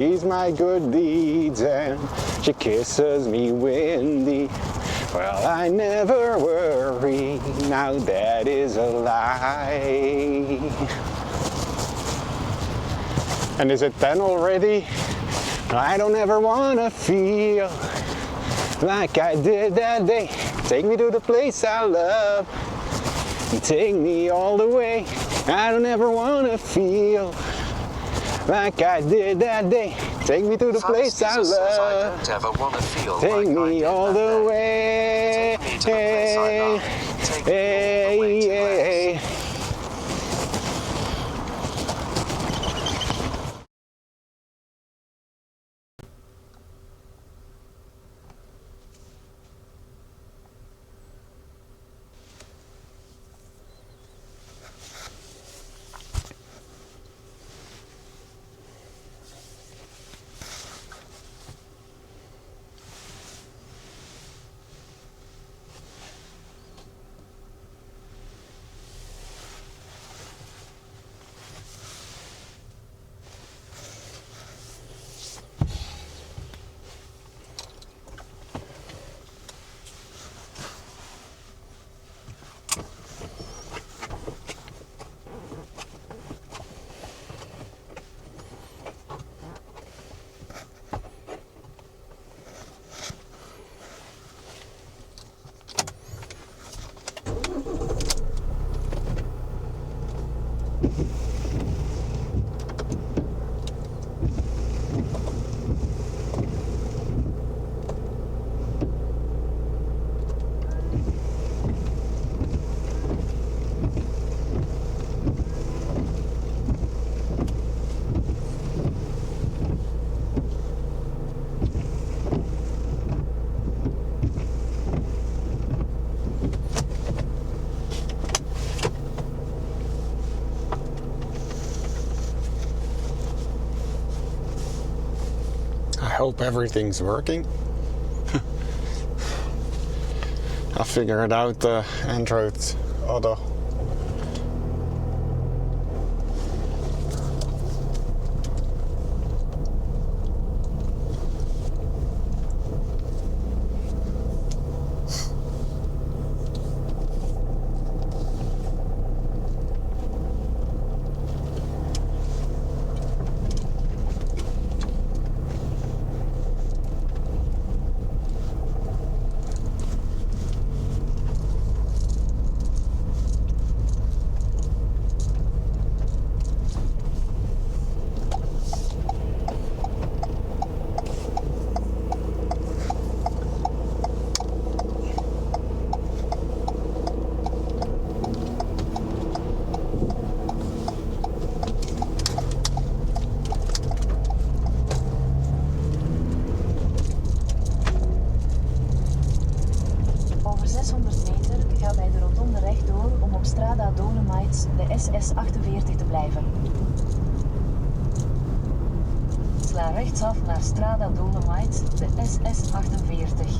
Sees my good deeds and she kisses me windy. Well, I never worry, now that is a lie. And is it 10 already? I don't ever wanna feel like I did that day. Take me to the place I love, take me all the way. I don't ever wanna feel like I did that day. Take me to the place I love. I don't ever wanna feel take like me all the way. Take me to the place I love. Take me all the way to rest. I hope everything's working. I figured out the Android Auto. De SS48 te blijven. Sla rechtsaf naar Strada Dolomites, de SS48.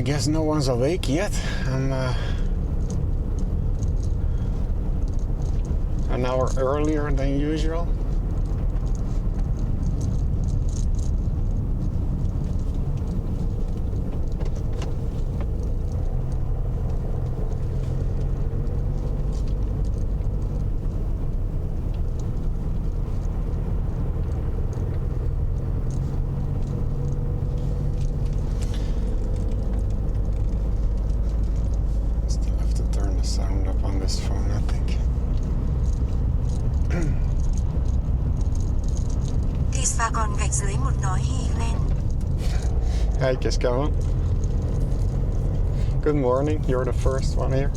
I guess no one's awake yet. I'm an hour earlier than usual. Still have to turn the sound up on this phone, I think. Please và còn gạch dưới một nói hy lên. Hi, Kiskama. Good morning. You're the first one here.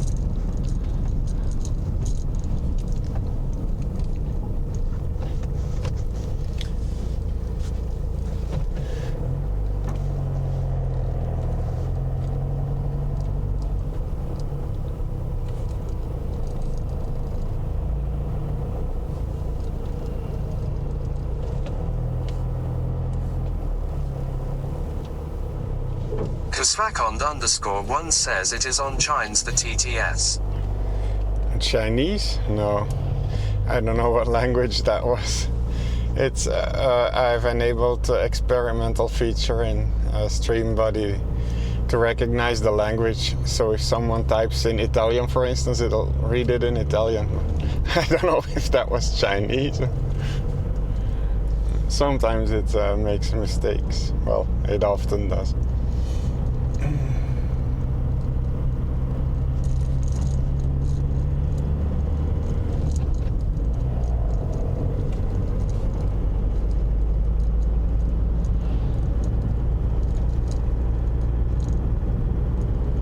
Kusvakond_1 says it is on Chines the TTS. Chinese? No. I don't know what language that was. It's I've enabled the experimental feature in StreamBuddy to recognize the language. So if someone types in Italian, for instance, it'll read it in Italian. I don't know if that was Chinese. Sometimes it makes mistakes. Well, it often does.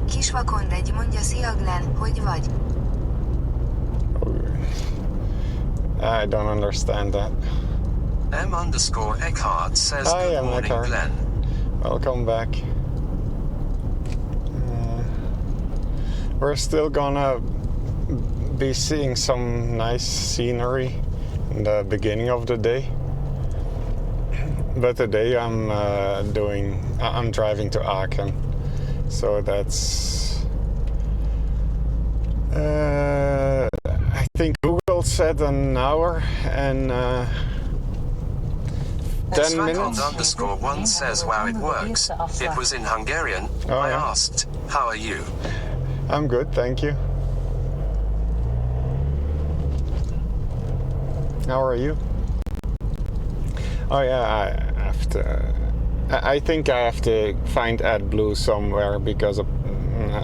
Kisvakond egy mondja szia Glenn, hogy vagy? I don't understand that. M_Eckhart says Hi, good morning Eckhart. Glenn. Welcome back. We're still gonna be seeing some nice scenery in the beginning of the day. But today I'm driving to Aachen. So that's I think Google said an hour and 10 minutes. Kusvakond_1 says wow it works. It was in Hungarian. Oh, I yeah. asked, how are you? I'm good, thank you. How are you? Oh yeah, I think I have to find AdBlue somewhere because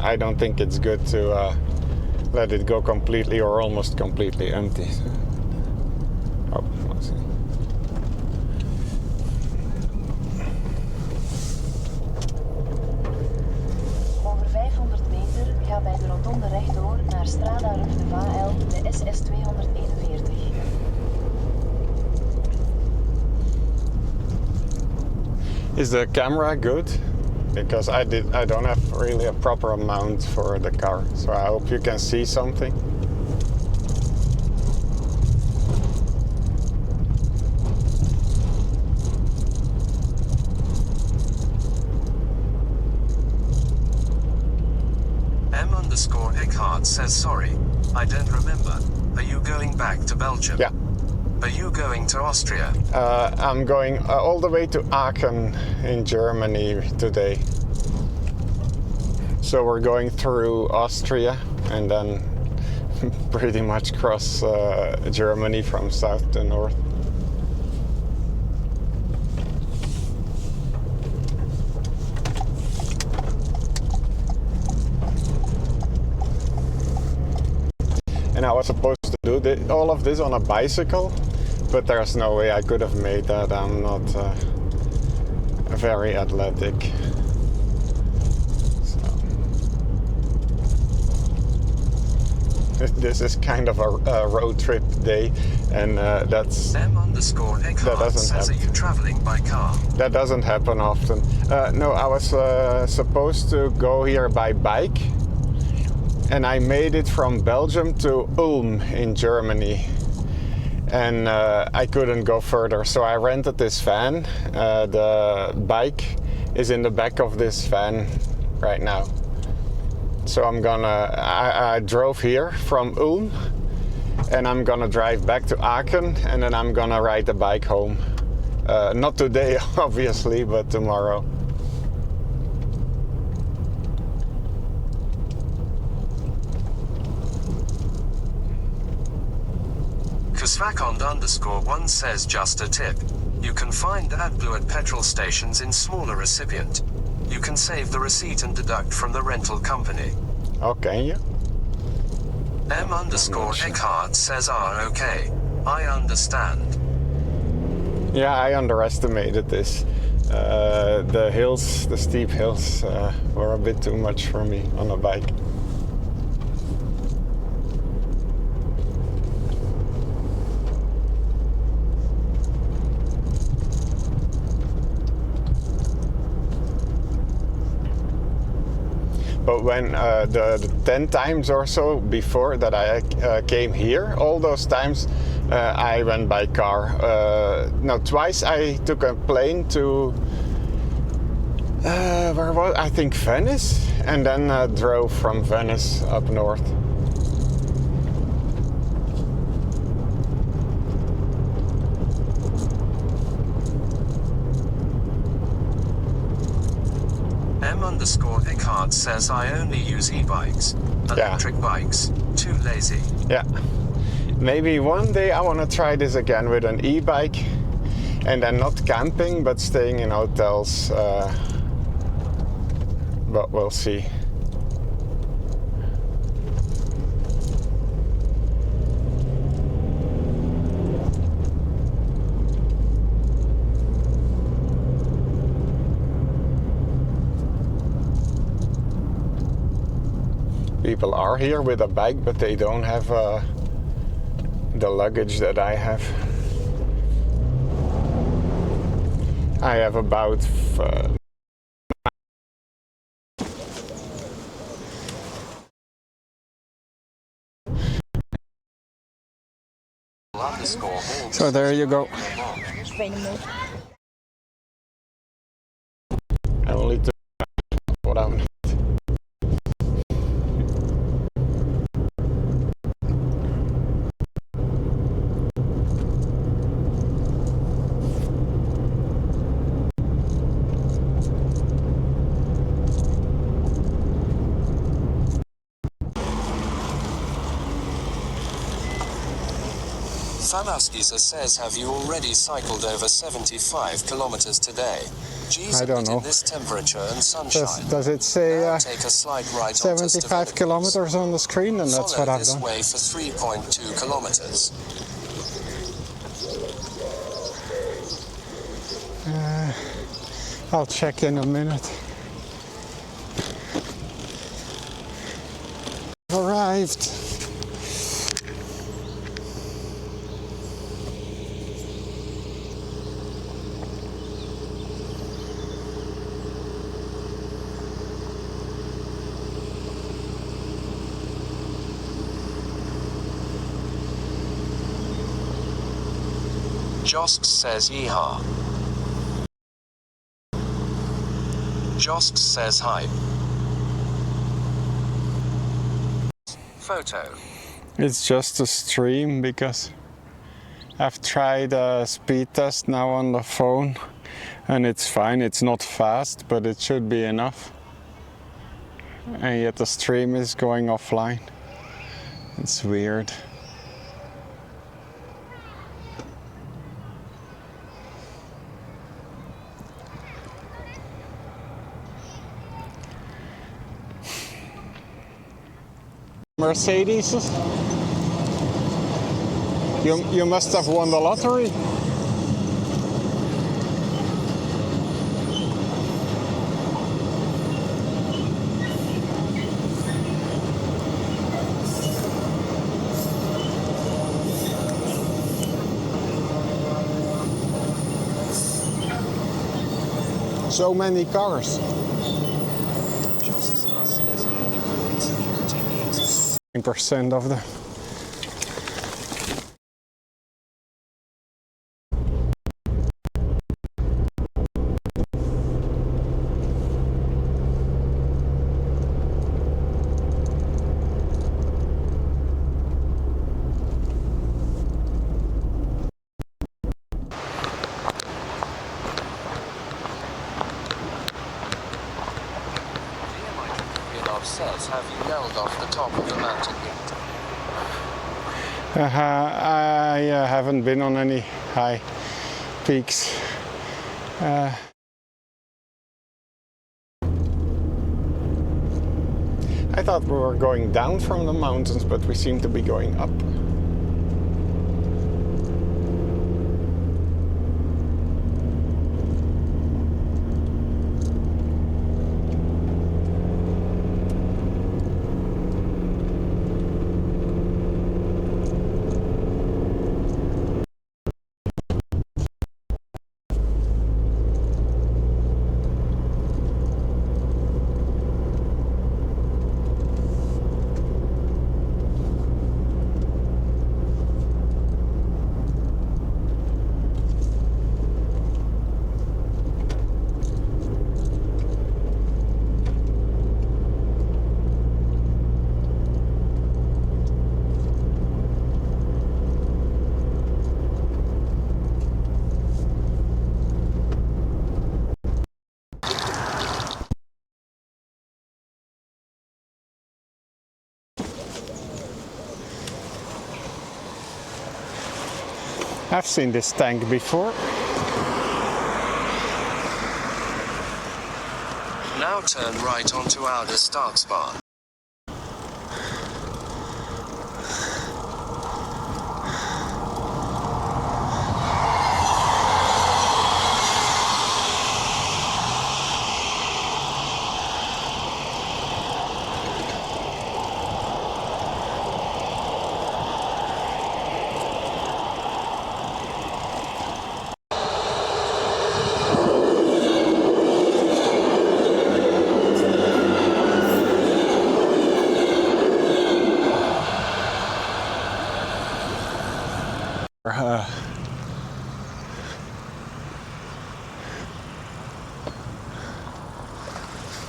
I don't think it's good to let it go completely or almost completely empty. Oh, let's see. Over 500 meter ga bij de rotonde rechtdoor naar Strada Ruf de Vael, de SS 241. Is the camera good? Because I don't have really a proper mount for the car, so I hope you can see something. M_Eckhart says sorry, I don't remember. Are you going back to Belgium? Yeah. Are you going to Austria? I'm going all the way to Aachen in Germany today. So we're going through Austria and then pretty much cross Germany from south to north. And I was supposed to do all of this on a bicycle, but there's no way I could have made that. I'm not very athletic. So. This is kind of a road trip day, and that's M_Eckhart that doesn't says, happen. are you traveling by car? That doesn't happen often. No, I was supposed to go here by bike, and I made it from Belgium to Ulm in Germany. And I couldn't go further, so I rented this van. The bike is in the back of this van, right now. So I drove here from Ulm, and I'm gonna drive back to Aachen, and then I'm gonna ride the bike home. Not today, obviously, but tomorrow. Kusvakond_1 says just a tip. You can find AdBlue at petrol stations in smaller recipient. You can save the receipt and deduct from the rental company. Oh, can you? M_Eckhart says okay. I understand. Yeah, I underestimated this. The hills, the steep hills, were a bit too much for me on a bike. But when the 10 times or so before that I came here, all those times I went by car. No, twice I took a plane to, where was I think Venice, and then drove from Venice up north. M_Eckhart says I only use e-bikes. Electric bikes. Too lazy. Yeah. Maybe one day I want to try this again with an e-bike, and then not camping but staying in hotels. But we'll see. People are here with a bike, but they don't have the luggage that I have. I have about so there you go. I only took what I'm. Fanaskisa says, have you already cycled over 75 kilometers today? Geez, I don't know. In this temperature and sunshine. Does it say take a slight right 75 kilometers on the screen? And that's what I've done. Follow this way for 3.2 kilometers. I'll check in a minute. Arrived. Josk says yeehaw. Josk says hi. Photo. It's just a stream because I've tried a speed test now on the phone and it's fine. It's not fast, but it should be enough. And yet the stream is going offline. It's weird. Mercedes? You must have won the lottery. So many cars. 9% of them. says, have you yelled off the top of the mountain yet? I haven't been on any high peaks. I thought we were going down from the mountains, but we seem to be going up. I've seen this tank before. Now turn right onto Oude Starksbaan.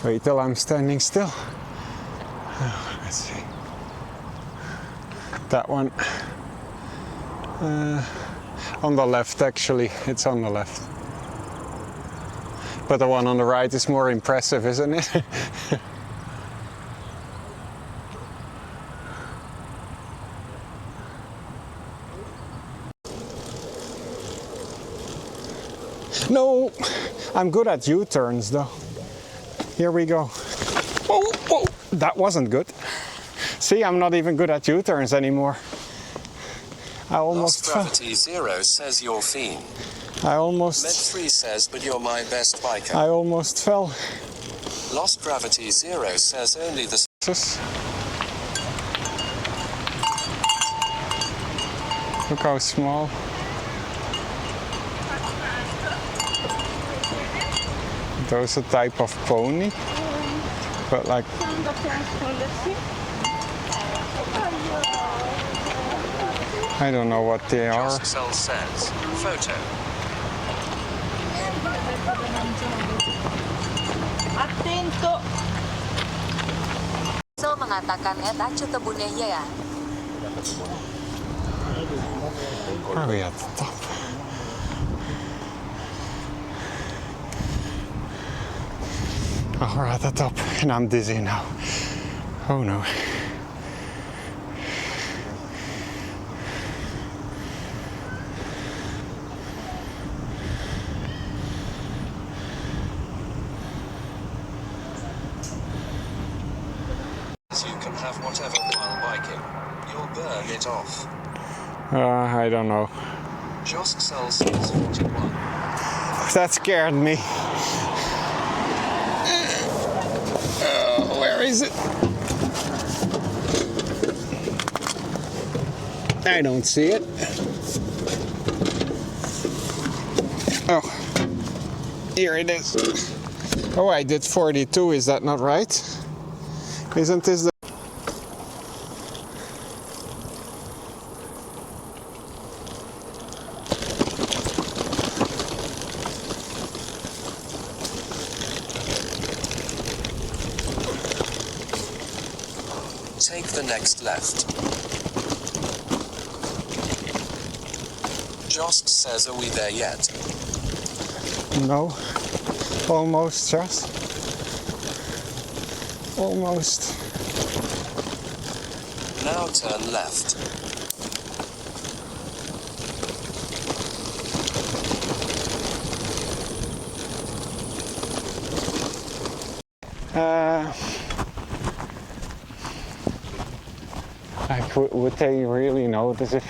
Wait till I'm standing still. Let's see. That one. On the left, actually. It's on the left. But the one on the right is more impressive, isn't it? No! I'm good at U-turns though. Here we go. Oh, oh, that wasn't good. See, I'm not even good at U-turns anymore. I almost Lost Gravity Zero says you're fiend. I almost... Med3 says, but you're my best biker. I almost fell. Lost Gravity Zero says only the... Look how small. Those are a type of pony, but like... I don't know what they are. Just says, photo. Atento. So mengatakannya tak cukup bunyinya ya. Are we at the top? Oh, we're at the top and I'm dizzy now. Oh no. You can have whatever while biking. You'll burn it off. I don't know. Josk sells 41. That scared me. Where is it? I don't see it. Oh, here it is. Oh, I did 42, is that not right? Isn't this the... Take the next left. Jost says, are we there yet? No, almost just. Almost. Now turn left. Like, would they really notice if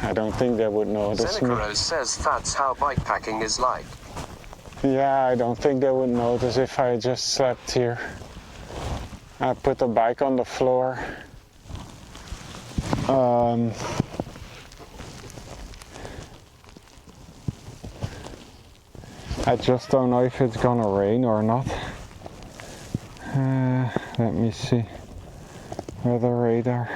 I don't think they would notice me. Senikeros says that's how bikepacking is like. Yeah, I don't think they would notice if I just slept here. I put the bike on the floor. I just don't know if it's gonna rain or not. Let me see. Weather radar.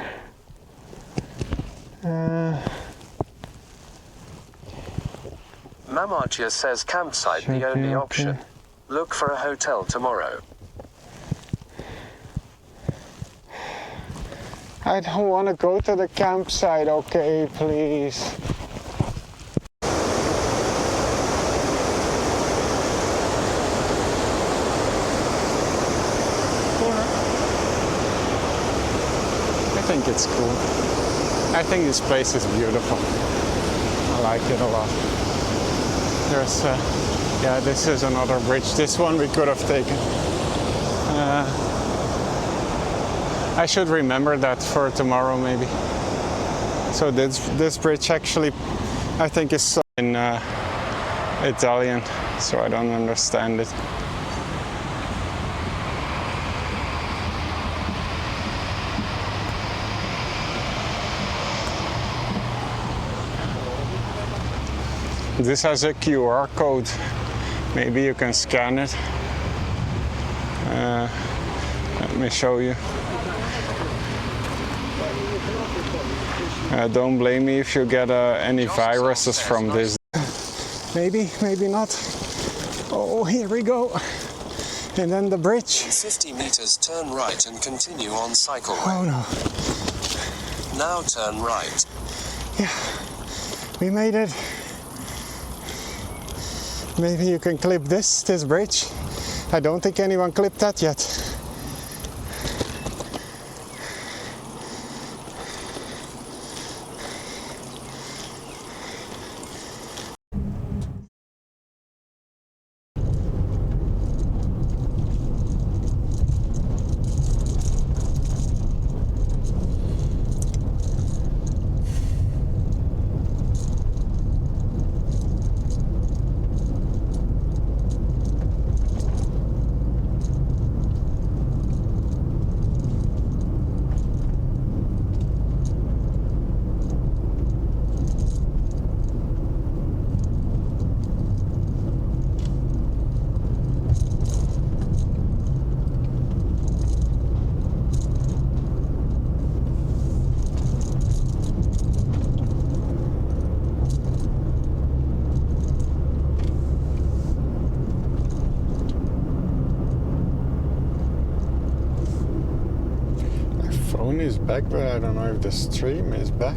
Mamartia says campsite Should the only be option. okay. Look for a hotel tomorrow. I don't want to go to the campsite, okay, please. I think it's cool. I think this place is beautiful. I like it a lot. There's, yeah, this is another bridge. This one we could have taken. I should remember that for tomorrow, maybe. So this bridge actually, I think, is in Italian, so I don't understand it. This has a QR code. Maybe you can scan it. Let me show you. Don't blame me if you get any viruses from this. Maybe, maybe not. Oh, here we go. And then the bridge. 50 meters turn right and continue on cycleway. Oh no. Now turn right. Yeah, we made it. Maybe you can clip this bridge. I don't think anyone clipped that yet. Phone is back, but I don't know if the stream is back.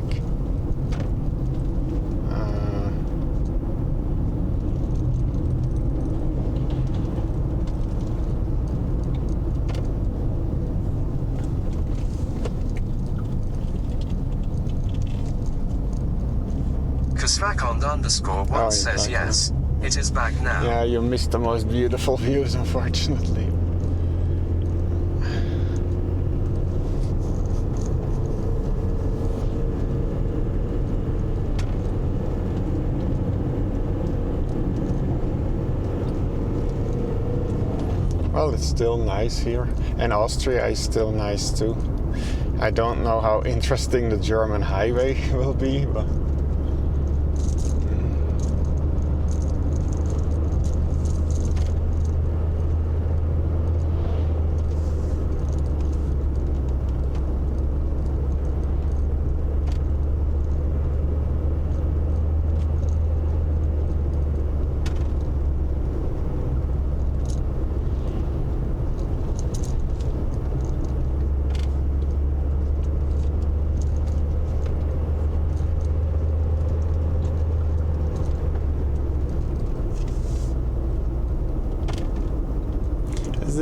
Kasvakond_1 says back yes. It is back now. Yeah, you missed the most beautiful views, unfortunately. Well, it's still nice here, and Austria is still nice too. I don't know how interesting the German highway will be, but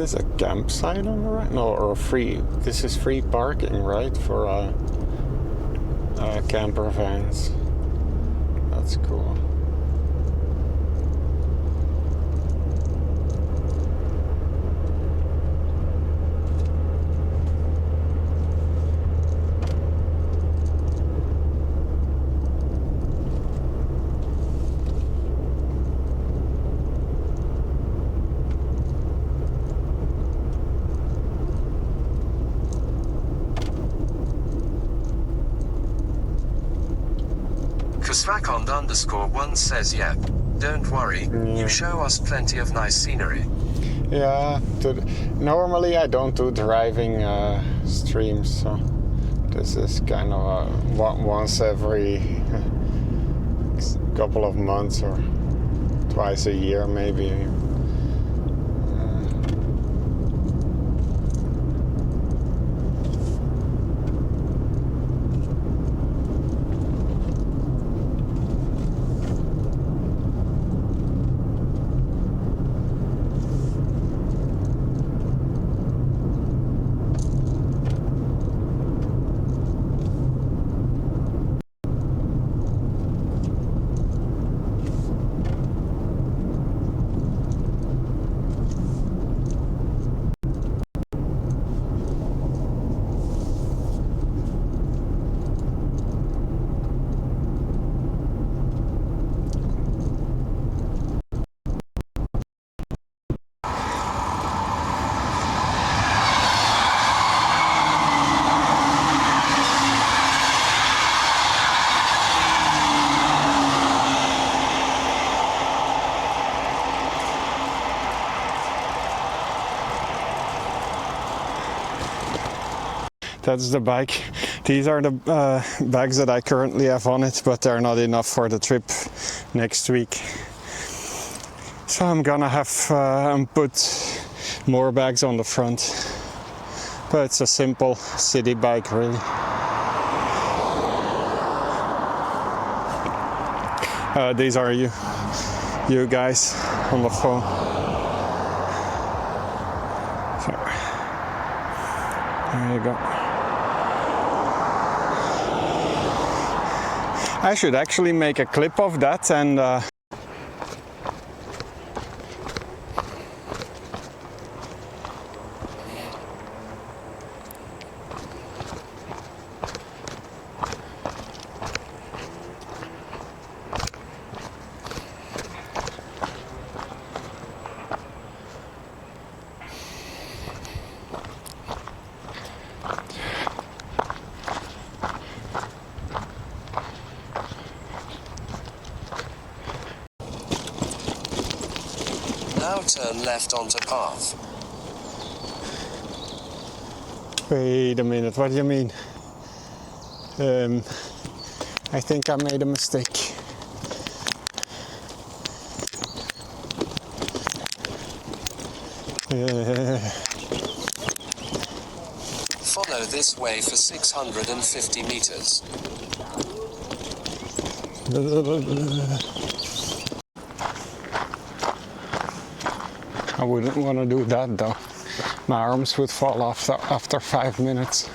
this a campsite on the right? No, or free. This is free parking, right? For camper vans. That's cool. Kusvakond_1 says, yep, don't worry, you show us plenty of nice scenery. Yeah, normally I don't do driving streams, so this is kind of once every couple of months or twice a year maybe. That's the bike. These are the bags that I currently have on it, but they're not enough for the trip next week. So I'm gonna have put more bags on the front. But it's a simple city bike, really. These are you guys on the phone. So, there you go. I should actually make a clip of that and Now turn left onto path. Wait a minute, what do you mean? I think I made a mistake. Follow this way for 650 meters. I wouldn't want to do that though. My arms would fall off after 5 minutes.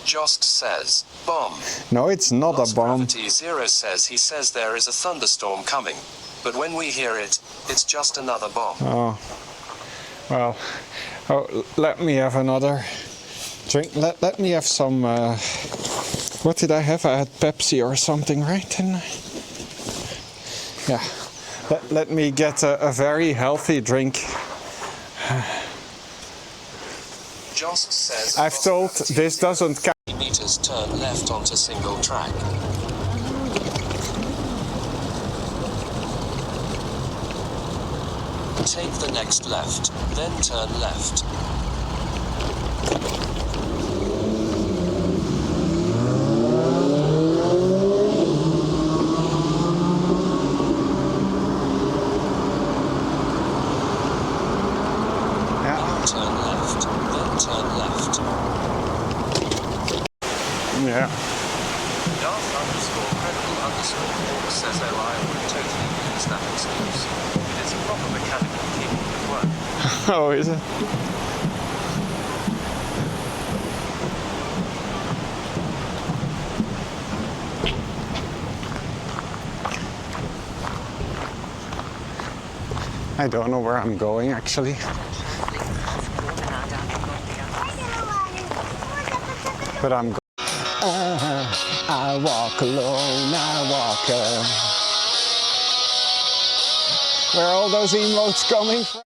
Jost says, bomb. No, it's not a bomb. Gravity Zero says he says there is a thunderstorm coming. But when we hear it, it's just another bomb. Oh, well, let me have another drink. Let me have some, what did I have? I had Pepsi or something, right? Didn't I? Yeah, let me get a very healthy drink. Jost says, I've told this doesn't count. Meters turn left onto single track. Take the next left, then turn left. I would totally use that excuse. It is a proper mechanical key that works. Oh, is it? I don't know where I'm going actually. But I'm going. I walk alone, I walk alone. Where are all those emotes coming from?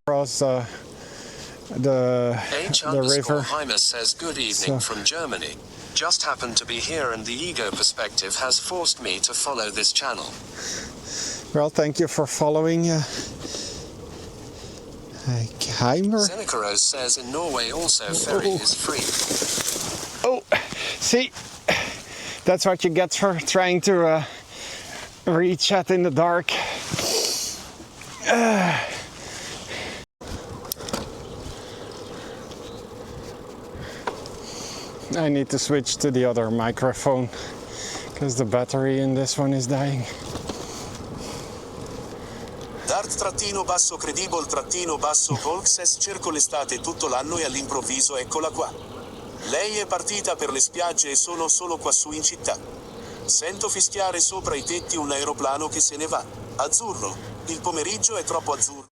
Across the river. Heimer says good evening from Germany. Just happened to be here and the ego perspective has forced me to follow this channel. Well, thank you for following. Heimer. Zenikaros says in Norway also ferry is free. Oh, see, that's what you get for trying to reach out in the dark. I need to switch to the other microphone because the battery in this one is dying. Dart-basso-credible-volks cerco l'estate tutto l'anno e all'improvviso eccola qua. Lei è partita per le spiagge e sono solo quassù in città. Sento fischiare sopra i tetti un aeroplano che se ne va. Azzurro. Il pomeriggio è troppo azzurro.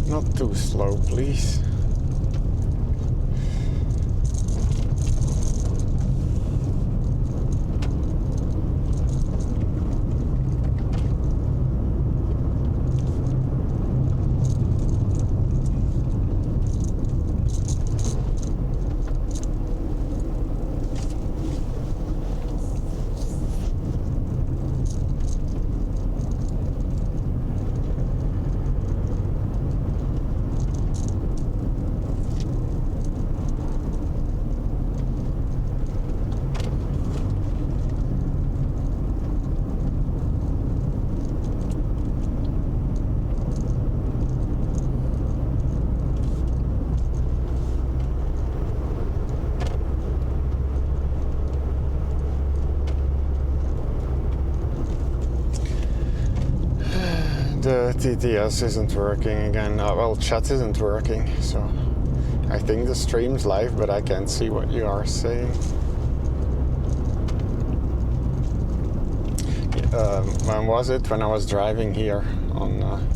Not too slow, please. TTS isn't working again. Well, chat isn't working, so I think the stream's live, but I can't see what you are saying. When was it? When I was driving here on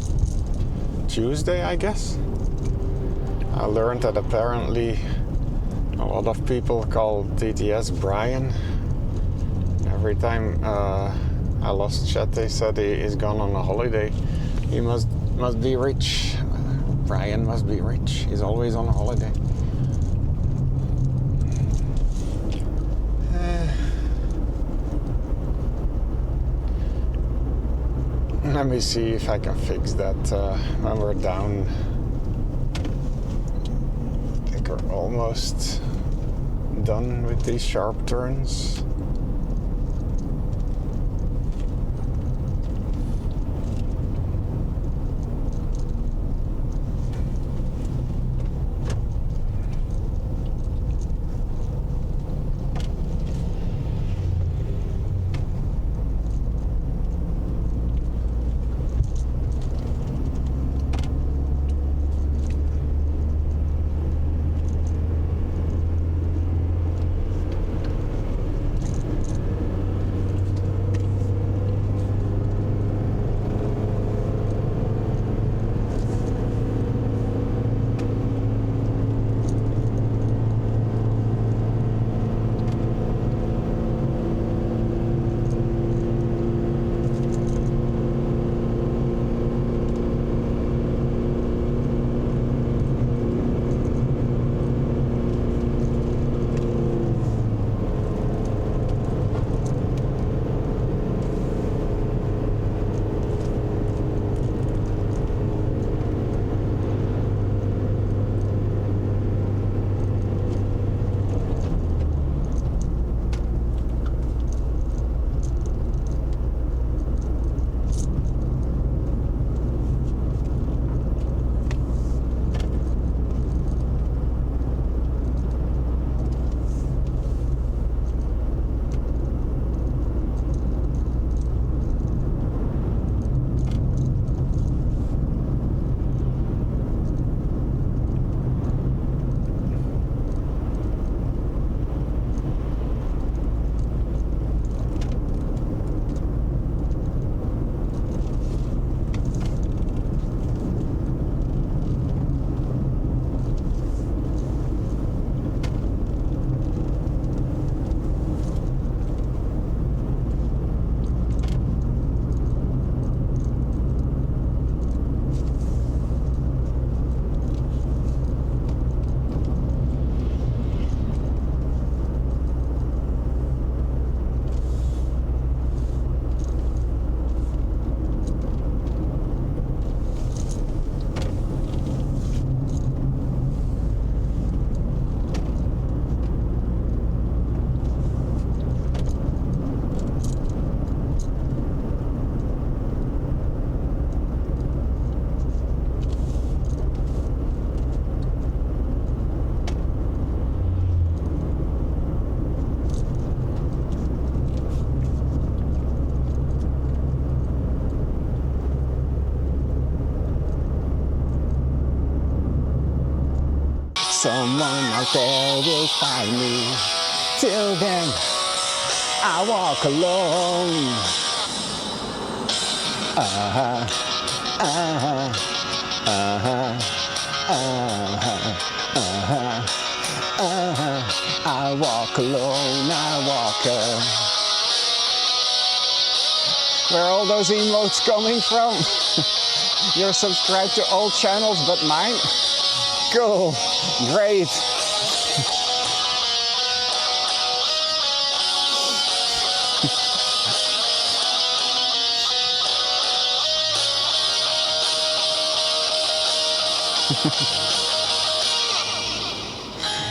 Tuesday, I guess. I learned that apparently a lot of people call TTS Brian. Every time I lost chat, they said he is gone on a holiday. He must be rich. Brian must be rich. He's always on a holiday. Let me see if I can fix that when we're down. I think we're almost done with these sharp turns. Someone out there will find me. Till then, I walk alone. I walk alone, I walk Where are all those emotes coming from? You're subscribed to all channels but mine? Cool, great.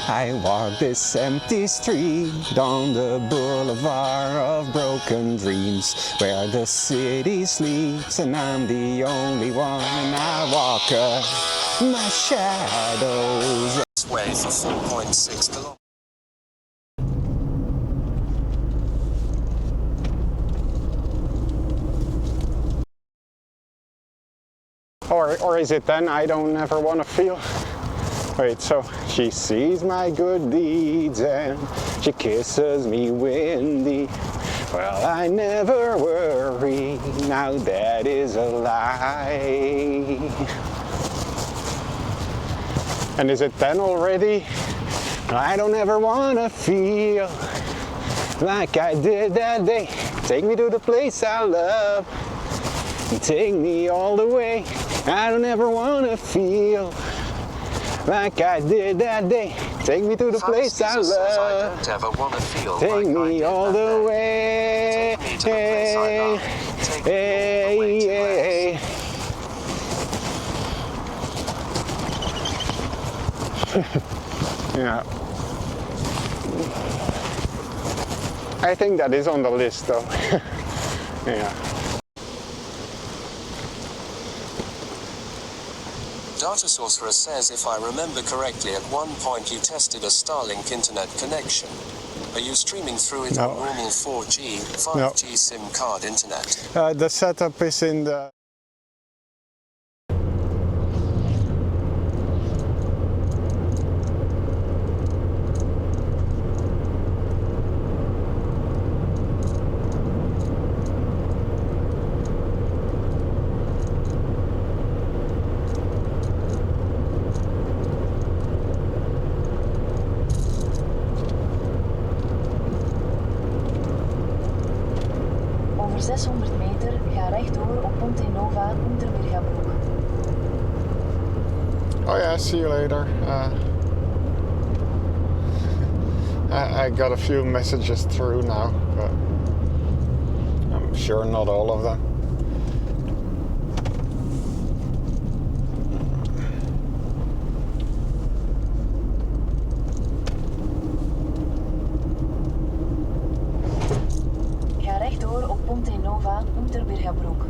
I walk this empty street on the boulevard of broken dreams, where the city sleeps and I'm the only one, and I walk my shadows. Way for 4.6 kilometers. Or is it then I don't ever want to feel? Wait, so she sees my good deeds and she kisses me windy. Well, I never worry, now that is a lie. And is it then already? I don't ever want to feel like I did that day. Take me to the place I love. Take me all the way. I don't ever want to feel like I did that day. Take me to the place I love. I don't ever want to feel Take like I me did all that the day. way. Take me to the place I love. Take me all the way to rest. Yeah. I think that is on the list though. Yeah. Data Sorcerer says if I remember correctly at one point you tested a Starlink internet connection. Are you streaming through it No. on normal 4G, 5G No. SIM card internet? The setup is in the... Over 600 meter, ga rechtdoor op Ponte Nova, Unterbergabroek. Oh yeah, see you later. I got a few messages through now, but I'm sure not all of them. Ga rechtdoor op Ponte Nova, Unterbergabroek.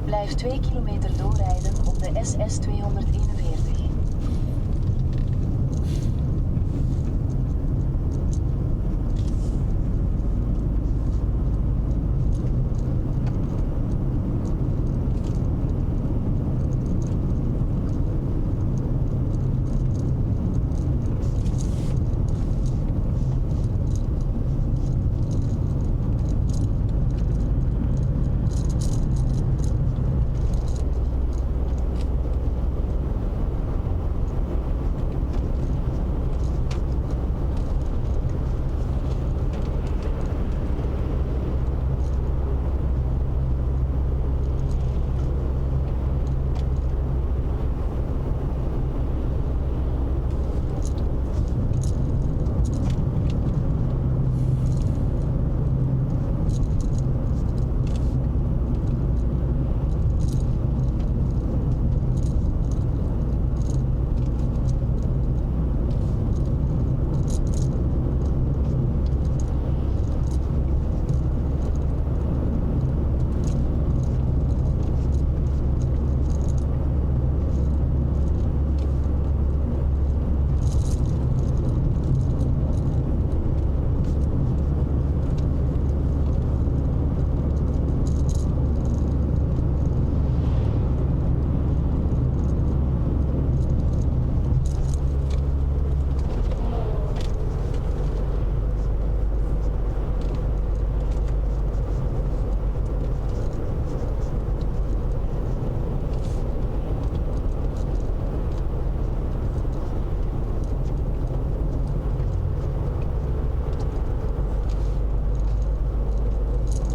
Blijf 2 kilometer doorrijden op de SS 241.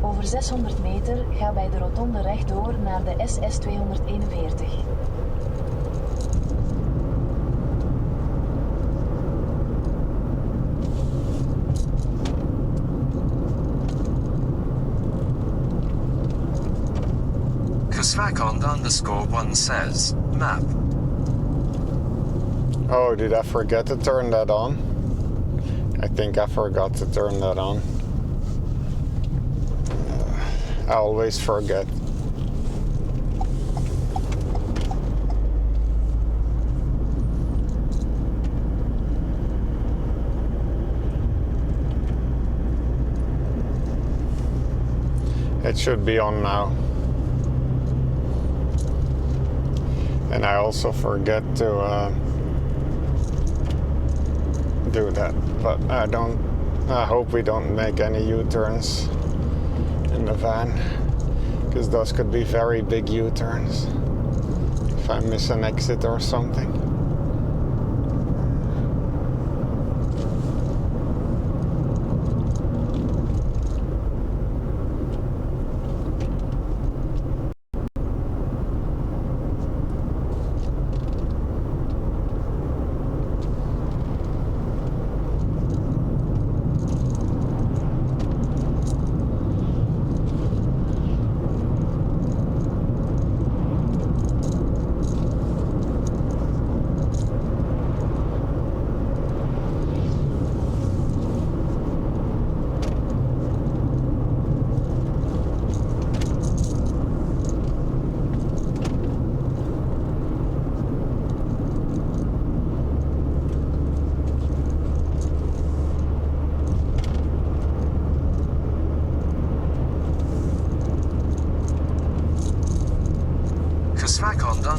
Over 600 meter, ga bij de rotonde rechtdoor naar de SS 241. Kusvakond_1 says, map. Oh, did I forget to turn that on? I think I forgot to turn that on. I always forget. It should be on now. And I also forget to do that, but I hope we don't make any U-turns in the van, because those could be very big U-turns if I miss an exit or something.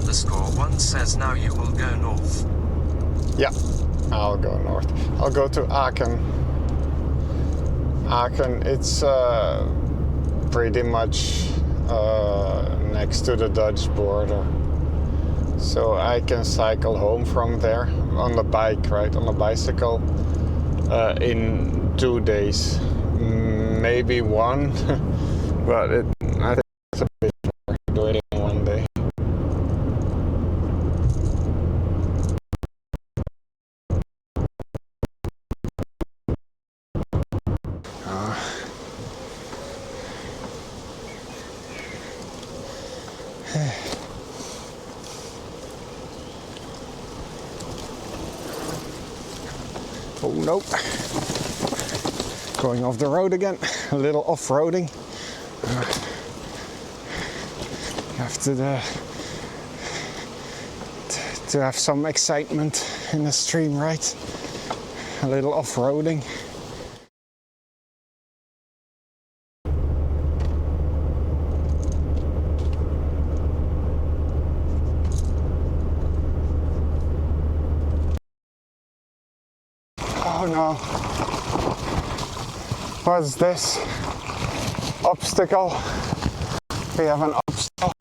_1 says now you will go north. Yeah, I'll go north. I'll go to AACHEN. AACHEN, it's pretty much next to the Dutch border. So I can cycle home from there on the bike, right? On the bicycle in 2 days. Maybe one, but I think it's a bit far to do it in 1 day. Oh no, going off the road again, a little off-roading. You have to have some excitement in the stream, right? A little off-roading. Oh no. What's this? Obstacle. We have an obstacle.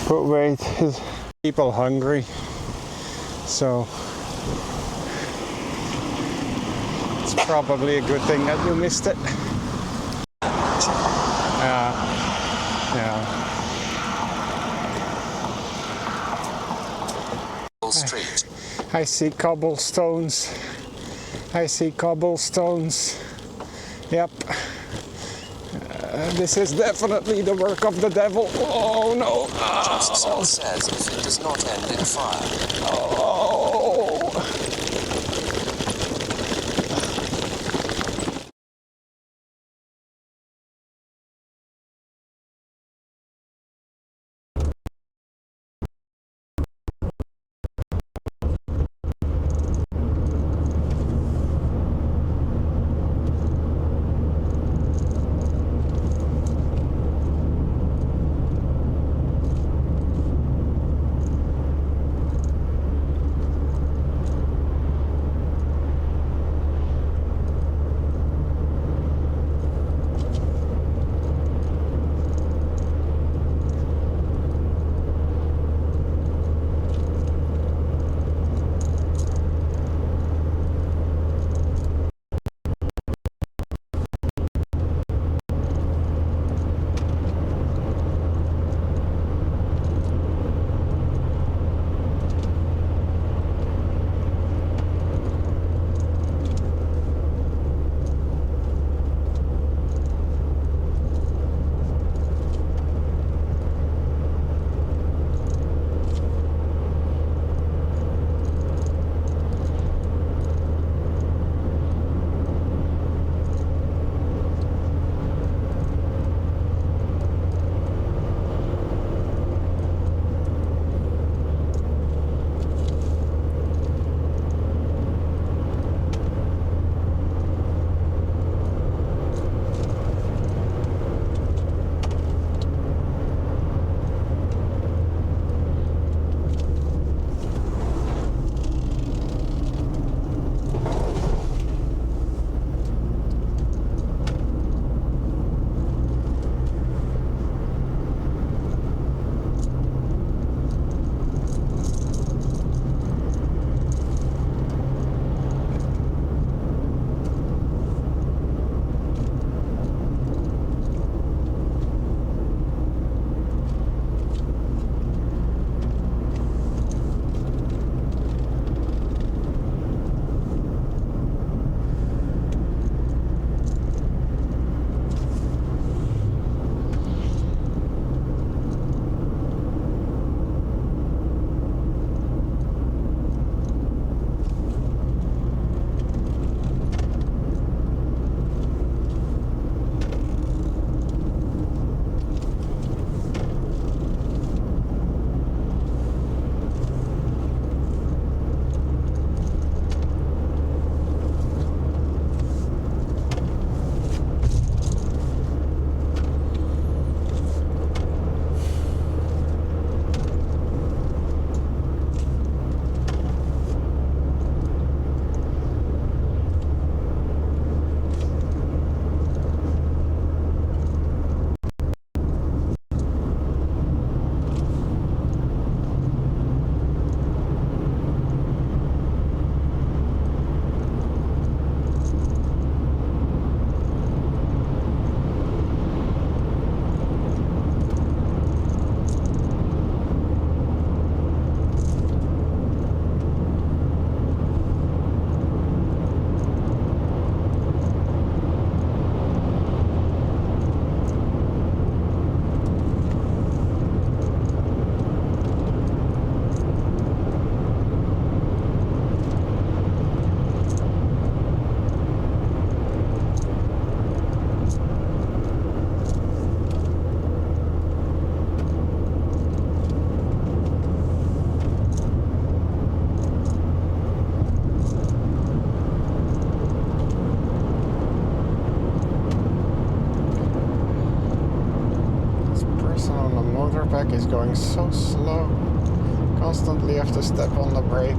But wait, is people hungry? So it's probably a good thing that you missed it. Yeah. Street. I see cobblestones. I see cobblestones. Yep. This is definitely the work of the devil. Oh no. Justice says if it does not end in fire. Oh. back is going so slow. Constantly have to step on the brake.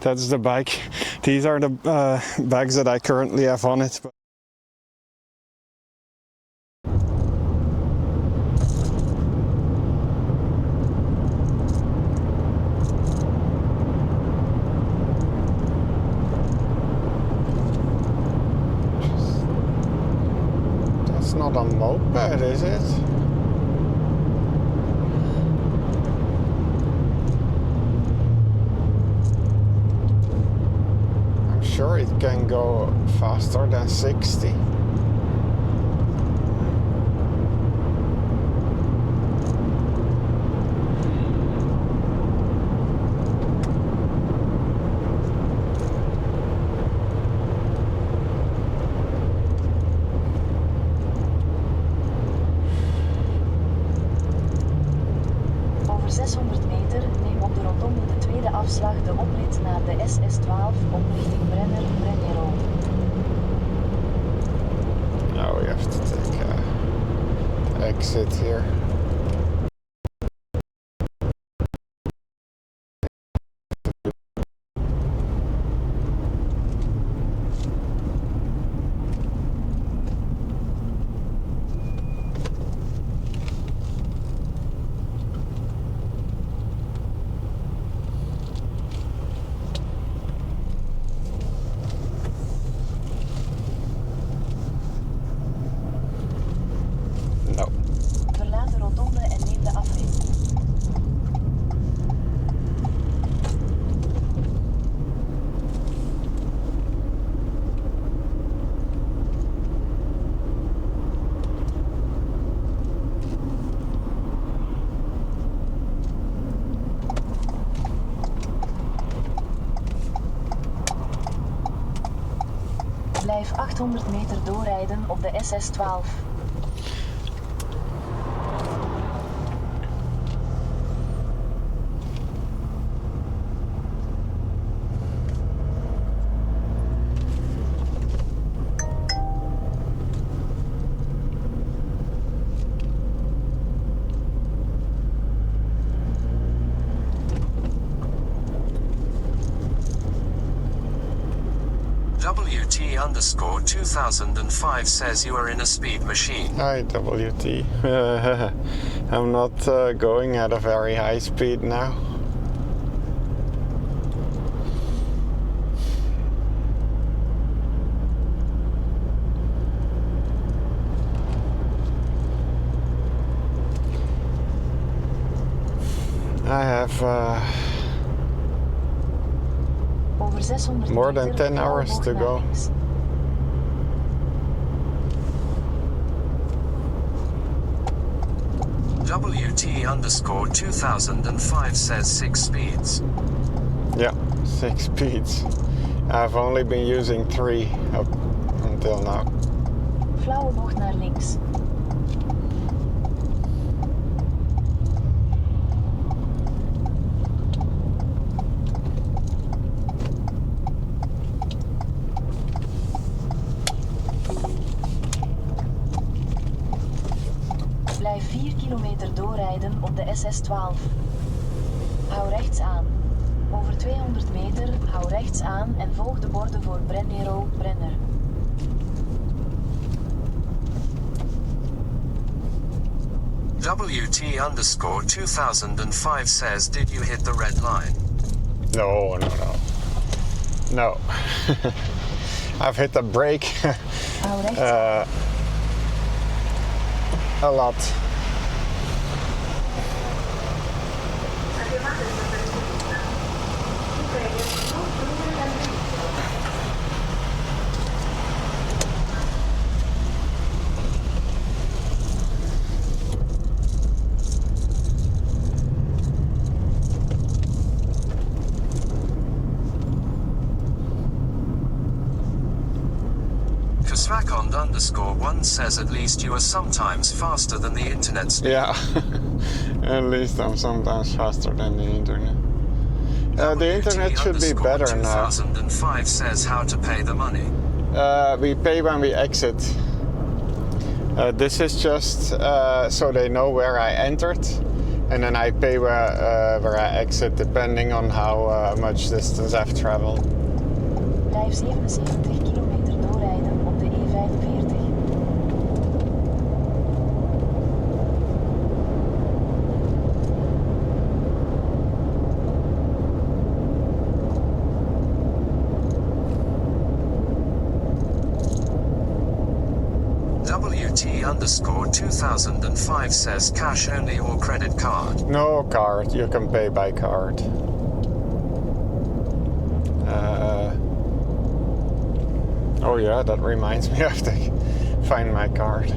That's the bike. These are the bags that I currently have on it. That's not a moped, is it? Sure, it can go faster than 60. Over 600 meter neem op de rotonde de tweede afslag de oprit naar de SS12 op richting Brennero. Now we have to take the exit here. No. Verlaat de rotonde en neem de afrit. Blijf 800 meter doorrijden op de SS12. WT_2005 says you are in a speed machine. Hi WT. I'm not going at a very high speed now. I have Over 600 more than meter 10 hours to go. WT_2005 says 6 speeds. Yeah, 6 speeds. I've only been using 3 up until now. Flauwe bocht naar links. Blijf 4 kilometer doorrijden op de SS12. Hou rechts aan. Over 200 meter hou rechts aan en volg de borden voor Brenner. WT_2005 says, did you hit the red line? No, no, no. No. I've hit the brake Hou rechts. A lot. Swakond_1 says at least you are sometimes faster than the internet speed. Yeah, at least I'm sometimes faster than the internet. The internet should be better now. 2005 says how to pay the money. We pay when we exit. This is just so they know where I entered, and then I pay where I exit depending on how much distance I've traveled. Blijf 77 kilometer doorrijden op de E45. WT_2005 says cash only or credit card. No card, you can pay by card. Oh yeah, that reminds me, I have to find my card.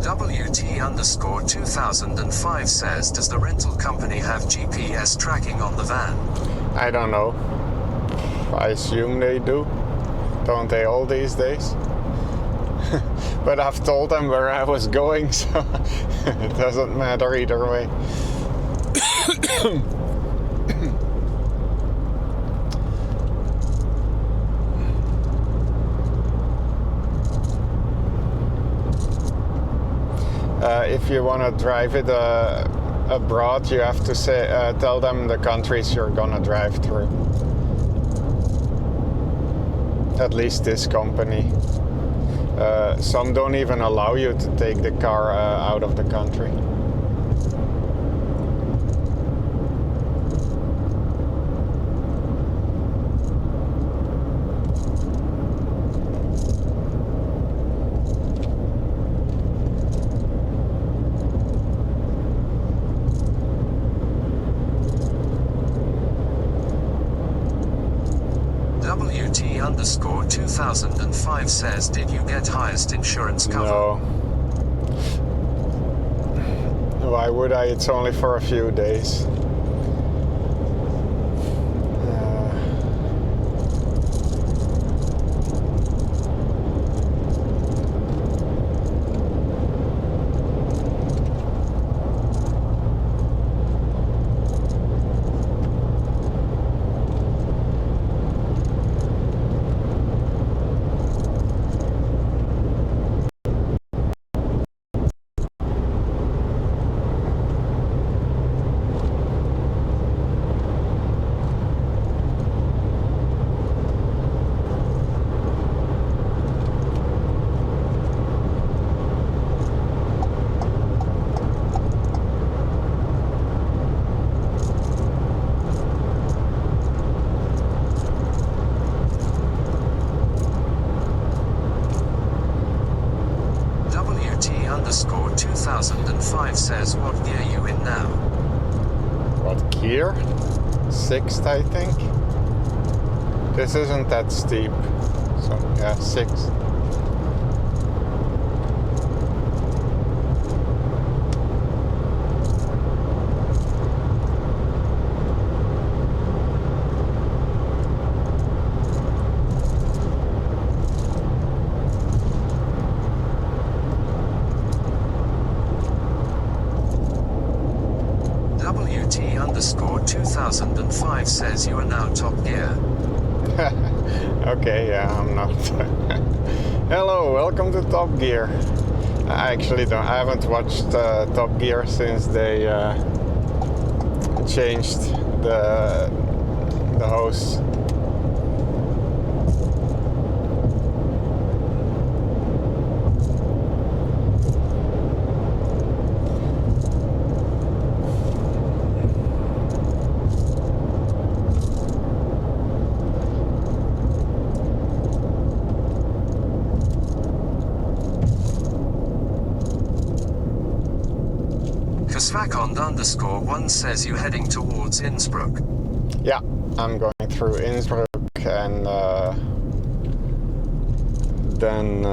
WT_2005 says, does the rental company have GPS tracking on the van? I don't know. I assume they do. Don't they all these days? But I've told them where I was going, so it doesn't matter either way. If you want to drive it abroad, you have to say, tell them the countries you're gonna drive through. At least this company. Some don't even allow you to take the car out of the country. WT_2005 says, did you get highest insurance cover? No. Why would I? It's only for a few days. WT_2005 says, what gear are you in now? What gear? 6th, I think. This isn't that steep. So, yeah, 6. 2005 says you are now top gear. Okay, yeah, I'm not. Hello, welcome to Top Gear. I actually I haven't watched Top Gear since they changed the host. _1 says you're heading towards Innsbruck. Yeah, I'm going through Innsbruck and then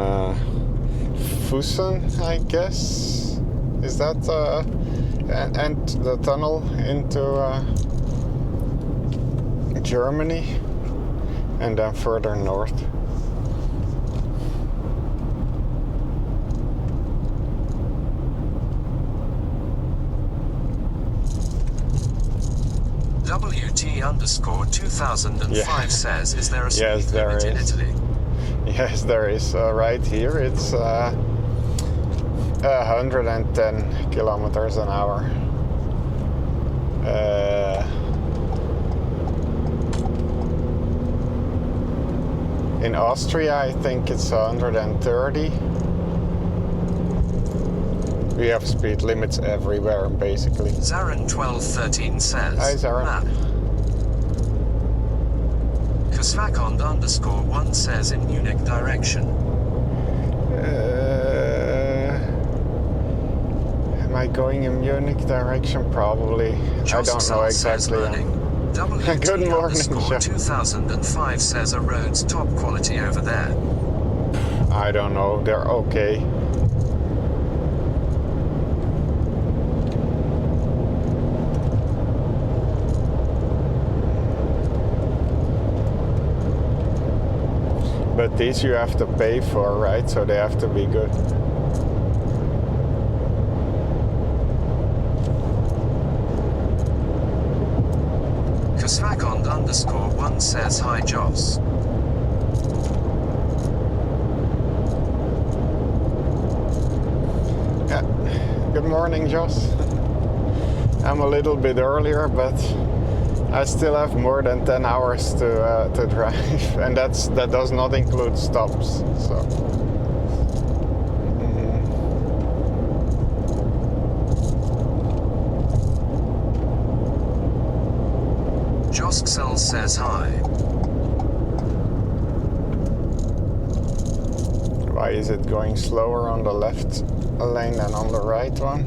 Fussen, I guess. Is that and the tunnel into Germany, and then further north. WT_2005 says, is there a speed Yes, there limit in is. Italy? Yes, there is. Right here, it's 110 kilometers an hour. In Austria, I think it's 130. We have speed limits everywhere, basically. Zaran1213 says, Hi, Zaran. map. Ksvakond_1 says in Munich direction. Am I going in Munich direction? Probably. I don't know exactly. Good morning, John. 2005 says are roads top quality over there. I don't know. They're okay. But these you have to pay for, right? So they have to be good. Ksvakond_1 says hi Joss. Yeah. Good morning, Joss. I'm a little bit earlier, but I still have more than 10 hours to drive, and that does not include stops. So. Joskcel says hi. Why is it going slower on the left lane than on the right one?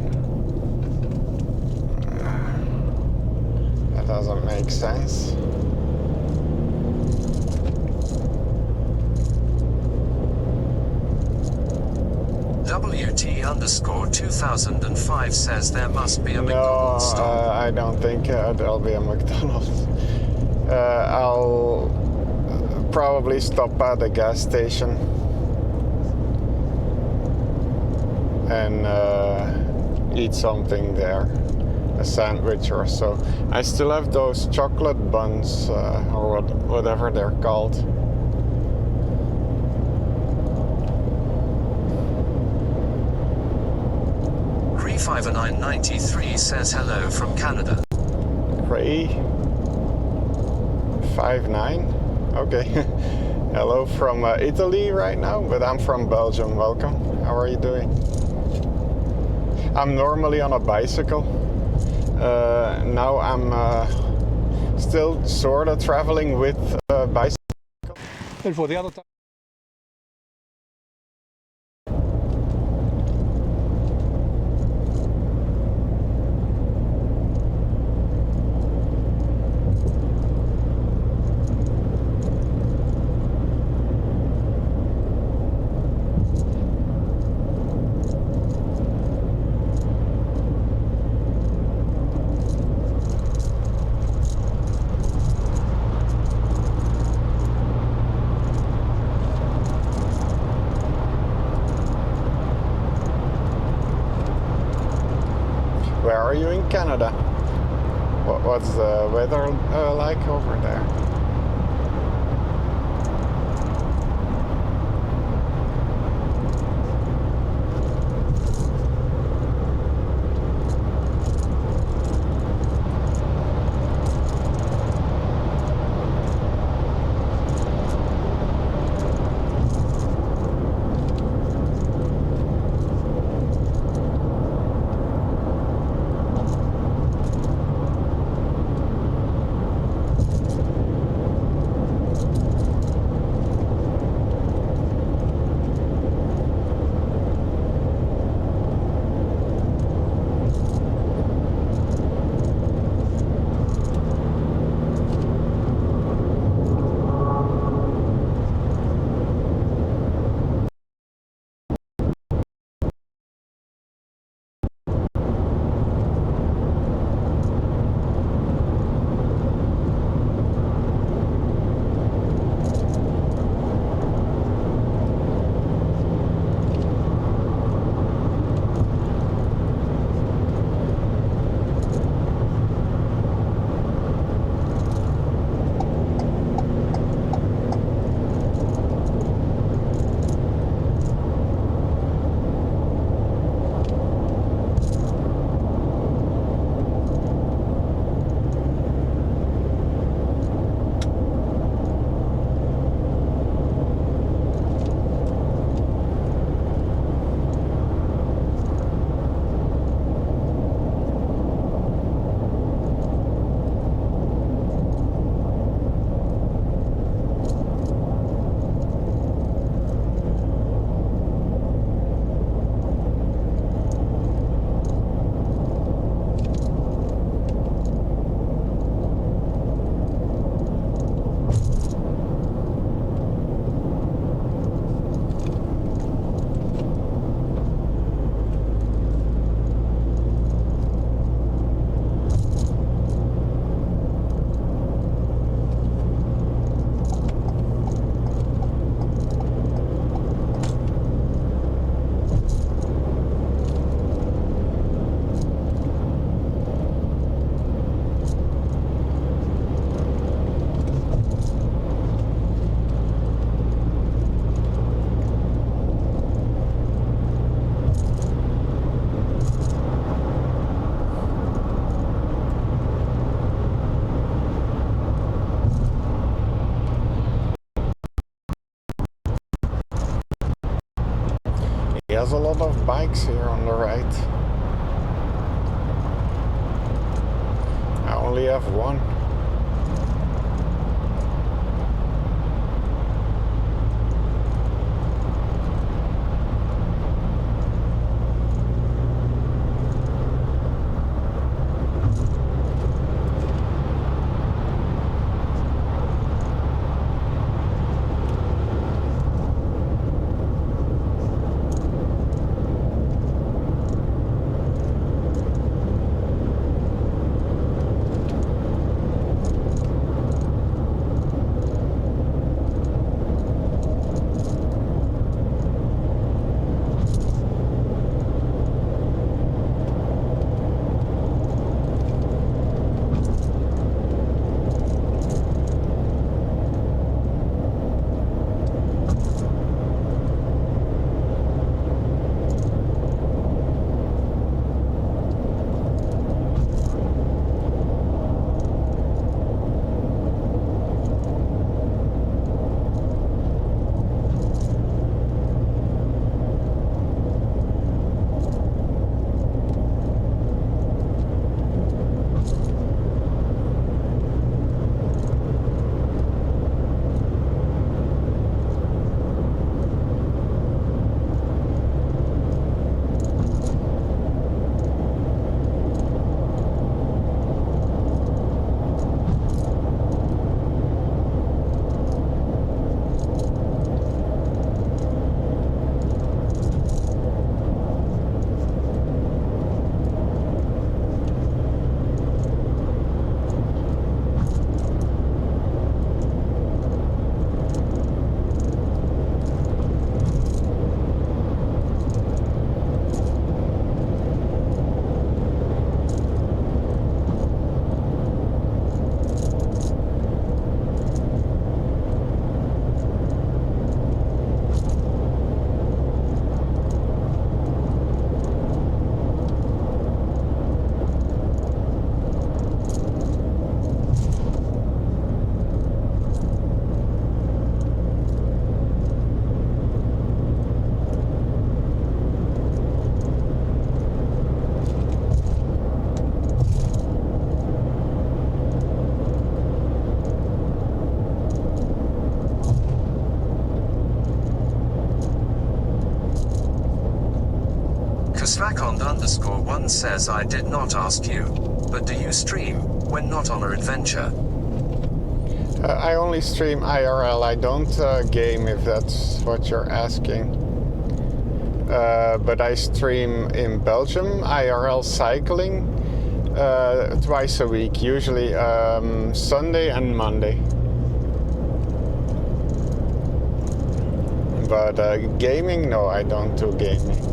That doesn't make sense. WT_2005 says there must be a McDonald's No, stop. I don't think there'll be a McDonald's. I'll probably stop at a gas station and eat something there, a sandwich or so. I still have those chocolate buns or whatever they're called. Cree5993 says hello from Canada. Cree59? Okay. Hello from Italy right now, but I'm from Belgium. Welcome. How are you doing? I'm normally on a bicycle. Now I'm still sort of traveling with a bicycle. And for the other time. Where are you in Canada? What's the weather like over there? He has a lot of bikes here on the right. I only have one. Ksvakond_1 says I did not ask you, but do you stream when not on an adventure? I only stream IRL. I don't game, if that's what you're asking. But I stream in Belgium IRL cycling twice a week, usually Sunday and Monday. But gaming, no, I don't do gaming.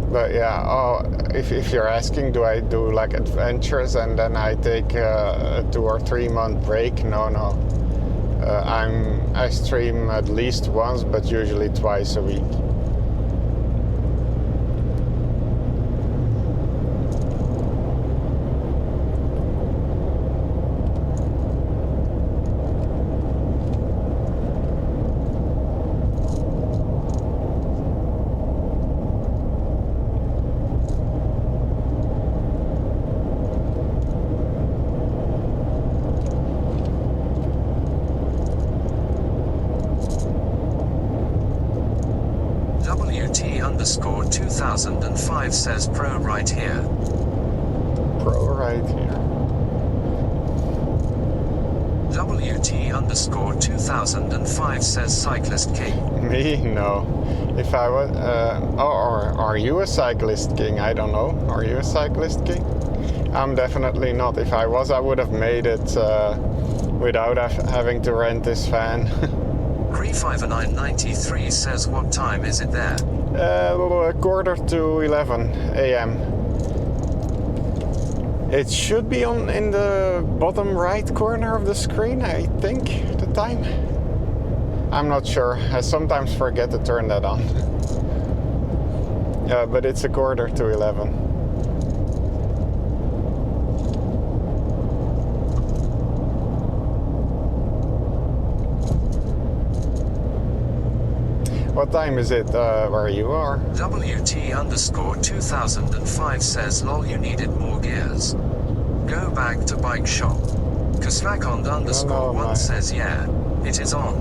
But yeah, if you're asking, do I do like adventures and then I take a 2 or 3 month break? No. I stream at least once, but usually twice a week. WT_2005 says pro right here. Pro right here. WT_2005 says cyclist king. Me? No. If I was, or are you a cyclist king? I don't know. Are you a cyclist king? I'm definitely not. If I was, I would have made it without having to rent this van. Gree5993 says what time is it there? 11:45 a.m. It should be in the bottom right corner of the screen, I think, the time. I'm not sure. I sometimes forget to turn that on. But it's 11:45. What time is it where you are? WT_2005 says lol, you needed more gears. Go back to bike shop. Ksvakond_1 says yeah, it is on.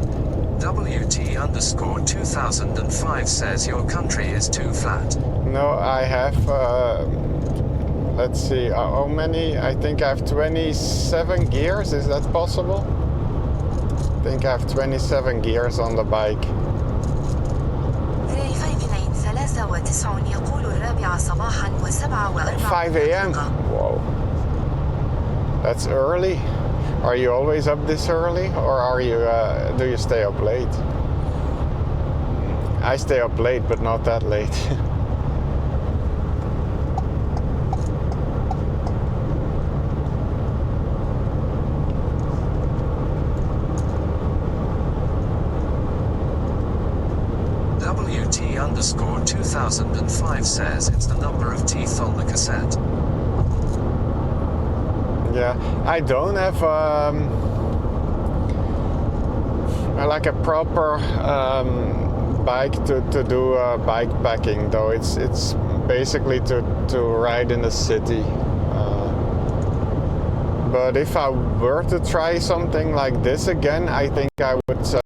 WT_2005 says your country is too flat. No, I have, let's see, how many? I think I have 27 gears, is that possible? I think I have 27 gears on the bike. 5 a.m. Whoa. That's early. Are you always up this early, or are you? Do you stay up late? I stay up late, but not that late. WT_2005 says it's the number of teeth on the cassette. Yeah, I don't have like a proper bike to do bike packing, though. It's basically to ride in the city. But if I were to try something like this again, I think I would not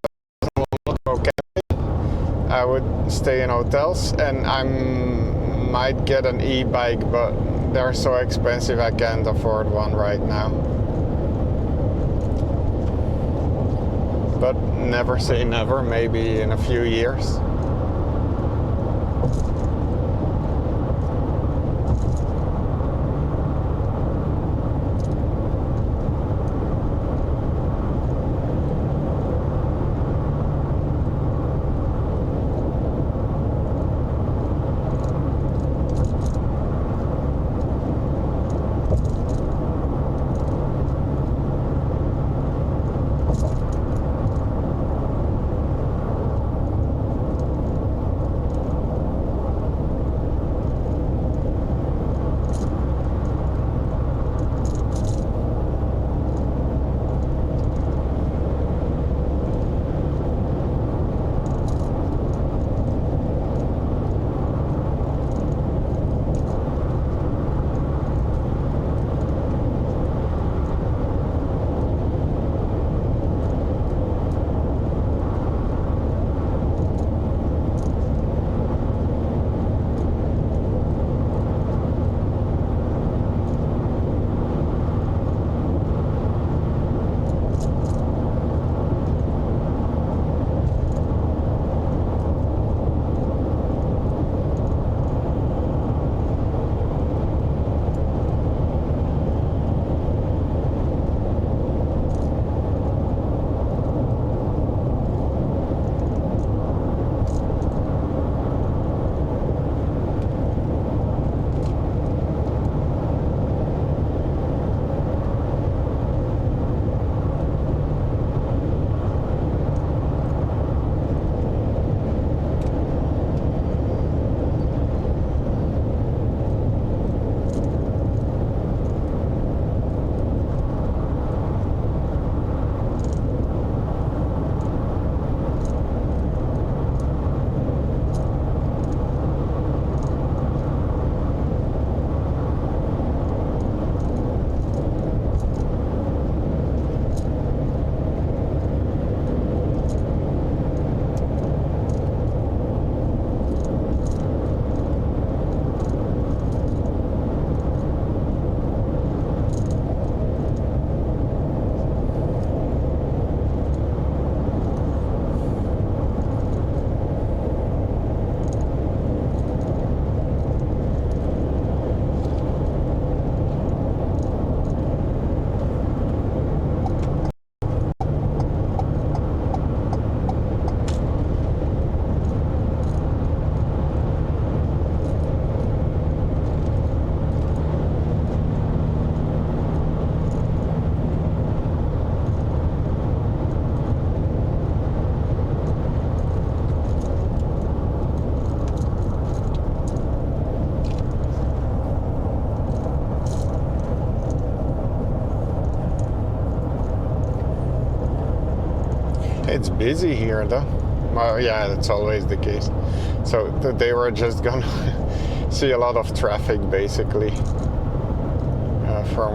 go camping. I would stay in hotels, and I might get an e-bike, but they're so expensive I can't afford one right now. But never say never, maybe in a few years. It's busy here though. Well, yeah, that's always the case. So they were just gonna see a lot of traffic basically from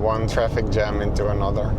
one traffic jam into another.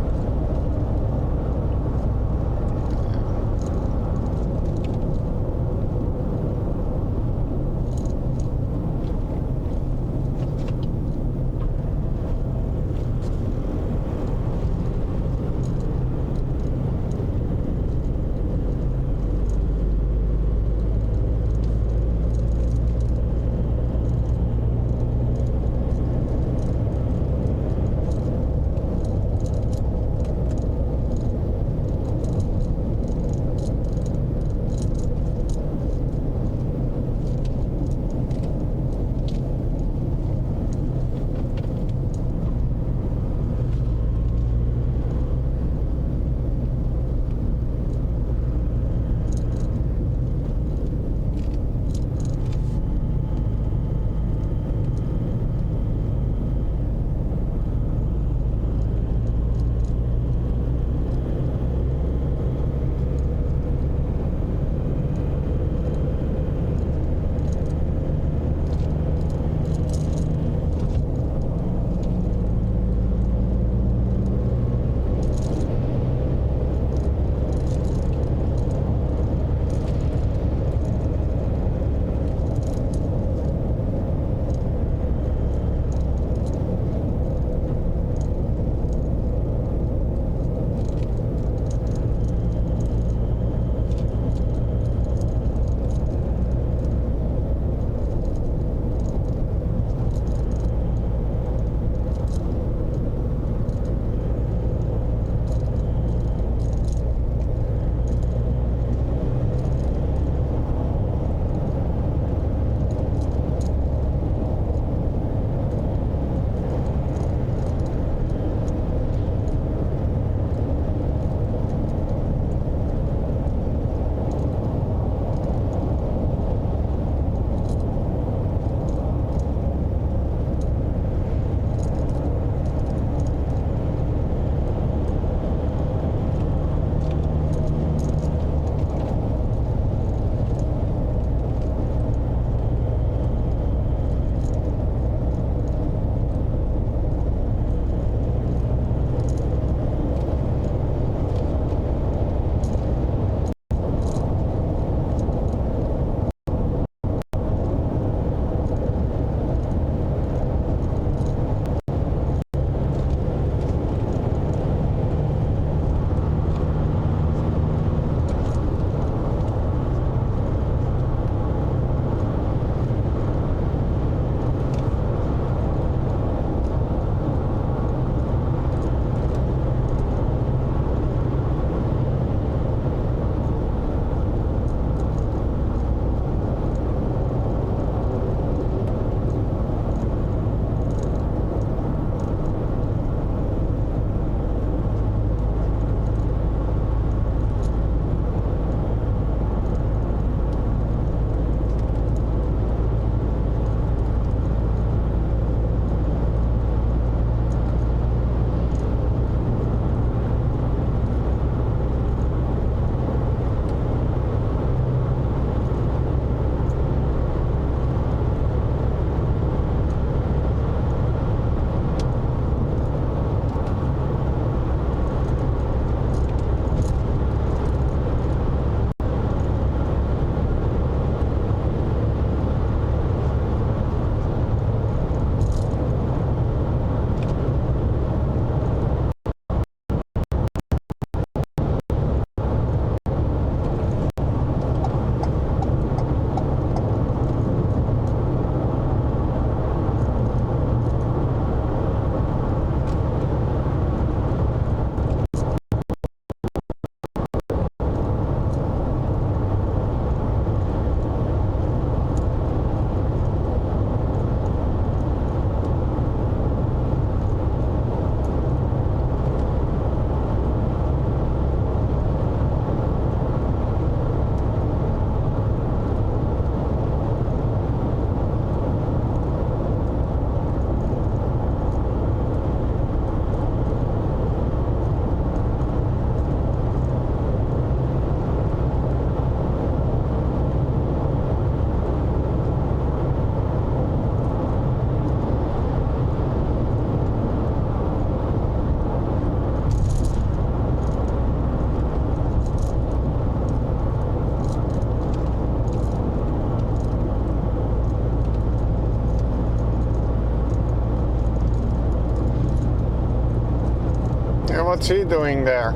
what's he doing there?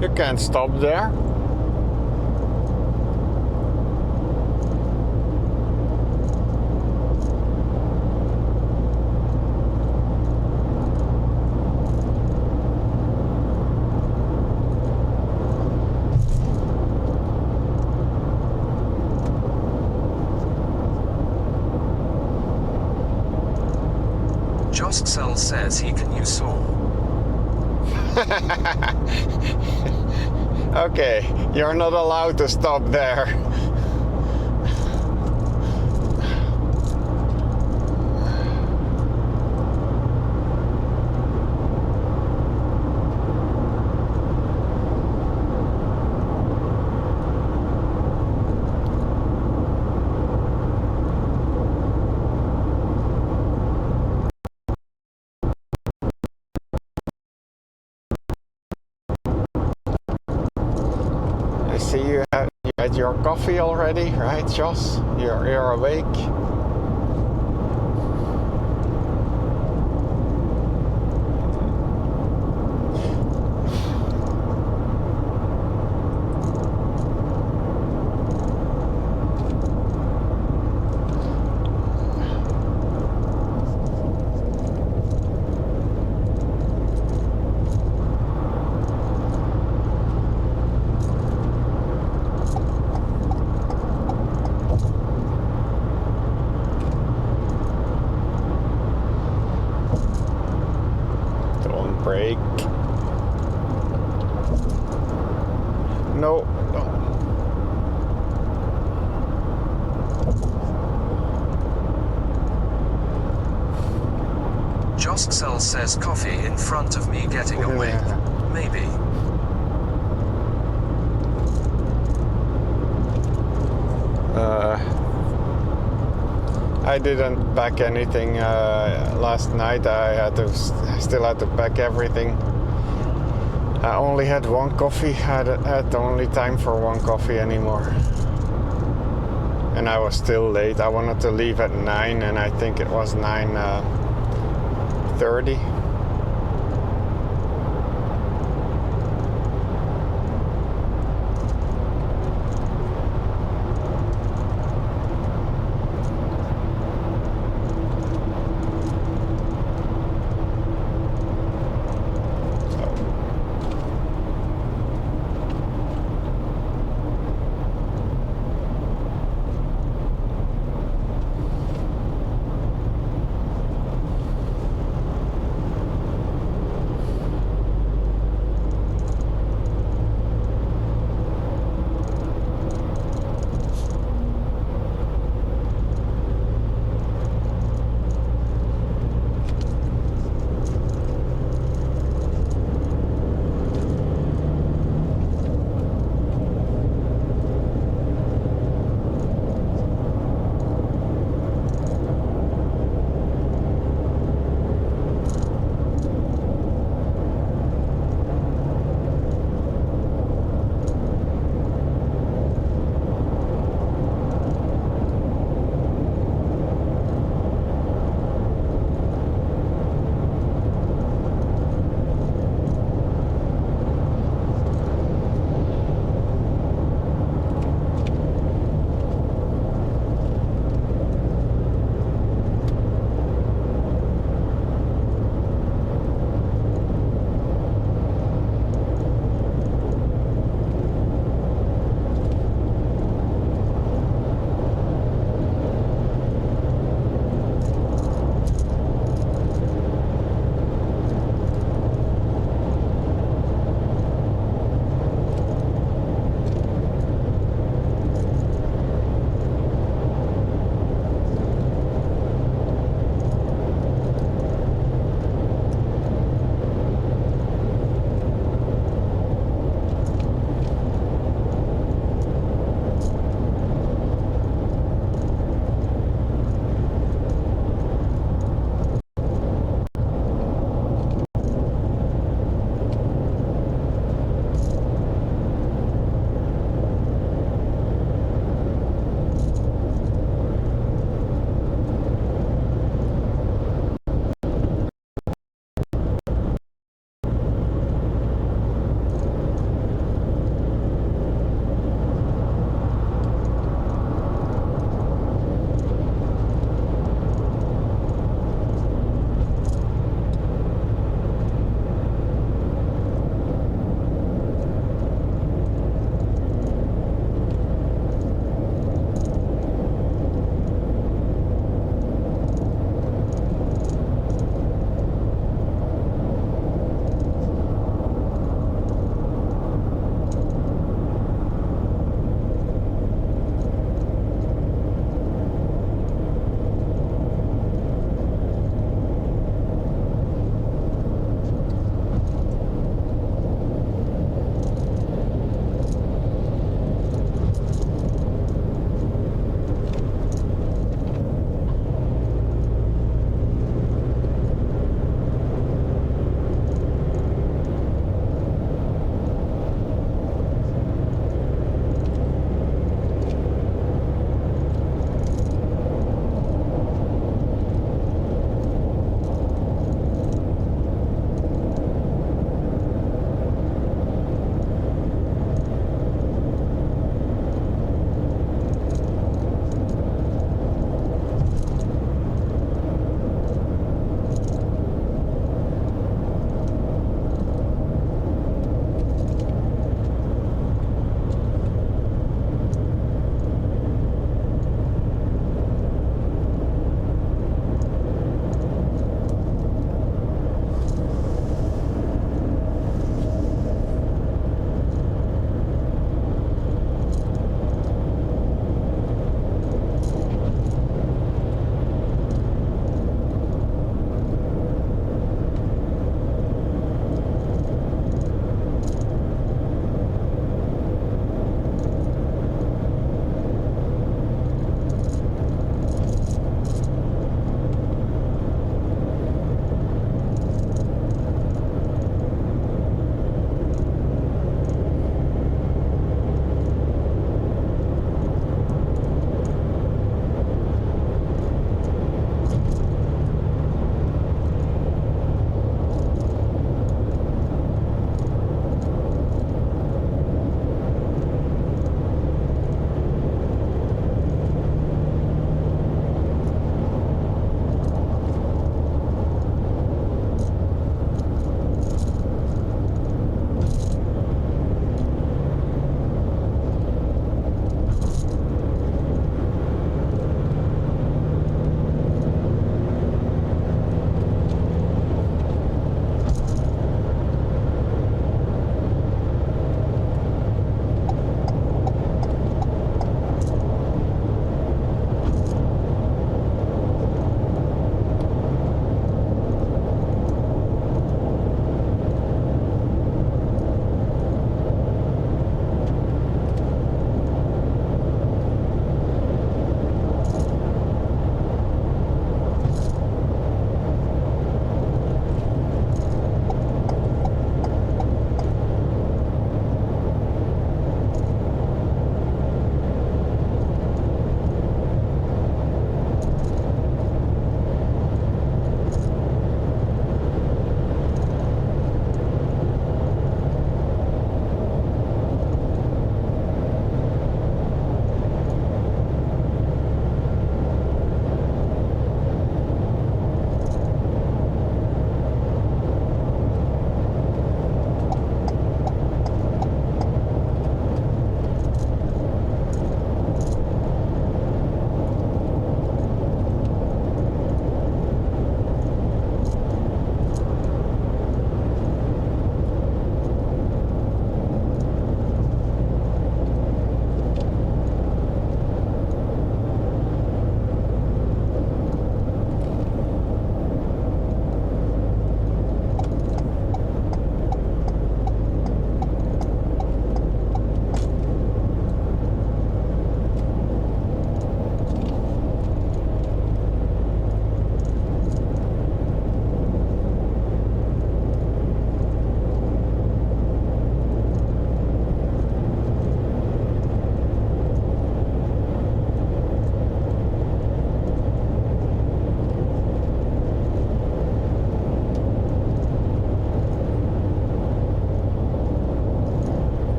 You can't stop there. Josksel says he can use saw. Okay, you're not allowed to stop there. I see you had your coffee already, right, Joss? You're awake. Don't break. No, no. Josksel says coffee in front of me getting away. Yeah. Maybe. I didn't pack anything last night. I still had to pack everything. I only had one coffee. I had only time for one coffee anymore. And I was still late. I wanted to leave at 9 and I think it was 9:30.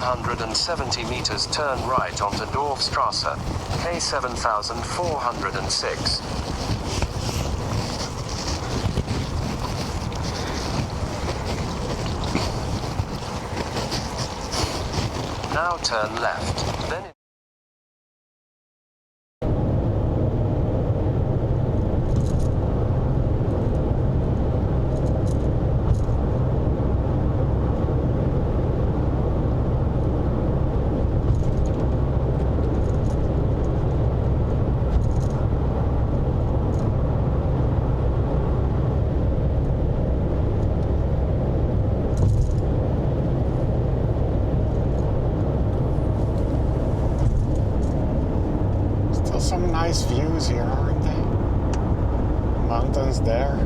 170 meters turn right onto Dorfstrasse, K7406. Now turn left, then Still some nice views here, aren't they? Mountains there.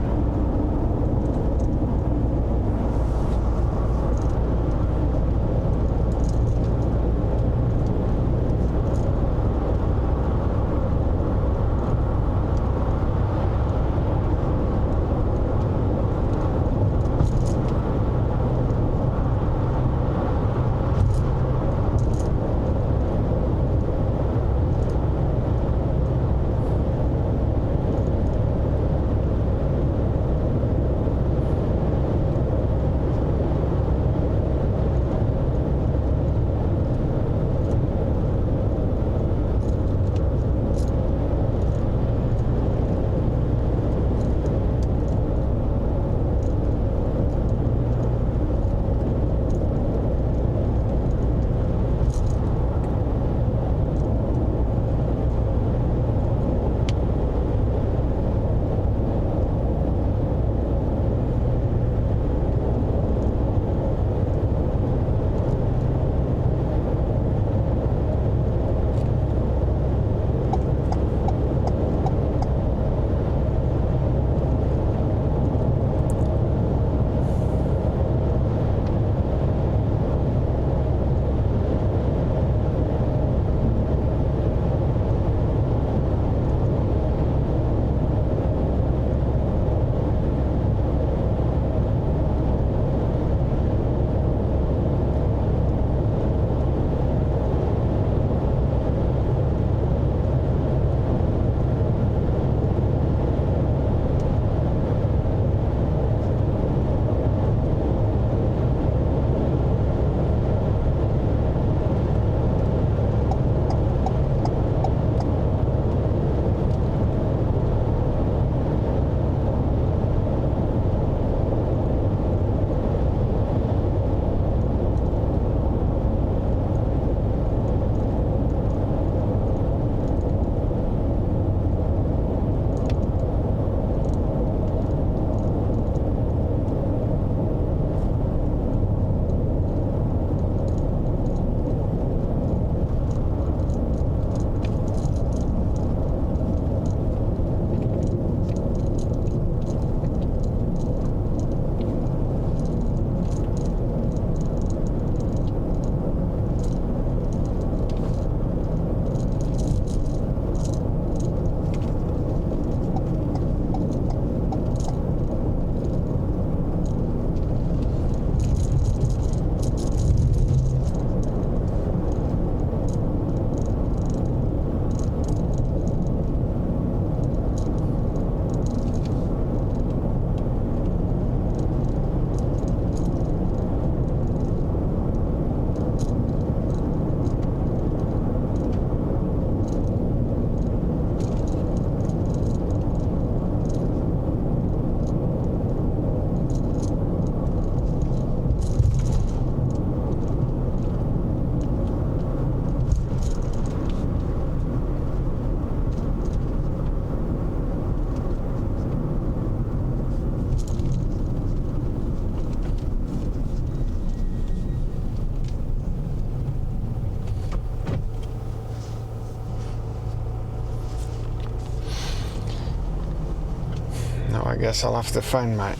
Now I guess I'll have to find my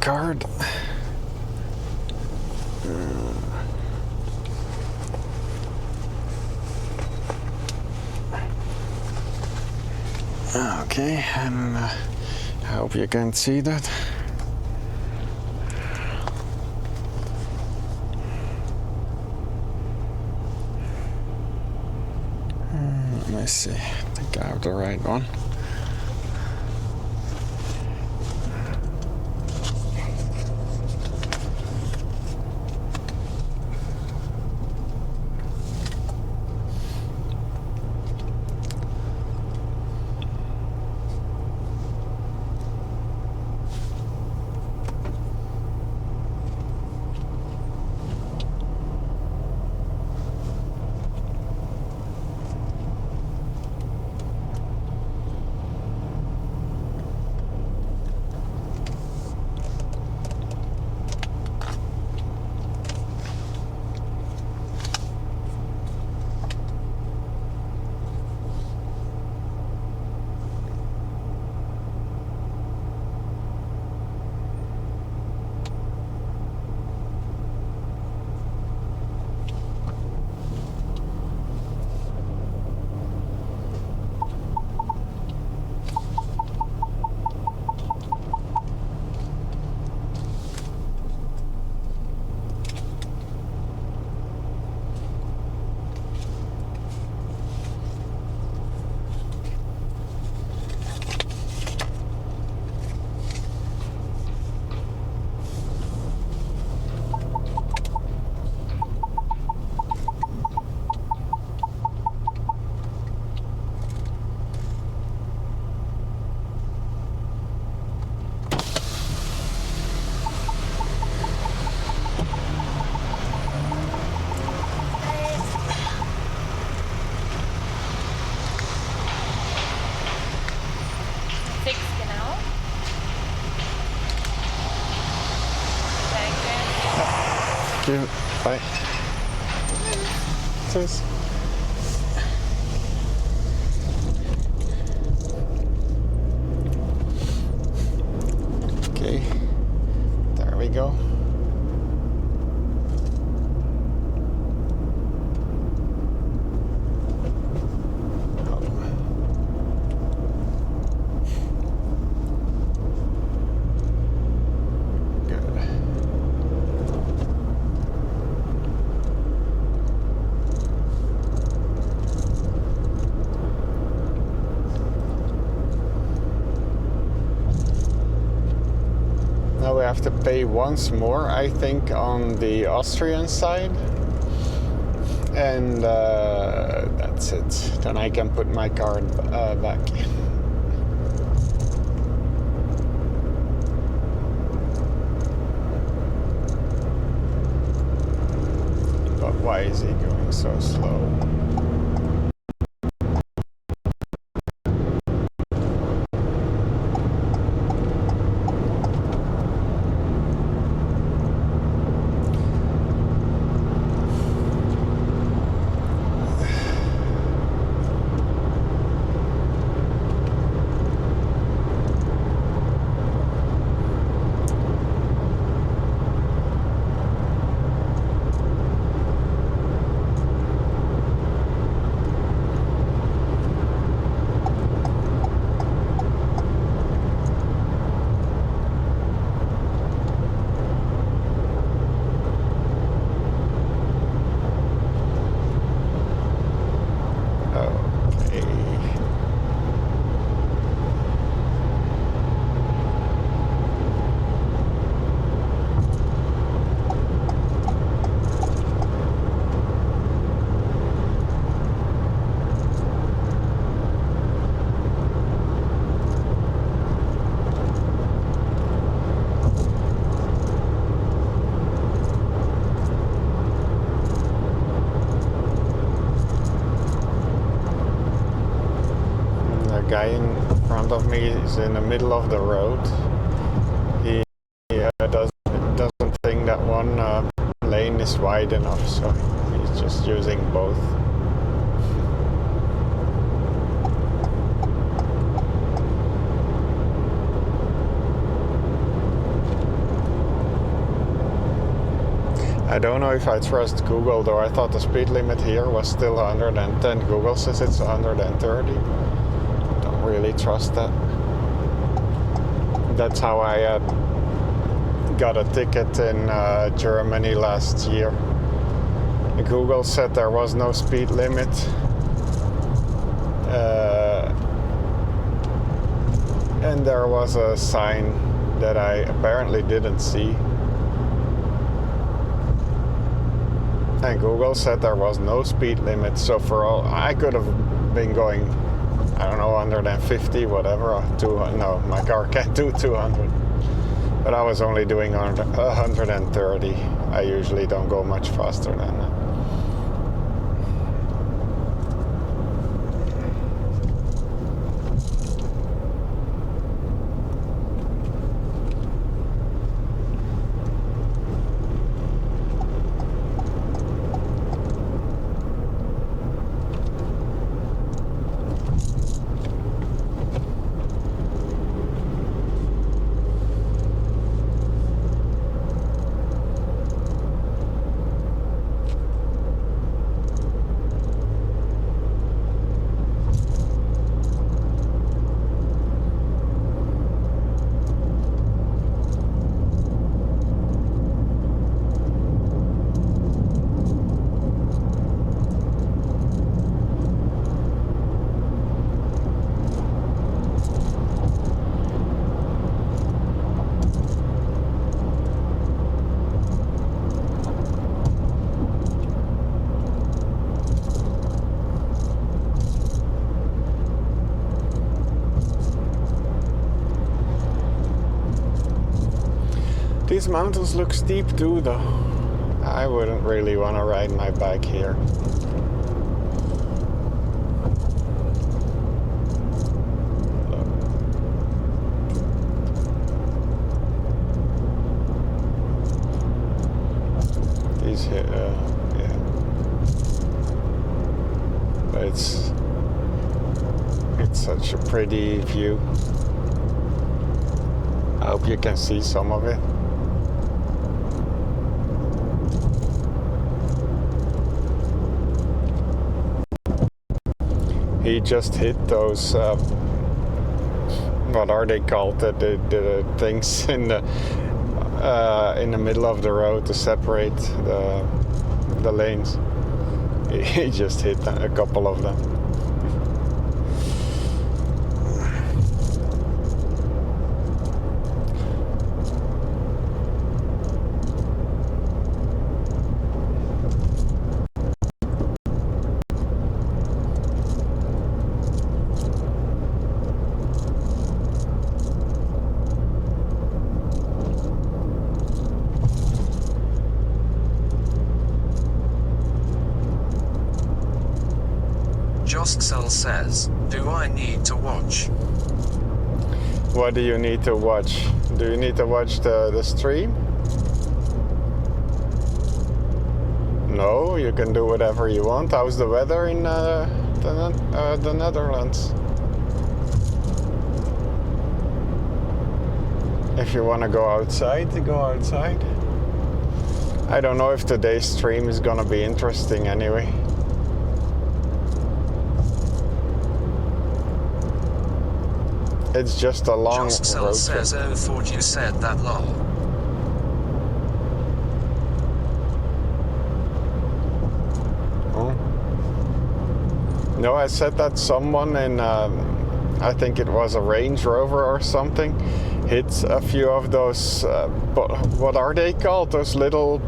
card. Okay, and I hope you can see that. Let me see. I think I have the right one. Thank you. Bye. Tschüss. Okay, there we go. Now we have to pay once more, I think, on the Austrian side. And that's it. Then I can put my card back. But why is he going so slow? Guy in front of me is in the middle of the road. He doesn't think that one lane is wide enough, so he's just using both. I don't know if I trust Google though. I thought the speed limit here was still 110. Google says it's 130. Really trust that. That's how I got a ticket in Germany last year. Google said there was no speed limit, And there was a sign that I apparently didn't see. And Google said there was no speed limit, so for all I could have been going, I don't know, 150, whatever, or 200. No, my car can't do 200. But I was only doing 130. I usually don't go much faster than that. These mountains look steep too, though. I wouldn't really want to ride my bike here. These here, yeah. But it's such a pretty view. I hope you can see some of it. He just hit those, what are they called? The things in the middle of the road to separate the lanes. He just hit a couple of them. Josksel says, do I need to watch? What do you need to watch? Do you need to watch the stream? No, you can do whatever you want. How's the weather in the Netherlands? If you want to go outside, go outside. I don't know if today's stream is gonna be interesting anyway. It's just a long road Josksel says, oh, thought you said that, lol. Oh. No, I said that someone in, I think it was a Range Rover or something, hit a few of those, what are they called? Those little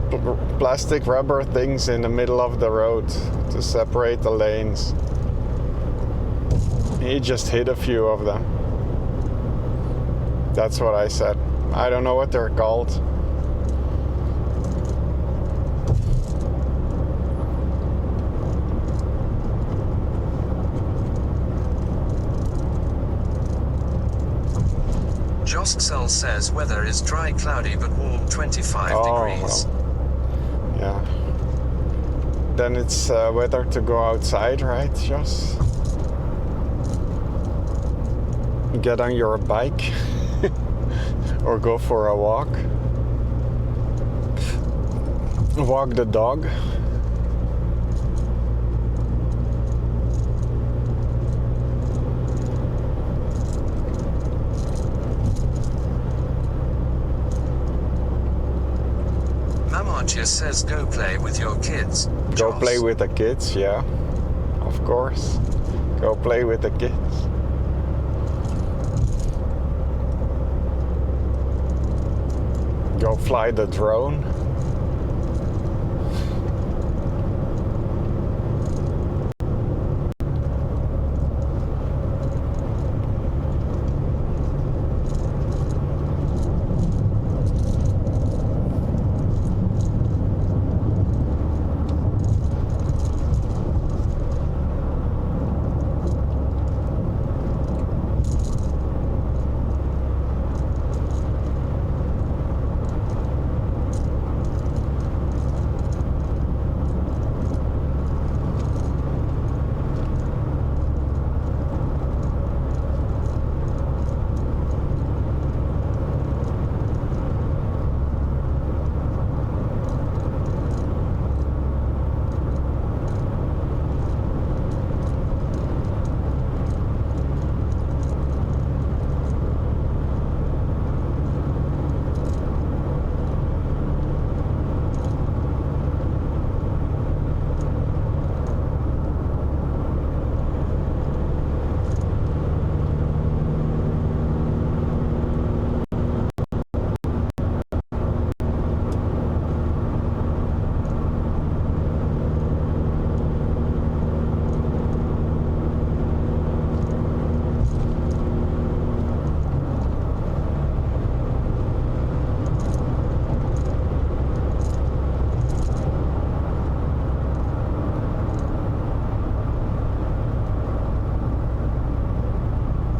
plastic rubber things in the middle of the road to separate the lanes. He just hit a few of them. That's what I said. I don't know what they're called. Josksel says weather is dry, cloudy, but warm, 25 degrees. Well, yeah. Then it's weather to go outside, right, Jos? Get on your bike. Or go for a walk. Walk the dog. Mamartia says go play with your kids. Go Jos. play with the kids, yeah. Of course. Go play with the kids. Go fly the drone.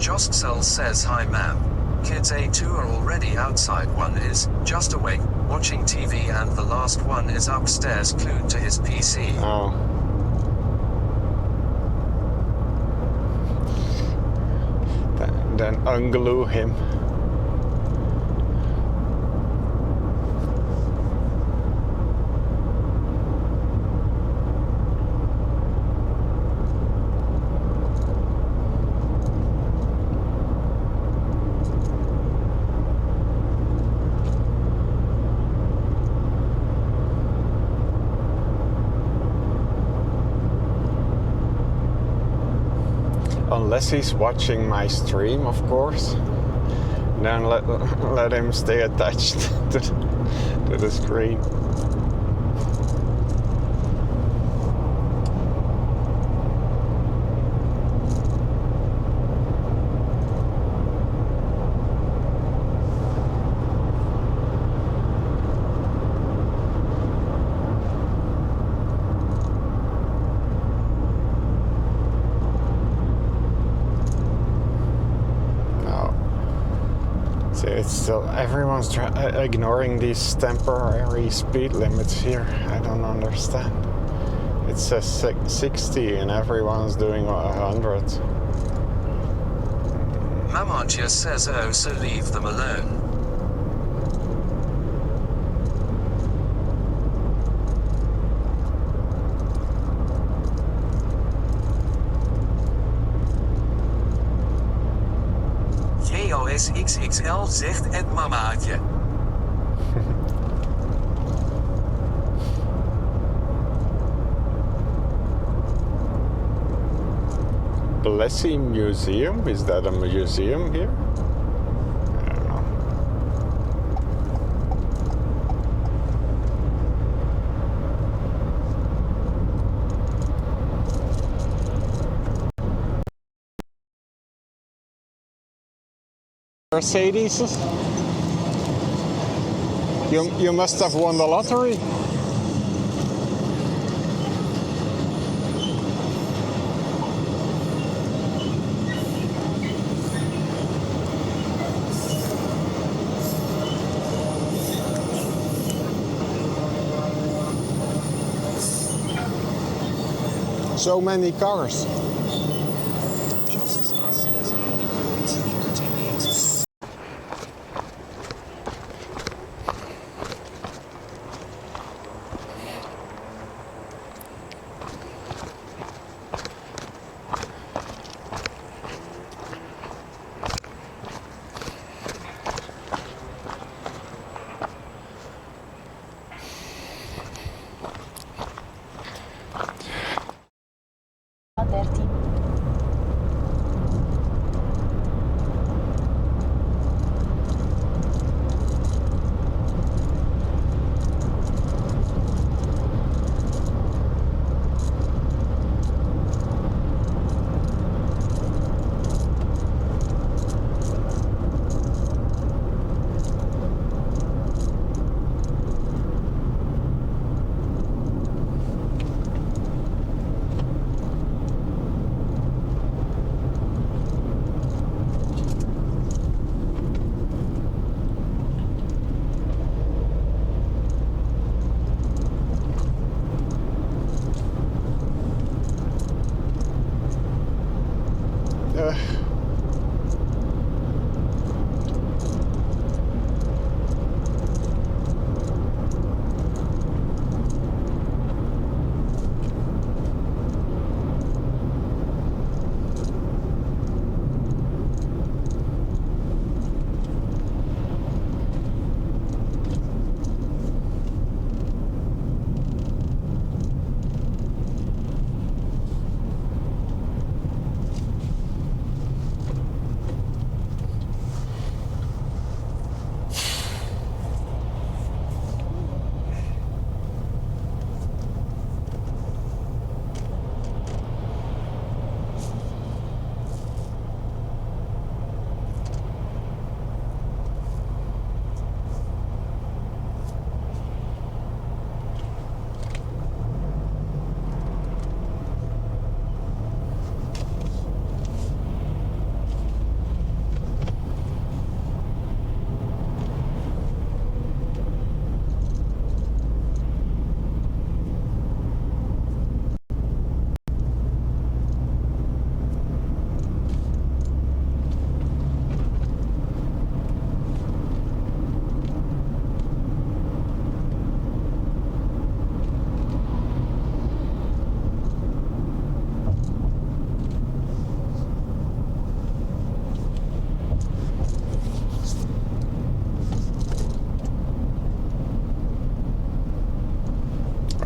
Jostcel says hi ma'am. Kids A2 are already outside, one is just awake, watching TV, and the last one is upstairs glued to his PC. Oh. Then unglue him. Unless he's watching my stream, of course. Then let him stay attached to the screen. It's still, everyone's ignoring these temporary speed limits here. I don't understand. It says 60 and everyone's doing 100. Mamartia says oh, so leave them alone. JOSXXL zegt het mamaatje. Blessy Museum? Is that a museum here? I don't know. Mercedes? You must have won the lottery. So many cars.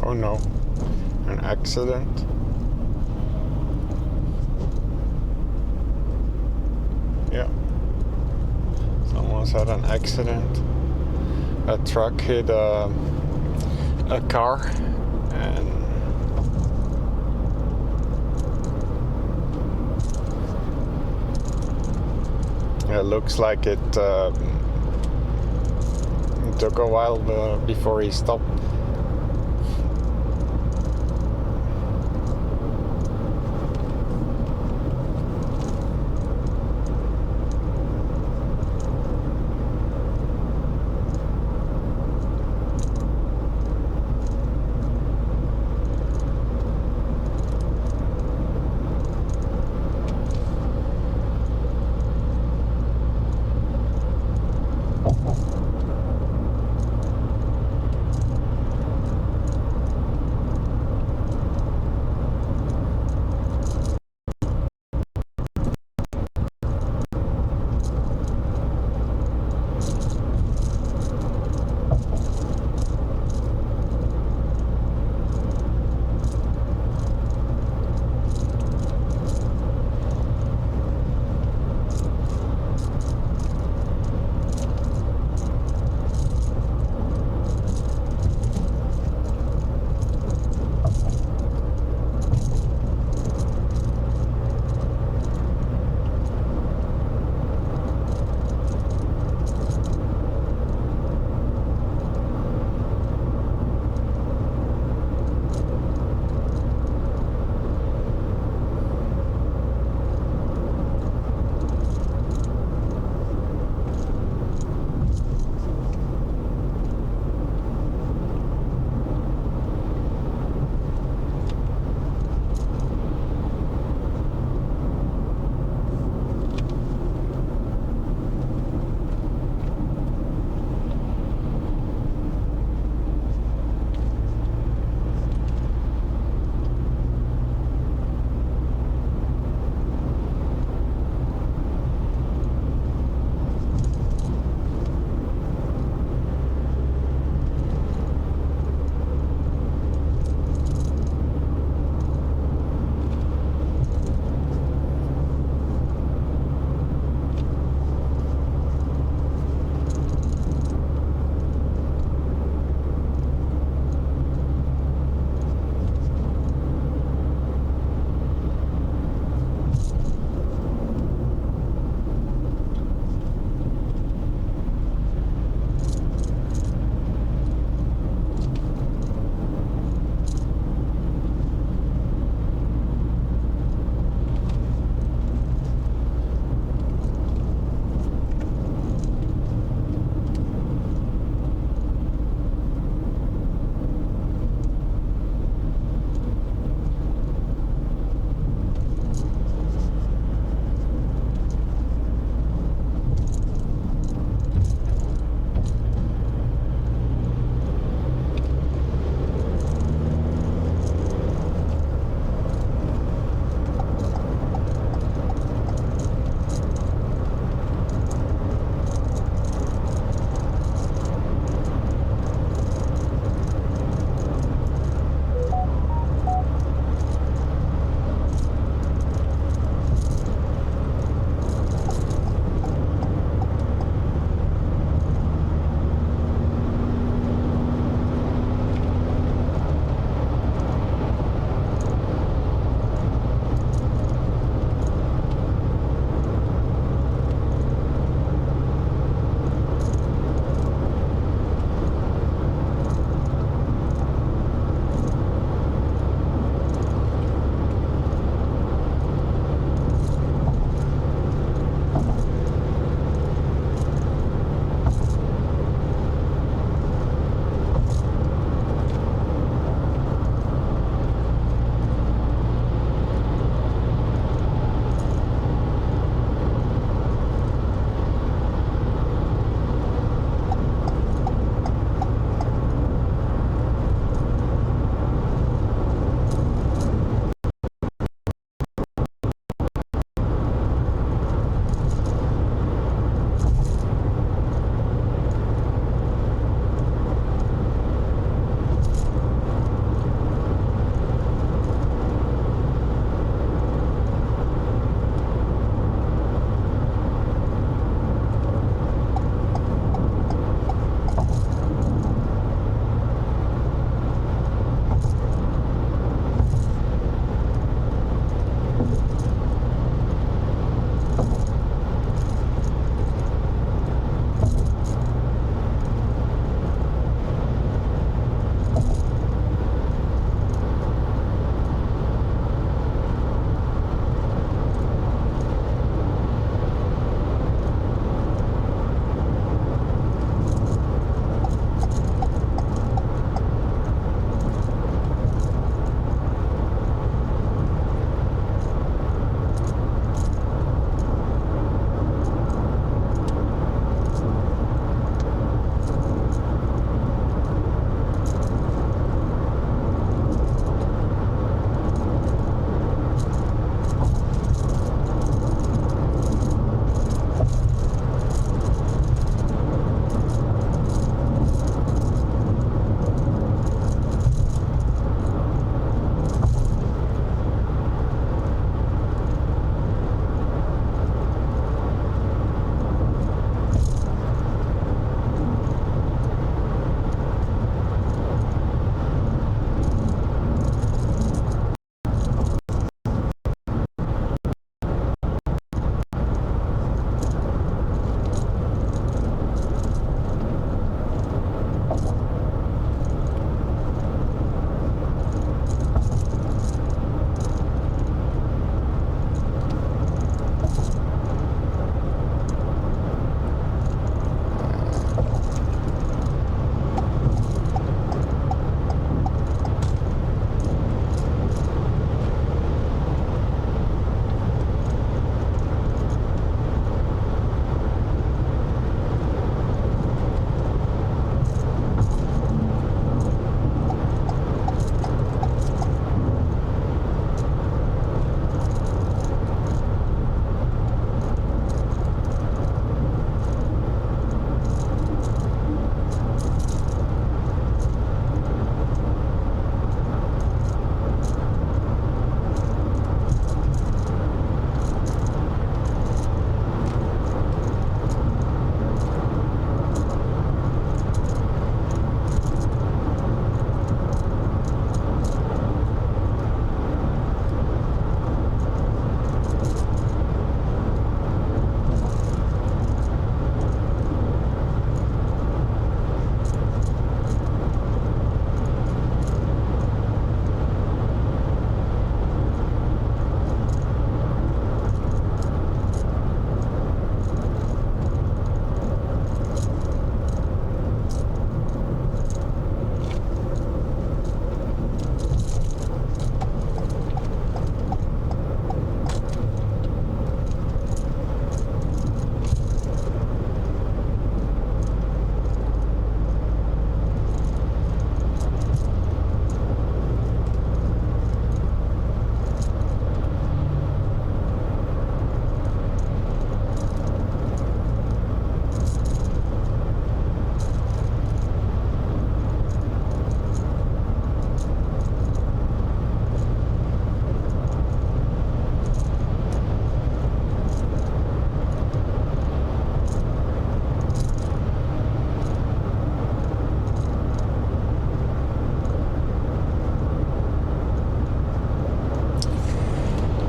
Oh no, an accident. Yeah, someone's had an accident. A truck hit a car and it looks like it took a while before he stopped.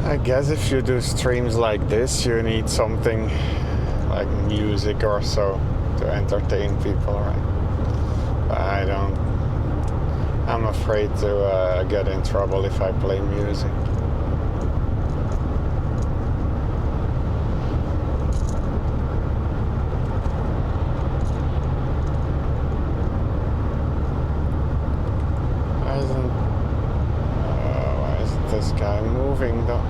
I guess if you do streams like this, you need something like music or so to entertain people, right? But I'm afraid to get in trouble if I play music. Why isn't this guy moving though?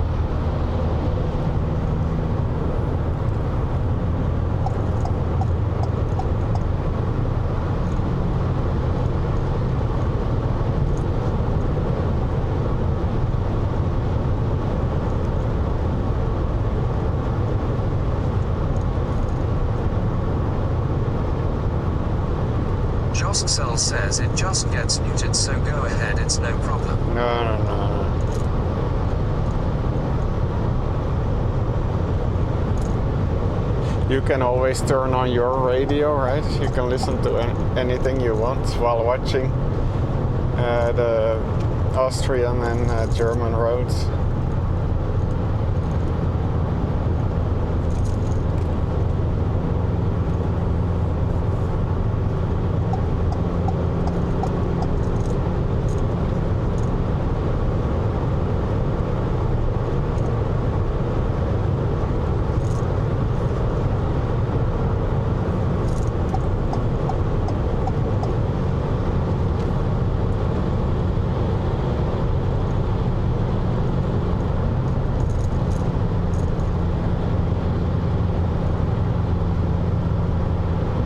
Joskcell says it just gets muted, so go ahead, it's no problem. No. You can always turn on your radio, right? You can listen to anything you want while watching the Austrian and German roads.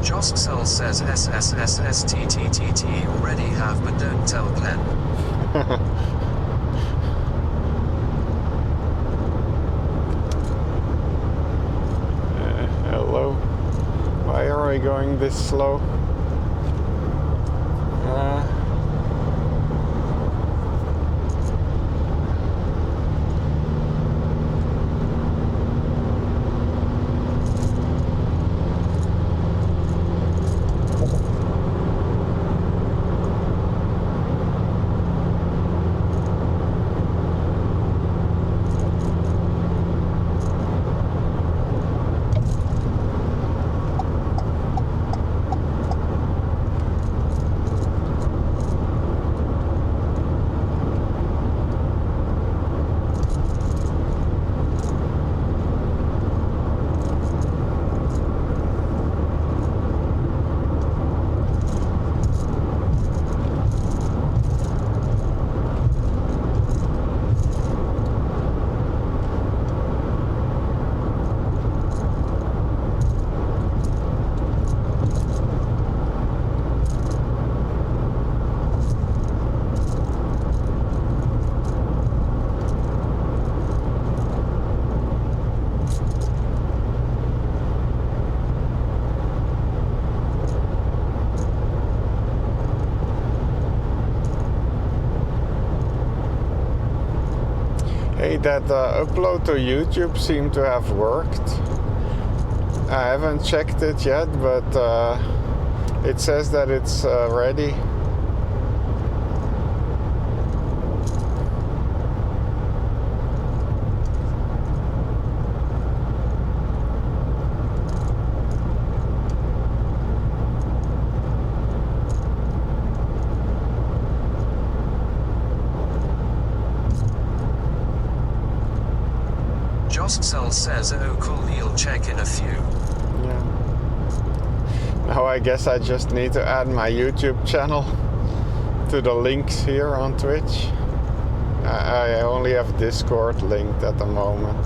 Joskcell says SSSSTTTT already have, but don't tell Glenn. Hello. Why are we going this slow? Hey, that upload to YouTube seemed to have worked. I haven't checked it yet, but it says that it's ready. Joskcell says, oh cool, he'll check in a few. Yeah. Now I guess I just need to add my YouTube channel to the links here on Twitch. I only have Discord linked at the moment.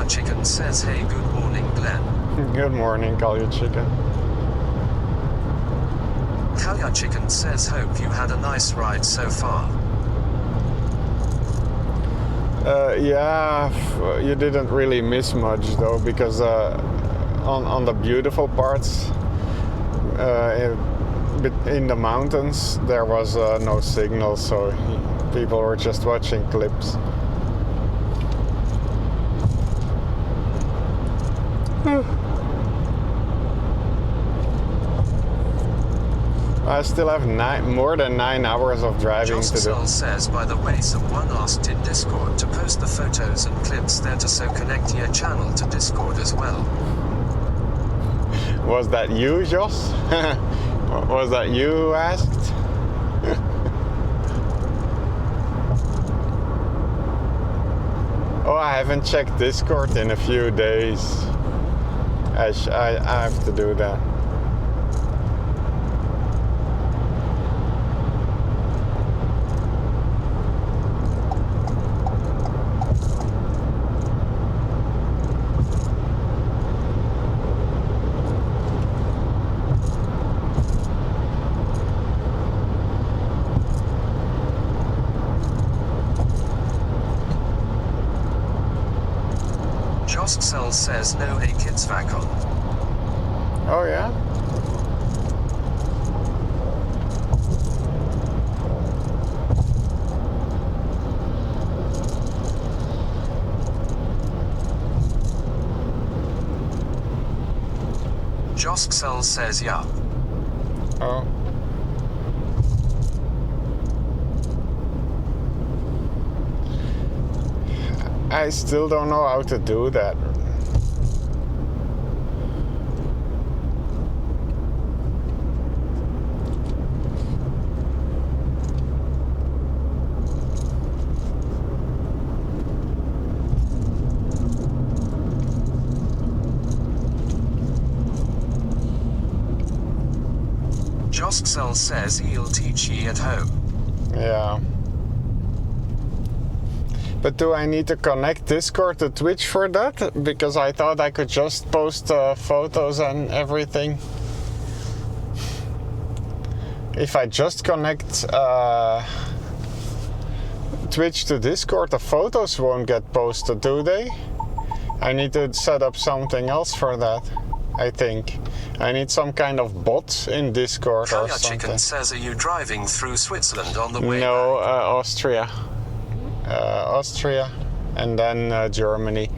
Chicken says, hey, good morning, Glenn. Good morning, Kalya Chicken. Kalya Chicken says, hope you had a nice ride so far. Yeah, you didn't really miss much though, because on the beautiful parts in the mountains there was no signal, so people were just watching clips. I still have more than 9 hours of driving to do. Joskcell says, by the way, someone asked in Discord to post the photos and clips there to so connect your channel to Discord as well. Was that you, Jos? Was that you who asked? Oh, I haven't checked Discord in a few days. I have to do that. Joskcell says no AACHEN vakon. Oh yeah? Joskcell says yeah. Oh. I still don't know how to do that. Joskcell says he'll teach ye at home. Yeah. But do I need to connect Discord to Twitch for that? Because I thought I could just post photos and everything. If I just connect Twitch to Discord, the photos won't get posted, do they? I need to set up something else for that, I think. I need some kind of bot in Discord or something. AACHEN says, are you driving through Switzerland on the way No, back? Austria. Austria and then Germany.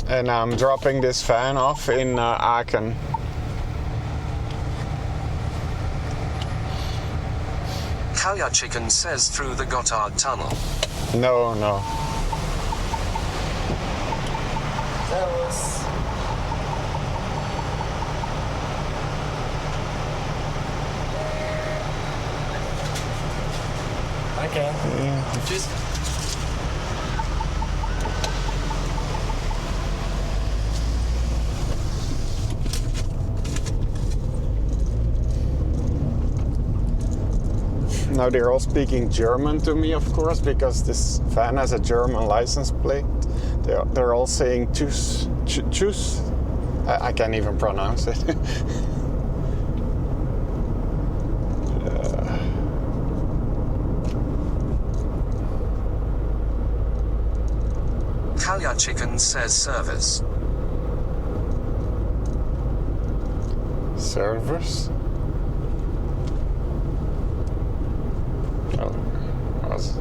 And I'm dropping this van off in Aachen. AACHEN says through the Gotthard Tunnel. No, no. Okay. Tschüss. Now they're all speaking German to me, of course, because this van has a German license plate. They're all saying tschüss, tschüss. I can't even pronounce it. AACHEN says service. Servers? Oh, was.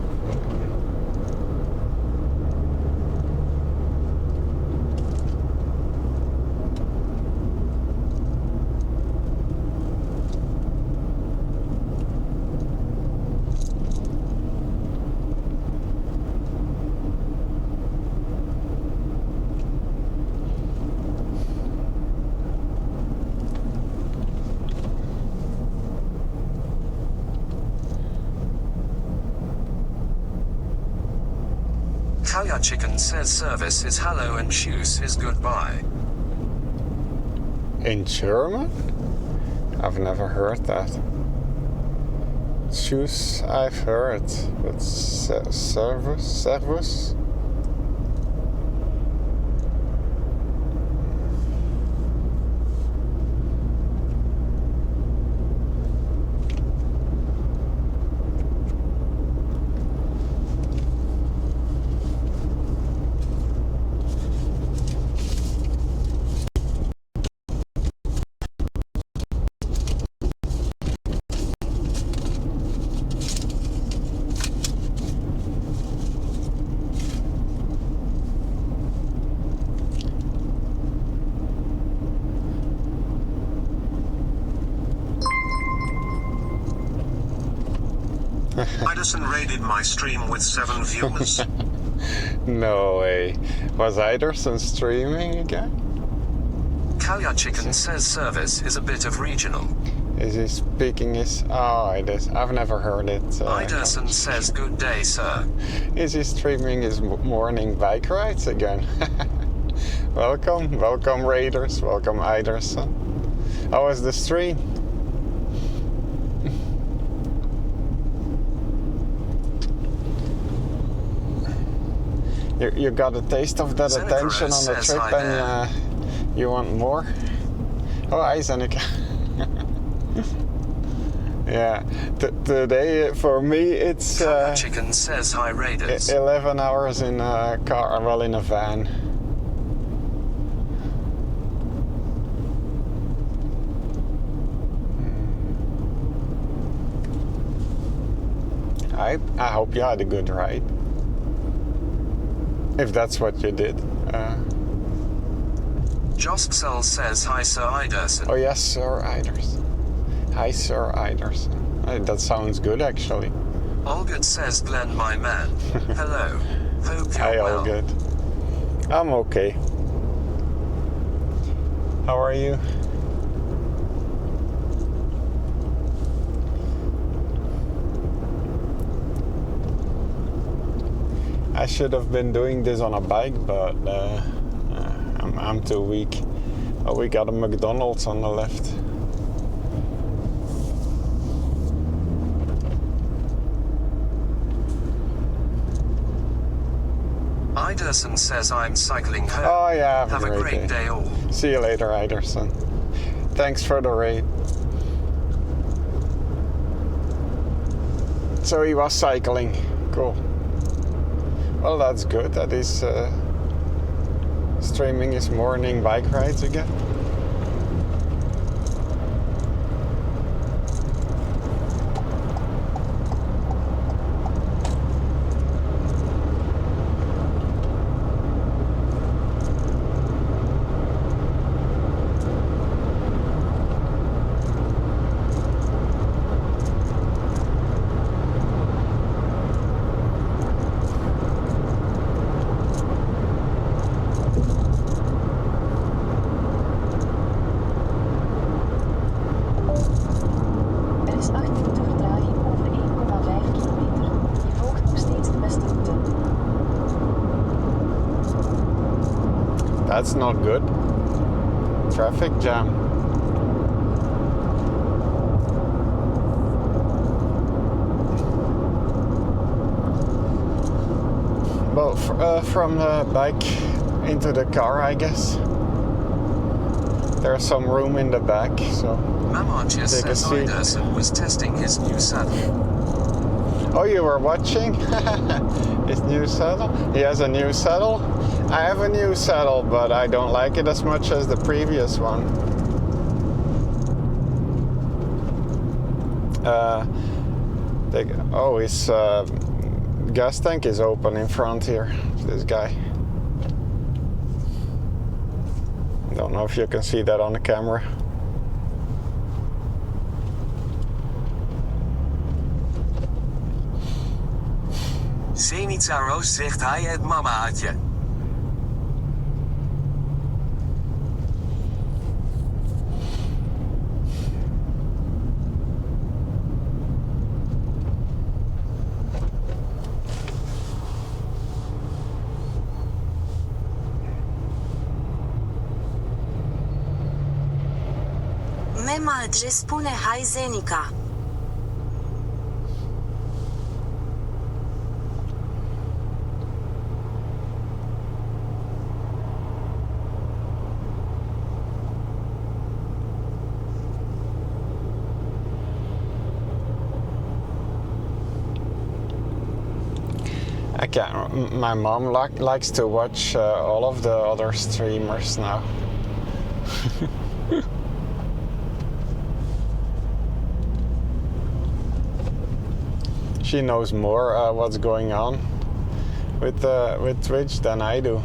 AACHEN says service is hello and tschüss is goodbye. In German? I've never heard that. Tschüss, I've heard, but servus? Idison raided my stream with 7 viewers. No way. Was Iderson streaming again? AACHEN says service is a bit of regional. Is he speaking his... Oh, it is. I've never heard it. Iderson says good day, sir. Is he streaming his morning bike rides again? Welcome Raiders, welcome Iderson. How was the stream? You got a taste of that attention on the trip and you want more? Oh, hi Zenica. Yeah, today for me it's Chicken says hi Raiders. 11 hours in a car, well in a van. I hope you had a good ride. If that's what you did. Josksel says hi Sir Iderson. Oh yes, Sir Iderson. Hi Sir Iderson. That sounds good actually. Allgood says Glenn my man. Hello. Hope you're Hi well. Allgood. I'm okay. How are you? I should have been doing this on a bike, but I'm too weak. Oh, we got a McDonald's on the left. Iderson says I'm cycling home. Oh yeah, have a great day all. See you later, Iderson. Thanks for the raid. So he was cycling. Cool. Well, that's good that he's streaming his morning bike rides again. That's not good. Traffic jam. Well, from the bike into the car, I guess. There's some room in the back, so Mamarchia says Iderson was testing his new saddle. Oh, you were watching his new saddle? He has a new saddle? I have a new saddle, but I don't like it as much as the previous one. His gas tank is open in front here. This guy. Don't know if you can see that on the camera. Zenica Roos zegt hij het mamaatje. Memalge spune hai Zenica. I can't. My mom likes to watch all of the other streamers now. She knows more what's going on with Twitch than I do.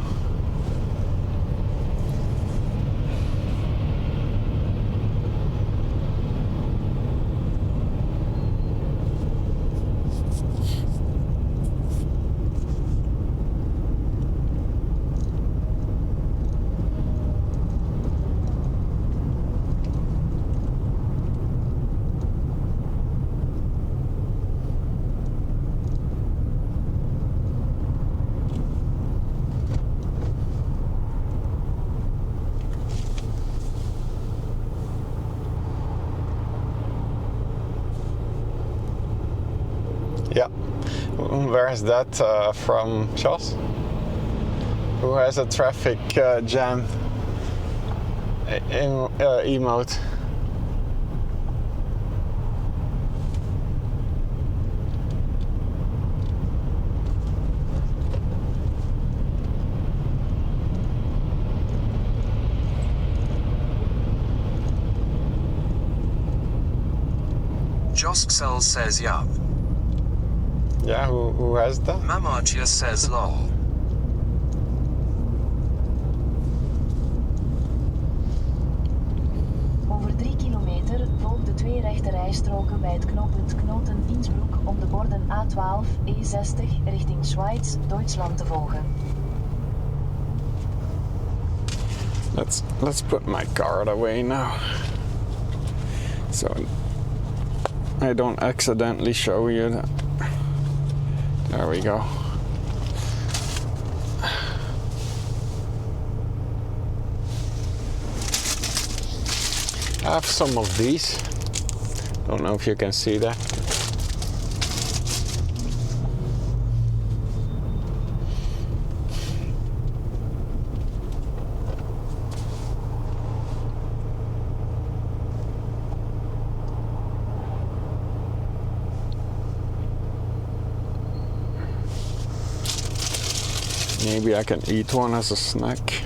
where is that from, Jos? Who has a traffic jam emote? Joskcel says yup. Yeah, who has that? Mamartia says lol. Over 3 kilometer volg de 2 rechte rijstroken bij het knooppunt Knoten Innsbruck om de borden A12, E60 richting Schweiz, Duitsland te volgen. Let's put my card away now, so I don't accidentally show you that. There we go. I have some of these. Don't know if you can see that. Maybe I can eat one as a snack.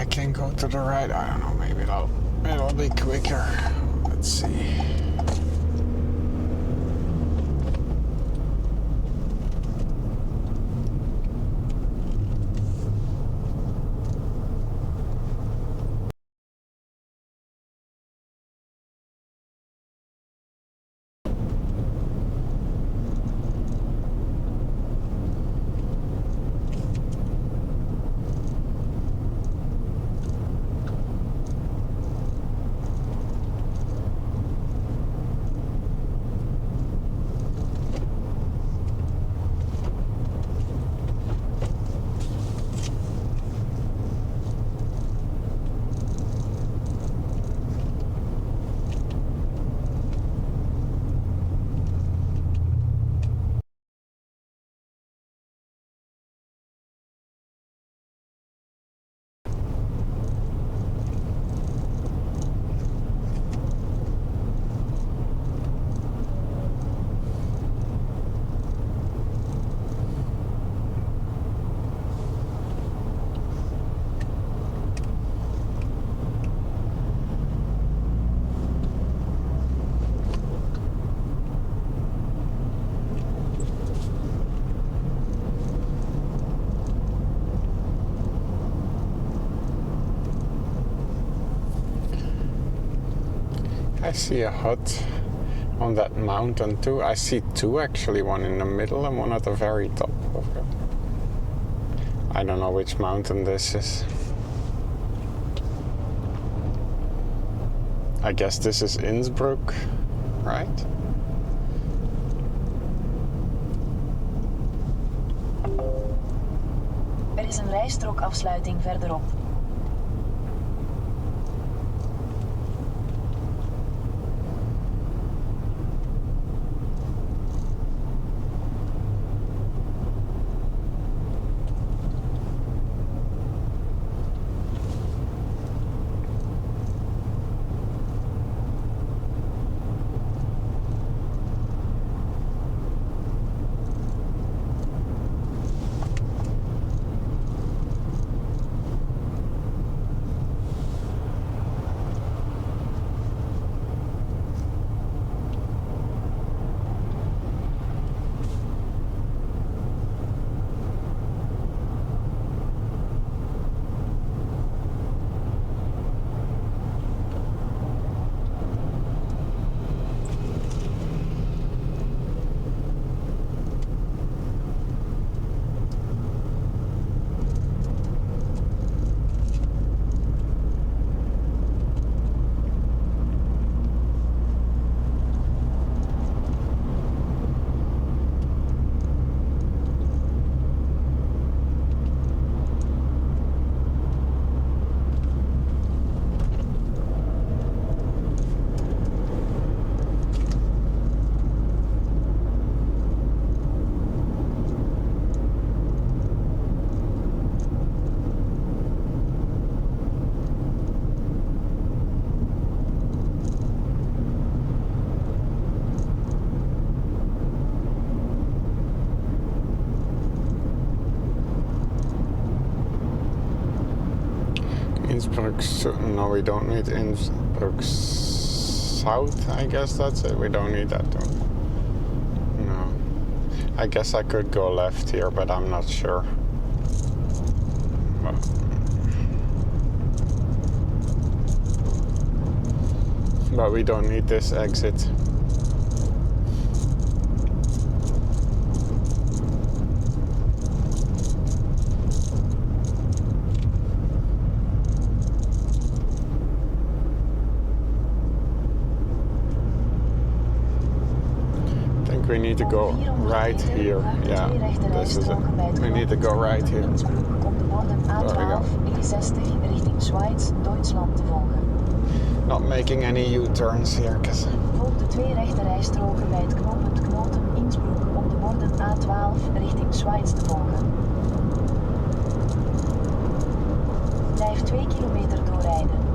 I can go to the right. I don't know, maybe it'll be quicker. Let's see. I see a hut on that mountain too. I see two actually, one in the middle and one at the very top of it. I don't know which mountain this is. I guess this is Innsbruck, right? Er is een rijstrookafsluiting verderop. Innsbruck, no, we don't need Innsbruck South, I guess that's it. We don't need that too. No. I guess I could go left here, but I'm not sure. But we don't need this exit. We need to go right here. Yeah, this is it. We need to go right here. Om de borden A12, E60 richting Schweiz, Duitsland te volgen. Not making any U-turns here, cause Volg de twee rechte rijstroken bij het knooppunt Knoten Innsbruck om de borden A12 richting Schweiz te volgen. Blijf 2 kilometer doorrijden.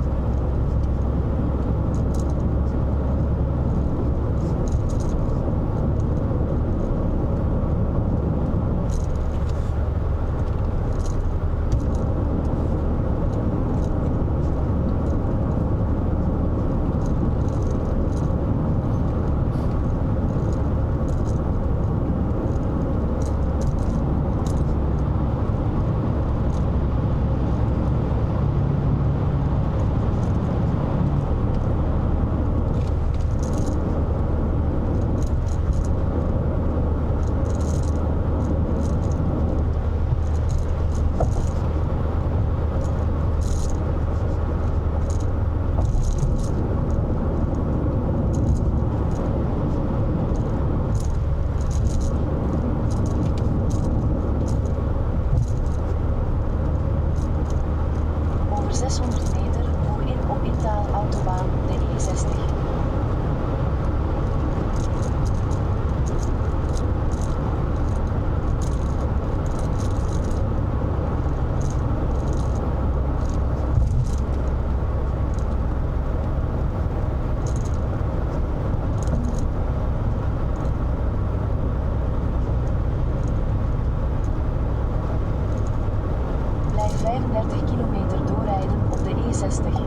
600 meter voorin op Intaal-autobaan de E60. Blijf 35 kilometer doorrijden op de E60.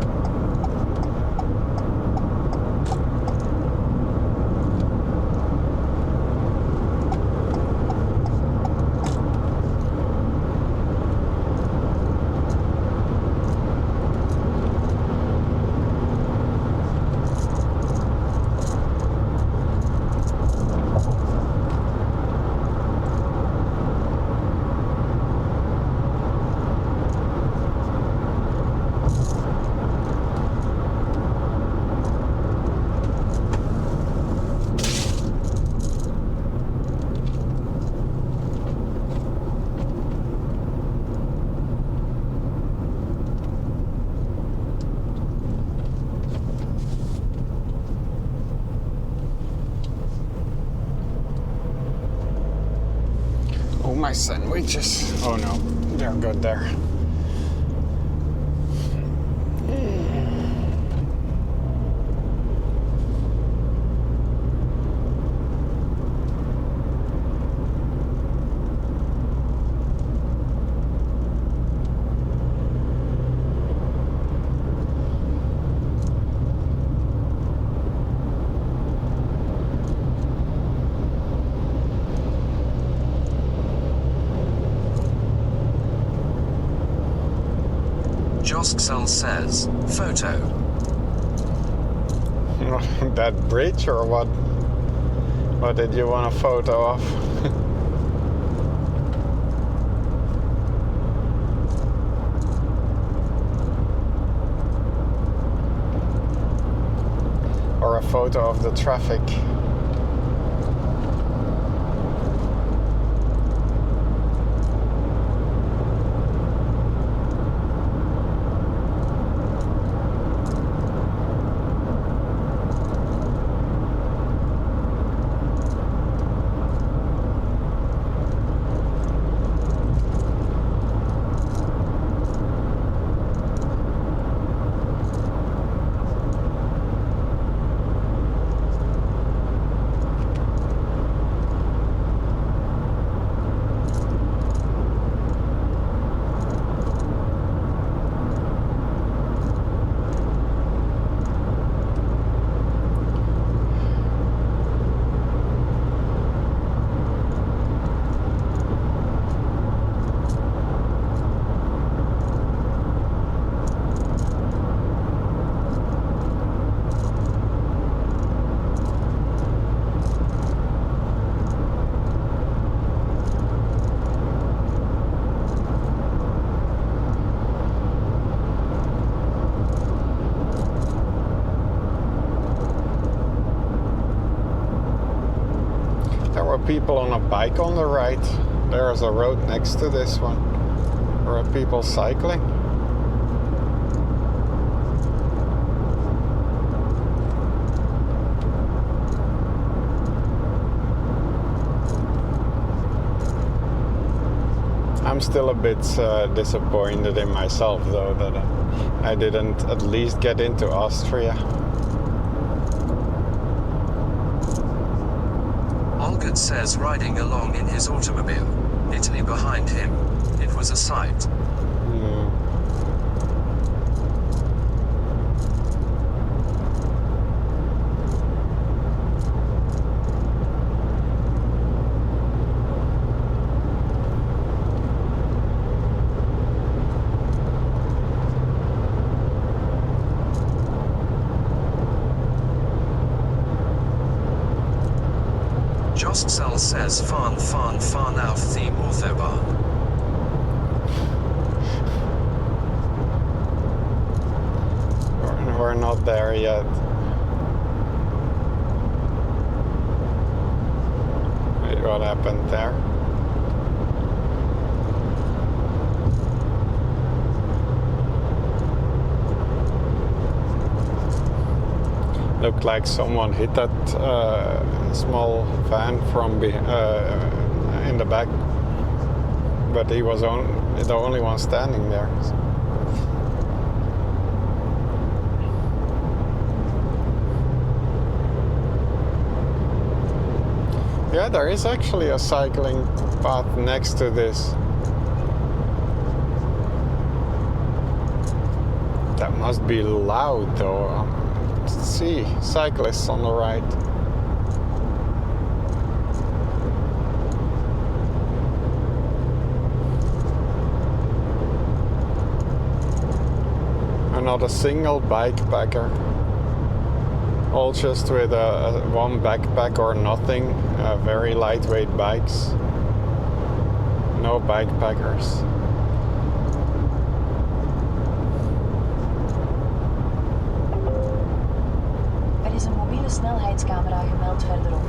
Oh, my sandwiches. Oh no, they're good there. Josksel says, photo. That bridge or what? What did you want a photo of? Or a photo of the traffic? People on a bike on the right. There's a road next to this one. There are people cycling. I'm still a bit disappointed in myself though that I didn't at least get into Austria. Olgert says riding along in his automobile, Italy behind him. It was a sight. Josksel says fahren auf the Autobahn. We're not there yet. Wait, what happened there? Looked like someone hit that small van from in the back, but he was the only one standing there. Yeah, there is actually a cycling path next to this. That must be loud though. Let's see, cyclists on the right. Another single bikepacker. All just with one backpack or nothing. Very lightweight bikes. No bikepackers. Er is een mobiele snelheidscamera gemeld verderop.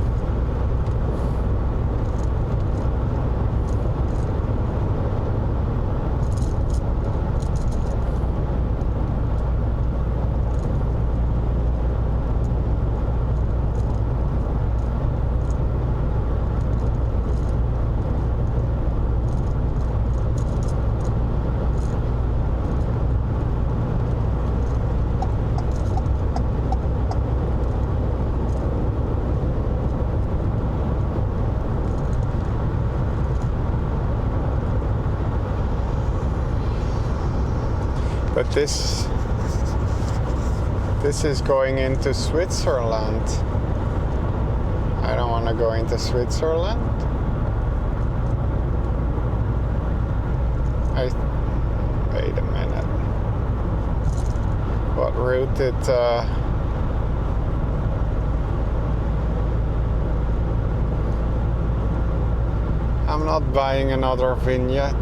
But this is going into Switzerland. I don't want to go into Switzerland. Wait a minute. What route did I'm not buying another vignette.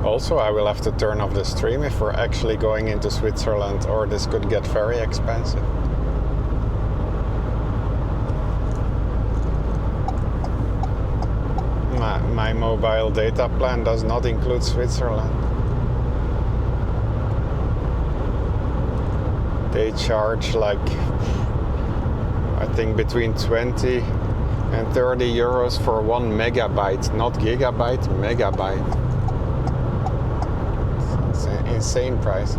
Also, I will have to turn off the stream if we're actually going into Switzerland, or this could get very expensive. My mobile data plan does not include Switzerland. They charge like, I think between 20 and 30 euros for 1 megabyte, not gigabyte, megabyte. Insane prices.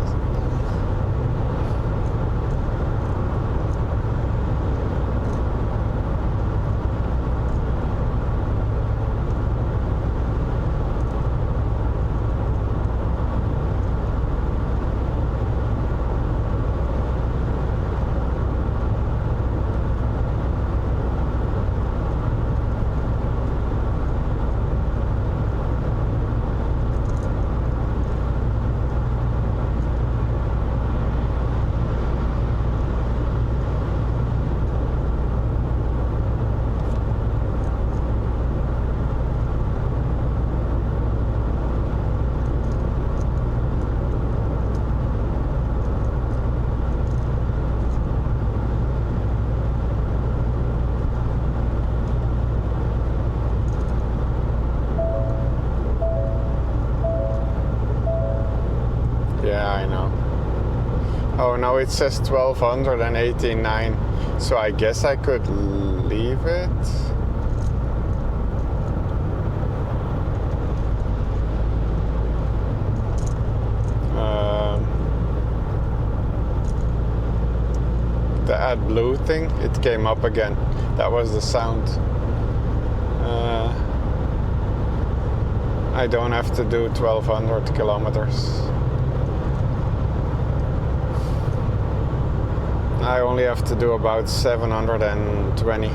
Oh no, it says 1289, so I guess I could leave it. The AdBlue thing, it came up again. That was the sound. I don't have to do 1200 kilometers. I only have to do about 720.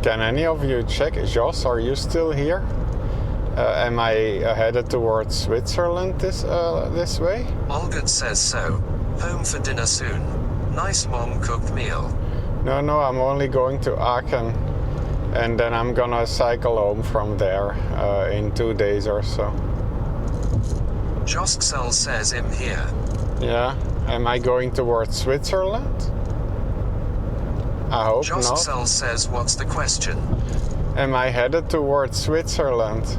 Can any of you check? Jos, are you still here? Am I headed towards Switzerland this way? Olga says so. Home for dinner soon. Nice mom cooked meal. No, I'm only going to Aachen, and then I'm gonna cycle home from there in 2 days or so. Josksel says I'm here. Yeah, am I going towards Switzerland? I hope not. Josksel says what's the question? Am I headed towards Switzerland?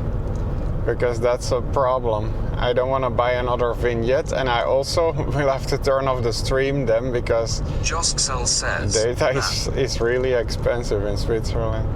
Because that's a problem. I don't want to buy another vignette, and I also will have to turn off the stream then because Josksel says data is really expensive in Switzerland.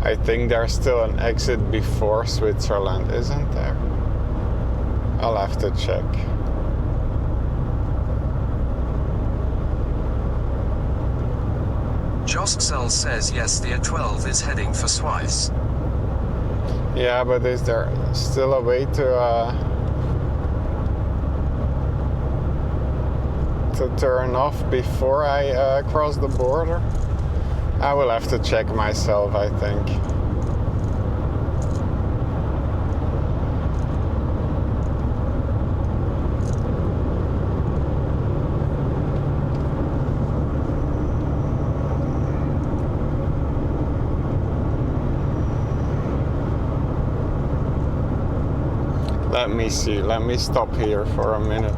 I think there's still an exit before Switzerland, isn't there? I'll have to check. Josksel says yes, the A12 is heading for Swiss. Yeah, but is there still a way to turn off before I cross the border? I will have to check myself, I think. Let me see, let me stop here for a minute.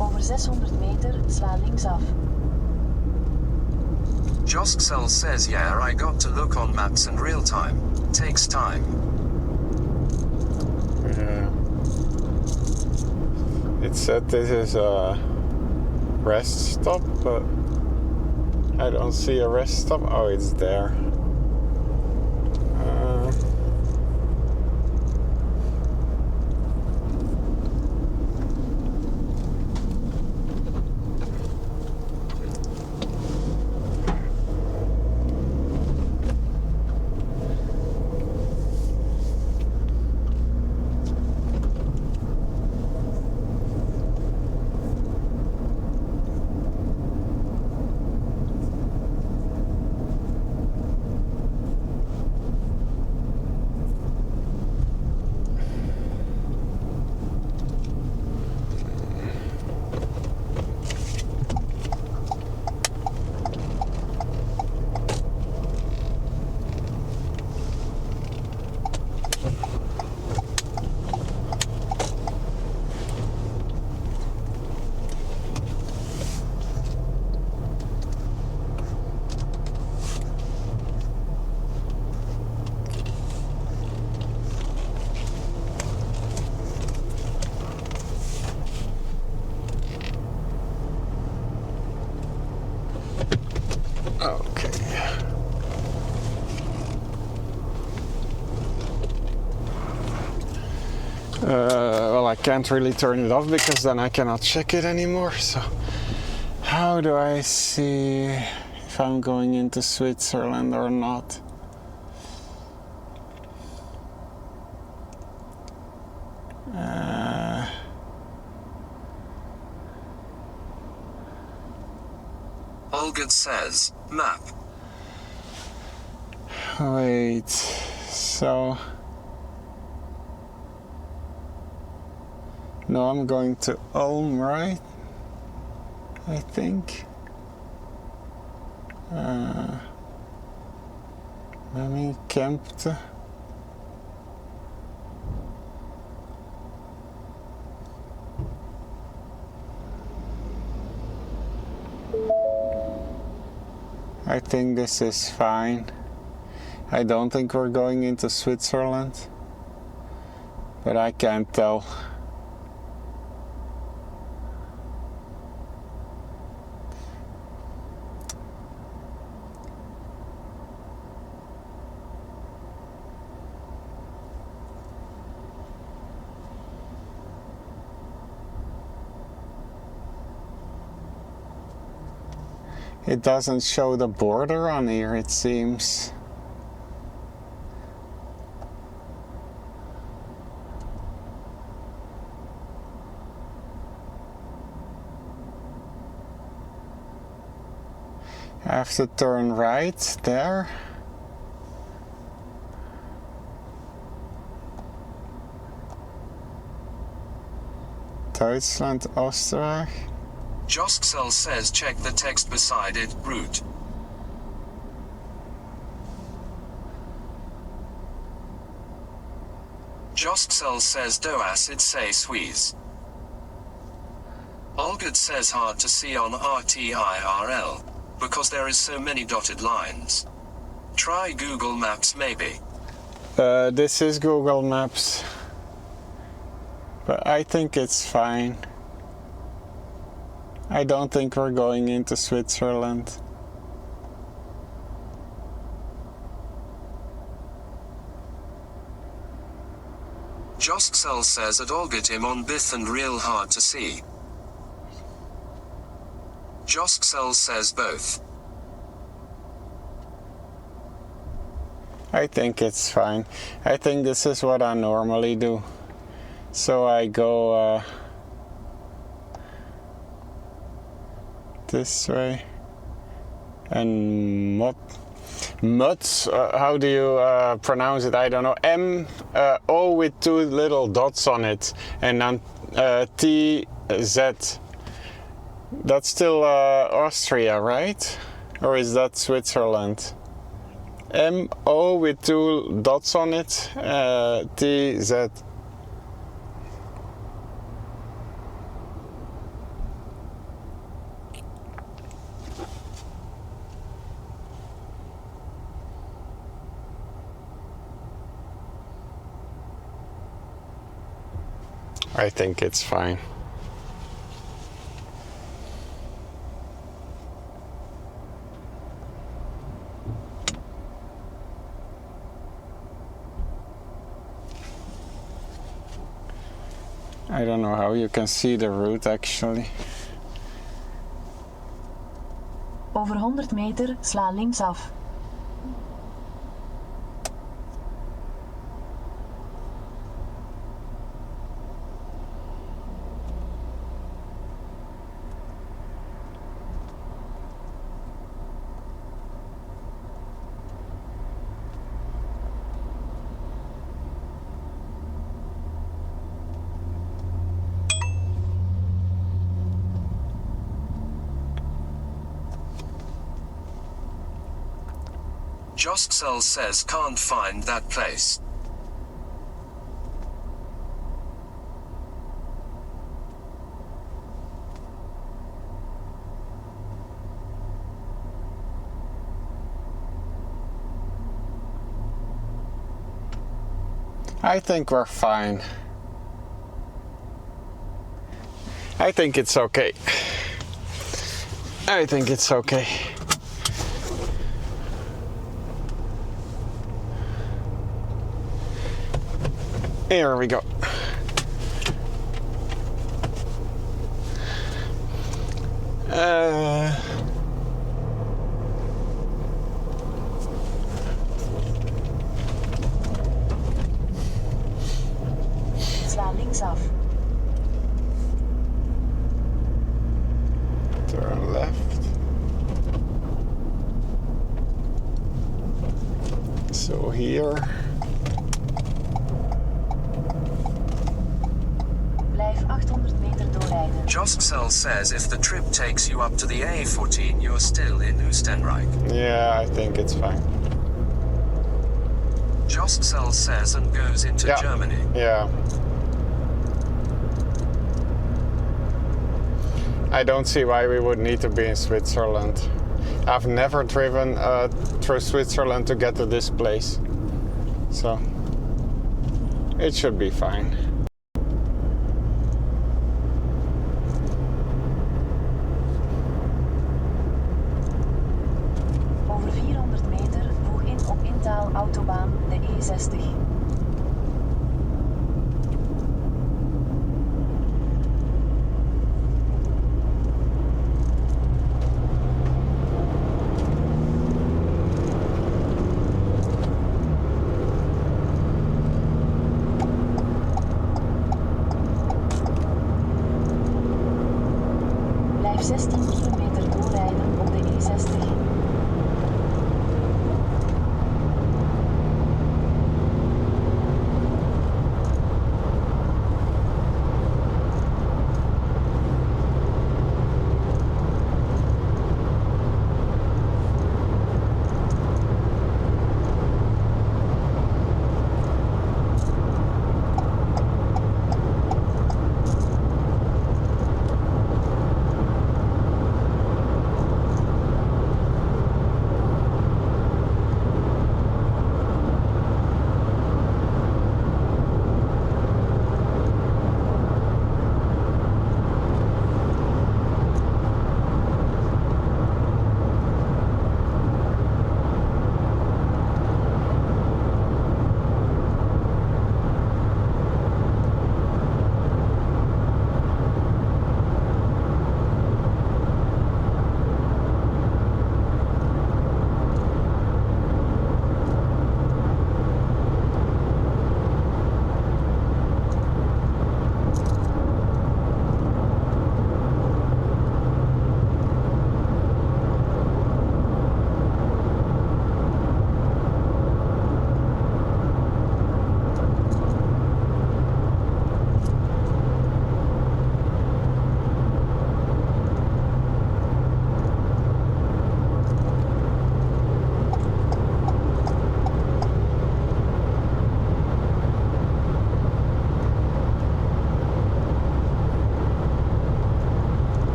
Over 600 meter, sla linksaf. Josksel says yeah, I got to look on maps and real time. Takes time. Yeah. It said this is a rest stop, but I don't see a rest stop. Oh, it's there. Okay. Well, I can't really turn it off because then I cannot check it anymore. So, how do I see if I'm going into Switzerland or not? Olga says map. Wait, so No, I'm going to Ulm, right? I think. Maybe Kempte. I think this is fine. I don't think we're going into Switzerland, but I can't tell. It doesn't show the border on here, it seems. I have to turn right there. Deutschland, Österreich. Josksel says check the text beside it, route. Josksel says Doas it say Suisse. Olgud says hard to see on RTIRL, because there is so many dotted lines. Try Google Maps maybe. This is Google Maps, but I think it's fine. I don't think we're going into Switzerland. Josksel says at Olgutim on Bith and real hard to see. Josksel says both. I think it's fine. I think this is what I normally do. So I go this way, and Muts, how do you pronounce it? I don't know. O with two little dots on it, and then TZ. That's still Austria, right? Or is that Switzerland? MO with two dots on it, TZ. I think it's fine. I don't know how you can see the route actually. Over 100 meter sla linksaf. Josksel says can't find that place. I think we're fine. I think it's okay. I think it's okay. Here we go. Sla linksaf. Turn left. So here. Blijf 800 doorrijden. Josksel says if the trip takes you up to the A14, you're still in Oostenrijk. Yeah, I think it's fine. Josksel says and goes into Germany. Yeah. I don't see why we would need to be in Switzerland. I've never driven through Switzerland to get to this place. So it should be fine. Over 400 meter voeg in op Intaal-autobaan de E60. Blijf 16 kilometer doorrijden op de E60.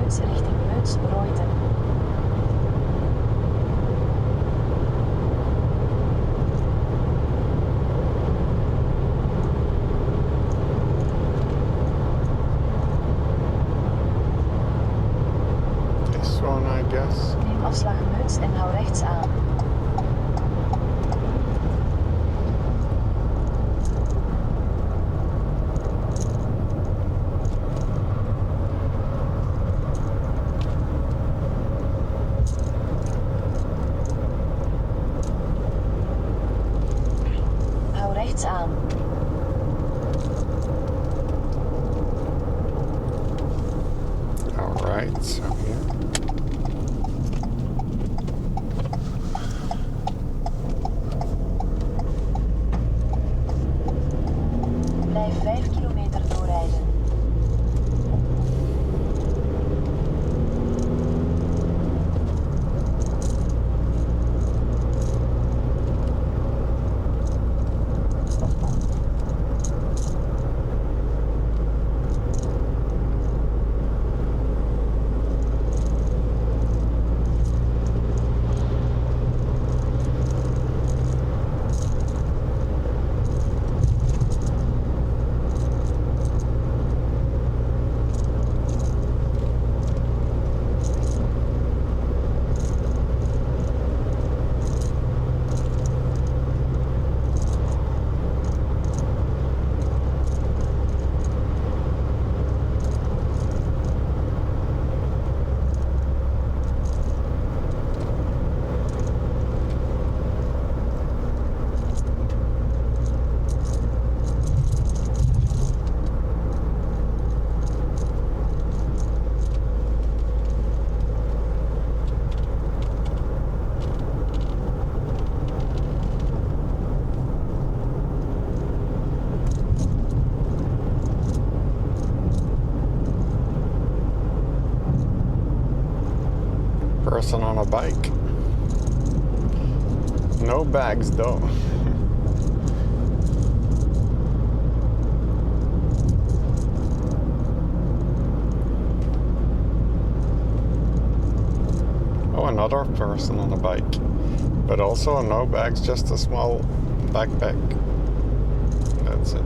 links richting Meuts-Reuten. This one, I guess. Neem afslag Meuts en hou rechts aan. Hou rechts aan. All right, so here. Blijf 5 kilometer doorrijden. Person on a bike. No bags though. Oh, another person on a bike. But also no bags, just a small backpack. That's it.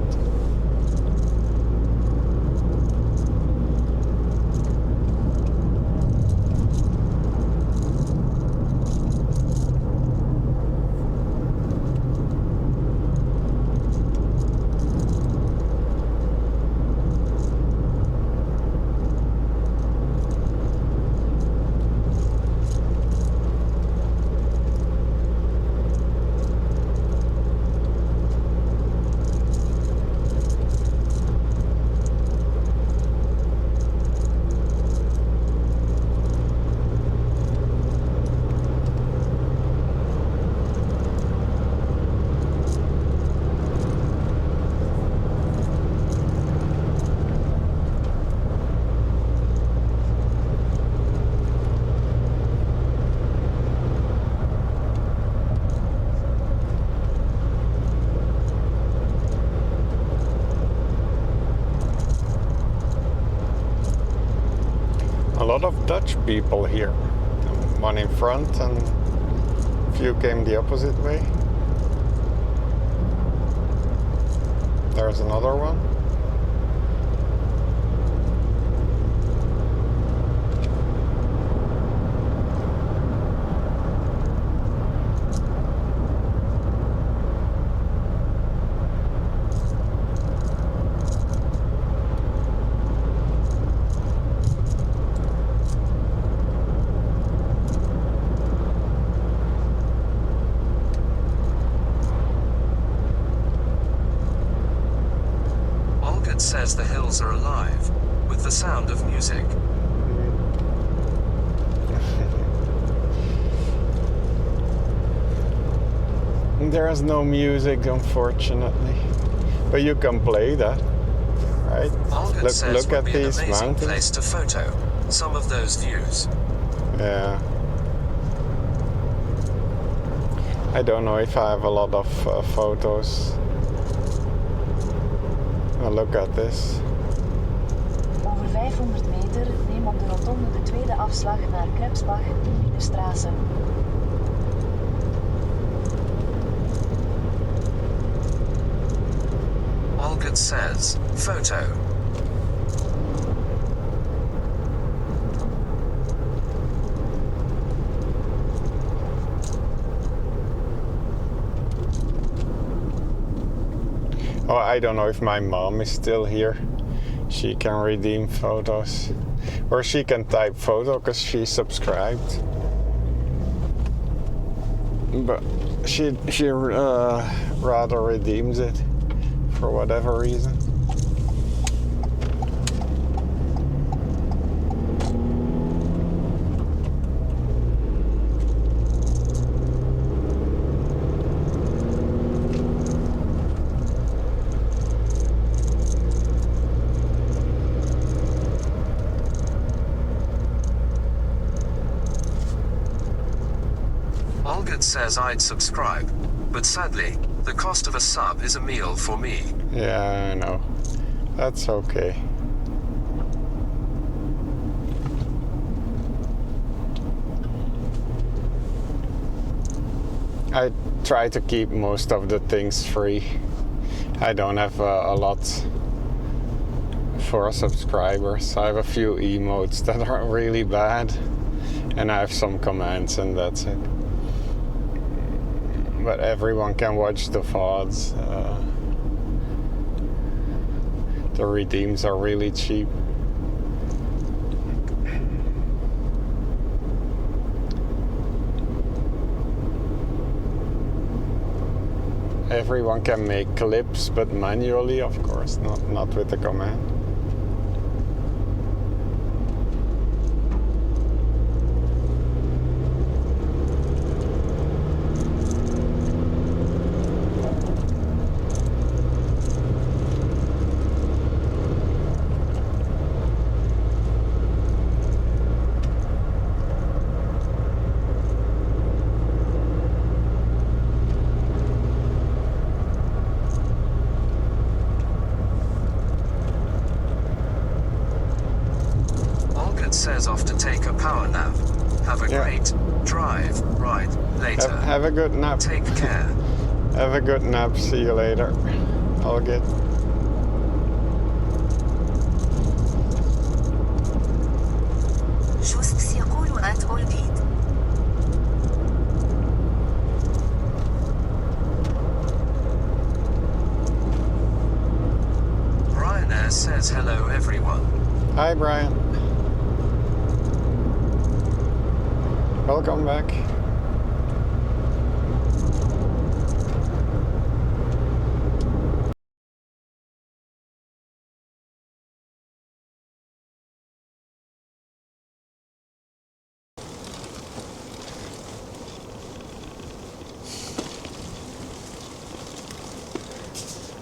A lot of Dutch people here. One in front and a few came the opposite way. There's another one. Says the hills are alive with the sound of music. There is no music, unfortunately, but you can play that, right? Look at these mountains. Place to photo some of those views. Yeah. I don't know if I have a lot of photos. Oh, look at this. Over 500 meter neem op de rotonde de tweede afslag naar Krebsbach-Straße. Olgert says, photo. Oh, I don't know if my mom is still here. She can redeem photos. Or she can type photo because she subscribed. But she rather redeems it for whatever reason. Olgert says I'd subscribe, but sadly, the cost of a sub is a meal for me. Yeah, I know. That's okay. I try to keep most of the things free. I don't have a lot for subscribers. I have a few emotes that are really bad, and I have some commands, and that's it. But everyone can watch the VODs. The redeems are really cheap. Everyone can make clips, but manually, of course, not with the command. Says off to take a power nap. Have a great drive ride later. Have a good nap. Take care. Have a good nap. See you later. All good. Just يقول at Olgit. Brian Air says hello everyone. Hi Brian. Welcome back.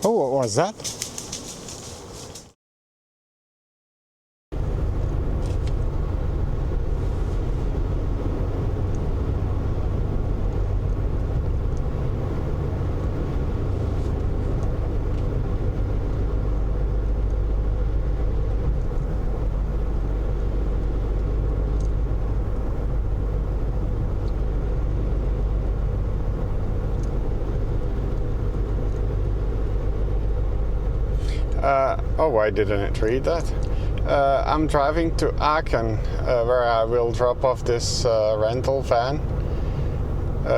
Oh, what was that? Oh, I didn't read that. I'm driving to Aachen, where I will drop off this rental van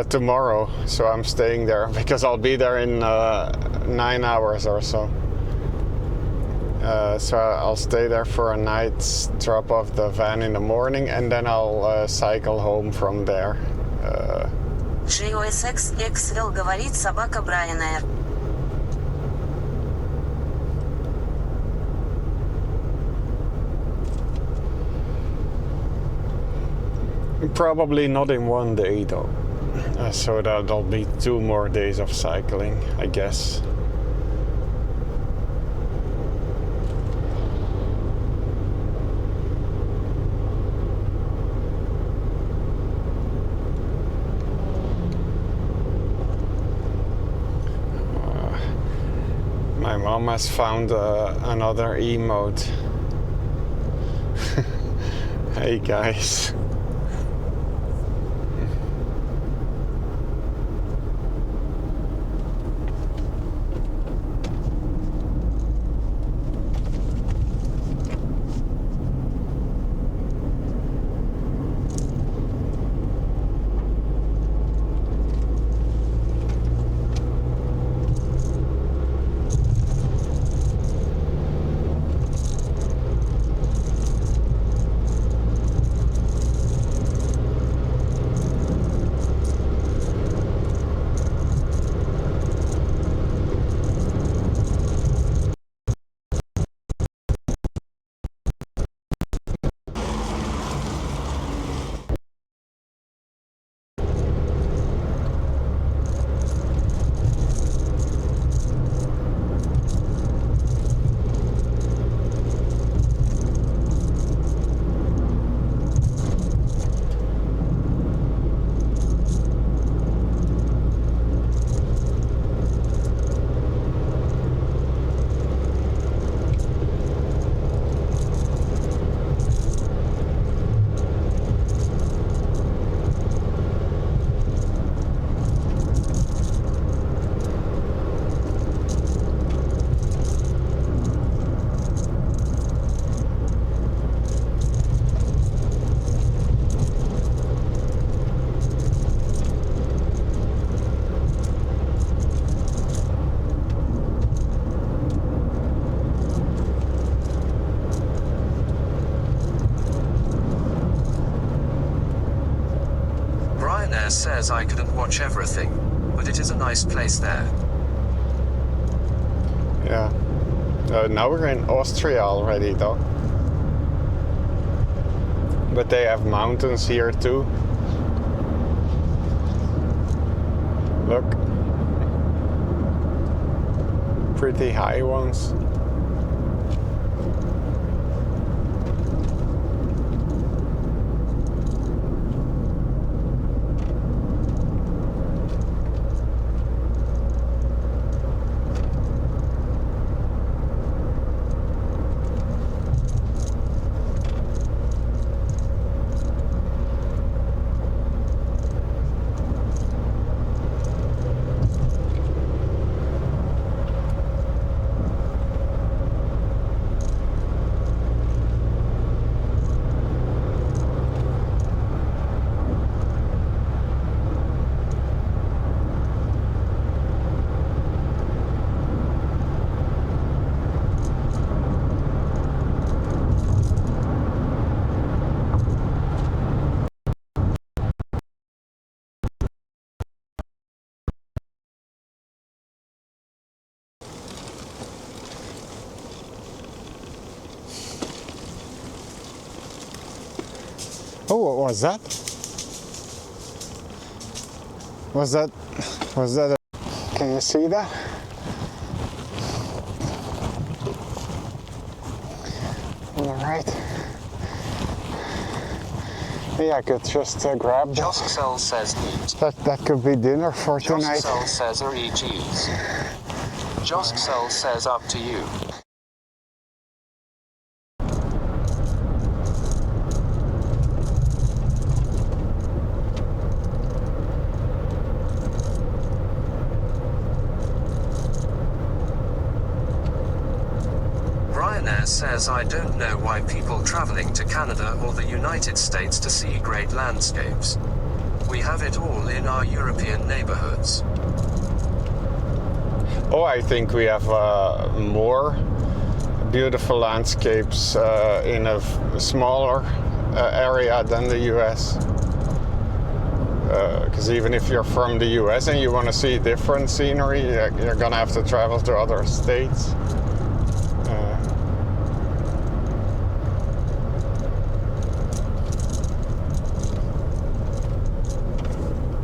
tomorrow. So I'm staying there because I'll be there in 9 hours or so. So I'll stay there for a night, drop off the van in the morning, and then I'll cycle home from there. JOSXXL говорит собака Брайана. Probably not in one day though. So that'll be 2 more days of cycling, I guess. My mom has found another emote Hey guys. Says I couldn't watch everything, but it is a nice place there. Yeah. Now we're in Austria already though. But they have mountains here too. Look. Pretty high ones. Oh, what was that? Was that a... Can you see that? All right. Yeah, I could just grab that. Joskcell says eat. That could be dinner for tonight. Joskcell says or eat cheese. Joskcell says up to you. Says I don't know why people traveling to Canada or the United States to see great landscapes. We have it all in our European neighborhoods. Oh, I think we have more beautiful landscapes in a smaller area than the US. Because even if you're from the US and you want to see different scenery, you're gonna have to travel to other states.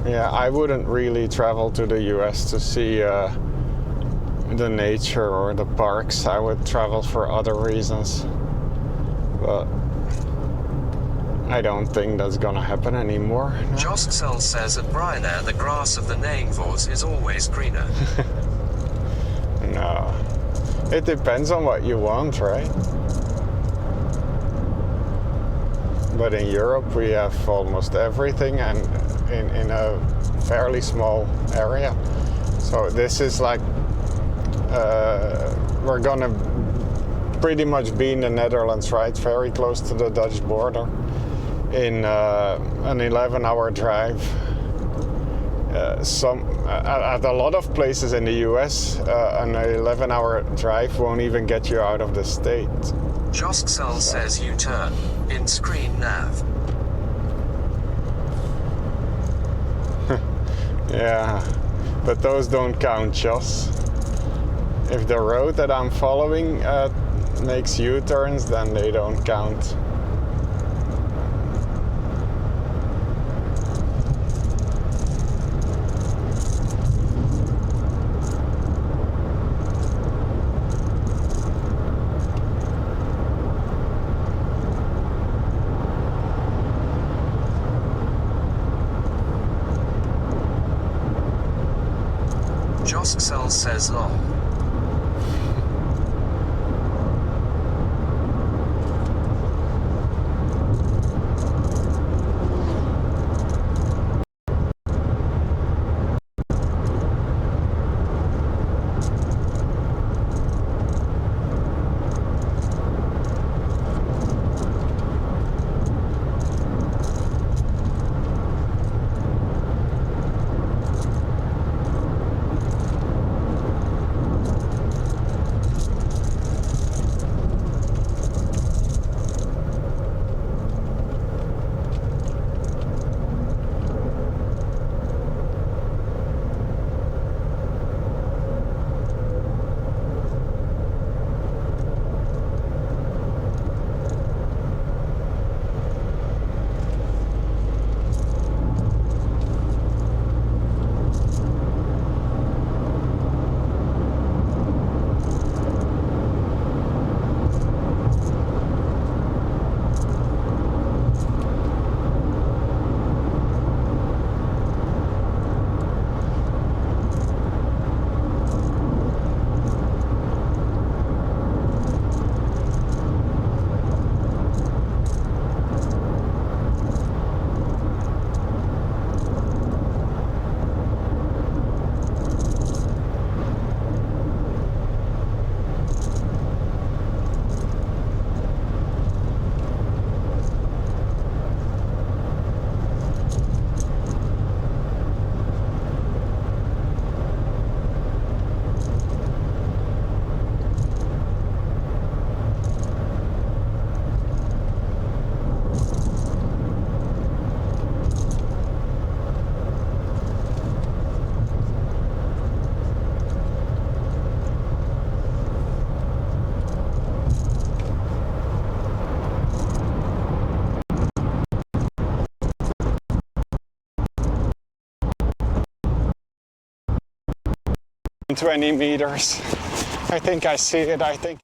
Yeah, I wouldn't really travel to the US to see the nature or the parks. I would travel for other reasons. But I don't think that's gonna happen anymore. No. Joskcell says at Ryanair the grass of the Nangvors is always greener. No. It depends on what you want, right? but in Europe we have almost everything and in a fairly small area. So this is like we're gonna pretty much be in the Netherlands, right? Very close to the Dutch border in an 11-hour drive. At a lot of places in the US, an 11-hour drive won't even get you out of the state. Josksel says U-turn in screen nav. Yeah, but those don't count, Jos. If the road that I'm following makes U-turns, then they don't count. Josksel says lol. "20 meters. I think I see it, I think."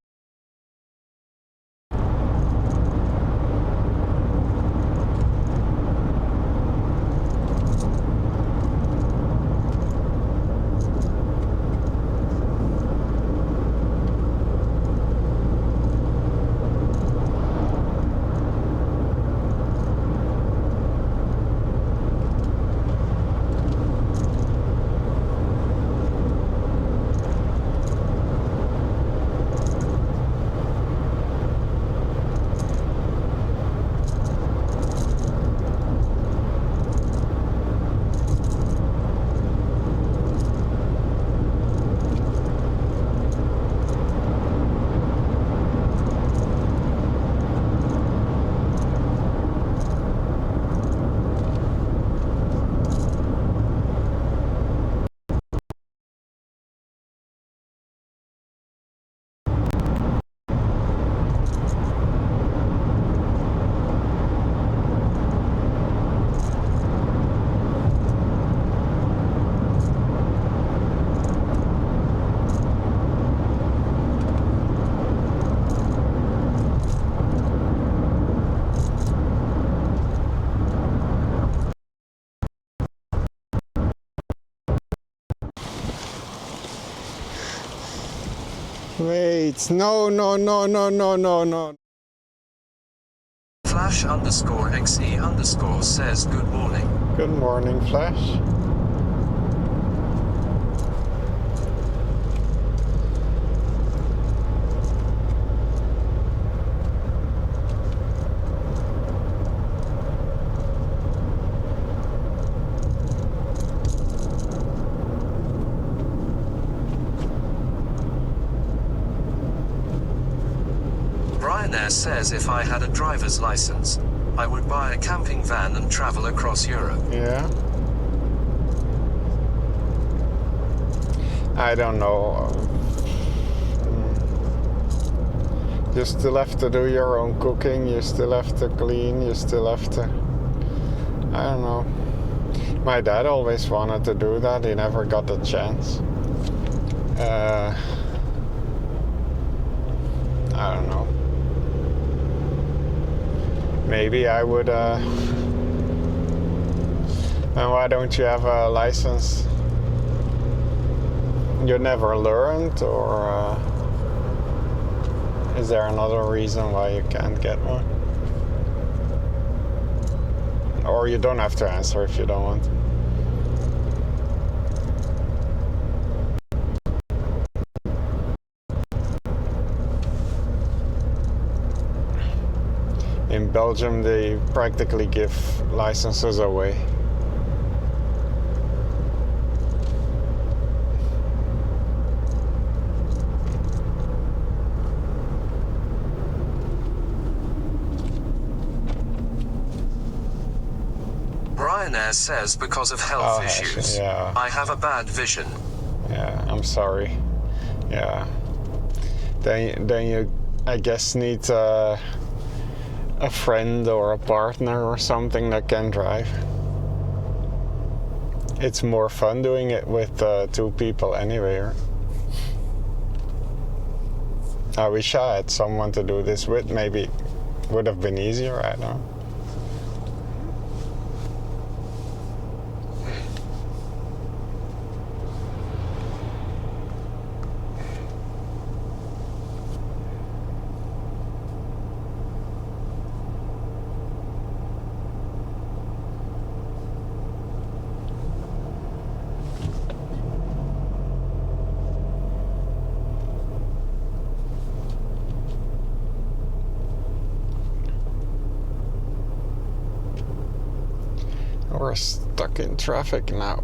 Wait, no. Flash_XE_ says good morning. Good morning, Flash. Ryanair says if I had a driver's license, I would buy a camping van and travel across Europe. Yeah. I don't know. You still have to do your own cooking, you still have to clean, you still have to... I don't know. My dad always wanted to do that, he never got the chance. I don't know. Maybe I would, and why don't you have a license? You never learned, or is there another reason why you can't get one? Or you don't have to answer if you don't want. In Belgium, they practically give licenses away. Ryanair says because of health issues. Yeah. I have a bad vision. Yeah, I'm sorry. Yeah. Then you, I guess, need a friend or a partner or something that can drive. It's more fun doing it with two people anyway. Right? I wish I had someone to do this with. Maybe it would have been easier, I don't know. We're stuck in traffic now.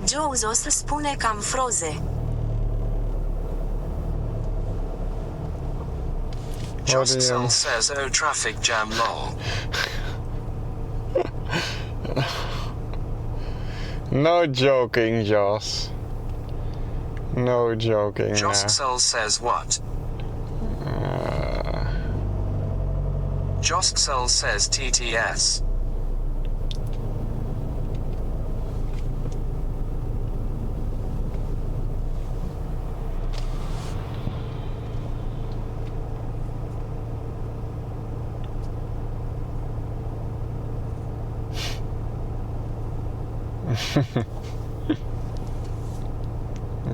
Joe o să spune cam froze. Jostcel says oh traffic jam lol. No joking, Joss. No joking. Jostcel says what? Jostcel says TTS.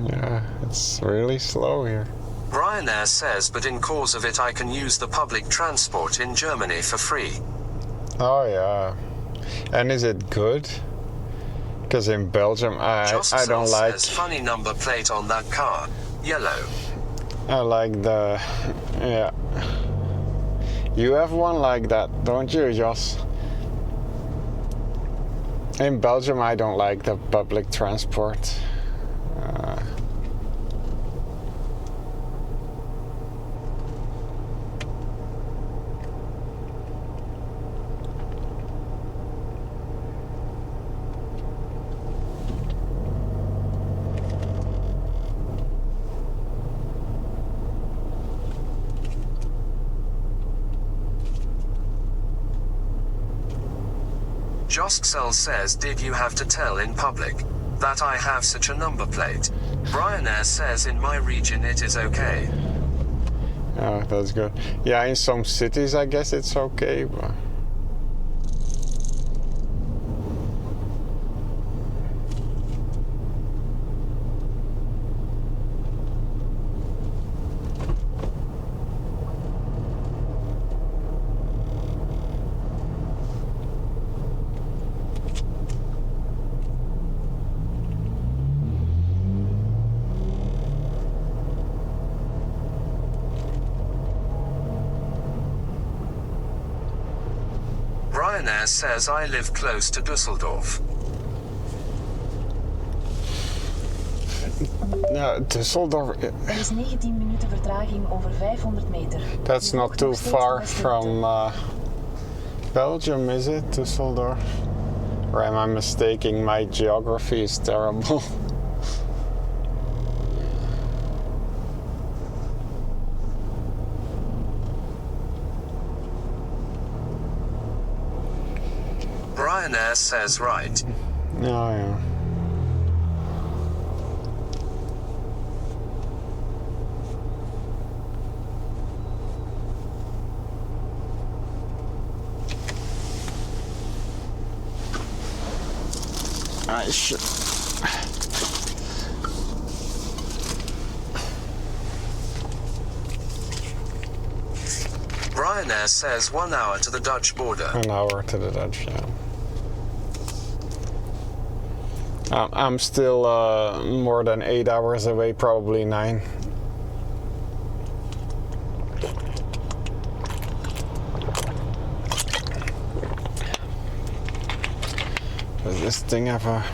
Yeah, it's really slow here. Ryanair says but in cause of it I can use the public transport in Germany for free. Oh yeah. And is it good? Because in Belgium I don't like... Says funny number plate on that car. Yellow. I like the... yeah. You have one like that, don't you, Jos? In Belgium I don't like the public transport. Joskcell says, did you have to tell in public that I have such a number plate? Ryanair says, in my region it is okay. Oh, that's good. Yeah, in some cities I guess it's okay, but... Ryanair says I live close to Düsseldorf. No, Düsseldorf... Er is 19 minuten vertraging over 500 meter. That's U not volgt too nog steeds far de stilte. from Belgium, is it? Düsseldorf? Or am I mistaking? My geography is terrible. Ryanair says right. Oh, yeah. I should... Ryanair says 1 hour to the Dutch border. An hour to the Dutch, yeah. I'm still more than 8 hours away, probably 9. Does this thing have a...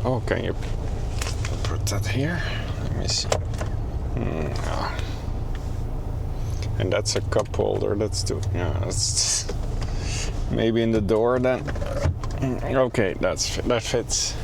Oh, can you put that here? Let me see. No. And that's a cup holder, that's too... Yeah, that's... Maybe in the door then. Okay, that fits.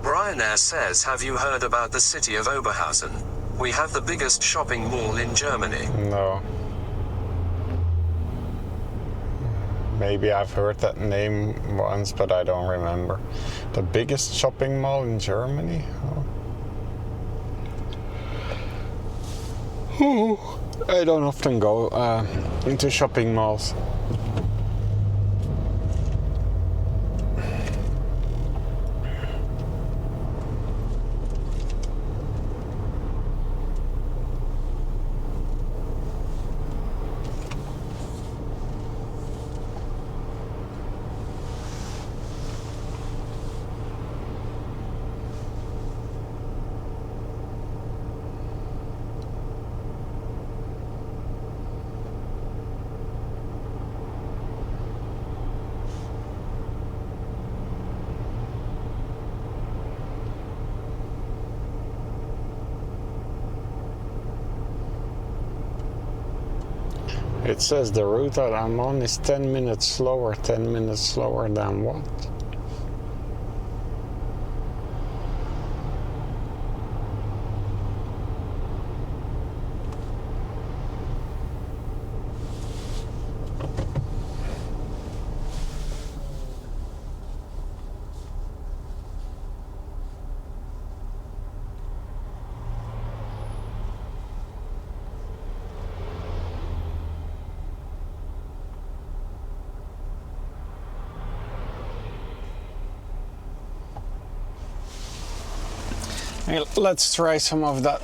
Ryanair says, have you heard about the city of Oberhausen? We have the biggest shopping mall in Germany. No. Maybe I've heard that name once, but I don't remember. The biggest shopping mall in Germany? Oh. I don't often go into shopping malls. It says the route that I'm on is 10 minutes slower. 10 minutes slower than what? Hey, let's try some of that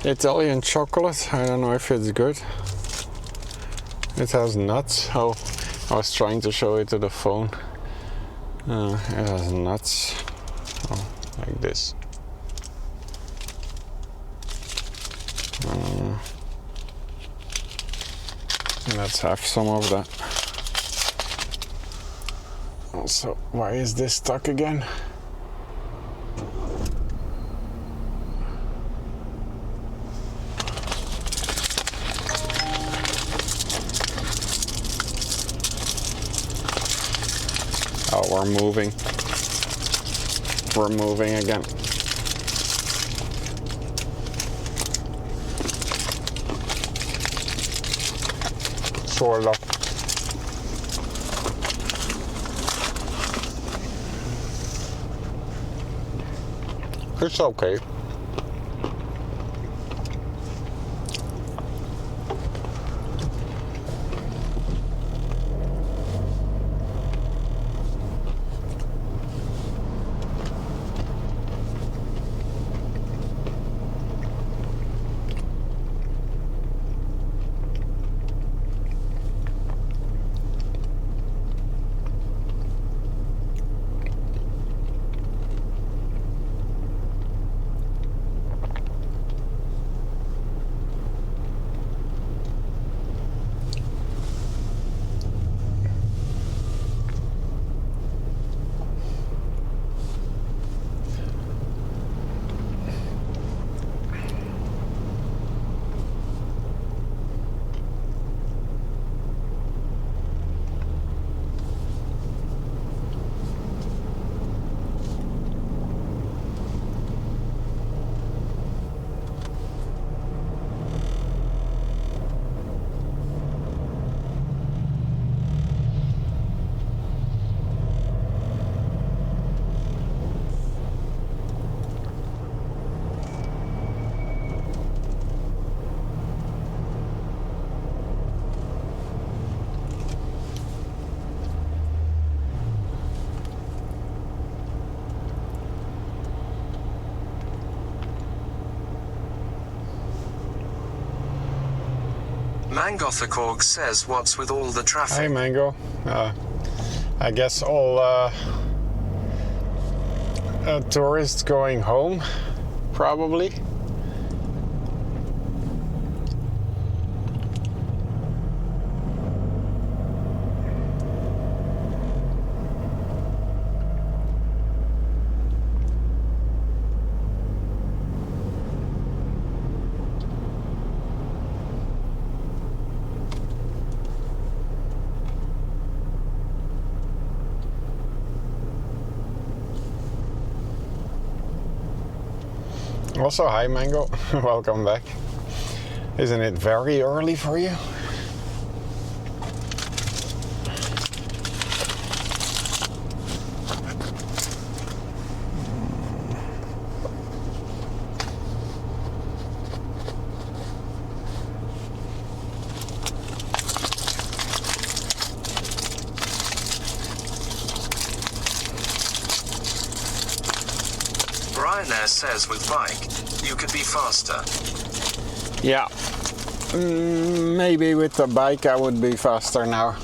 Italian chocolate. I don't know if it's good. It has nuts. Oh, I was trying to show it to the phone. It has nuts. Oh, like this. Let's have some of that. So, why is this stuck again? Oh, we're moving. We're moving again. Sort of. It's okay. Mangothakorg says, what's with all the traffic? Hey, Mango. I guess all tourists going home, probably. Also, hi Mango, welcome back. Isn't it very early for you? Ryanair says with bike, you could be faster. Yeah, maybe with the bike I would be faster now.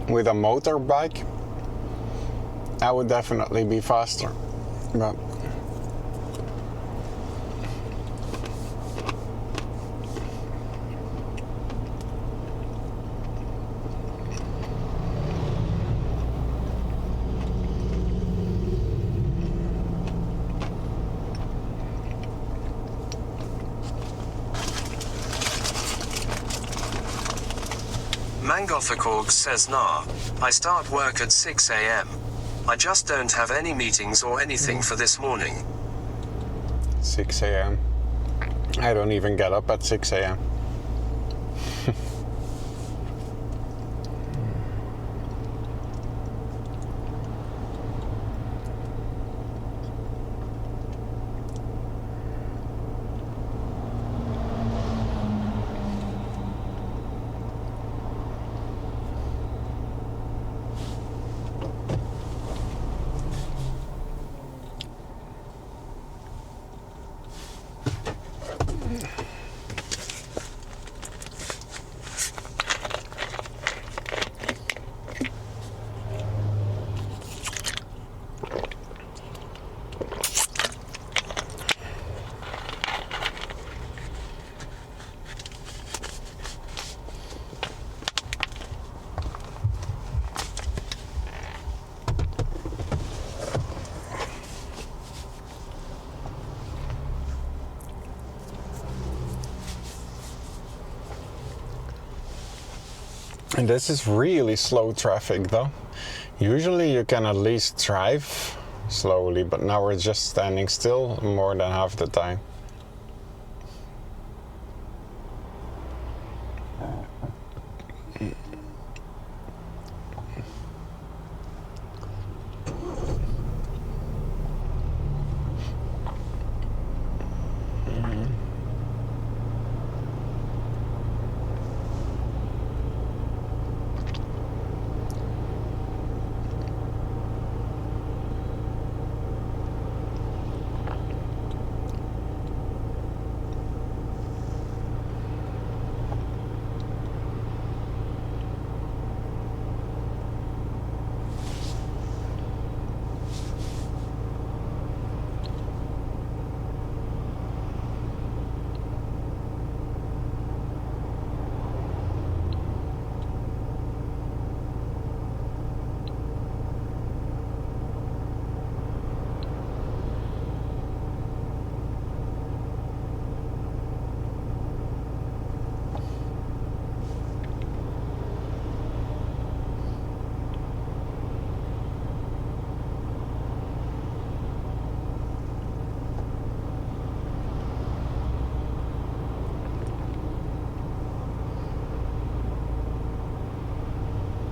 With a motorbike, I would definitely be faster, but Mangothakorg says nah, I start work at 6 a.m. I just don't have any meetings or anything for this morning. 6 a.m. I don't even get up at 6 a.m. And this is really slow traffic though. Usually you can at least drive slowly, but now we're just standing still more than half the time.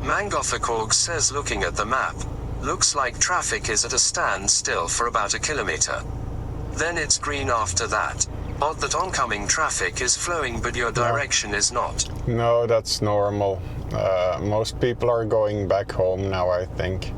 Mangothakorg says looking at the map, looks like traffic is at a standstill for about a kilometer. Then it's green after that. Odd that oncoming traffic is flowing but your direction is not. No, that's normal. Most people are going back home now, I think.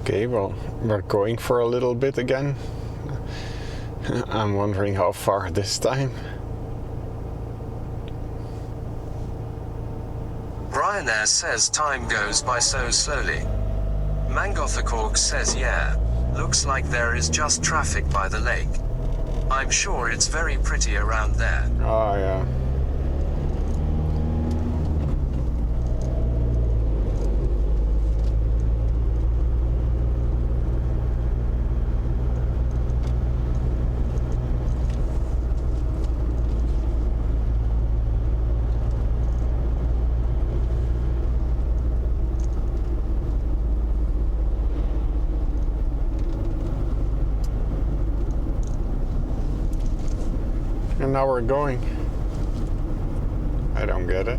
Okay, well, we're going for a little bit again. I'm wondering how far this time. Ryanair says time goes by so slowly. Mangothakorg says yeah, looks like there is just traffic by the lake. I'm sure it's very pretty around there. Oh yeah. And now we're going. I don't get it.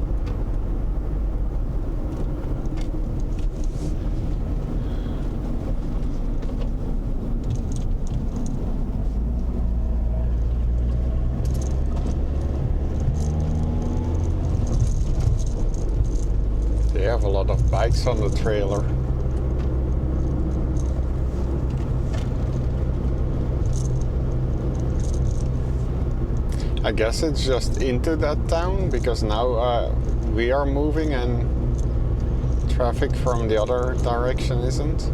They have a lot of bikes on the trailer. I guess it's just into that town because now we are moving and traffic from the other direction isn't.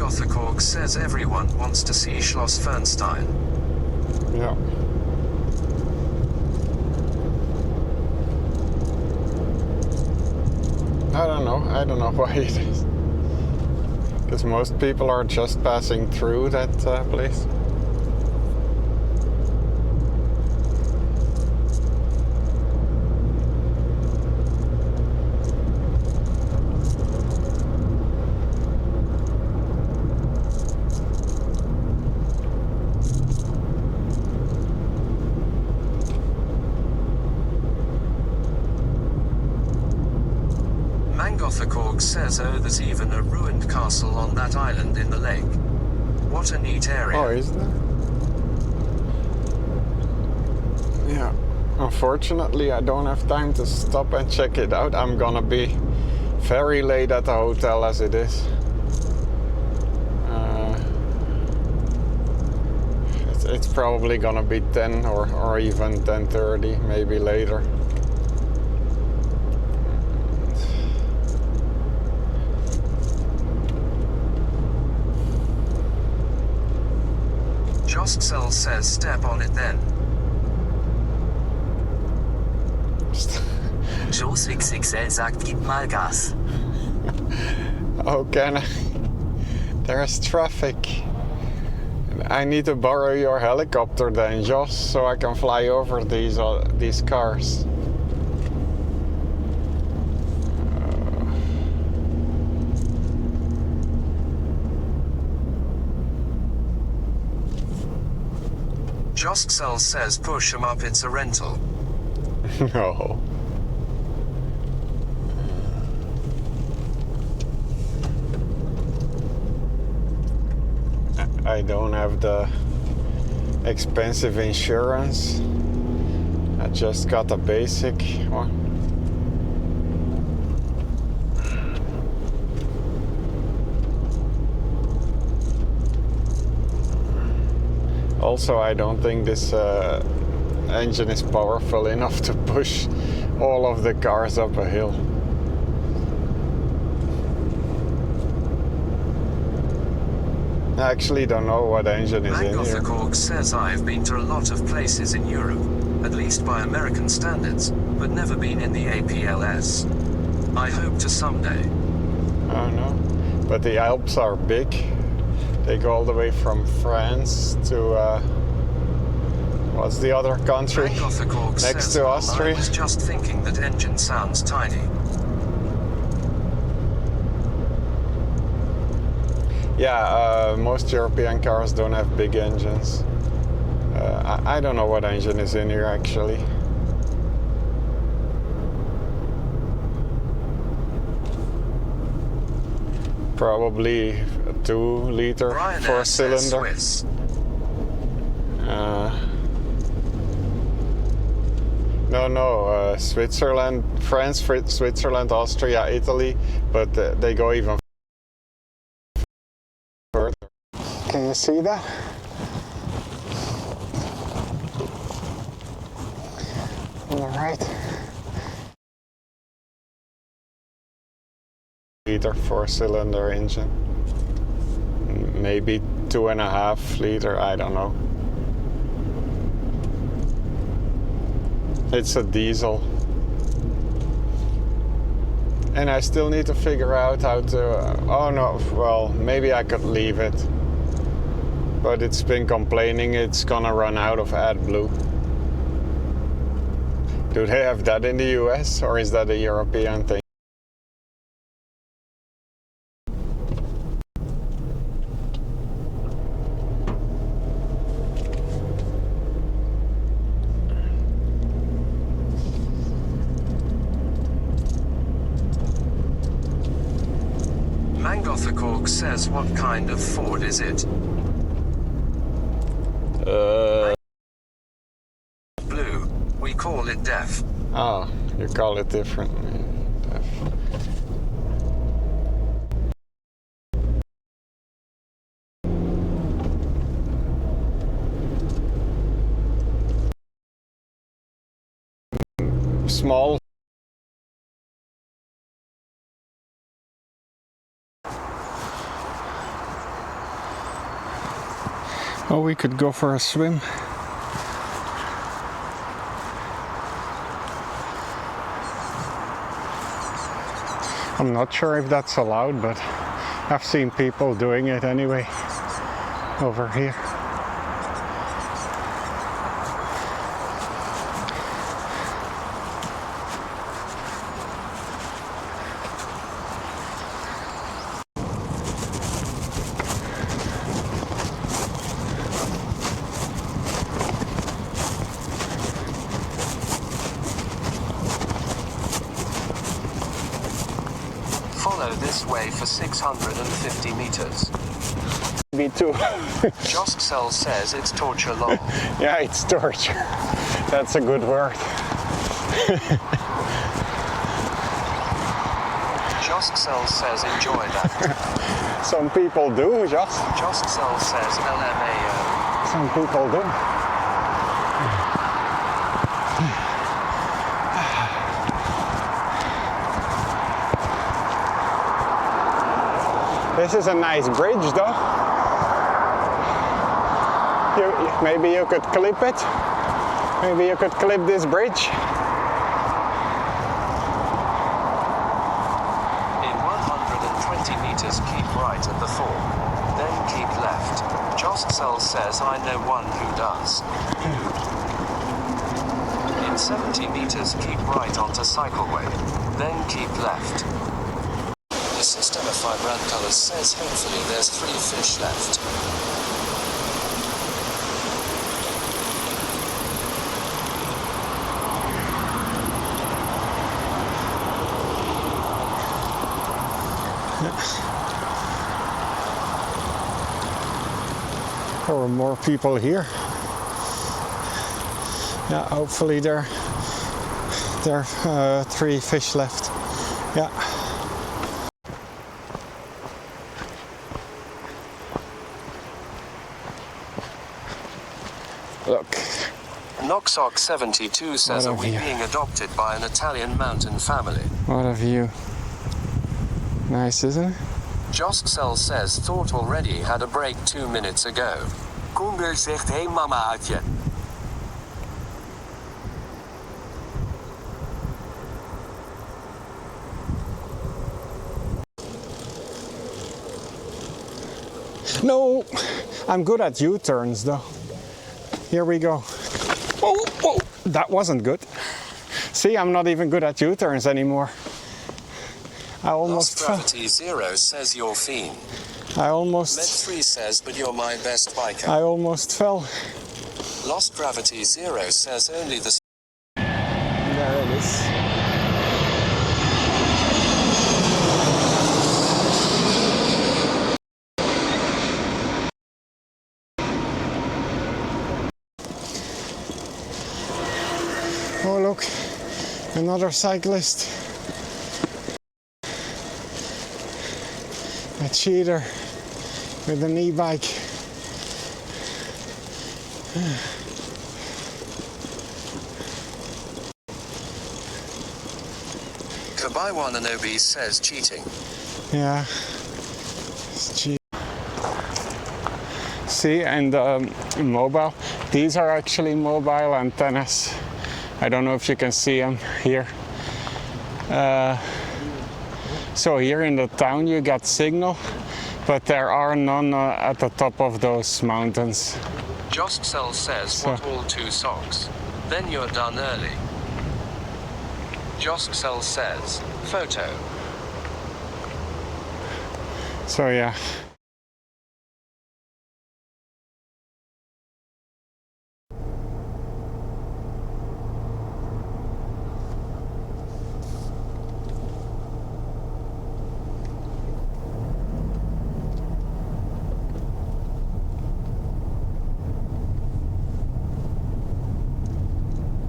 Mangothakorg says everyone wants to see Schloss Fernstein. Yeah. I don't know why it is. Because most people are just passing through that place. Mangothakorg says there's even a ruined castle on that island in the lake. What a neat area. Oh, is there? Yeah. Unfortunately, I don't have time to stop and check it out. I'm gonna be very late at the hotel as it is. It's probably gonna be 10 or even 10:30, maybe later. Josksel says step on it then. Jos XXL sagt gib mal Gas. Oh, can I? There's traffic. I need to borrow your helicopter then, Jos, so I can fly over these cars. Josksel says push 'em up, it's a rental. No. I don't have the expensive insurance. I just got a basic one. Also, I don't think this engine is powerful enough to push all of the cars up a hill. I actually don't know what engine is in here. Mangothakorg says I've been to a lot of places in Europe, at least by American standards, but never been in the APLS. I hope to someday. Oh no, but the Alps are big. They go all the way from France to what's the other country Mangothakorg next says, to "Well, Austria? I was just thinking that engine sounds tiny." Yeah, most European cars don't have big engines. I don't know what engine is in here actually. Probably a 2-liter Ryanair says 4-cylinder. Swiss. No, Switzerland, France, Switzerland, Austria, Italy, but they go even further. Can you see that? All right. Liter 4-cylinder engine. Maybe 2.5 liter, I don't know. It's a diesel. And I still need to figure out how to... oh no, well, maybe I could leave it. But it's been complaining it's gonna run out of AdBlue. Do they have that in the US or is that a European thing? Mangothakorg says what kind of Ford is it? Blue. We call it DEF. Oh, you call it differently. Small. Oh, we could go for a swim. I'm not sure if that's allowed, but I've seen people doing it anyway over here. Follow this way for 650 meters. Me too. Josksel says it's torture long. Yeah, it's torture. That's a good word. Josksel says enjoy that. Some people do, just. Josksel says LMAO. Some people do. This is a nice bridge, though. Maybe you could clip it. Maybe you could clip this bridge. In 120 meters, keep right at the fork. Then keep left. Josksel says I know one who does. In 70 meters, keep right onto cycleway. Then keep left. The system of Vibrancolors says hopefully there's 3 fish left. There are more people here. Yeah, hopefully there are 3 fish left. Yeah. Look. Noxoc 72 says, are we being adopted by an Italian mountain family? What a view. Nice, isn't it? Josksel says thought already had a break 2 minutes ago. Konger zegt hey mama AACHEN. No, I'm good at U-turns though. Here we go. Oh, oh, that wasn't good. See, I'm not even good at U-turns anymore. I almost Lost Gravity 0 says you're fiend. I almost... Med3 says, but you're my best biker. I almost fell. Lost Gravity 0 says only the... There it is. Oh look, another cyclist. A cheater with an e-bike. Kabai Wananobi says cheating. Yeah, it's cheating. See, and mobile, these are actually mobile antennas. I don't know if you can see them here. So here in the town you got signal, but there are none at the top of those mountains. Josksel says, what all 2 socks? Then you're done early. Josksel says, photo. So yeah.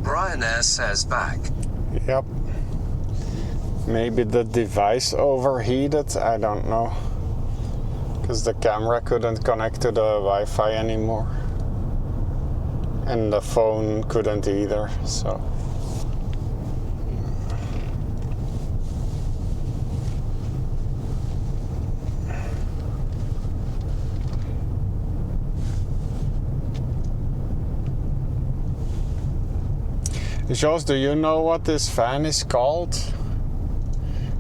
Ryanair says back. Yep. Maybe the device overheated, I don't know. Because the camera couldn't connect to the Wi-Fi anymore. And the phone couldn't either, so. Jos, do you know what this van is called?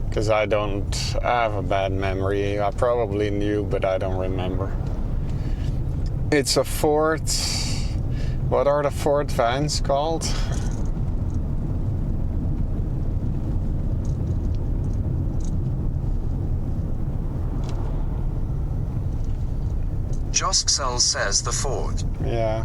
Because I have a bad memory. I probably knew, but I don't remember. It's a Ford. What are the Ford vans called? Josksel says the Ford. Yeah.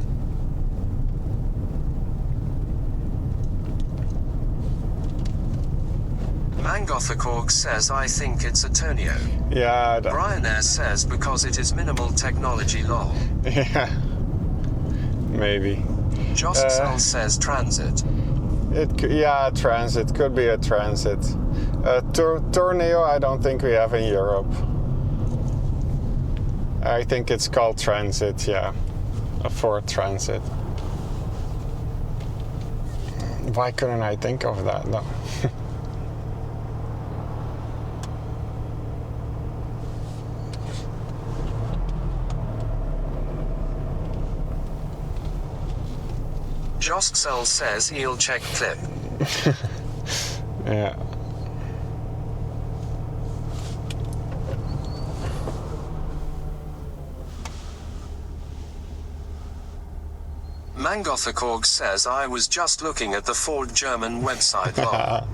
Mangothakorg says I think it's a Tonio. Yeah. Brian Air says because it is minimal technology lol. Yeah. Maybe. Josksel says transit. Yeah, transit. Could be a transit. Tornado, I don't think we have in Europe. I think it's called transit, yeah. A Ford Transit. Why couldn't I think of that, though? Josksel says he'll check clip. Yeah. Mangothakorg says I was just looking at the Ford German website lol.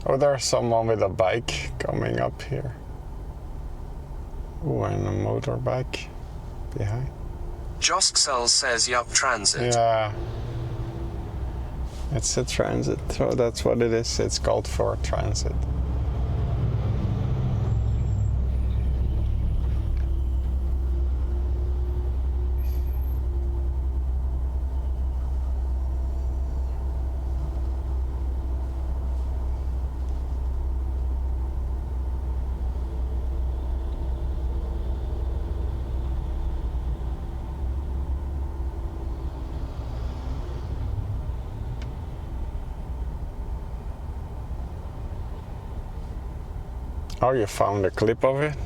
Oh, there's someone with a bike coming up here. Ooh, and a motorbike behind. Josksel says yup transit. Yeah. It's a transit, so that's what it is. It's called Ford Transit. Oh, you found a clip of it?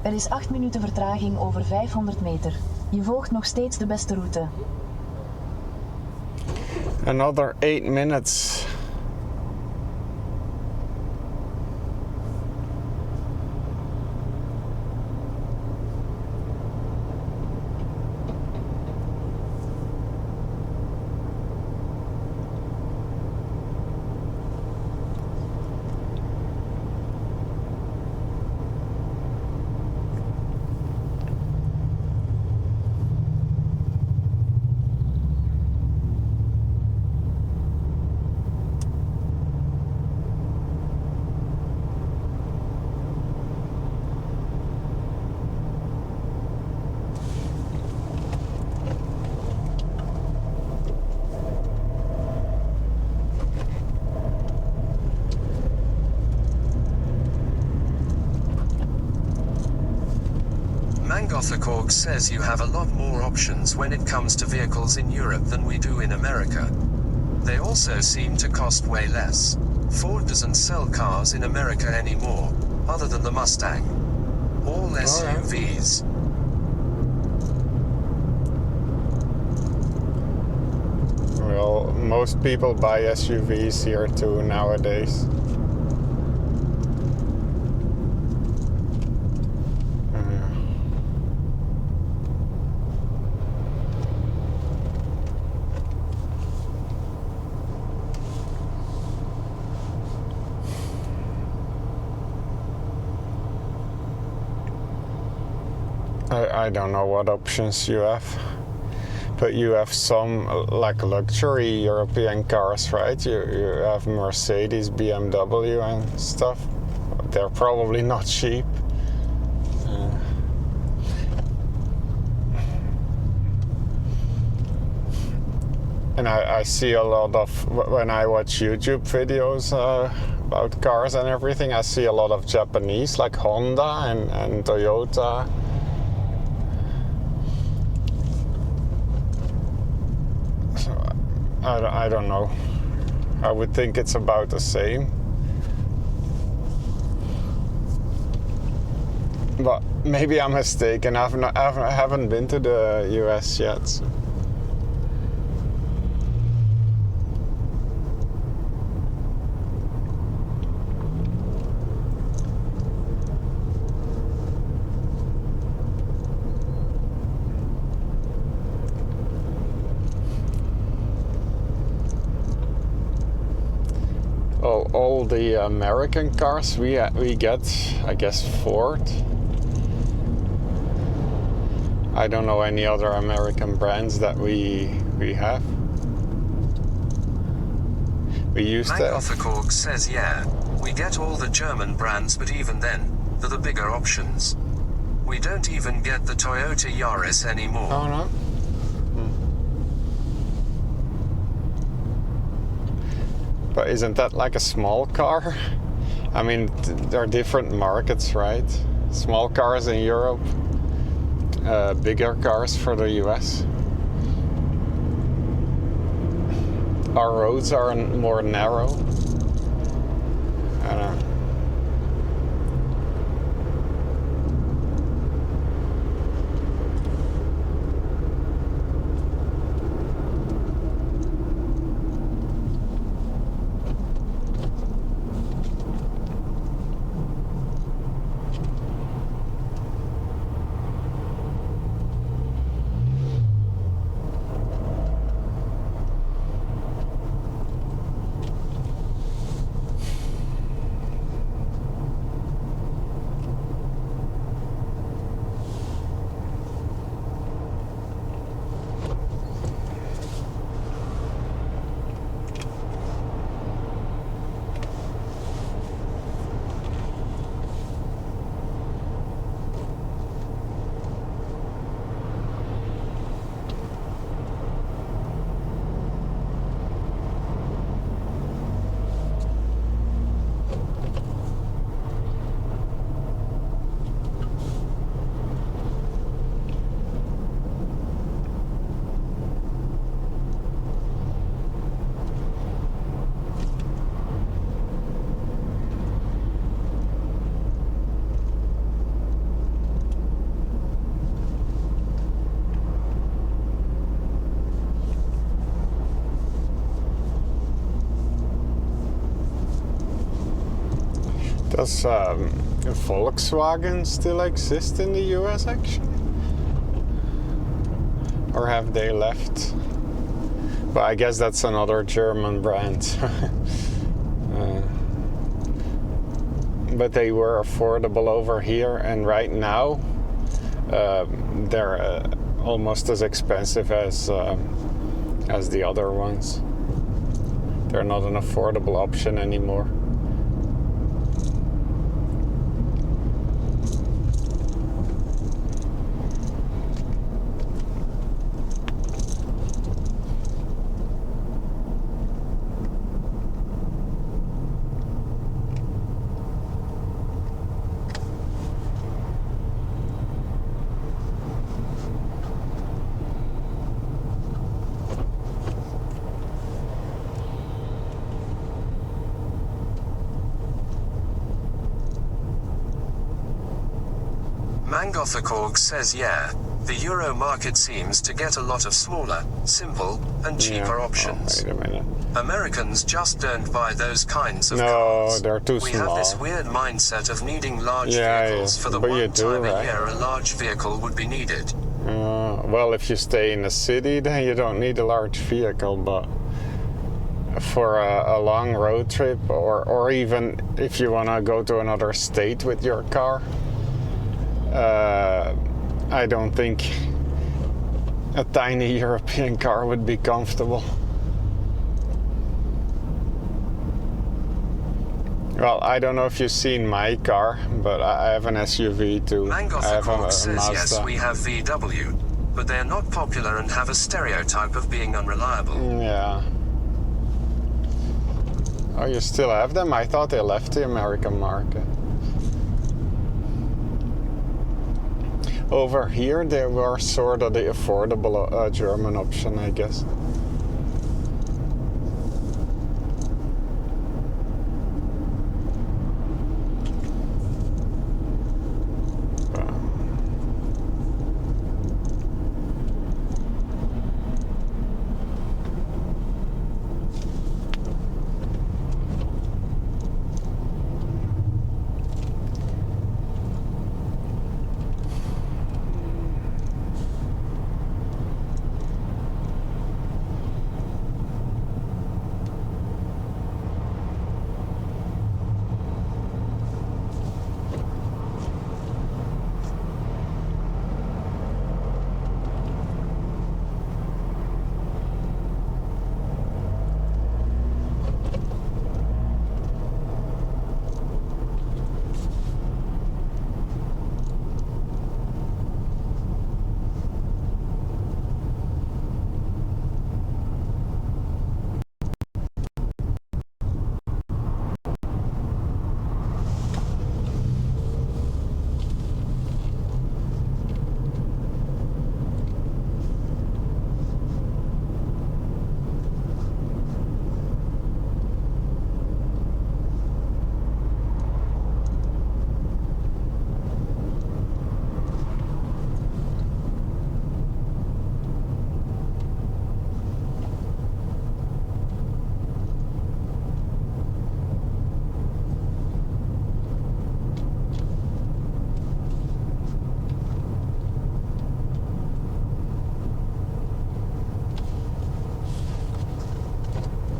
Er is 8 minuten vertraging over 500 meter. Je volgt nog steeds de beste route. Another 8 minutes. Mangothakorg says you have a lot more options when it comes to vehicles in Europe than we do in America. They also seem to cost way less. Ford doesn't sell cars in America anymore, other than the Mustang. All SUVs. Well, most people buy SUVs here too nowadays. I don't know what options you have, but you have some like luxury European cars, right? You have Mercedes, BMW and stuff. They're probably not cheap. And I see a lot of, when I watch YouTube videos about cars and everything, I see a lot of Japanese, like Honda and Toyota. So I don't know. I would think it's about the same. But maybe I'm mistaken. I haven't been to the US yet. So. All the American cars we get, I guess Ford. I don't know any other American brands that we have. We used to. Mangothakog says yeah, we get all the German brands, but even then, they're the bigger options. We don't even get the Toyota Yaris anymore. Oh no? But isn't that like a small car? I mean, there are different markets, right? Small cars in Europe, bigger cars for the US. Our roads are more narrow. I don't know. Does Volkswagen still exist in the US actually? Or have they left? But I guess that's another German brand. But they were affordable over here, and right now they're almost as expensive as the other ones. They're not an affordable option anymore. Mangothakog says yeah, the Euro market seems to get a lot of smaller, simple, and cheaper options. Oh, wait a minute. Americans just don't buy those kinds of No, cars. they're too We small. have this weird mindset of needing large Yeah, vehicles yeah. for the But you one do, time right? a year a large vehicle would be needed. Well, if you stay in the city, then you don't need a large vehicle, but for a long road trip, or even if you want to go to another state with your car, I don't think a tiny European car would be comfortable. Well, I don't know if you've seen my car, but I have an SUV too. I have a says Mazda. yes, we have VW, but they're not popular and have a stereotype of being unreliable. Yeah. Oh, you still have them? I thought they left the American market. Over here, they were sort of the affordable German option, I guess.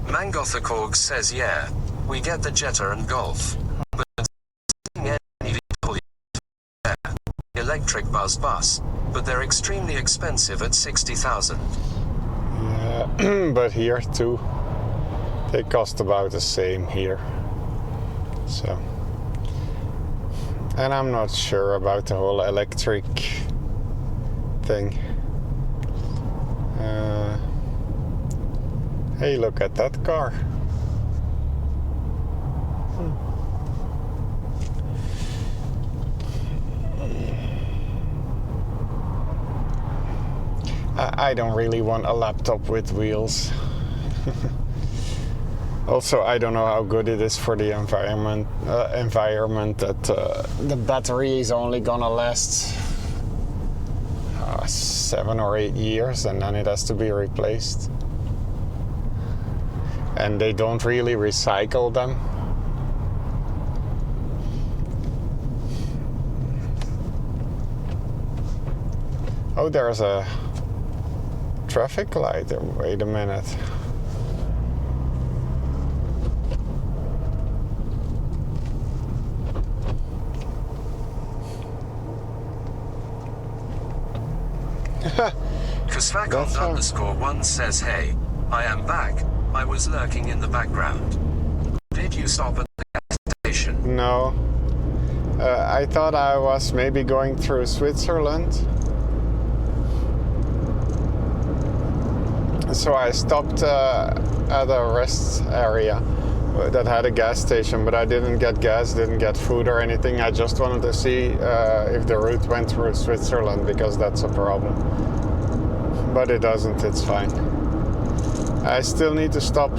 Mangothakorg says yeah, we get the Jetta and Golf. But electric bus, but they're extremely expensive at 60,000. Yeah, but here too, they cost about the same here. So, and I'm not sure about the whole electric thing. Hey, look at that car. I don't really want a laptop with wheels. Also, I don't know how good it is for the environment that the battery is only gonna last 7 or 8 years and then it has to be replaced. And they don't really recycle them. Oh, there's a traffic light. Wait a minute. Kasvakov_1 says, hey, I am back. I was lurking in the background. Did you stop at the gas station? No. I thought I was maybe going through Switzerland. So I stopped at a rest area that had a gas station, but I didn't get gas, didn't get food or anything. I just wanted to see if the route went through Switzerland, because that's a problem. But it doesn't, it's fine. I still need to stop.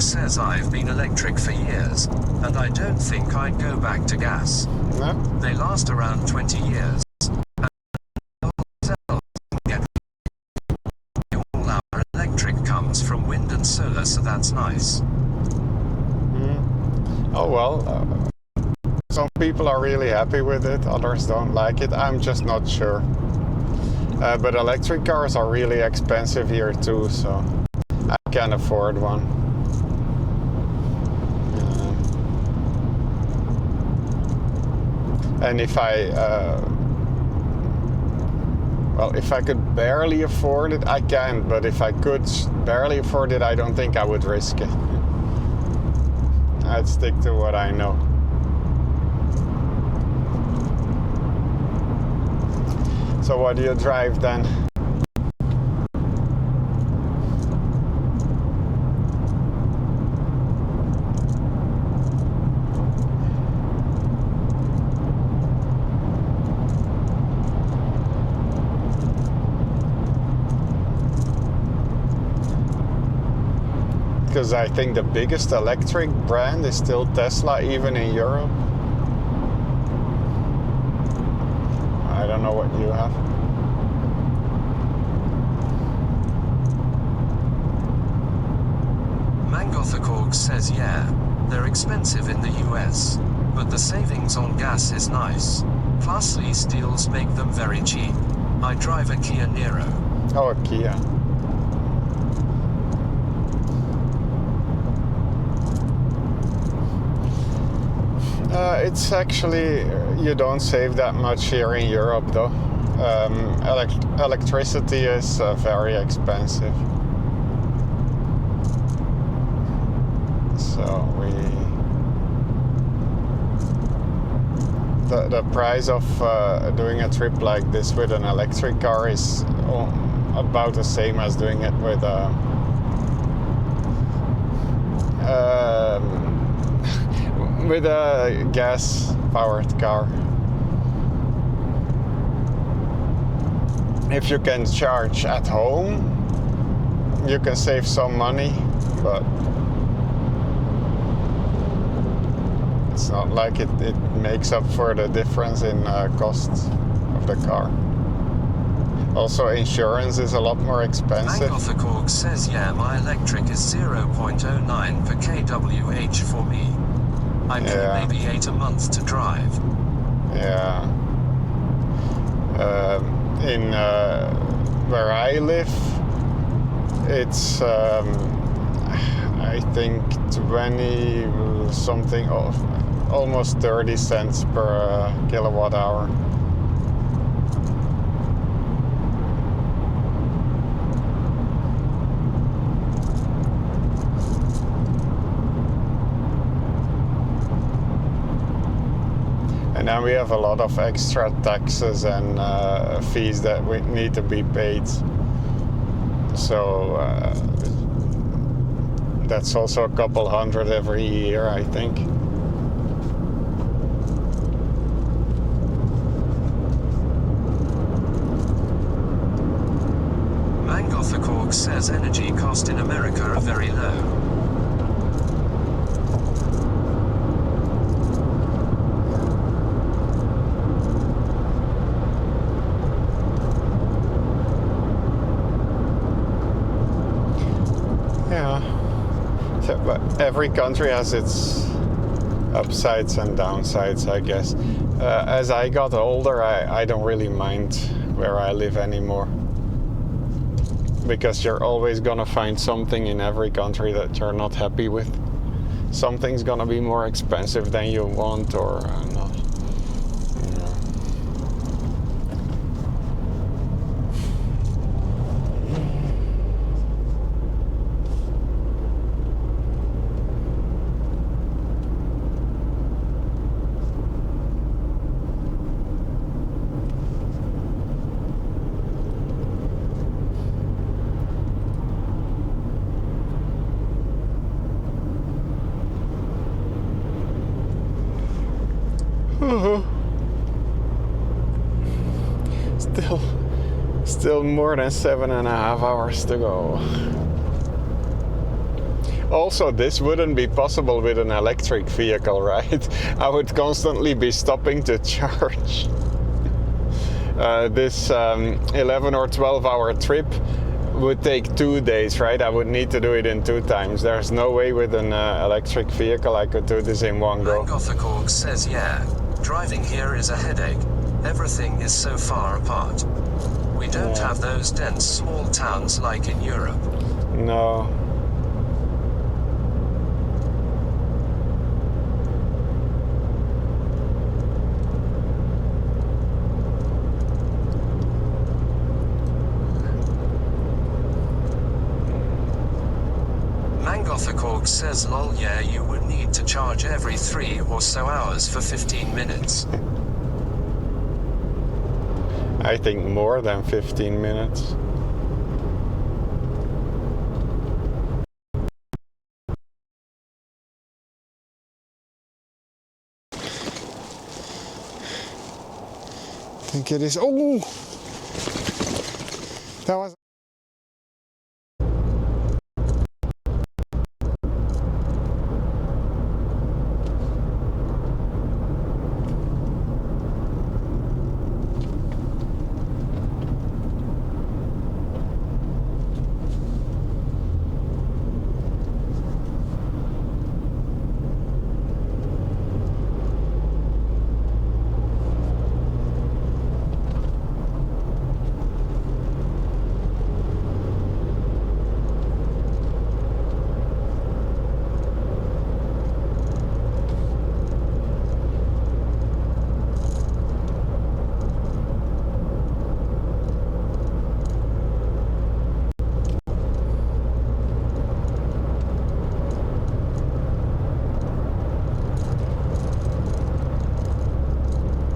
says I've been electric for years, and I don't think I'd go back to gas. No? They last around 20 years. All our electric comes from wind and solar, so that's nice. Oh well, some people are really happy with it, others don't like it. I'm just not sure. But electric cars are really expensive here too, so I can't afford one. And if I could barely afford it, I can. But if I could barely afford it, I don't think I would risk it. I'd stick to what I know. So what do you drive then? Because I think the biggest electric brand is still Tesla, even in Europe. I don't know what you have. Mangothakorg says yeah, they're expensive in the US, but the savings on gas is nice. Plus lease deals make them very cheap. I drive a Kia Niro. Oh, a Kia. It's actually, you don't save that much here in Europe though. Electricity is very expensive. So the price of doing a trip like this with an electric car is about the same as doing it with with a gas-powered car. If you can charge at home, you can save some money, but it's not like it makes up for the difference in costs of the car. Also, insurance is a lot more expensive. Mangothakorg says yeah, my electric is 0.09 per kWh for me. I pay maybe 8 a month to drive. Yeah. In where I live, it's I think 20 something, almost 30 cents per kilowatt hour. And then we have a lot of extra taxes and fees that we need to be paid. So that's also a couple hundred every year, I think. Mangothakorg says energy costs in America are very low. But every country has its upsides and downsides, I guess. As I got older, I don't really mind where I live anymore. Because you're always gonna find something in every country that you're not happy with. Something's gonna be more expensive than you want or not. Still more than 7.5 hours to go. Also, this wouldn't be possible with an electric vehicle, right? I would constantly be stopping to charge. This 11 or 12 hour trip would take 2 days, right? I would need to do it in 2 times. There's no way with an electric vehicle I could do this in one go. Mangothakorg says yeah, driving here is a headache. Everything is so far apart. We don't have those dense small towns like in Europe. No. Mangothakorg says lol yeah, you would need to charge every 3 or so hours for 15 minutes. I think more than 15 minutes. I think it is. Oh! That was.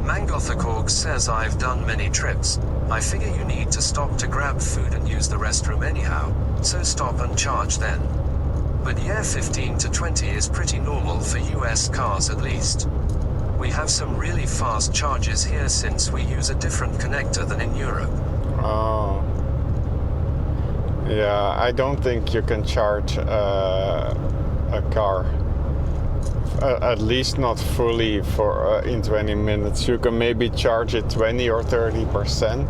Mangothakorg says I've done many trips. I figure you need to stop to grab food and use the restroom anyhow, so stop and charge then. But yeah, 15 to 20 is pretty normal for US cars at least. We have some really fast charges here since we use a different connector than in Europe. Oh. Yeah, I don't think you can charge a car. At least not fully for in 20 minutes. You can maybe charge it 20 or 30%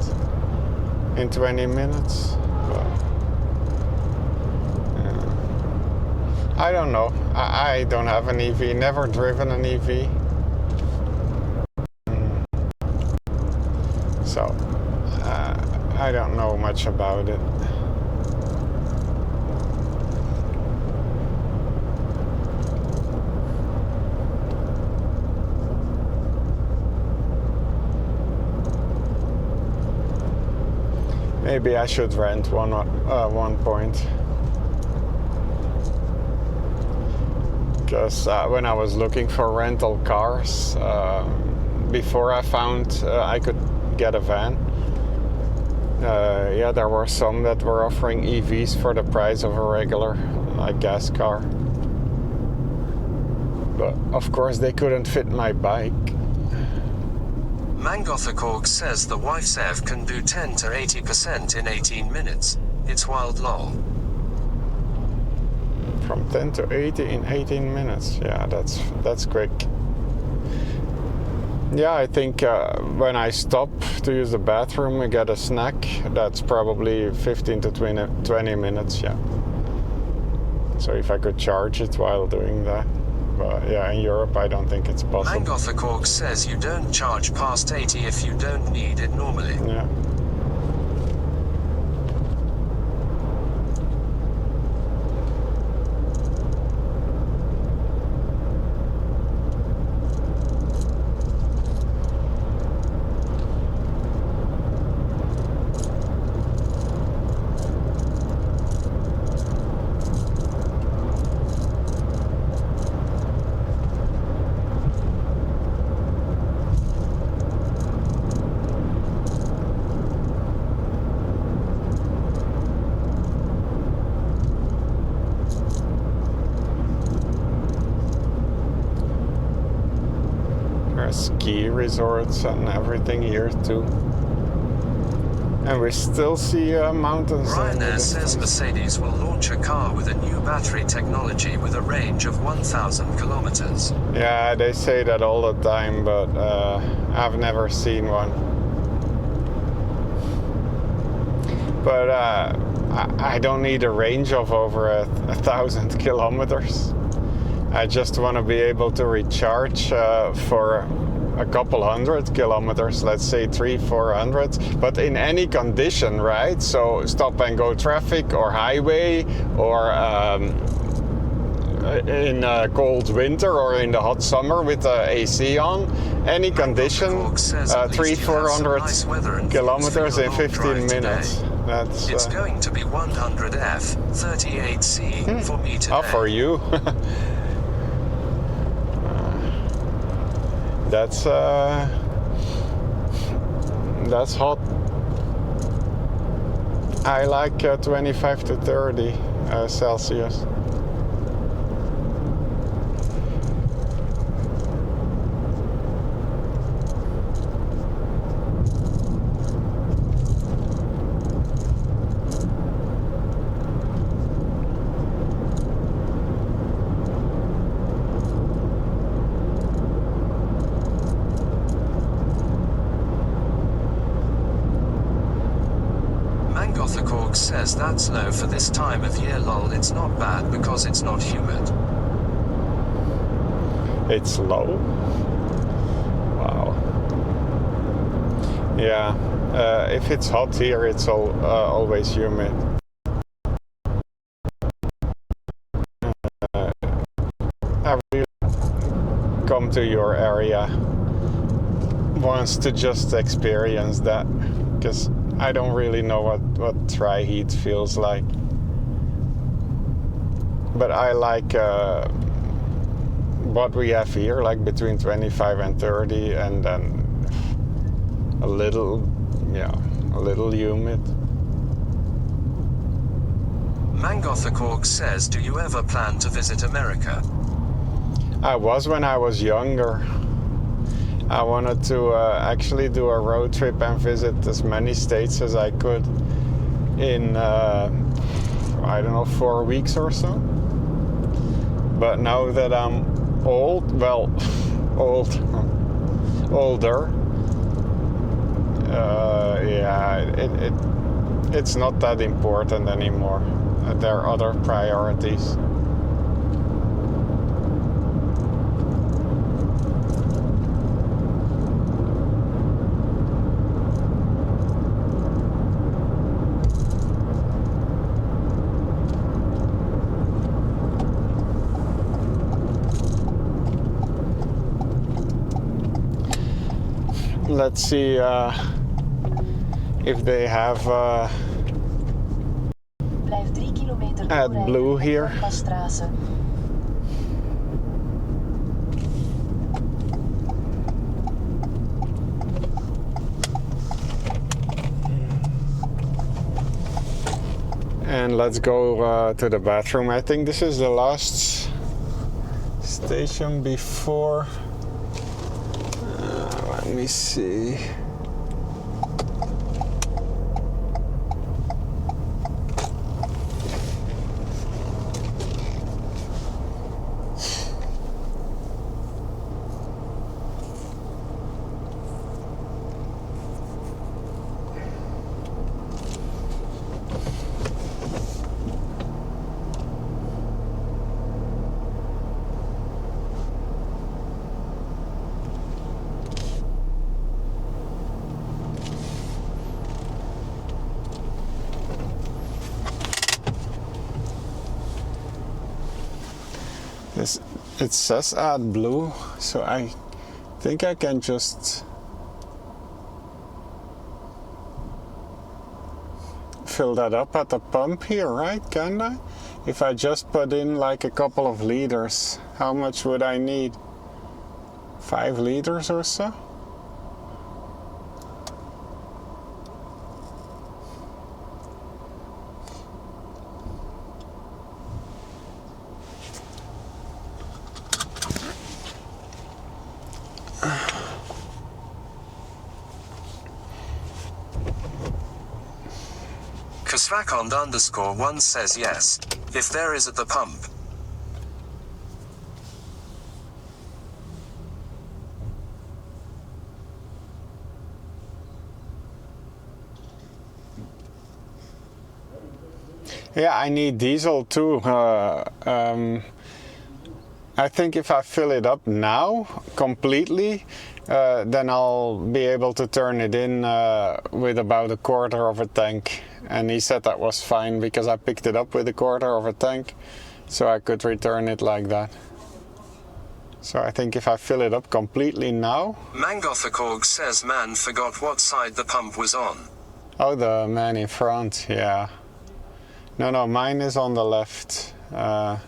in 20 minutes. But, yeah. I don't know. I don't have an EV, never driven an EV. So I don't know much about it. Maybe I should rent one point. Because when I was looking for rental cars, before I found I could get a van, yeah, there were some that were offering EVs for the price of a regular gas car. But of course they couldn't fit my bike. Mangothakorg says the wife's EV can do 10 to 80% in 18 minutes. It's wild lol. From 10 to 80 in 18 minutes. Yeah, that's quick. Yeah, I think when I stop to use the bathroom and get a snack, that's probably 15 to 20 minutes, yeah. So if I could charge it while doing that. But yeah, in Europe I don't think it's possible. Mangothakorg says you don't charge past 80 if you don't need it normally. Yeah. Ski resorts and everything here too. And we still see mountains in the Ryanair says distance. Mercedes will launch a car with a new battery technology with a range of 1,000 kilometers. Yeah, they say that all the time, but I've never seen one. But I don't need a range of over 1,000 kilometers. I just want to be able to recharge for a couple hundred kilometers, let's say 300-400, but in any condition, right? So stop and go traffic or highway, or in a cold winter or in the hot summer with the AC on, any condition, 300-400 kilometers in 15 minutes. That's it's going to be 100 F 38C for me today. Oh, for you. That's hot. I like 25 to 30 Celsius. Says that's low for this time of year, lol. It's not bad because it's not humid. It's low? Wow. Yeah, if it's hot here, it's always humid. I really come to your area once to just experience that, because I don't really know what dry heat feels like. But I like what we have here, like between 25 and 30, and then a little humid. Mangothakorg says, do you ever plan to visit America? I was when I was younger. I wanted to actually do a road trip and visit as many states as I could in, I don't know, 4 weeks or so. But now that I'm older, it's not that important anymore. There are other priorities. Let's see if they have Blijf 3 kilometer AdBlue here. And let's go to the bathroom. I think this is the last station before. Let me see. It says AdBlue, so I think I can just fill that up at the pump here, right? Can I? If I just put in like a couple of liters, how much would I need? 5 liters or so? Kasvakond_1 says yes, if there is at the pump. Yeah, I need diesel too. I think if I fill it up now completely, then I'll be able to turn it in with about 1/4 of a tank. And he said that was fine because I picked it up with 1/4 of a tank, so I could return it like that. So I think if I fill it up completely now... Mangothakorg says man forgot what side the pump was on. Oh, the man in front, yeah. No, mine is on the left. I'm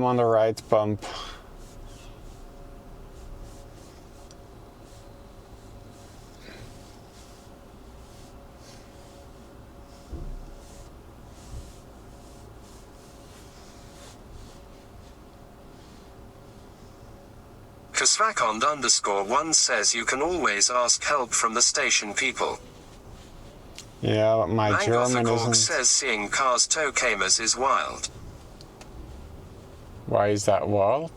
on the right pump. Kasvakond_1 says you can always ask help from the station people. Yeah, but my German Mangothakorg isn't... says seeing cars tow cameras is wild. Why is that wild?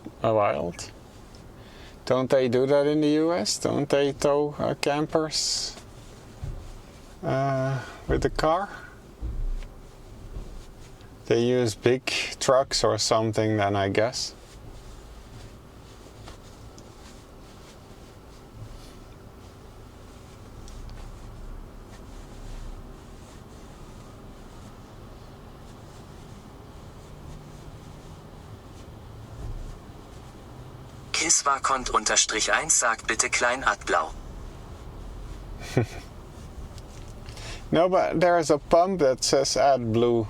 Don't they do that in the US? Don't they tow campers with the car? They use big trucks or something then, I guess. Kiswakond_1 sagt bitte klein Adblau. No, but there's a pump that says AdBlue.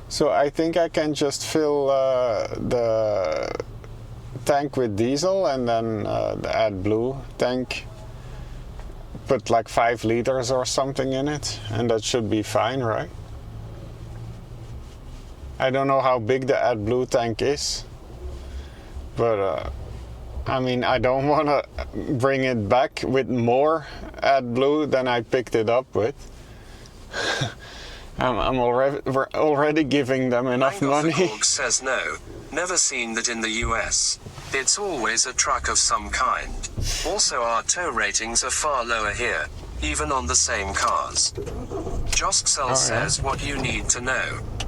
So I think I can just fill the tank with diesel and then the AdBlue tank. Put like 5 liters or something in it, and that should be fine, right? I don't know how big the AdBlue tank is, but I mean, I don't want to bring it back with more AdBlue than I picked it up with. I'm already giving them enough money. Mangothakorg says no, never seen that in the US. It's always a truck of some kind. Also our tow ratings are far lower here, even on the same cars. Josksel says what you need to know.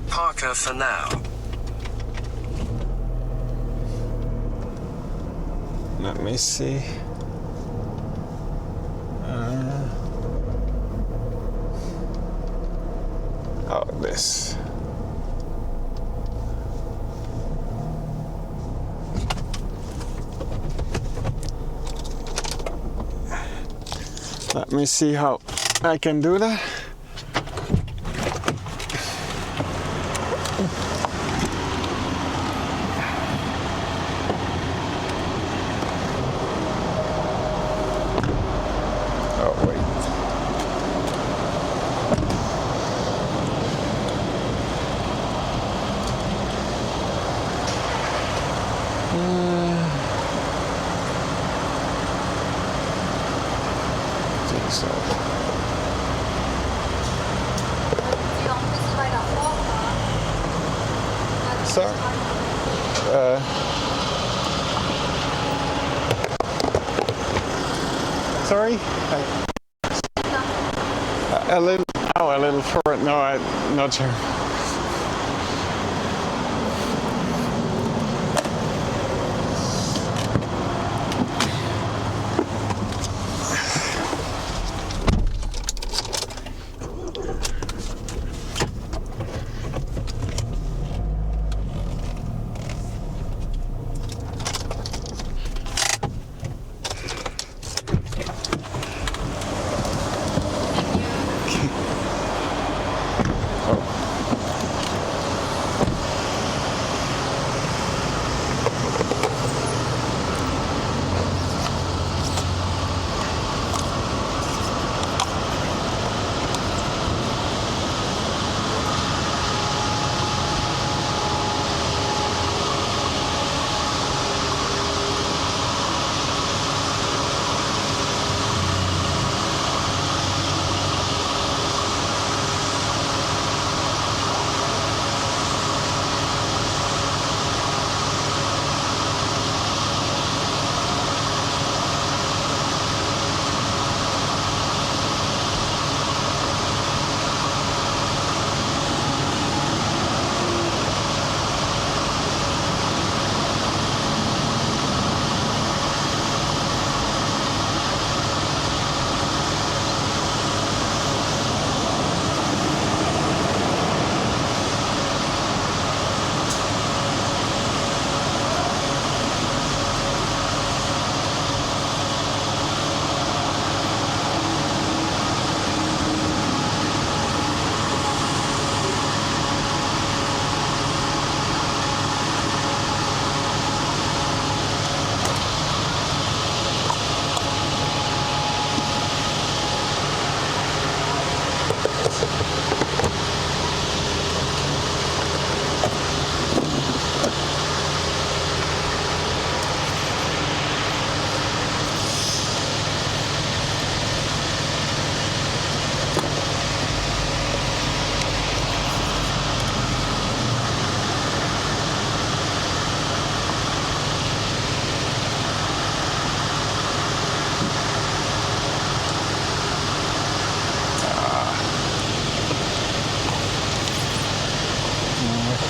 Parker for now. Let me see. Oh, this. Let me see how I can do that. Sorry? A little forward. No, I'm not sure.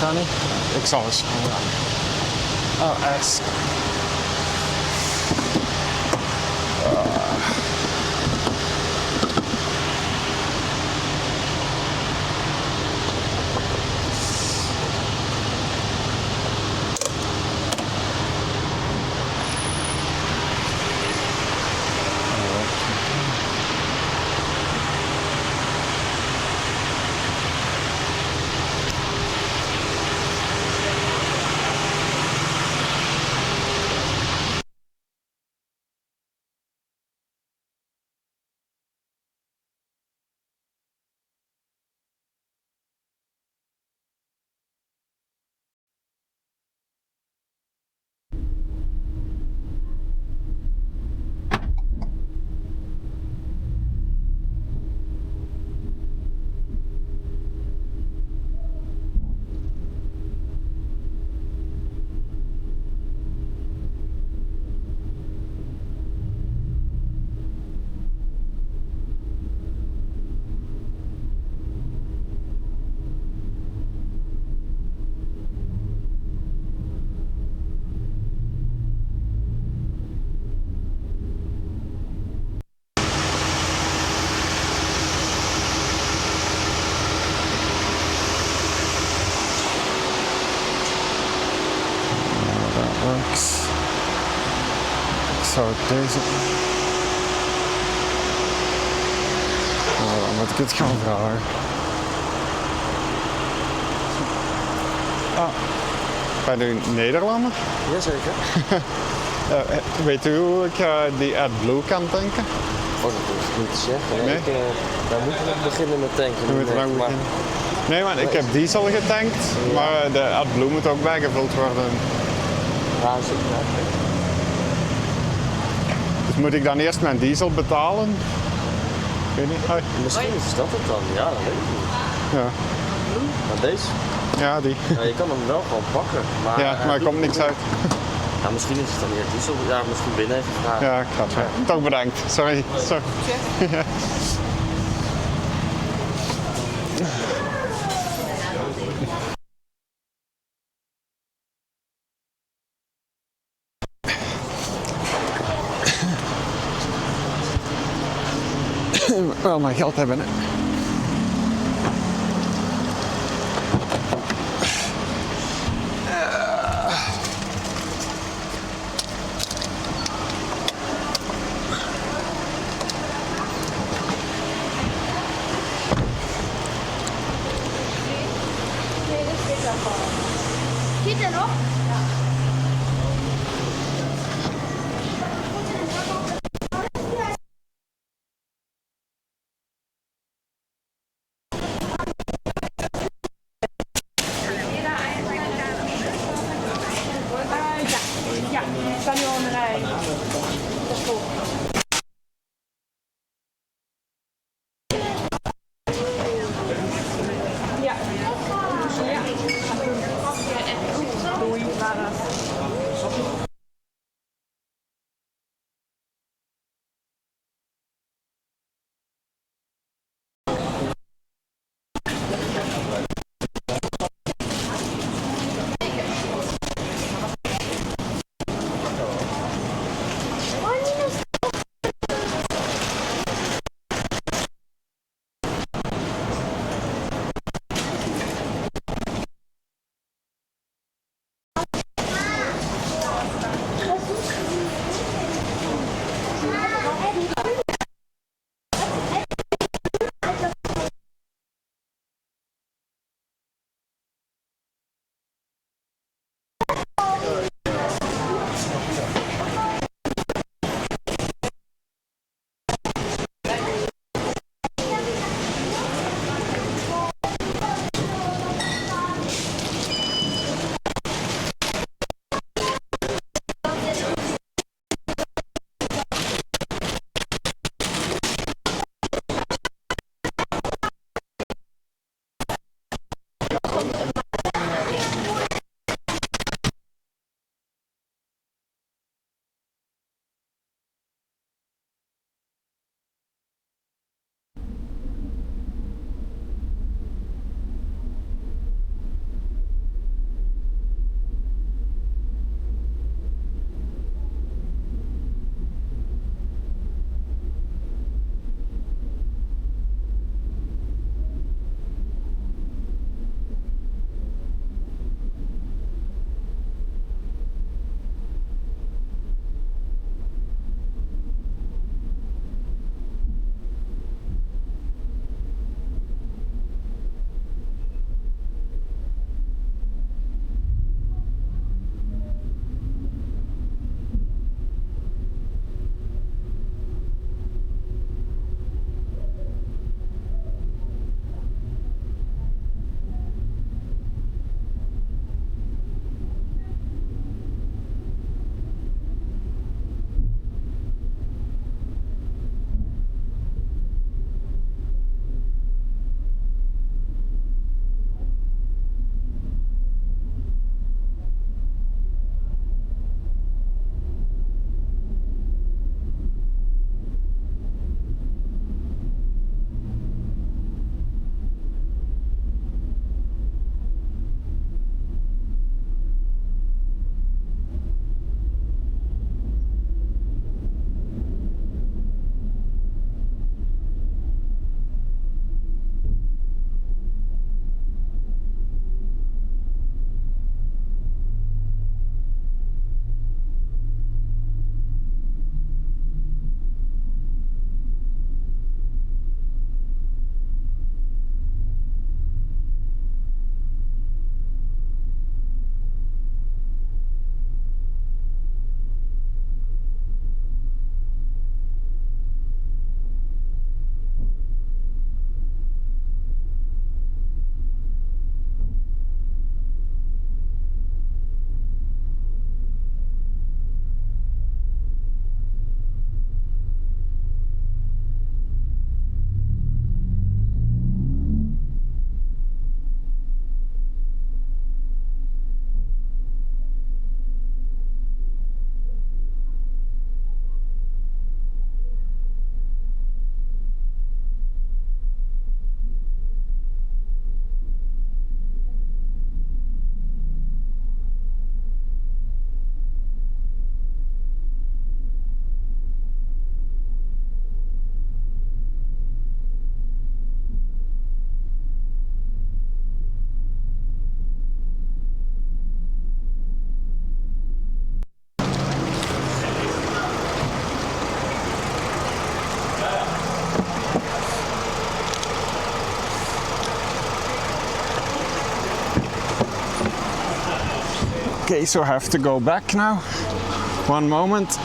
dat niet? Ik zal eens. Oh, S. Ik zou deze... Dan moet ik het gaan vragen. Ah, bij de Nederlander? Jazeker. Weet u hoe ik die AdBlue kan tanken? Oh, dat hoef ik niet te zeggen. Nee? Daar moeten we beginnen met tanken. Nee, maar ik heb diesel getankt, maar de AdBlue moet ook bijgevuld worden. Ja, zeker. Dus moet ik dan eerst mijn diesel betalen? Ik weet niet. Hoi. Misschien is dat het dan. Ja, dat weet ik niet. Ja. Maar deze? Ja, die. Ja, je kan hem wel gewoon pakken. Maar Ja, maar er komt niks uit. Ja, misschien is het dan weer diesel. Ja, misschien binnen even vragen. Ja, ik ga het wel. Toch bedankt. Sorry. Sorry. Ja. Wel mijn geld hebben, hè. Geht der noch? Okay, so I have to go back now. One moment.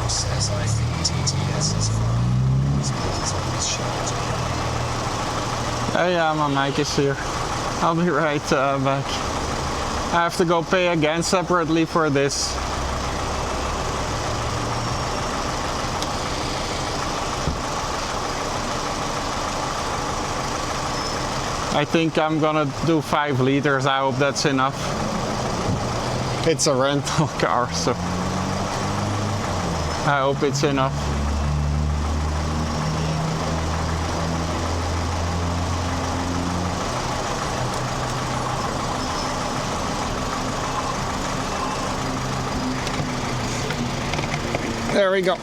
Says I think TTS is fine. His mouth is on his shirt. Oh yeah, my mic is here. I'll be right back. I have to go pay again separately for this. I think I'm gonna do 5 liters. I hope that's enough. It's a rental car, so I hope it's enough. There we go.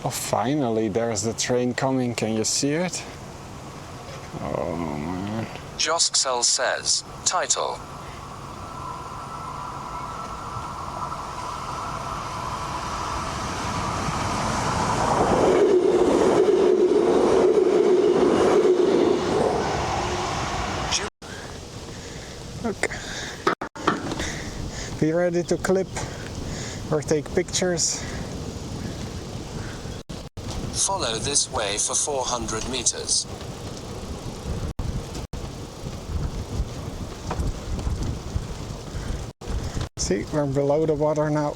Oh, finally, there's the train coming. Can you see it? Oh, man. Josksel says, title. Okay. Be ready to clip or take pictures. Follow this way for 400 meters. See, we're below the water now.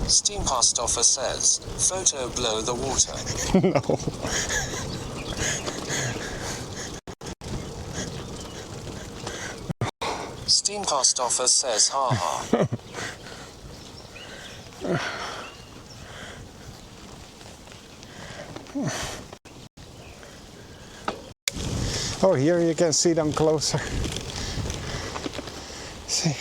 Steam post offer says, photo blow the water. No. Steam post offer says, haha. Oh, here you can see them closer. See.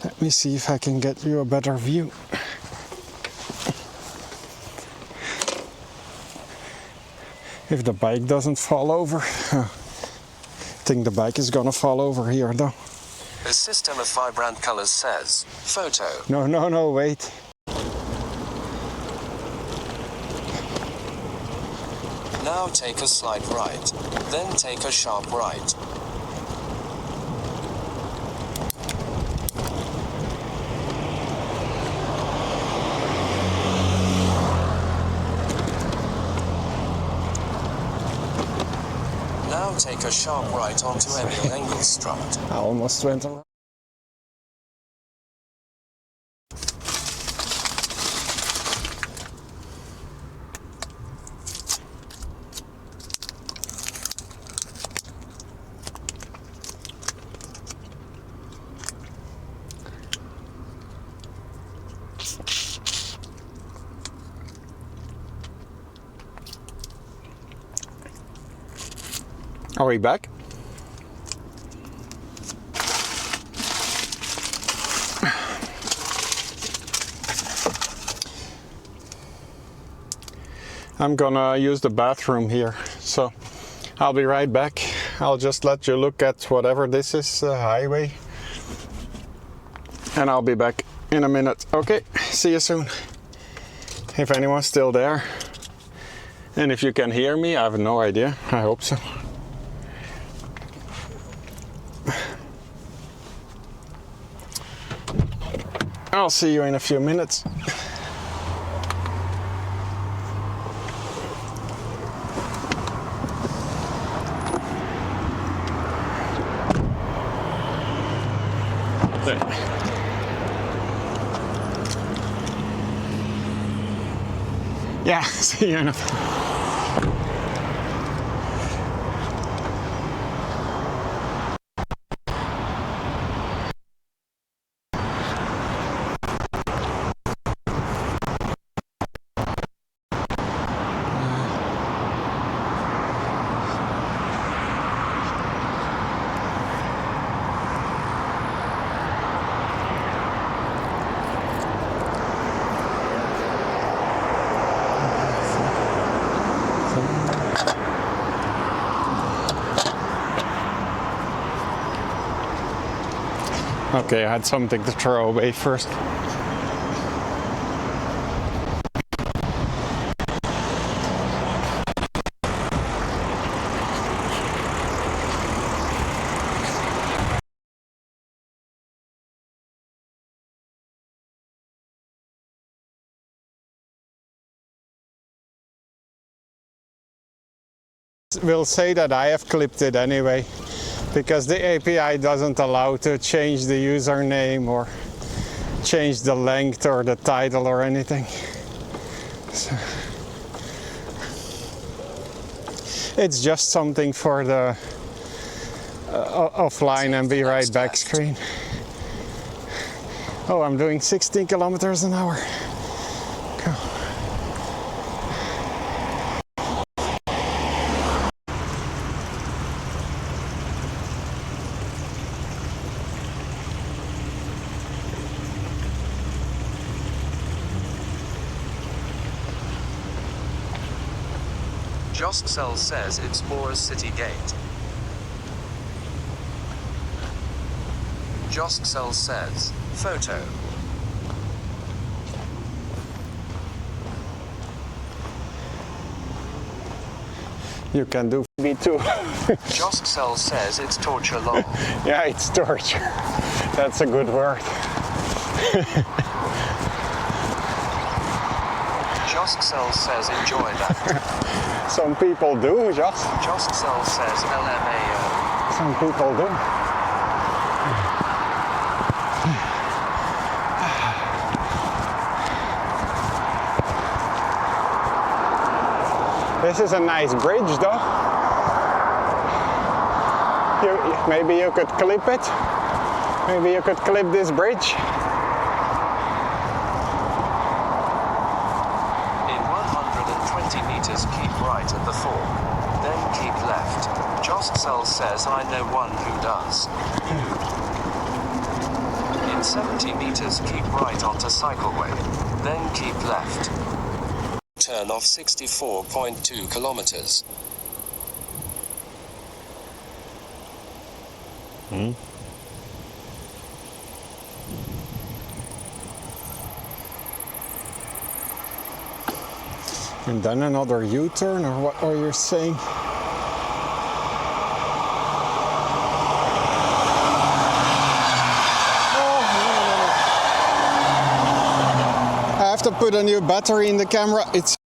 Let me see if I can get you a better view. If the bike doesn't fall over. I think the bike is gonna fall over here though. A system of vibrant colors says, photo. No, wait. Now take a slight right. Then take a sharp right. Now take a sharp right onto Emil Engelstraat. I almost went around. Are we back? I'm gonna use the bathroom here, so I'll be right back. I'll just let you look at whatever this is, highway, and I'll be back in a minute. Okay, see you soon. If anyone's still there, and if you can hear me, I have no idea. I hope so. I'll see you in a few minutes. Yeah, see you in a few. Okay, I had something to throw away first. We'll say that I have clipped it anyway, because the API doesn't allow to change the username or change the length or the title or anything. So it's just something for the offline and be right back screen. Oh, I'm doing 16 kilometers an hour. Go. Jostcell says it's Bora's City Gate. Jostcell says, photo. You can do me too. Jostcell says it's torture long. Yeah, it's torture. That's a good word. Jostcell says enjoy that. Some people do, Jost. Jostcell says LMAO. Some people do. This is a nice bridge though. Maybe you could clip it. Maybe you could clip this bridge. In 120 meters, keep right at the fork. Then keep left. Jostcell says I know one who does. In 70 meters, keep right onto cycleway. Then keep left. Turn off 64.2 kilometers. And then another U-turn, or what are you saying? I have to put a new battery in the camera. It's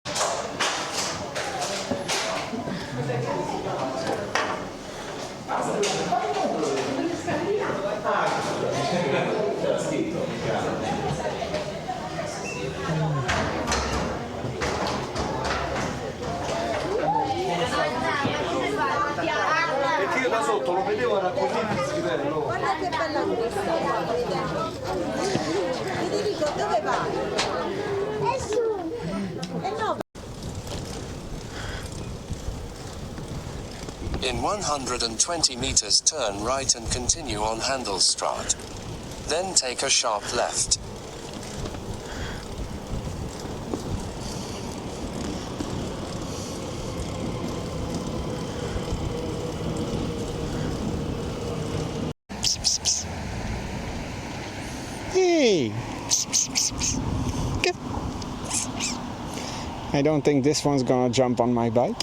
Guarda che bella questa, Federico, dove vai? È su. No. In 120 meters, turn right and continue on Handelsstraat. Then take a sharp left. hey. I don't think this one's gonna jump on my bike.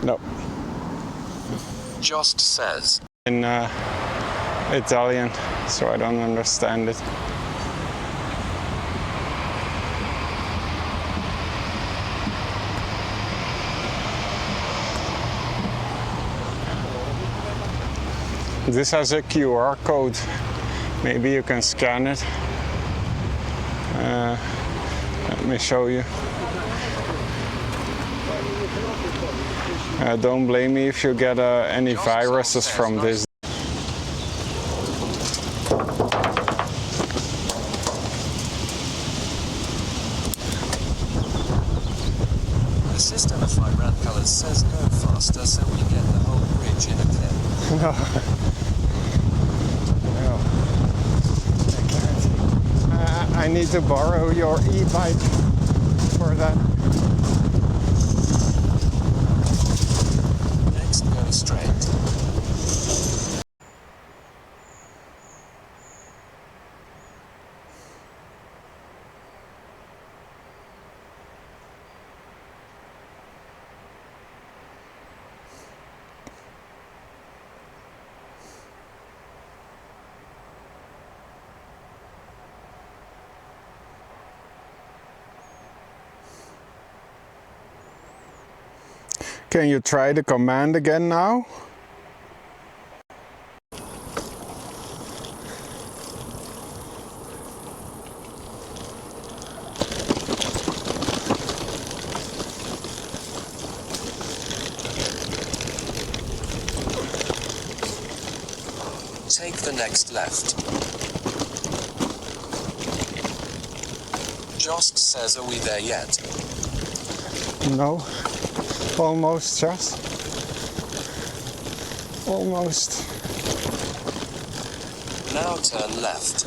No. Just says. In Italian, so I don't understand it. This has a QR code. Maybe you can scan it. Let me show you. Don't blame me if you get any viruses from this. The system of Iran colors says go faster, so we get the whole bridge in a clip. No. No. I can't. I need to borrow your e-bike for that. Next, go straight. Can you try the command again now? Take the next left. Jost says, are we there yet? No. Almost, just. Almost. Now turn left.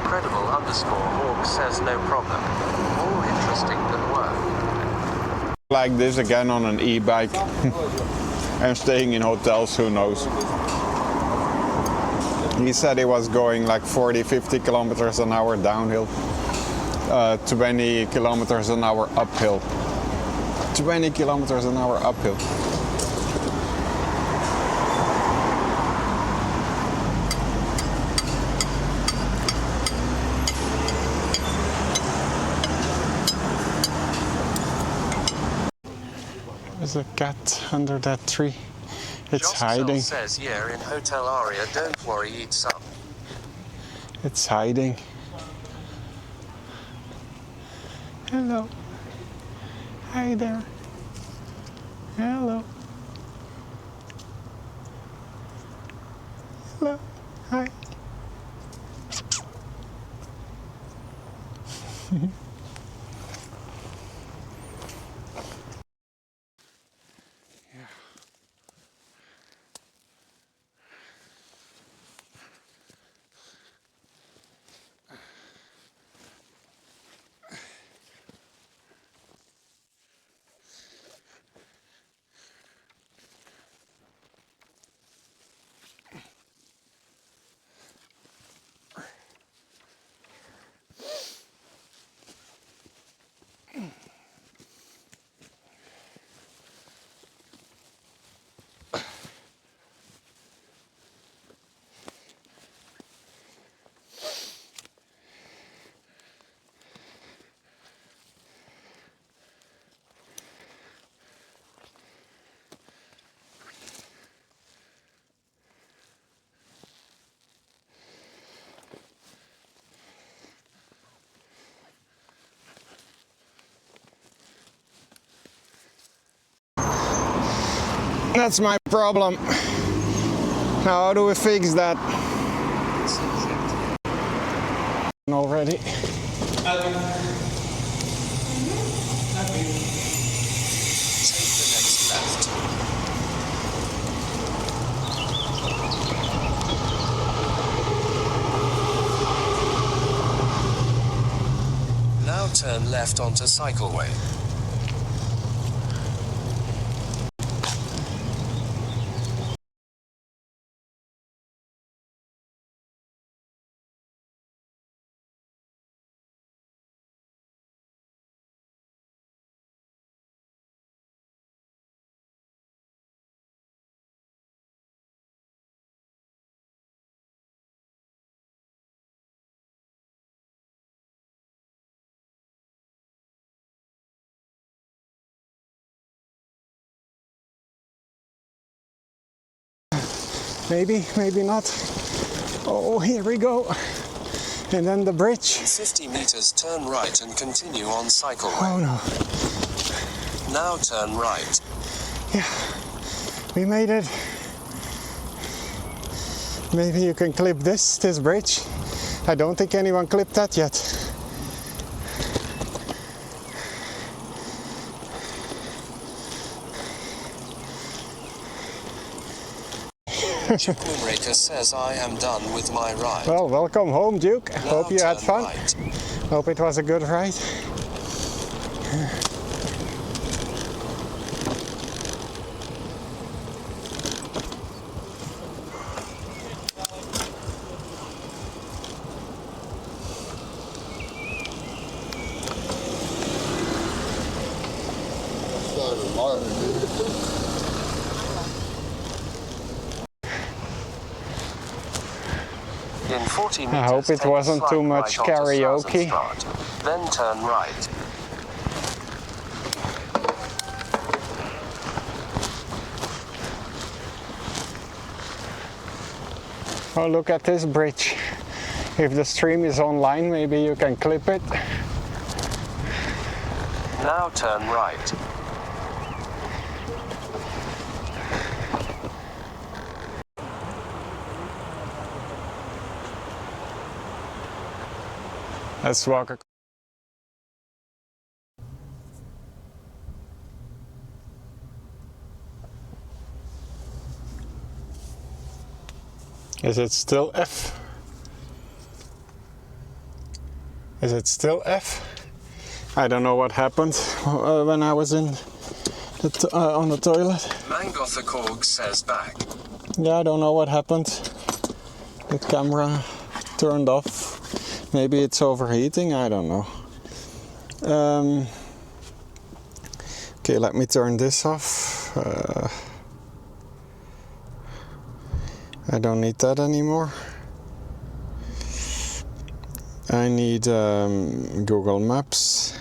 _credible_hawk says no problem. More interesting than work. Like this again on an e-bike. I'm staying in hotels, who knows. He said he was going like 40-50 kilometers an hour downhill. 20 kilometers an hour uphill. 20 kilometers an hour uphill. There's a cat under that tree. It's Joscel hiding. says, yeah, in Hotel Aria, don't worry, eat some. It's hiding. Hello. Hi there. Hello. Hello. Hi. That's my problem. How do we fix that? Already. Take the next left. Now turn left onto cycleway. Maybe, maybe not. Oh, here we go. And then the bridge. 50 meters, turn right and continue on cycleway. Oh no. Now turn right. Yeah, we made it. Maybe you can clip this bridge. I don't think anyone clipped that yet. Moonraker says I am done with my ride. Well, welcome home, Duke. Now Hope you had fun. Right. Hope it was a good ride. In 40 meters, I hope it take a wasn't slight too much right onto karaoke. Straßenstraat. Then turn right. Oh, look at this bridge. If the stream is online, maybe you can clip it. Now turn right. Let's walk across. Is it still F? Is it still F? I don't know what happened when I was on the toilet. Mangothakorg says back. Yeah, I don't know what happened. The camera turned off. Maybe it's overheating, I don't know. Okay, let me turn this off. I don't need that anymore. I need Google Maps.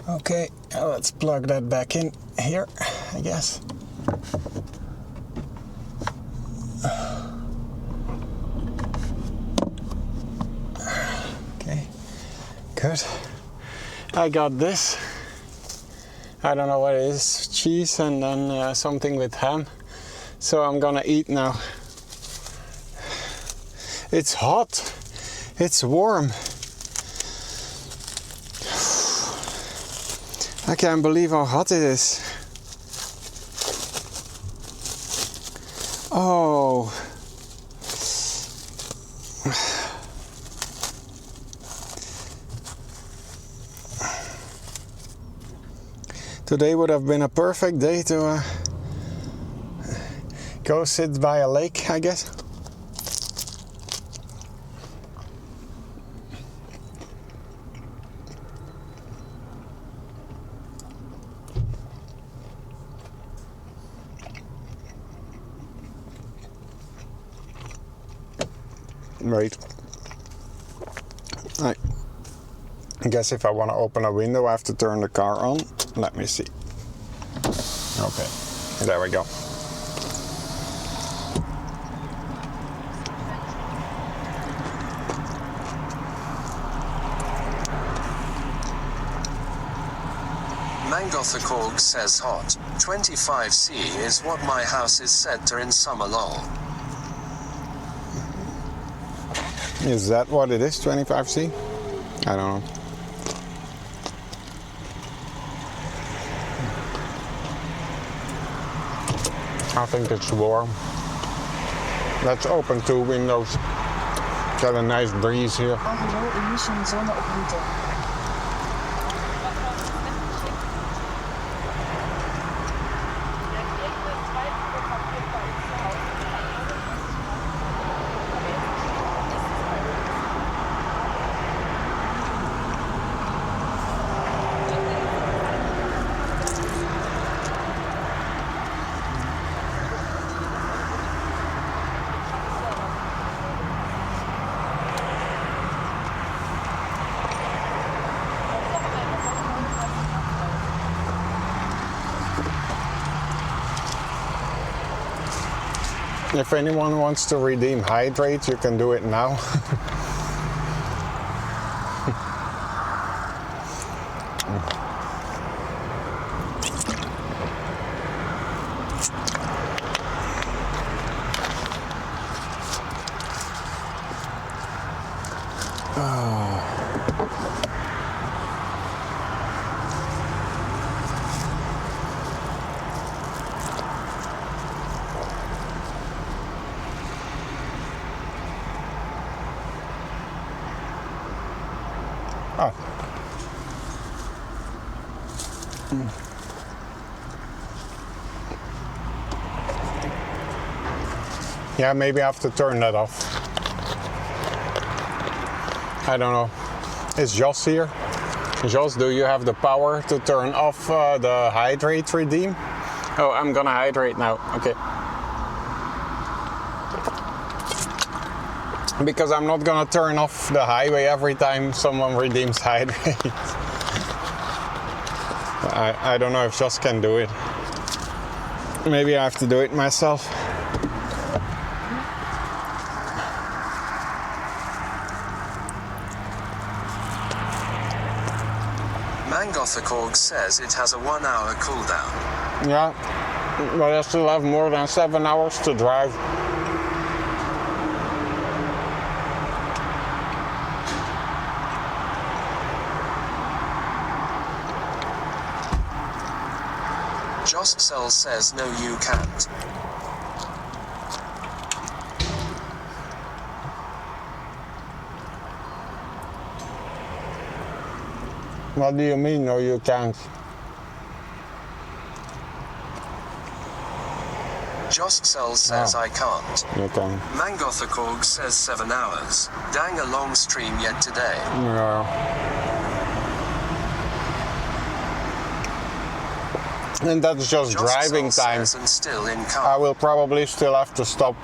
Okay, let's plug that back in here, I guess. Okay, good. I got this. I don't know what it is, cheese and then something with ham. So I'm gonna eat now. It's hot, it's warm. I can't believe how hot it is. Oh. Today would have been a perfect day to go sit by a lake, I guess. Right. I guess if I want to open a window, I have to turn the car on. Let me see. Okay, there we go. Mangothakorg says hot. 25C is what my house is set to in summer lol. Is that what it is, 25C? I don't know. I think it's warm. Let's open 2 windows. Got a nice breeze here. Hallo emission zone op route. If anyone wants to redeem hydrate, you can do it now. Oh. Yeah, maybe I have to turn that off. I don't know. Is Jos here? Jos, do you have the power to turn off the hydrate redeem? Oh, I'm gonna hydrate now. Okay. Because I'm not gonna turn off the highway every time someone redeems hydrate. I don't know if Jos can do it. Maybe I have to do it myself. Mangothakorg says it has a 1-hour cooldown. Yeah, but I still have more than 7 hours to drive. Jostcell says no you can't. What do you mean, no you can't? Jostcell says I can't. You can. Mangothakorg says 7 hours. Dang, a long stream yet today. Yeah. And that's just driving time. And still in car. I will probably still have to stop.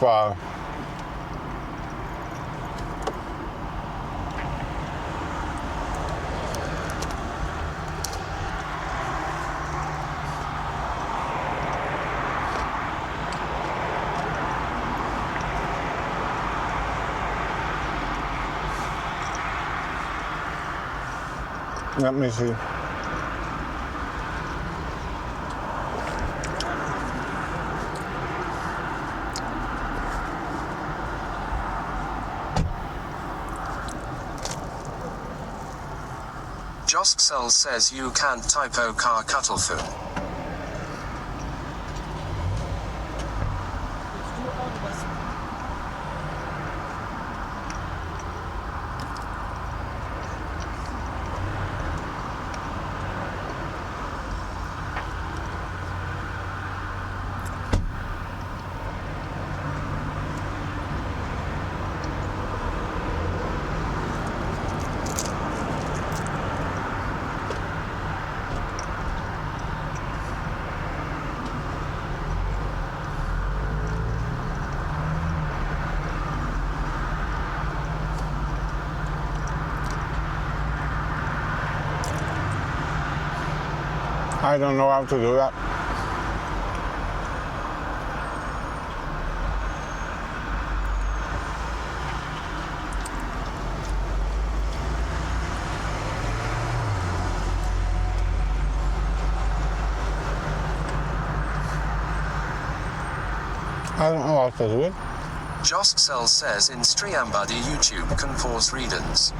Let me see. Josksel says you can't typo car cuttlefoot. I don't know how to do that. I don't know how to do it. Josksel says in Streambody YouTube can force readings.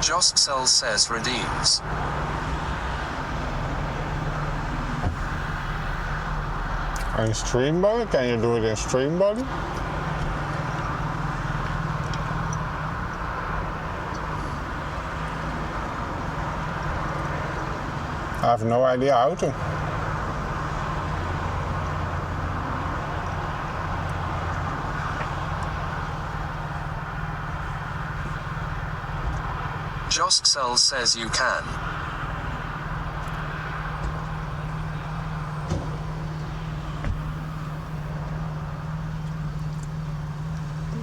Josksel says redeems. In Streambody? Can you do it in Streambody? I have no idea how to. Josksel says you can.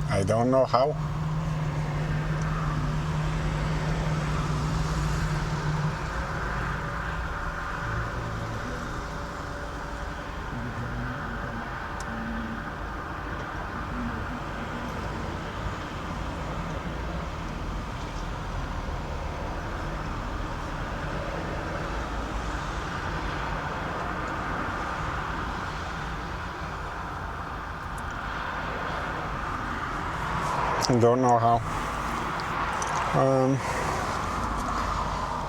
I don't know how. I don't know how.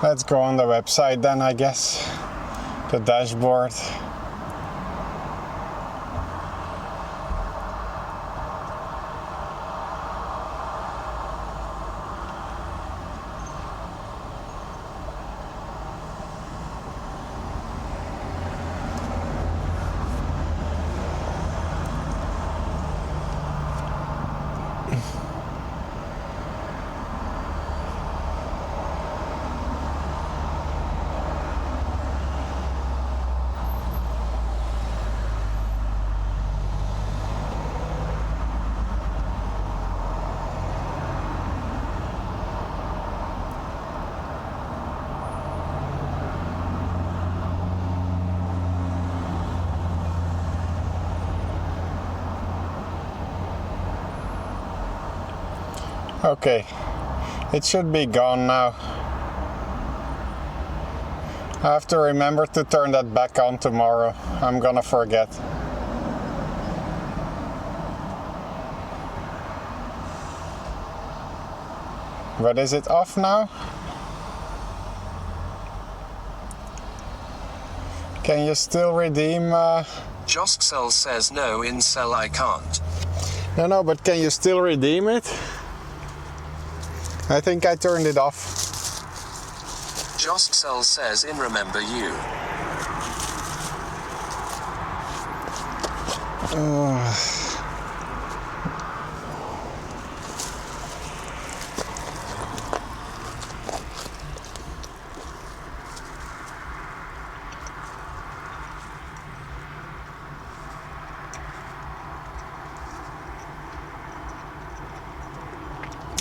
Let's go on the website then, I guess. The dashboard. Okay, it should be gone now. I have to remember to turn that back on tomorrow. I'm gonna forget. But is it off now? Can you still redeem? Josksel says no in cell I can't. No, but can you still redeem it? I think I turned it off. Josksel says in remember you.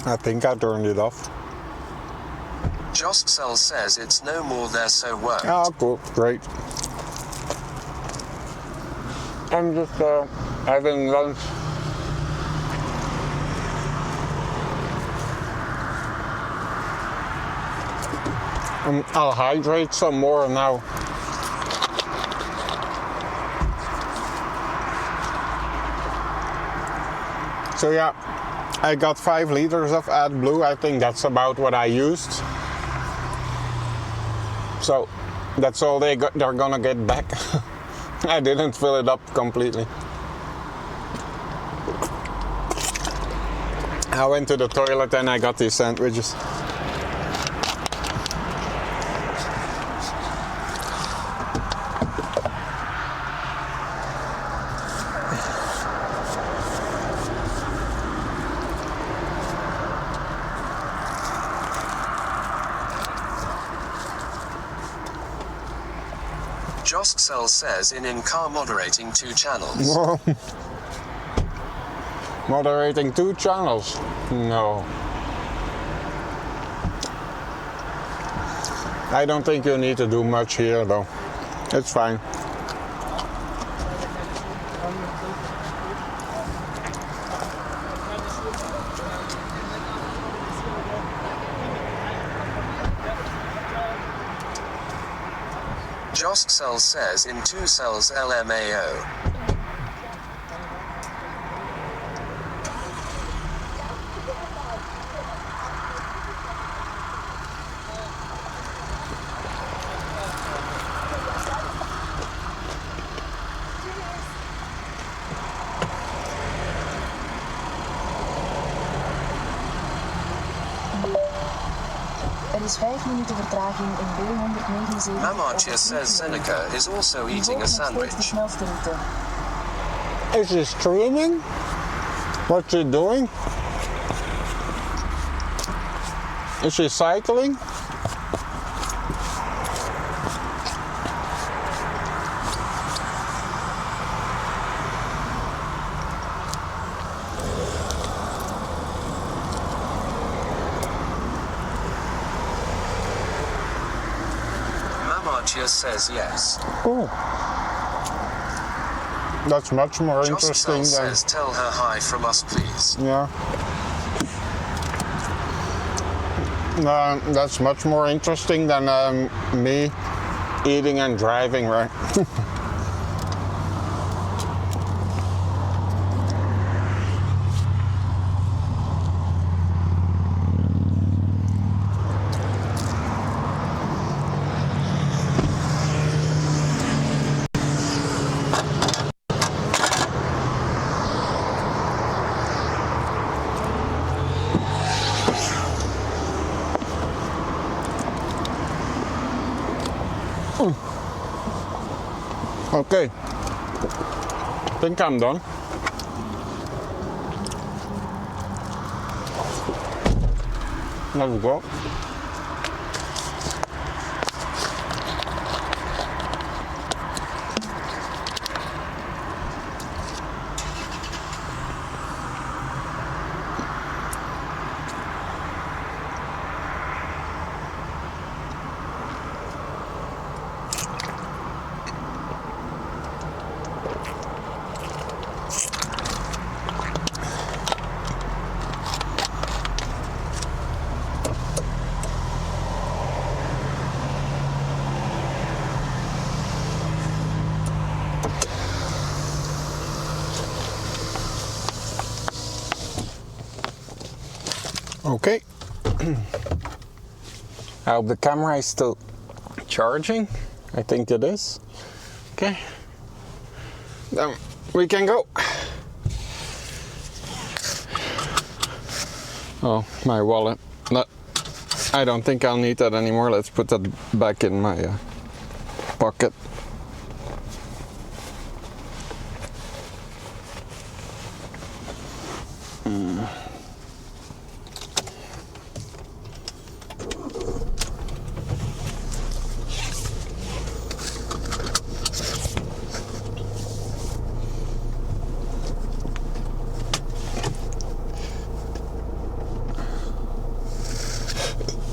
I think I turned it off. Josksel says it's no more there, so worked. Oh, cool, great. I'm just having lunch. I'll hydrate some more now. So yeah, I got 5 liters of AdBlue. I think that's about what I used. So that's all they're gonna get back. I didn't fill it up completely. I went to the toilet and I got these sandwiches. Joskcell says in-car moderating 2 channels. Moderating 2 channels? No. I don't think you need to do much here though. It's fine. Joskcell says in 2 cells LMAO. Er is 5 minuten vertraging in B179. Mamacha says Seneca is also eating a sandwich. De snelste route. Is she streaming? What's she doing? Is she cycling? Mamacha says yes. Oh. That's much more interesting Joskcell than... says tell her hi from us please. Yeah. That's much more interesting than me eating and driving, right? Okay, I think I'm done. Let's go. Okay. I hope the camera is still charging. I think it is. Okay. Then we can go. Oh, my wallet. No, I don't think I'll need that anymore. Let's put that back in my pocket.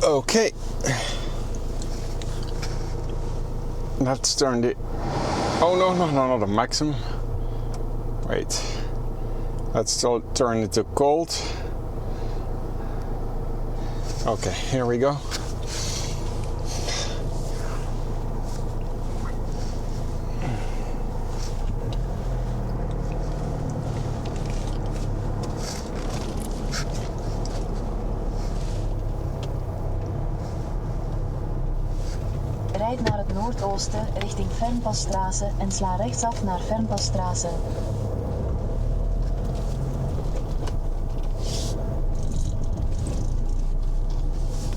Okay, let's turn the, oh no, the maximum. Wait, let's still turn it to cold. Okay, here we go. Rijd naar het noordoosten richting Fernpasstraße en sla rechtsaf naar Fernpasstraße.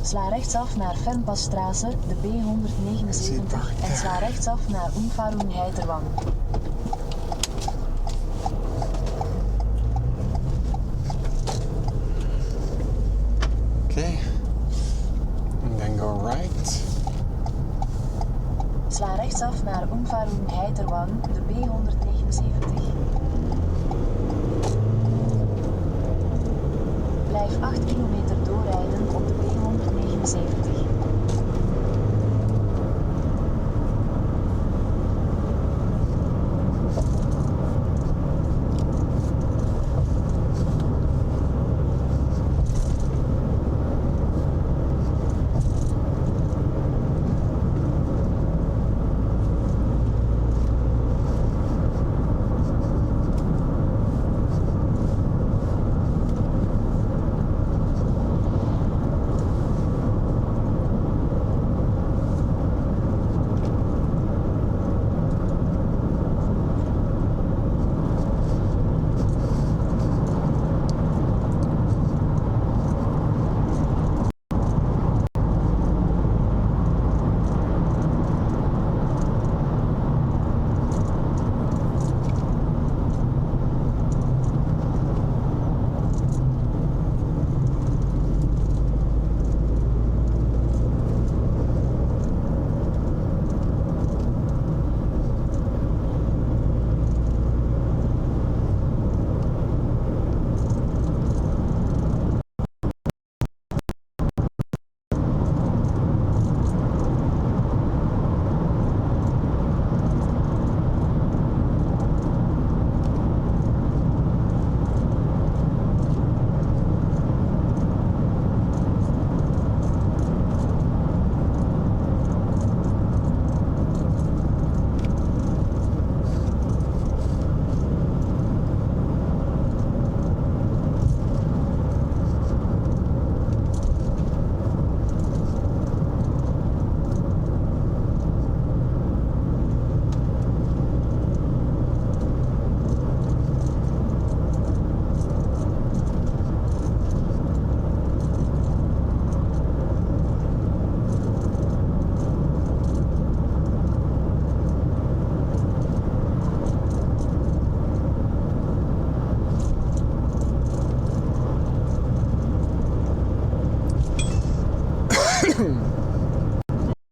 Sla rechtsaf naar Fernpasstraße, de B179 en sla rechtsaf naar Umfahrung-Heiterwang. Okay. And then go right. Sla rechtsaf naar Umfahrung-Heiterwang, de B179. Blijf 8 kilometer doorrijden op de B179.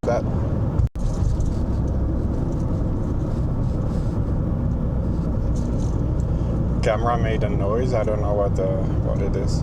That camera made a noise. I don't know what it is.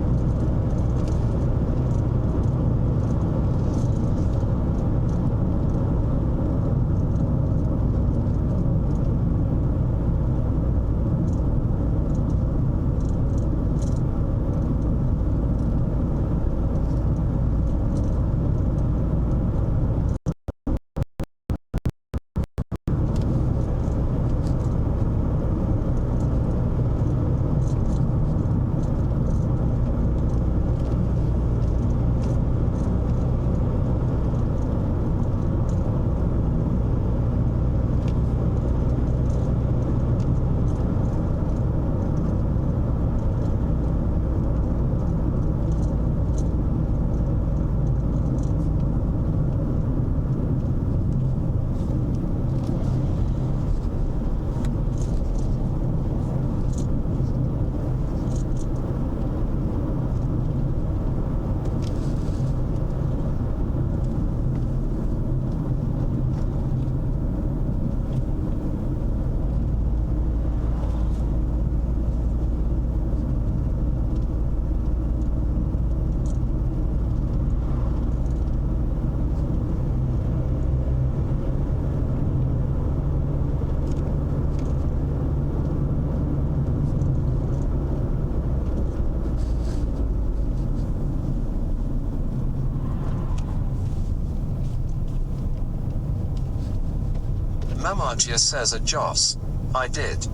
Mamagia says a Joss. I did.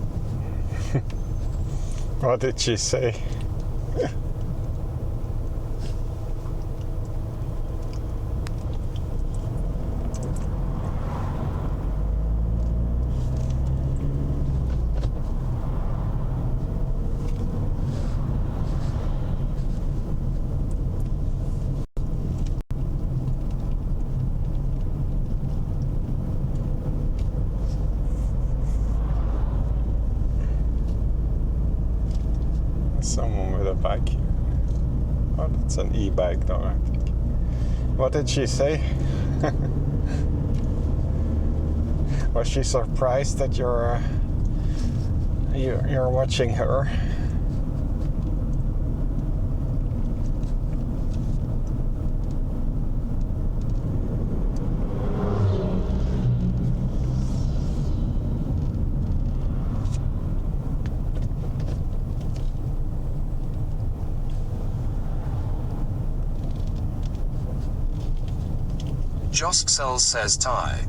What did she say? e-bike though, I think. What did she say? Was she surprised that you're watching her? Joskcell says Thai.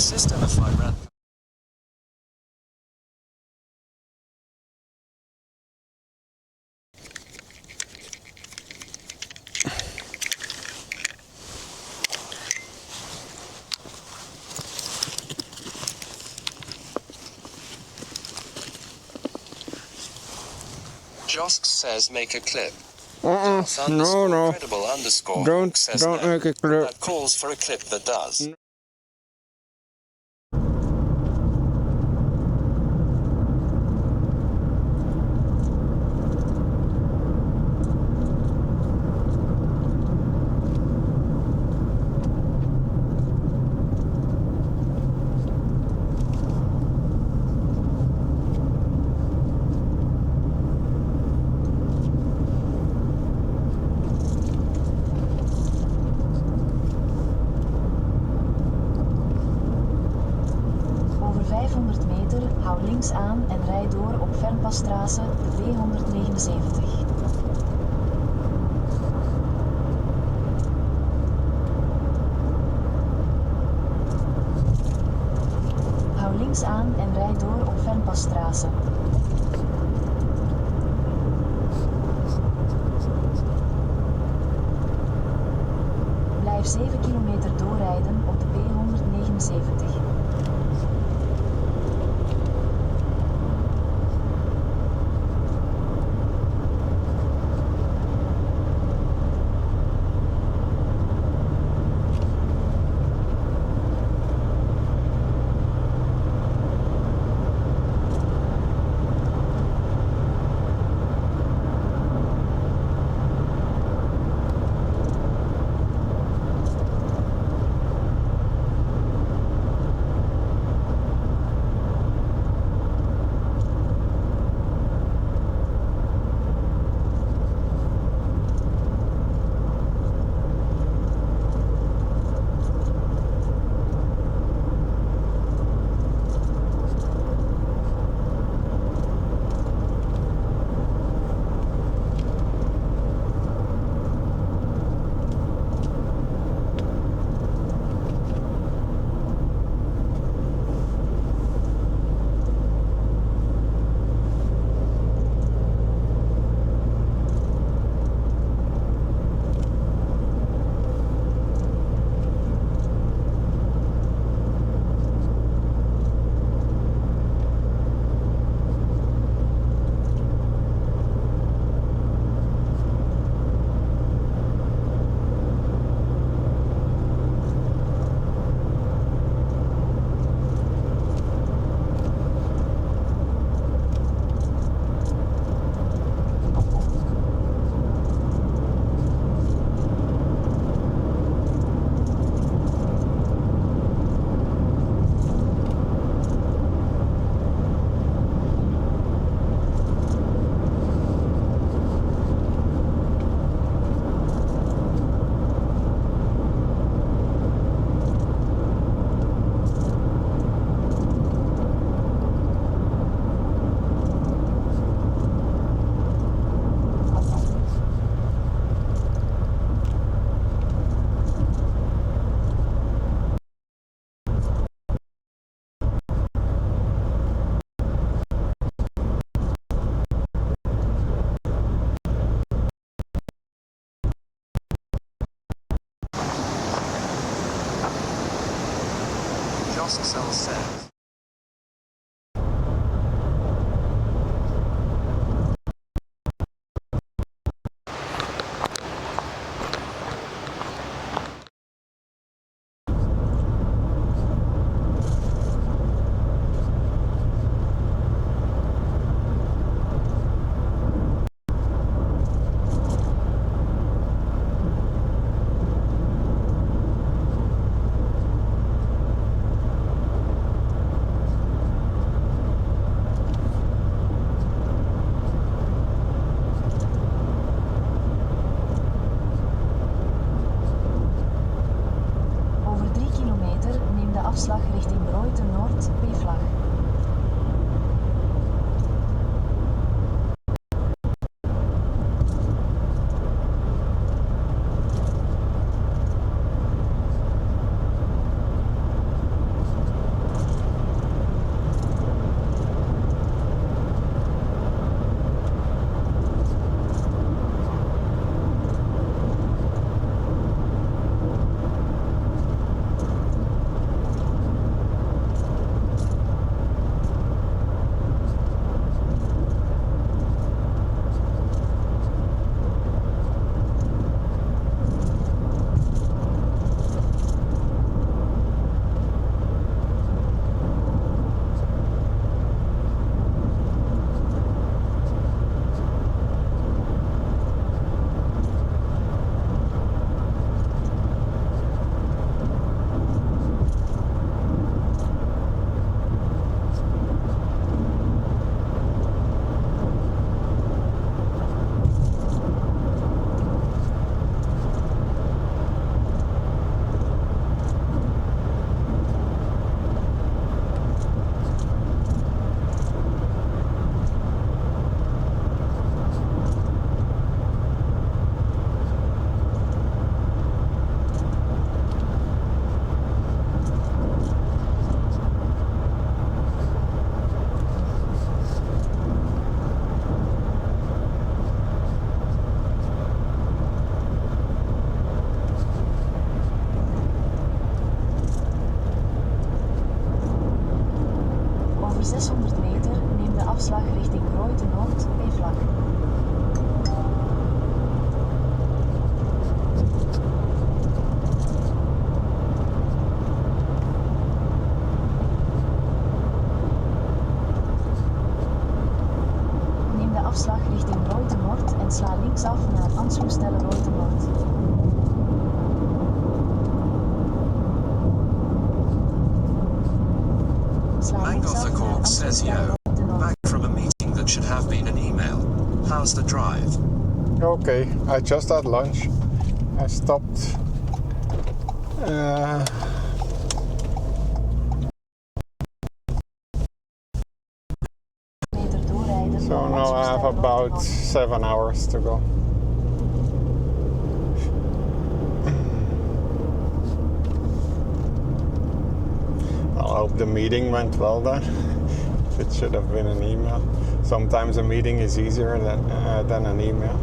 system if I ran. Josk says make a clip. No. Don't make a clip. That calls for a clip that does. Over 500 meter hou links aan en rij door op Fernpasstraße de 279. Hou links aan en rij door op Fernpasstraße. Blijf 7 kilometer doorrijden op de B179. Just sell set. afslag richting Broite Noord, P-vlag. Says yo. Back from a meeting that should have been an email. How's the drive? Okay, I just had lunch. I stopped. So now I have about 7 hours to go. I hope the meeting went well then. It should have been an email. Sometimes a meeting is easier than an email.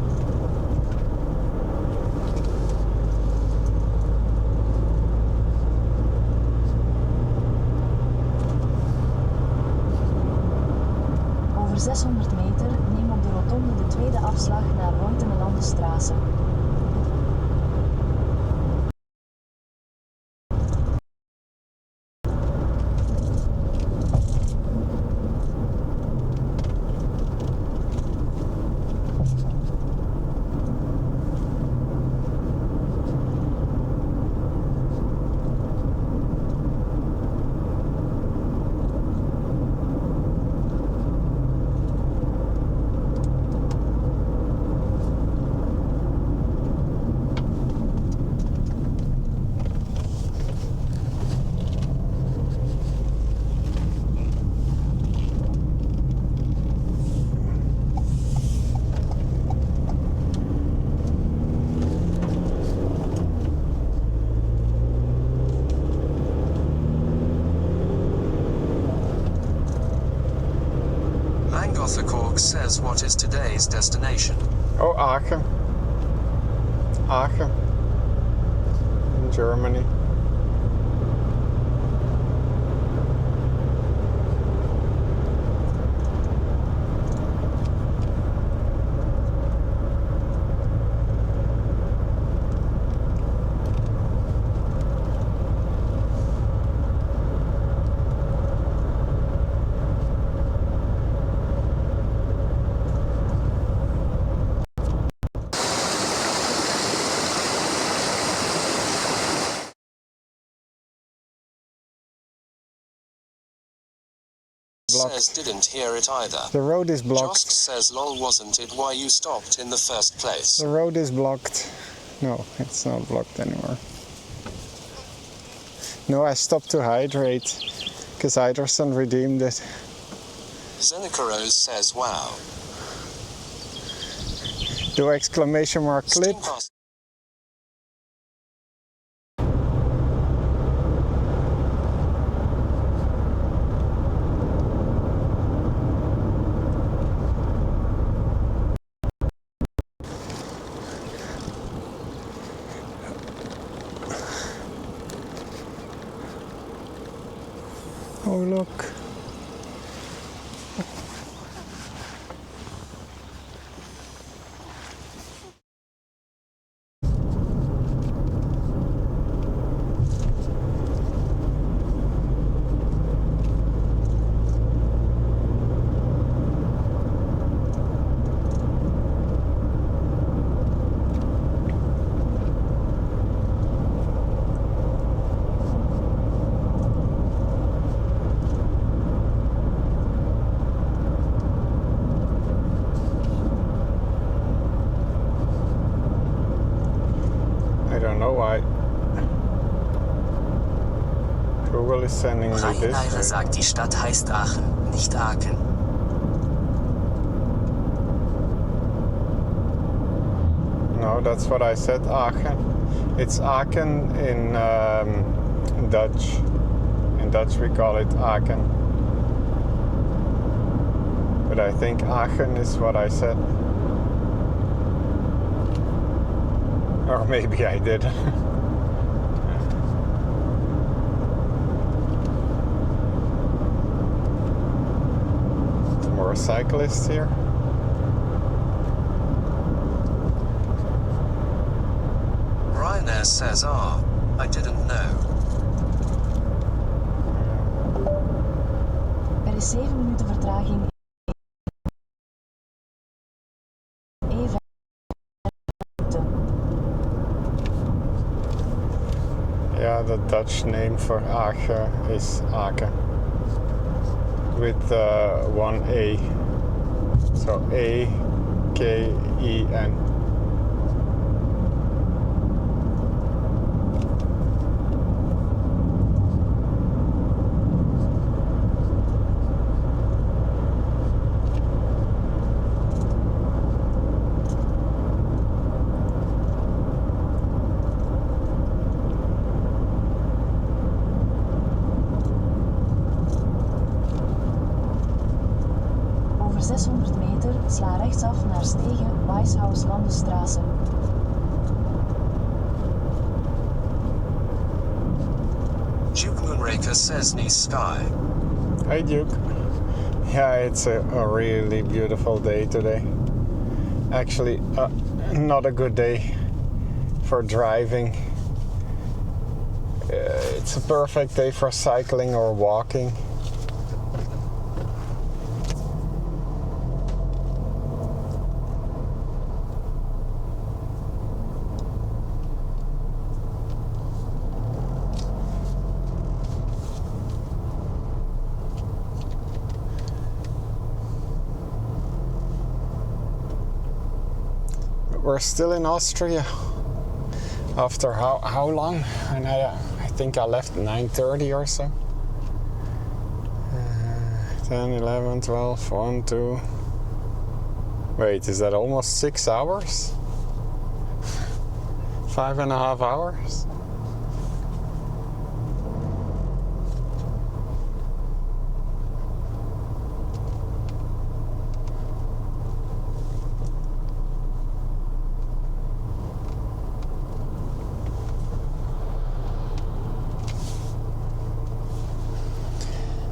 Over 600 meter neem op de rotonde de tweede afslag naar Reutemelandestraße. Gothenburg says what is today's destination? Oh, Aachen. Aachen. In Germany. Says didn't hear it either. The road is blocked. Jost says lol, wasn't it why you stopped in the first place? The road is blocked. No, it's not blocked anymore. No, I stopped to hydrate because Iderson redeemed it. Zenikaros says wow. Do exclamation mark clip. Oh, look. I don't know why. Google is sending me this. Rheinlehre sagt, die Stadt heißt Aachen, nicht Aachen. No, that's what I said, Aachen. It's Aachen in Dutch. In Dutch we call it Aachen. But I think Aachen is what I said. Or maybe I did. More cyclists here. Ryanair says I didn't know. Er is 7 minuten vertraging. Yeah, the Dutch name for Aachen is Aachen. with one A. So AACHEN. Over 600 meter sla rechtsaf naar Stegen Weishaus-Landestraße. Duke Moonraker says nice sky. Hi Duke. Yeah, it's a really beautiful day today. Actually, not a good day for driving. It's a perfect day for cycling or walking. We're still in Austria after how long? And I think I left 9:30 or so. 10, 11, 12, 1, 2. Wait, is that almost 6 hours? 5.5 hours?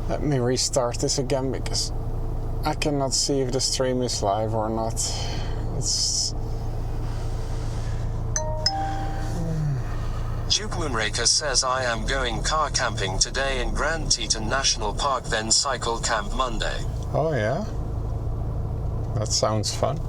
Let me restart this again because I cannot see if the stream is live or not. Duke Moonraker says I am going car camping today in Grand Teton National Park, then cycle camp Monday. Oh yeah? That sounds fun.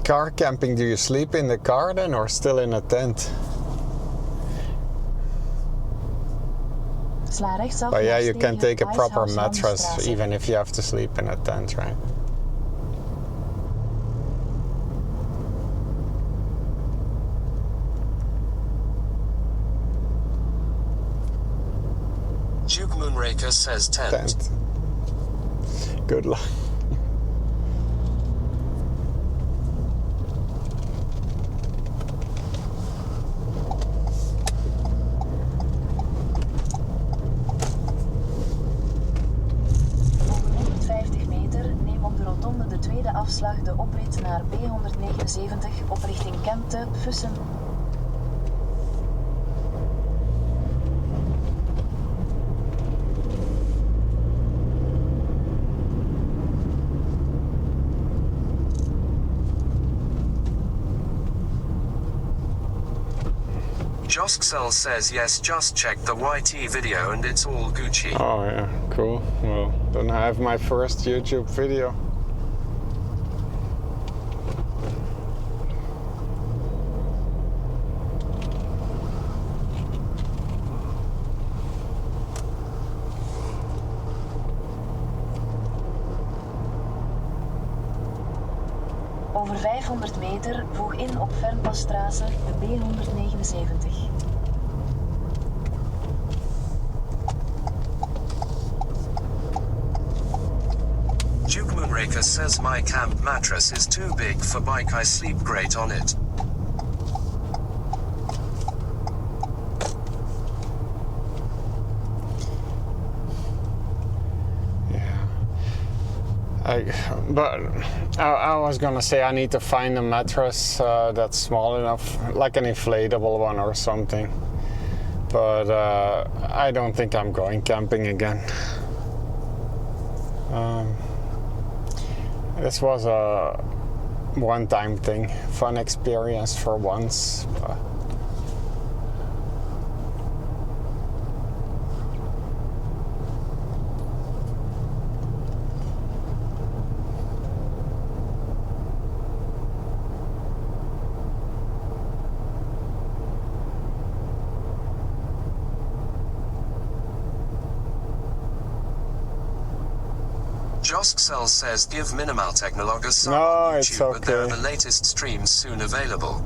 Car camping, do you sleep in the car then or still in a tent? Sla rechtsaf But yeah, naar you can Stegen take a proper mattress Weishaus-Landestraße. even if you have to sleep in a tent, right? Duke Moonraker says tent. Good luck. Over 150 meter neem op de rotonde de tweede afslag de oprit naar B179 op richting Kempte, Fussen. Josksel says yes, just check the YT video and it's all Gucci. Oh yeah, cool. Well, then I have my first YouTube video. Over 500 meter voeg in op Fernpasstraße de B179. Duke Moonraker says my camp mattress is too big for bike, I sleep great on it. I was gonna say I need to find a mattress that's small enough, like an inflatable one or something. But I don't think I'm going camping again. This was a one-time thing, fun experience for once. Joskcell says give Minimal Technolog a sub No, on it's YouTube, but there are okay. the latest streams soon available.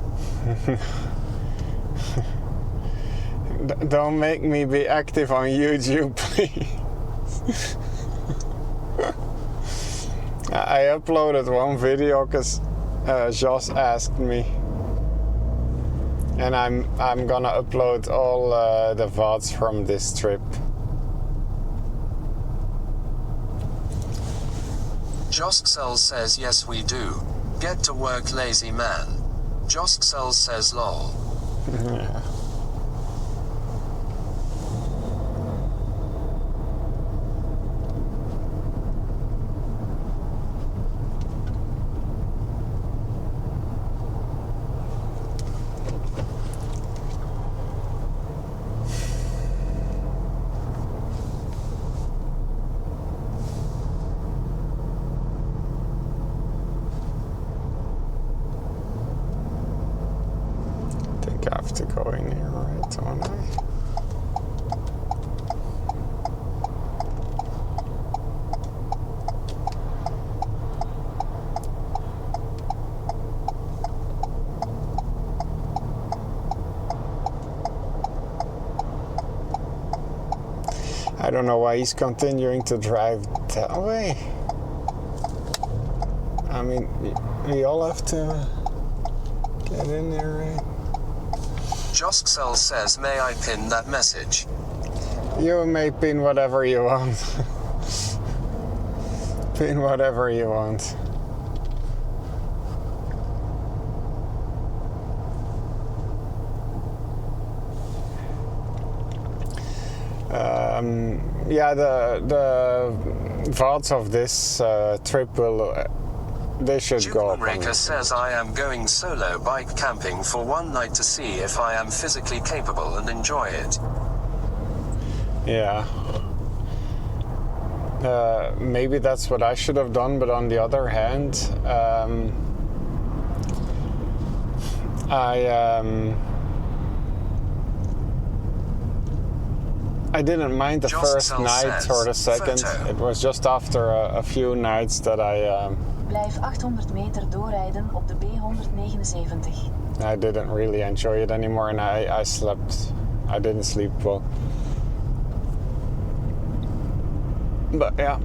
Don't make me be active on YouTube, please. I uploaded one video because Jos asked me, and I'm gonna upload all the VODs from this trip. Joskcell says yes we do. Get to work lazy man. Joskcell says lol. Yeah. I have to go in here, right, don't I? I don't know why he's continuing to drive that way. I mean, we all have to get in there, right? Joskcell says may I pin that message? You may pin whatever you want. Pin whatever you want. Yeah, the VODs of this trip will, they should go up. Jubenraker says I am going solo bike camping for one night to see if I am physically capable and enjoy it. Yeah. Maybe that's what I should have done, but on the other hand, I didn't mind the first night or the second. It was just after a few nights that Blijf 800 meter doorrijden op de B179. I didn't really enjoy it anymore, and I slept. I didn't sleep well. But yeah,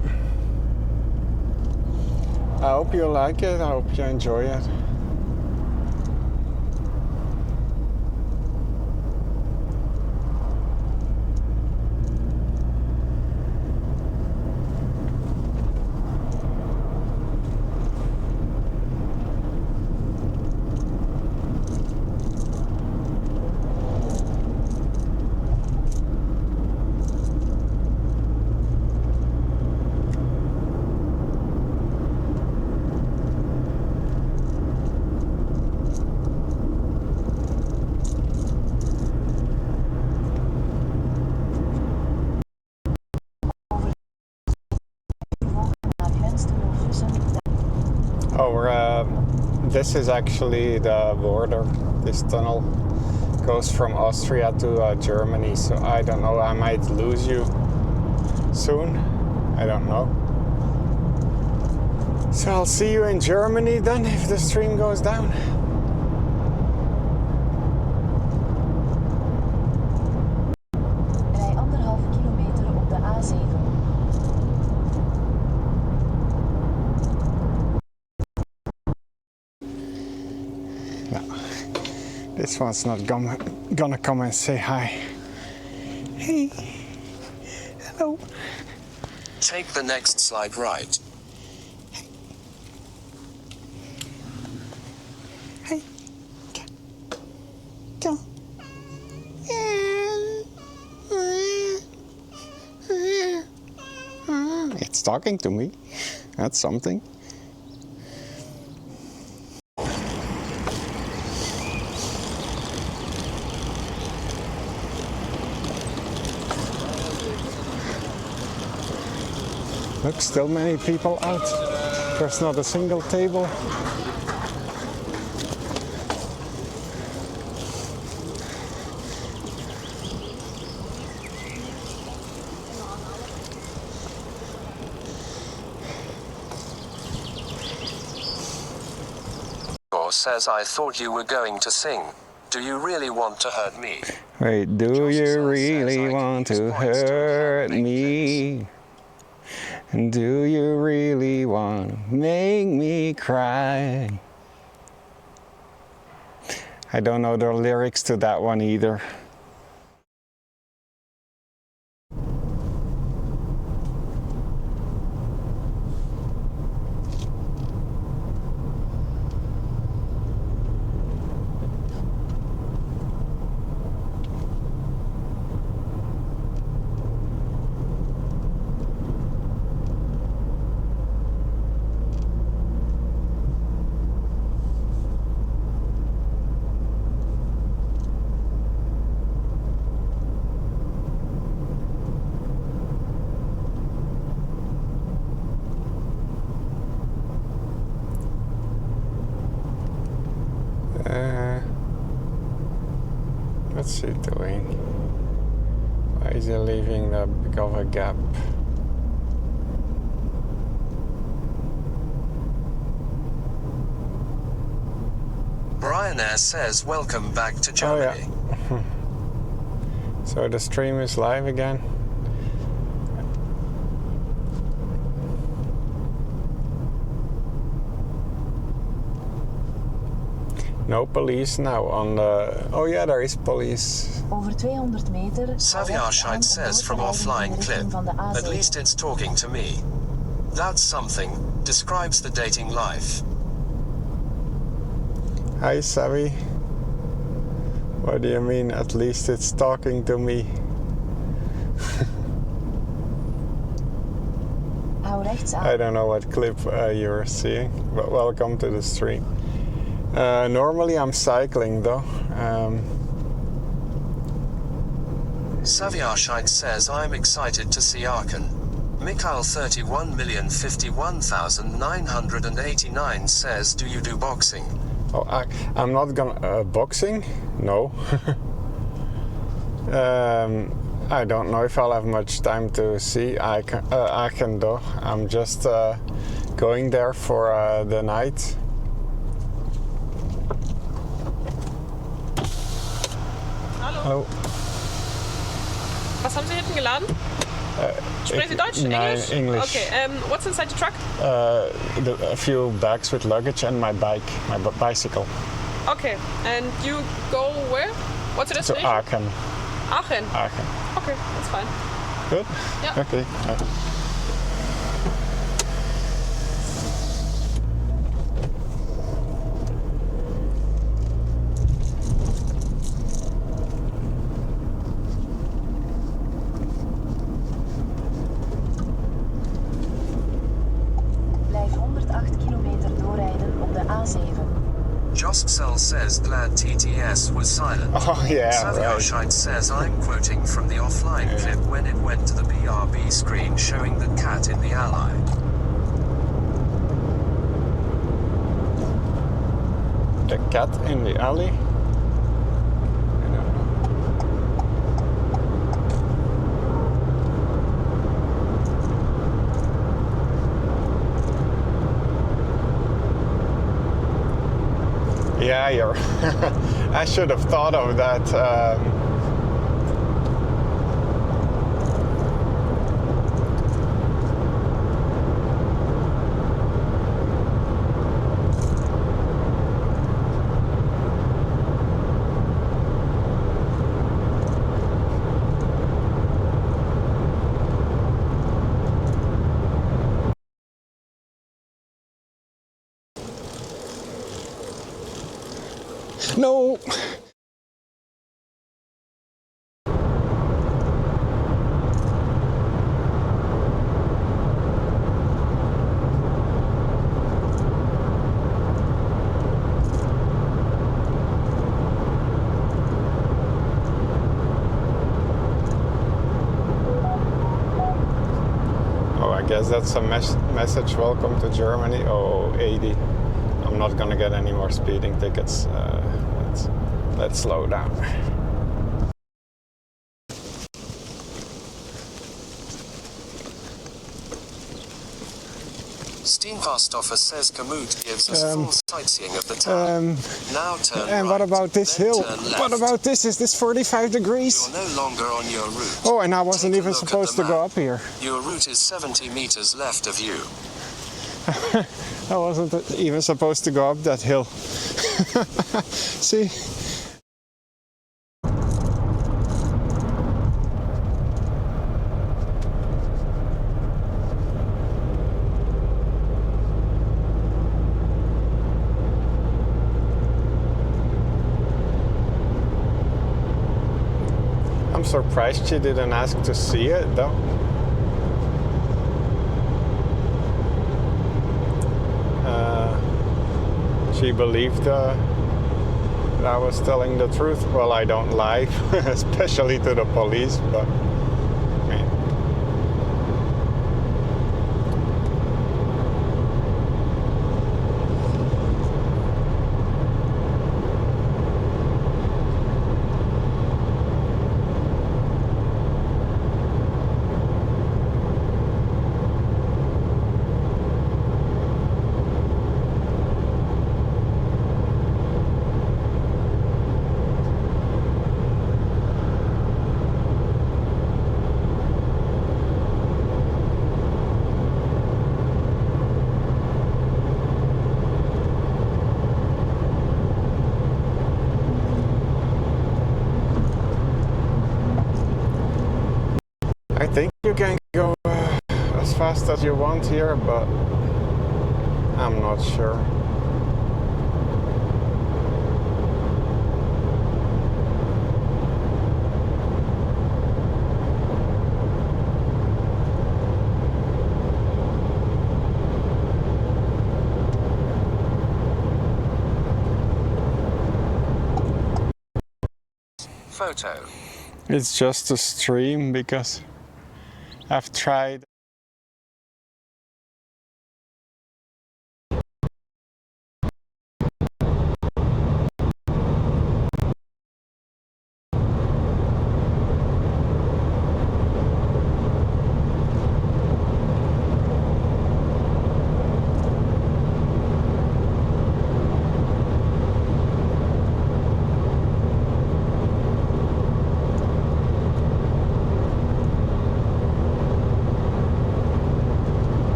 I hope you like it. I hope you enjoy it. This is actually the border. This tunnel goes from Austria to Germany, so I don't know, I might lose you soon. I don't know. So I'll see you in Germany then if the stream goes down. Rij 1,5 kilometer op de A7. This one's not gonna come and say hi. Hey, hello. Take the next slide right. Hey, come. It's talking to me. That's something. Look, still many people out. There's not a single table. Theodore says I thought you were going to sing. Do you really want to hurt me? Wait, do you really want to hurt me? Do you really want to make me cry? I don't know the lyrics to that one either. What's he doing? Why is he leaving that big of a gap? Ryanair says welcome back to Germany. Oh, yeah. So the stream is live again. No police now on the... Oh yeah, there is police. Over 200 meter. Saviarscheid says from our flying clip. At least it's talking to me. That's something. Describes the dating life. Hi Savi. What do you mean, at least it's talking to me? I don't know what clip you're seeing, but welcome to the stream. Normally I'm cycling though. Saviarscheid says I'm excited to see Aachen. Mikhail 31,051,989 says do you do boxing? Oh, I'm not gonna... boxing? No. I don't know if I'll have much time to see Aachen though. I'm just going there for the night. Hallo. Was haben Sie hinten geladen? Sprechen Sie Deutsch? English? English. Okay, what's inside the truck? A few bags with luggage and my bike, my bicycle. Okay, and you go where? What's the destination? To Aachen. Aachen? Aachen. Okay, that's fine. Good? Yeah. Okay. Joskcell says glad TTS was silent. Oh yeah, Saviarscheid right. says I'm quoting from the offline clip when it went to the BRB screen showing the cat in the ally. The cat in the alley? I don't know. Yeah, you're... I should have thought of that. No! Oh, I guess that's a message. Welcome to Germany. Oh, 80. I'm not gonna get any more speeding tickets. Let's slow down. Dienstoffer says Komoot gives us full sightseeing of the town. Now turn And right, what about this then hill? turn left. What about this? Is this 45 degrees? You're no longer on your route. Oh, and I wasn't Take a even look at supposed the to go map. up here. Your route is 70 meters left of you. I wasn't even supposed to go up that hill. See? I'm surprised she didn't ask to see it though. She believed that I was telling the truth. Well, I don't lie, especially to the police, but man. I think you can go as fast as you want here, but I'm not sure. Photo. It's just a stream because I've tried.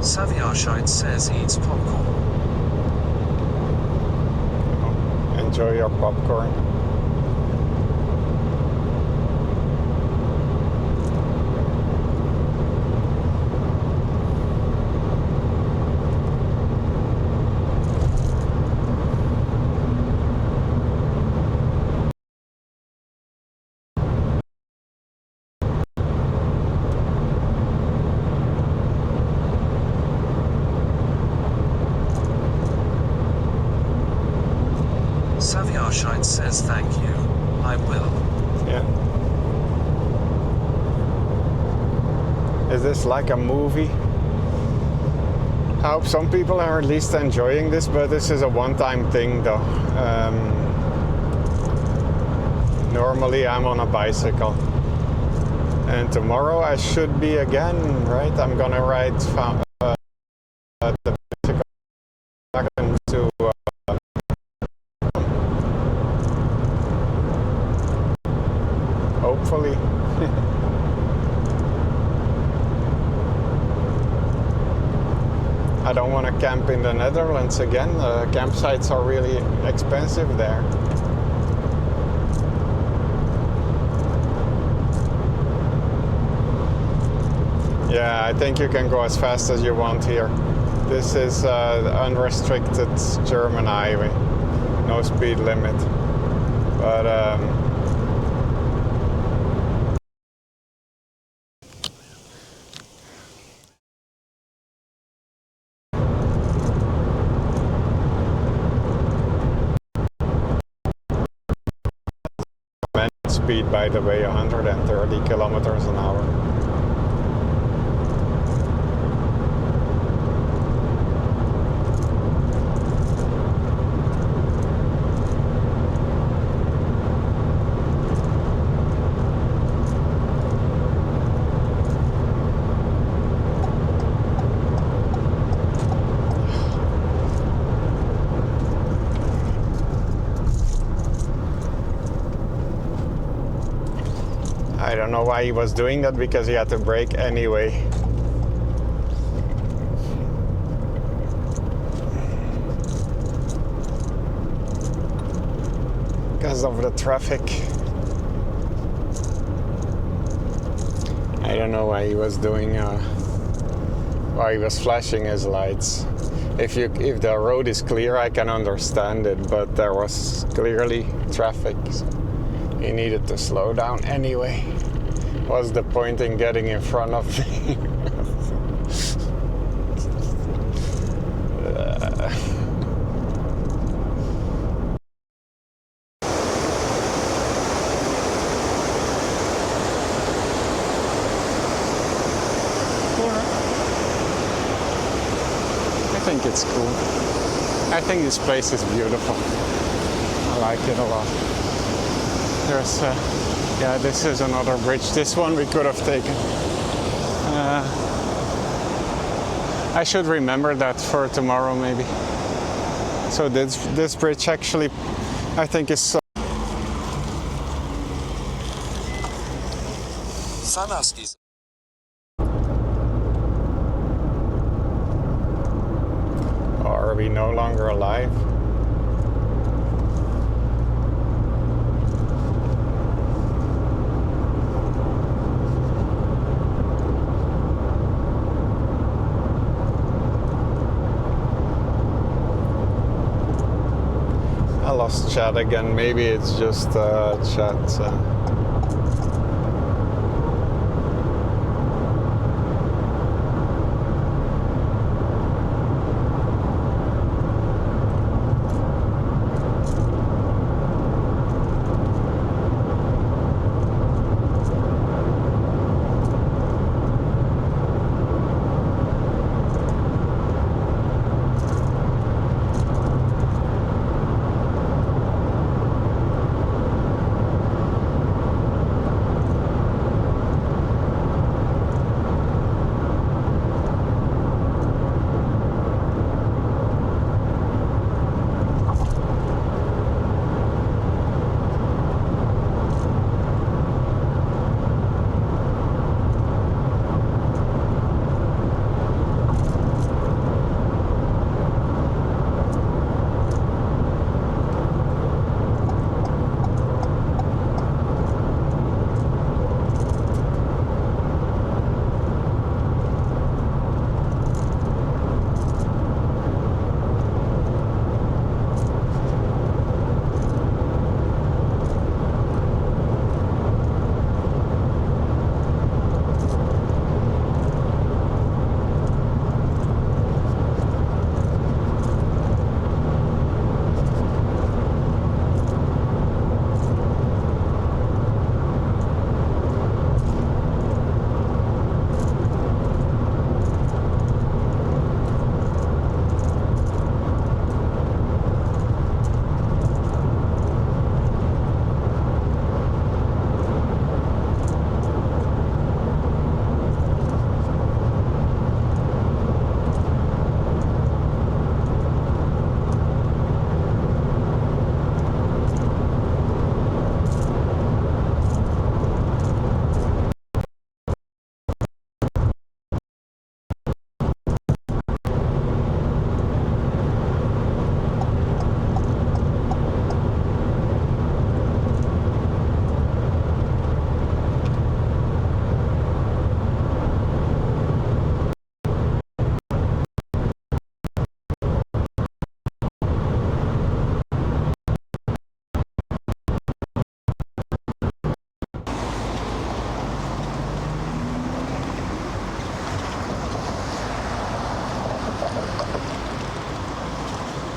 Saviarshite says eats popcorn. Enjoy your popcorn. Saviarshite says thank you. I will. Yeah. Is this like a movie? I hope some people are at least enjoying this, but this is a one-time thing though. Normally I'm on a bicycle. And tomorrow I should be again, right? I'm gonna ride the bicycle back into hopefully. I don't want to camp in the Netherlands again. Campsites are really expensive there. Yeah, I think you can go as fast as you want here. This is unrestricted German highway, no speed limit. But speed, by the way, 130 kilometers an hour. I don't know why he was doing that, because he had to brake anyway. Because of the traffic. I don't know why he was doing, why he was flashing his lights. If the road is clear, I can understand it, but there was clearly traffic. So he needed to slow down anyway. What's the point in getting in front of me? I think it's cool. I think this place is beautiful. I like it a lot. There's, yeah, this is another bridge. This one we could have taken. I should remember that for tomorrow, maybe. So this bridge actually, I think, is so. Sanaskis. Are we no longer alive? I lost chat again. Maybe it's just chat.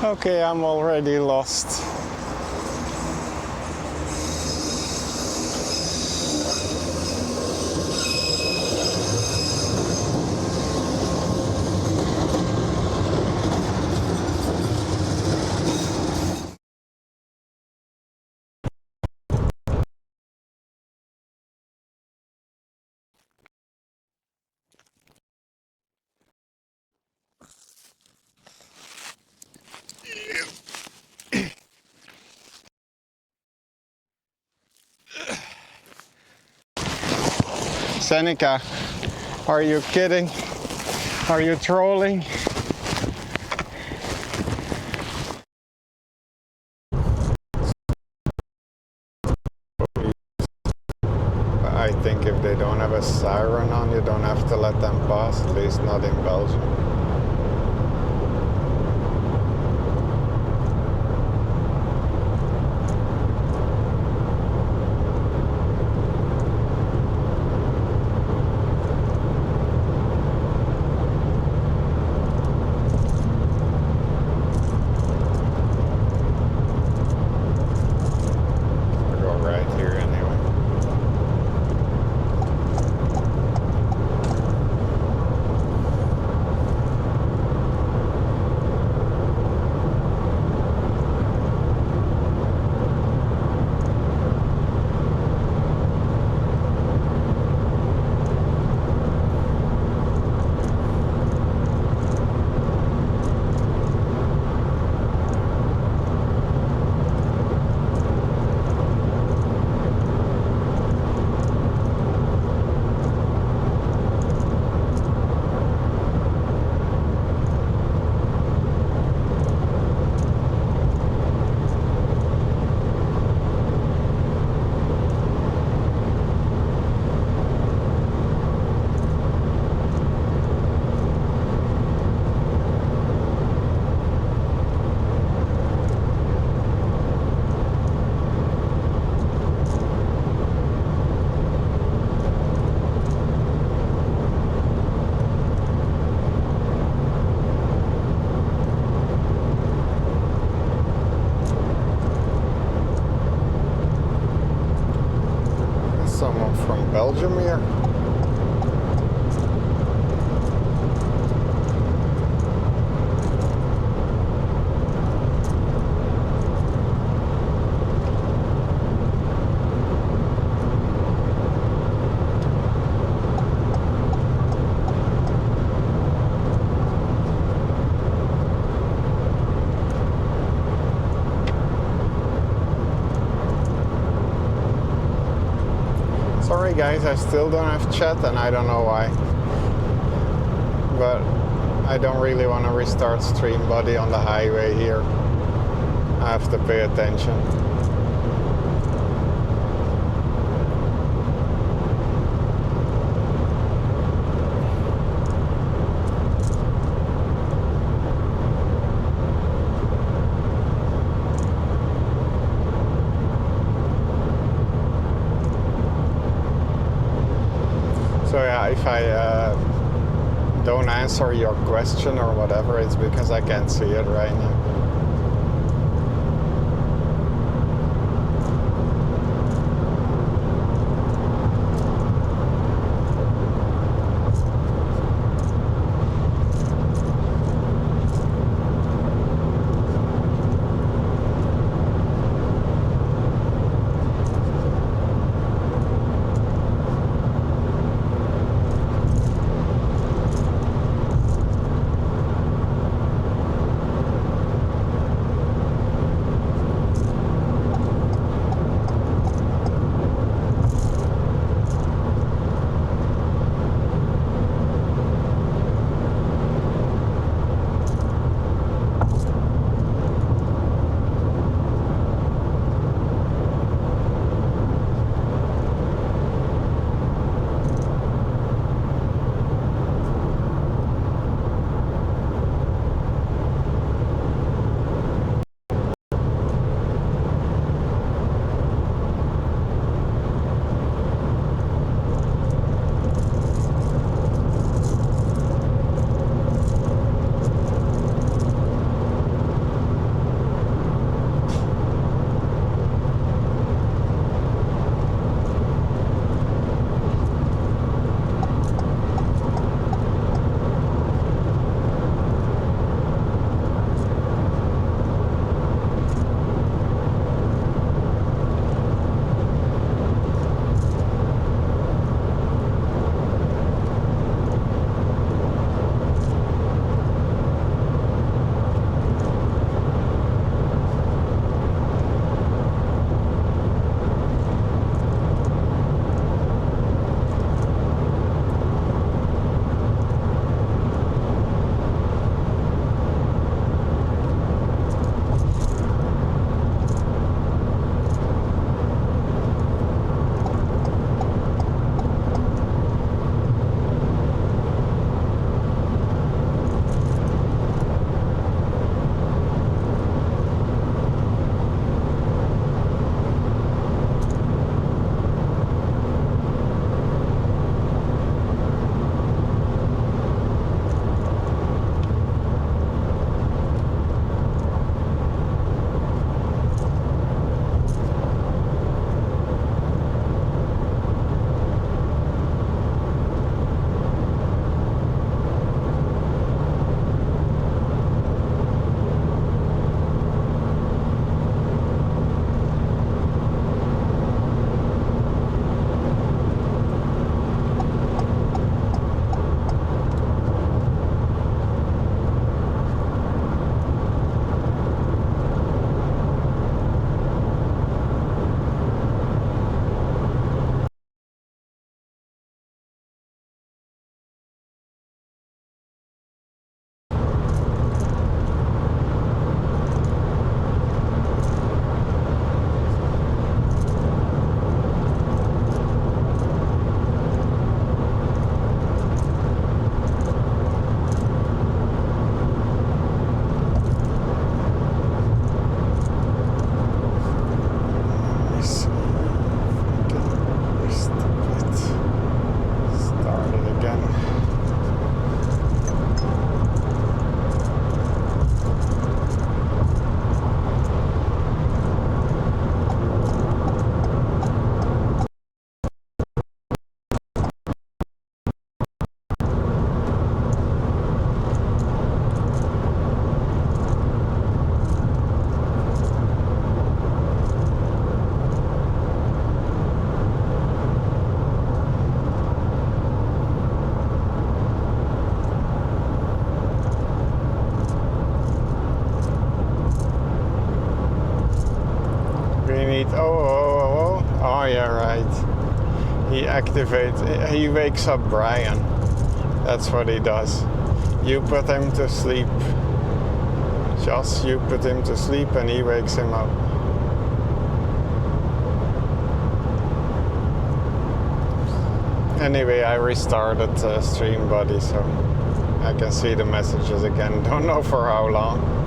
Okay, I'm already lost. Seneca, are you kidding? Are you trolling? I think if they don't have a siren on, you don't have to let them pass, at least not in Belgium. Someone from Belgium here. Sorry guys, I still don't have chat and I don't know why. But I don't really want to restart stream body on the highway here. I have to pay attention. So yeah, if I don't answer your question or whatever, it's because I can't see it right now. need. Oh, yeah, right. He wakes up Brian. That's what he does. You put him to sleep. Just you put him to sleep and he wakes him up. Anyway, I restarted StreamBuddy so I can see the messages again. Don't know for how long.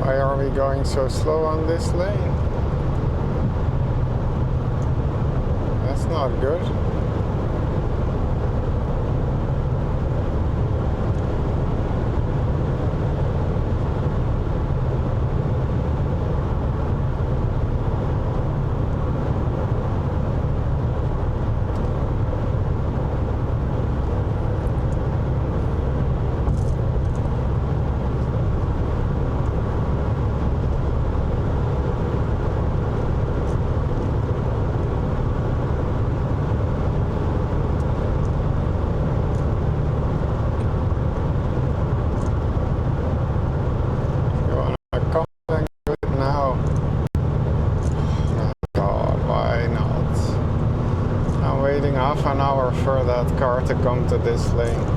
Why are we going so slow on this lane? That's not good. Half an hour for that car to come to this lane.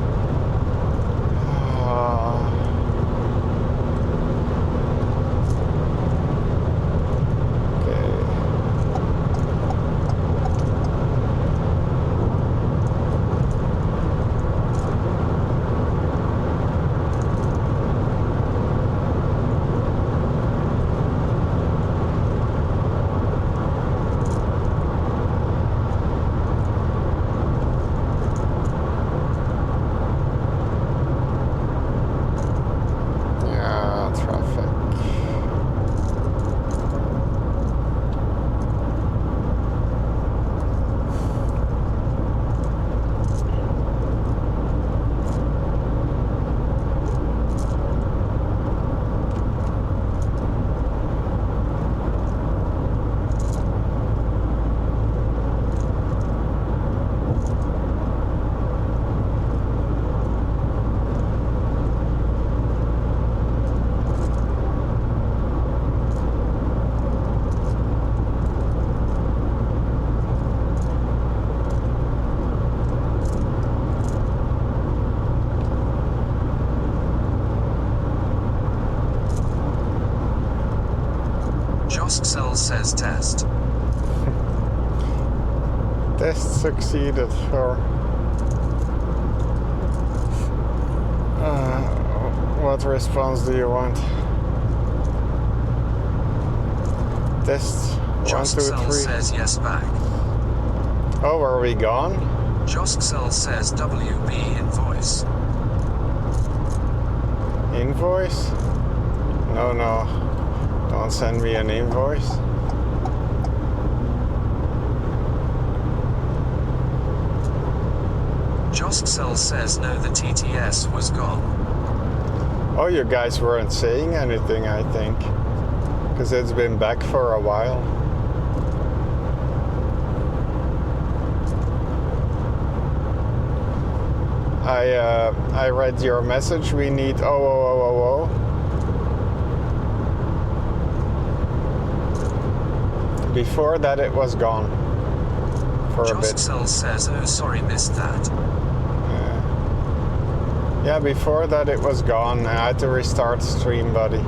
Cell says test. Test succeeded for... what response do you want? Test 1, 2, 3. Says yes back. Oh, are we gone? Cell says WB invoice. Invoice? No. Don't send me an invoice. Cell says no, the TTS was gone. Oh, you guys weren't saying anything, I think. Because it's been back for a while. I read your message. We need 00000. Before that, it was gone for a bit. Cell says, oh, sorry, missed that. Yeah, before that, it was gone. I had to restart stream, buddy.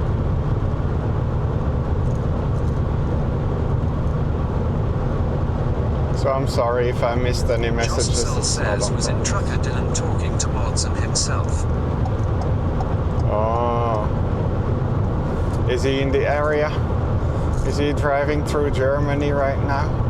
So I'm sorry if I missed any messages. Cell says was in Trucker Dylan talking to mods and himself. Oh. Is he in the area? Is he driving through Germany right now?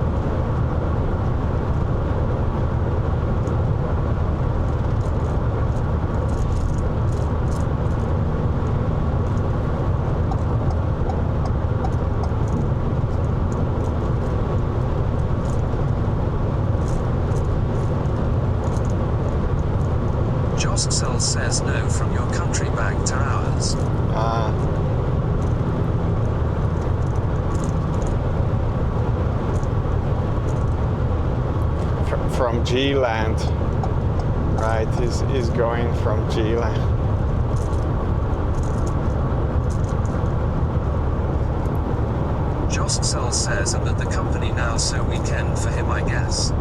Cell says no, from your country back to ours. Ah. From G-Land. Right, he's going from G-Land. Cell says I'm at the company now, so weekend for him, I guess.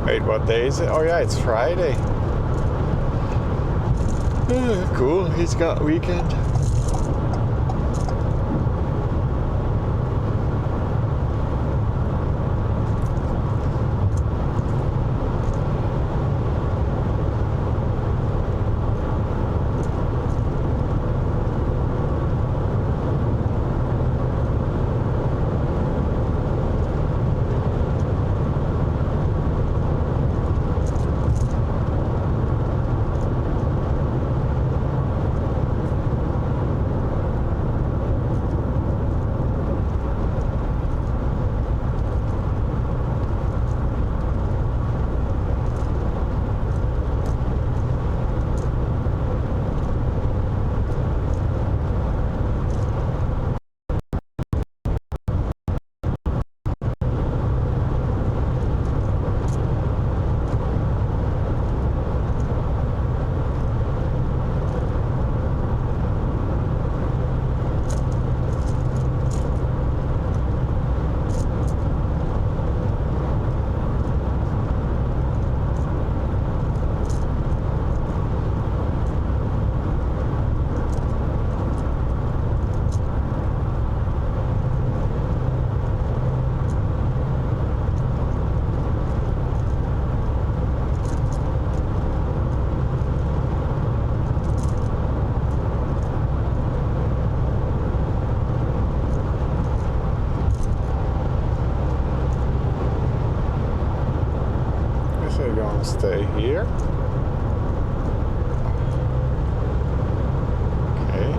Wait, what day is it? Oh yeah, it's Friday. Cool, he's got weekend. Stay here. Okay.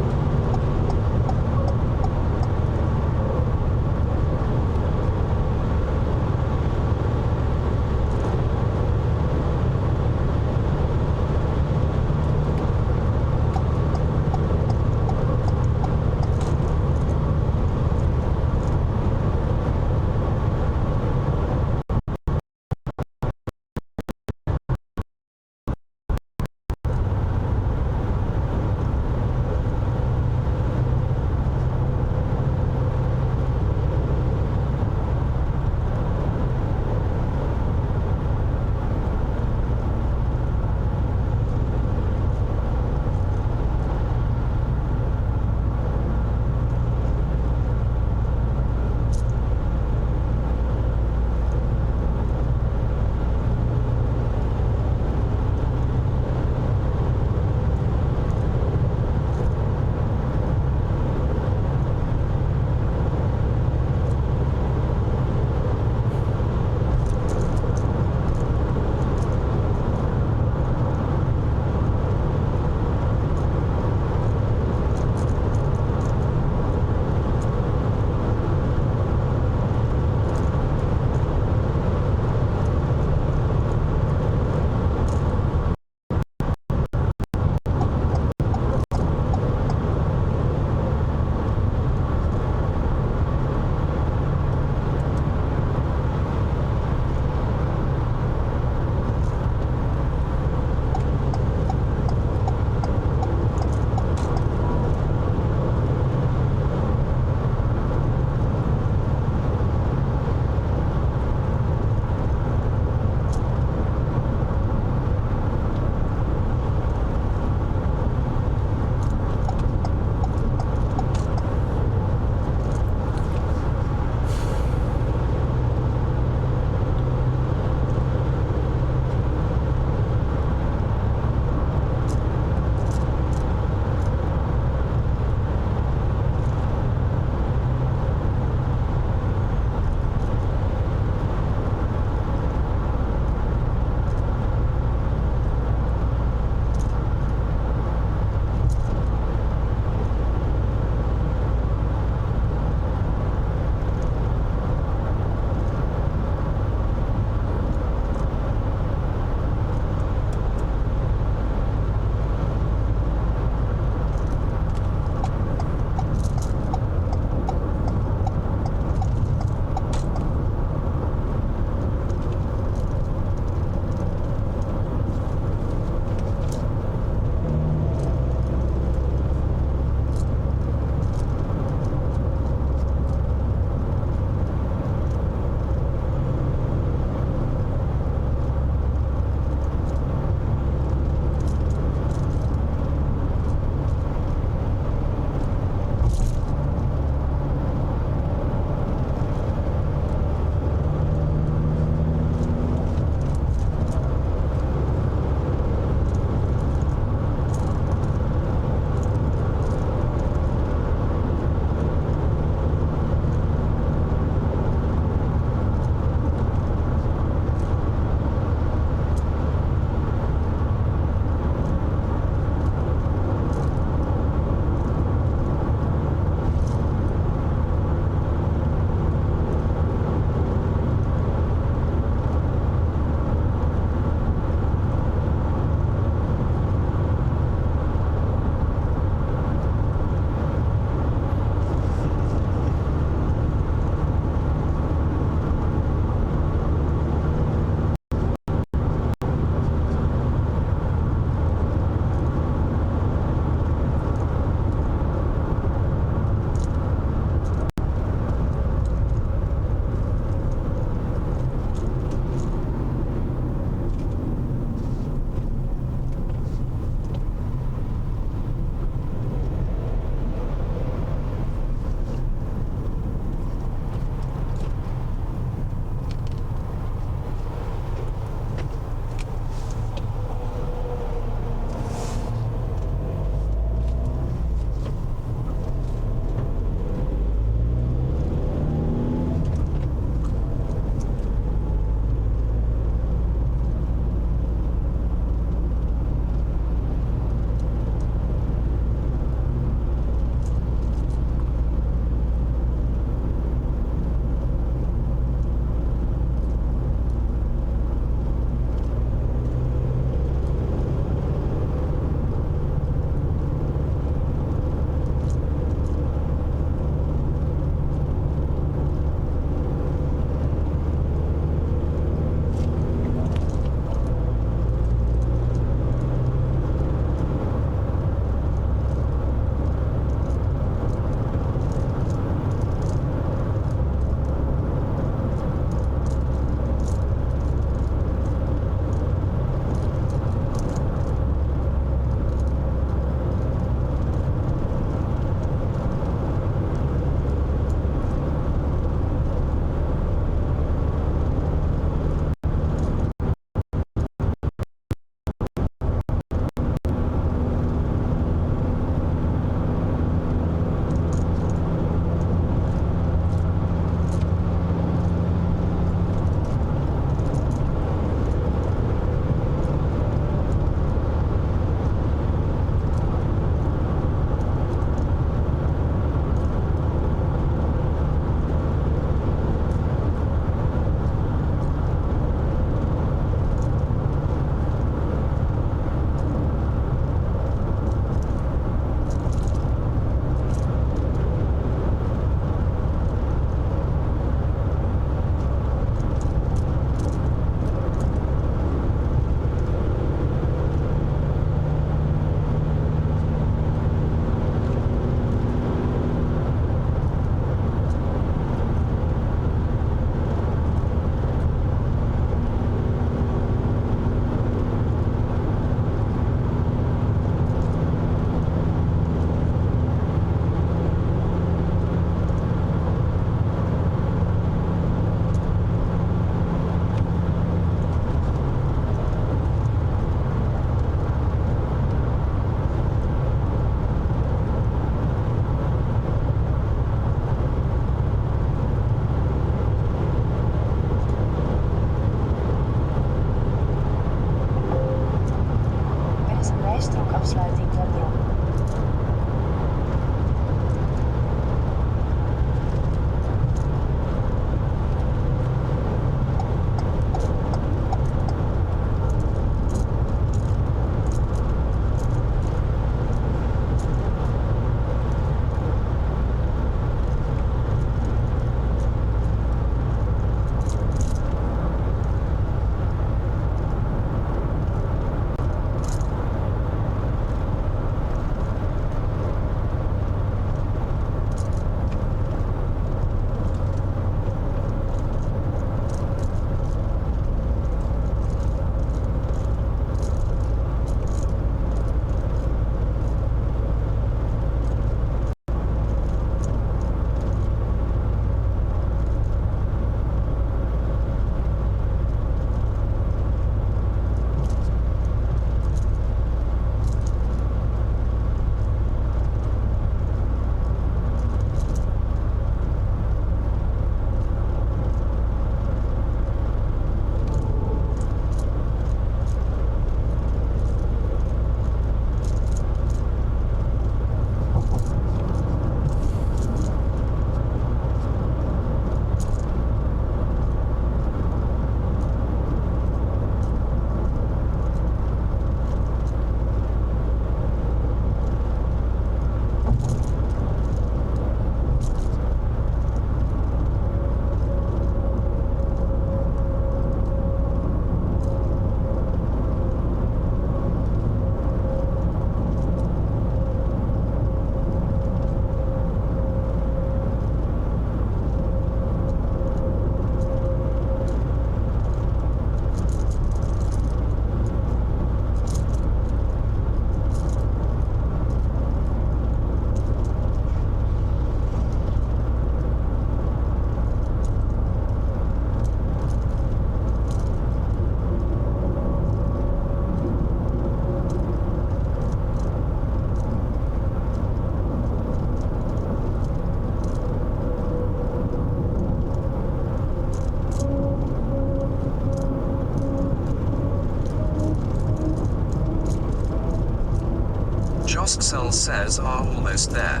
Joscel says are almost there.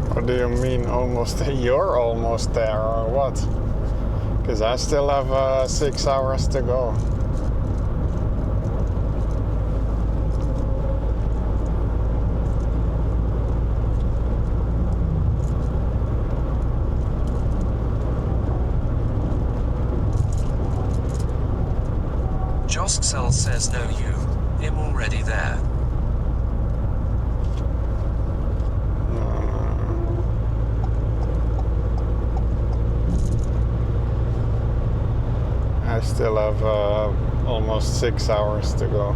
What do you mean almost? You're almost there or what? Because I still have 6 hours to go. Joscel says no you. I'm already there. I still have almost 6 hours to go.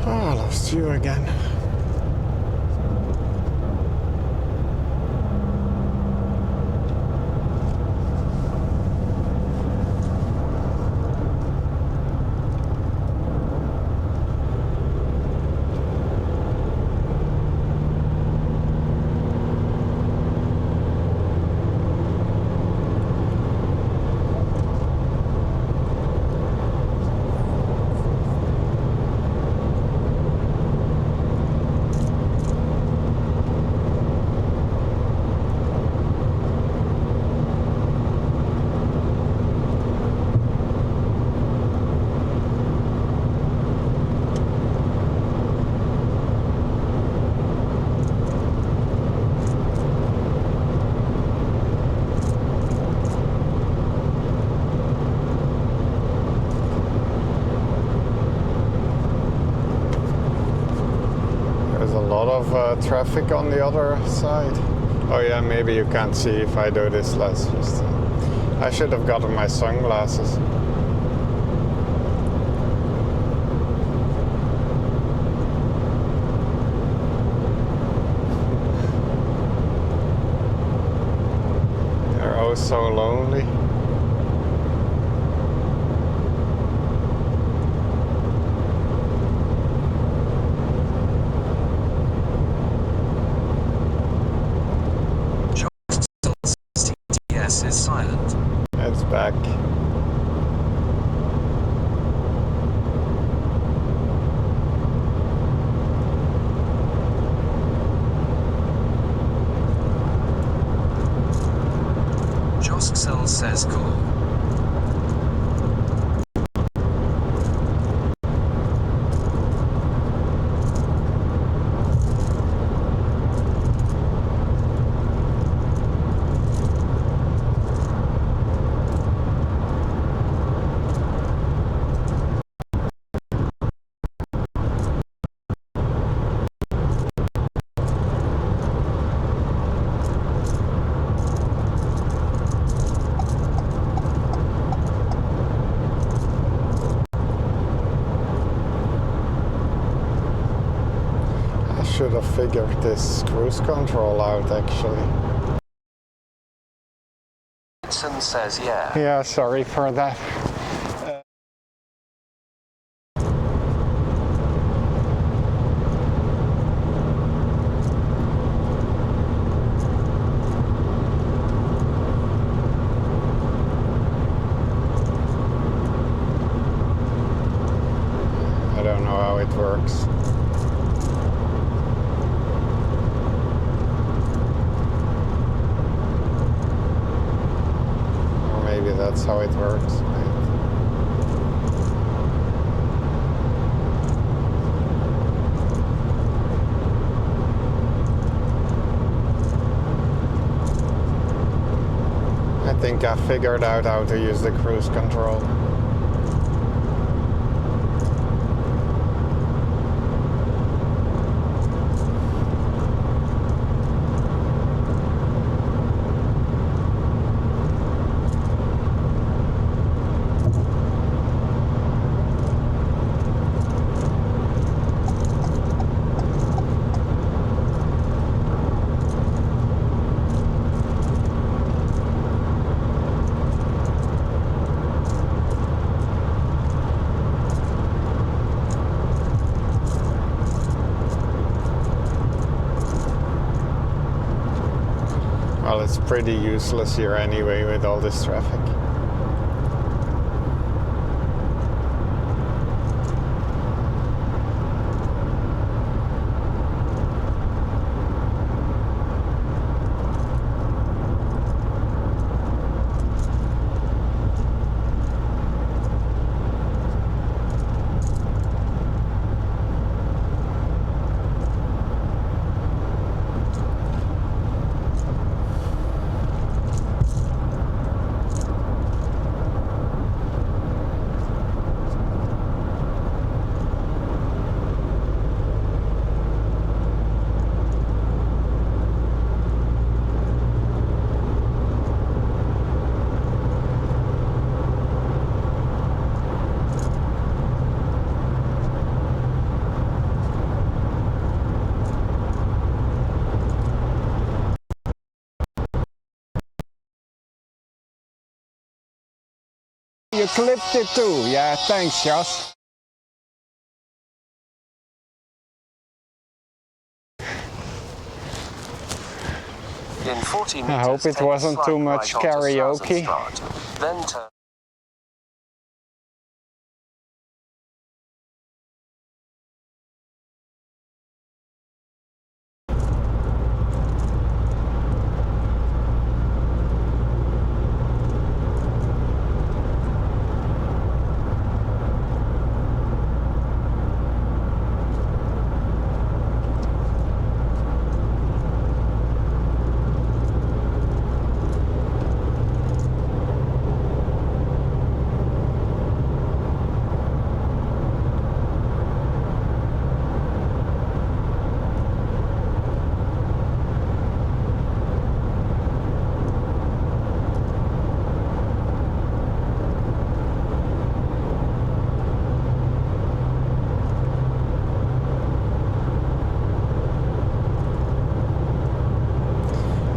Lost you again. Traffic on the other side. Oh yeah, maybe you can't see if I do this. Let's just I should have gotten my sunglasses. They're oh so lonely. is silent. It's back. Joskcell says cool. Should have figured this cruise control out actually. Edson says yeah. Yeah, sorry for that. I don't know how it works. Maybe that's how it works. I think I figured out how to use the cruise control. Well, it's pretty useless here anyway with all this traffic. You clipped it too. Yeah, thanks, Josh. In 40 meters, I hope it wasn't too much karaoke. Then turn.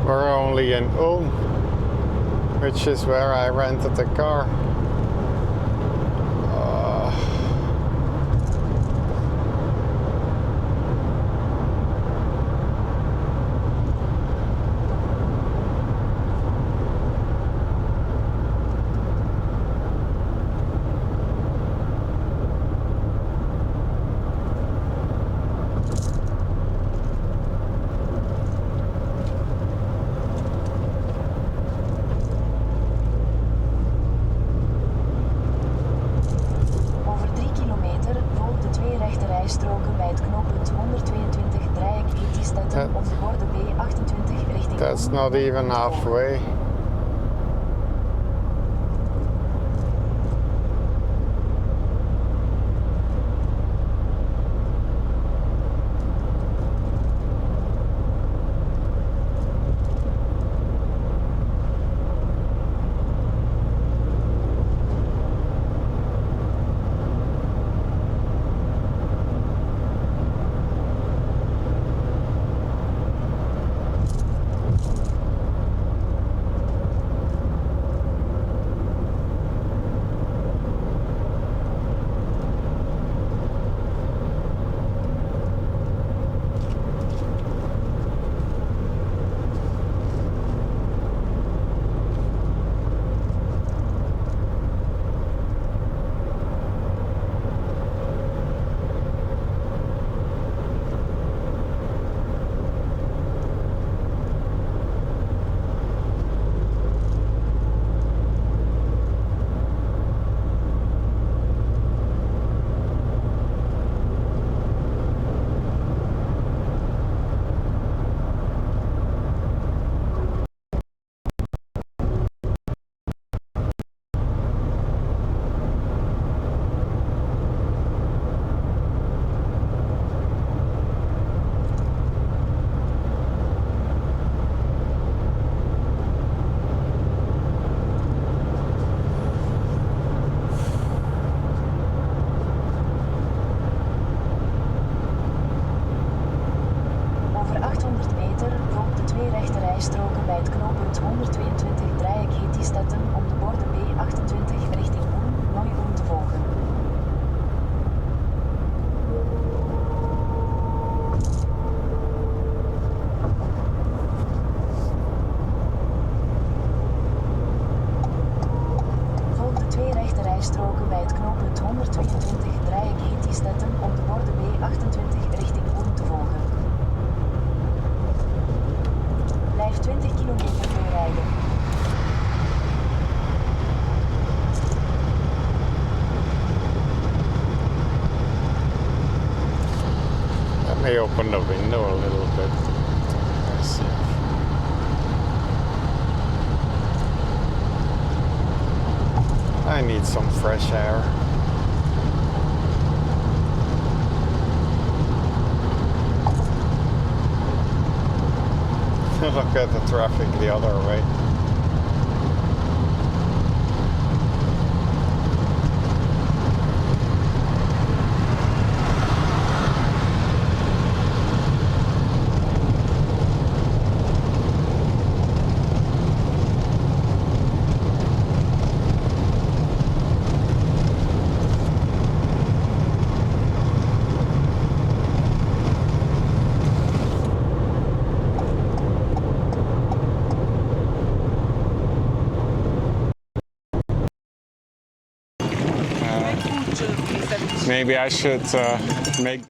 We're only in Ulm, which is where I rented the car. That's not even halfway. Over 800 meter volg de 2 rechte rijstroken bij het knooppunt 122 Dreieck Heetistetten om de borden B28 richting Oen, Mooi-Oen te volgen. Volg de 2 rechte rijstroken bij het knooppunt 122 Dreieck Heetistetten om de borden B28 richting Oen te volgen. Blijf 20 kilometer doorrijden. Let me open the window a little bit. Let's see. I need some fresh air. Look at the traffic the other way. Maybe I should make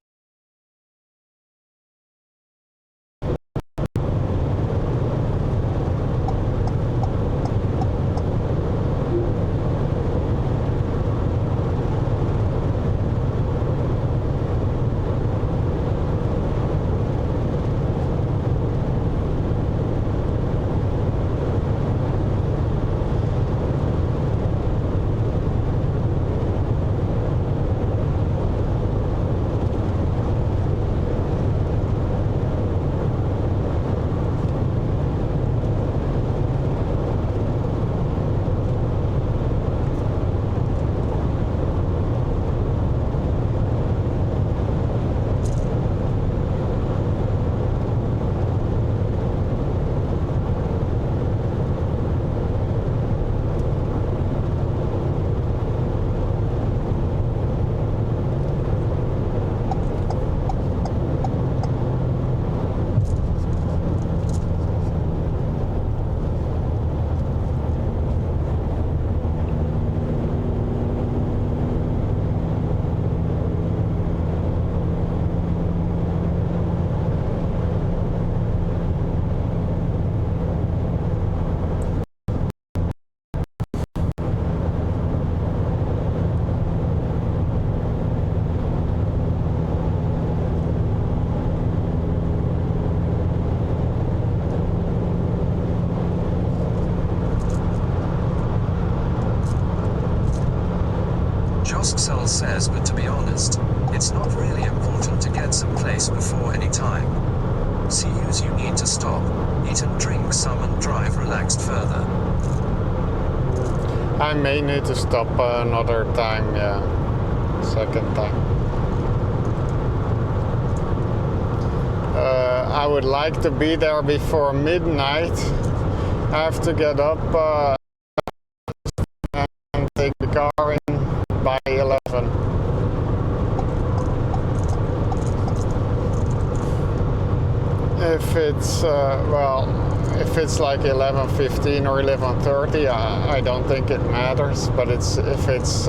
Josksel says, but to be honest, it's not really important to get someplace before any time. CUs you need to stop, eat and drink some and drive relaxed further. I may need to stop another time, yeah. Second time. I would like to be there before midnight. I have to get up and take the car in by 11. If it's if it's like 11:15 or 11:30, I don't think it matters. But if it's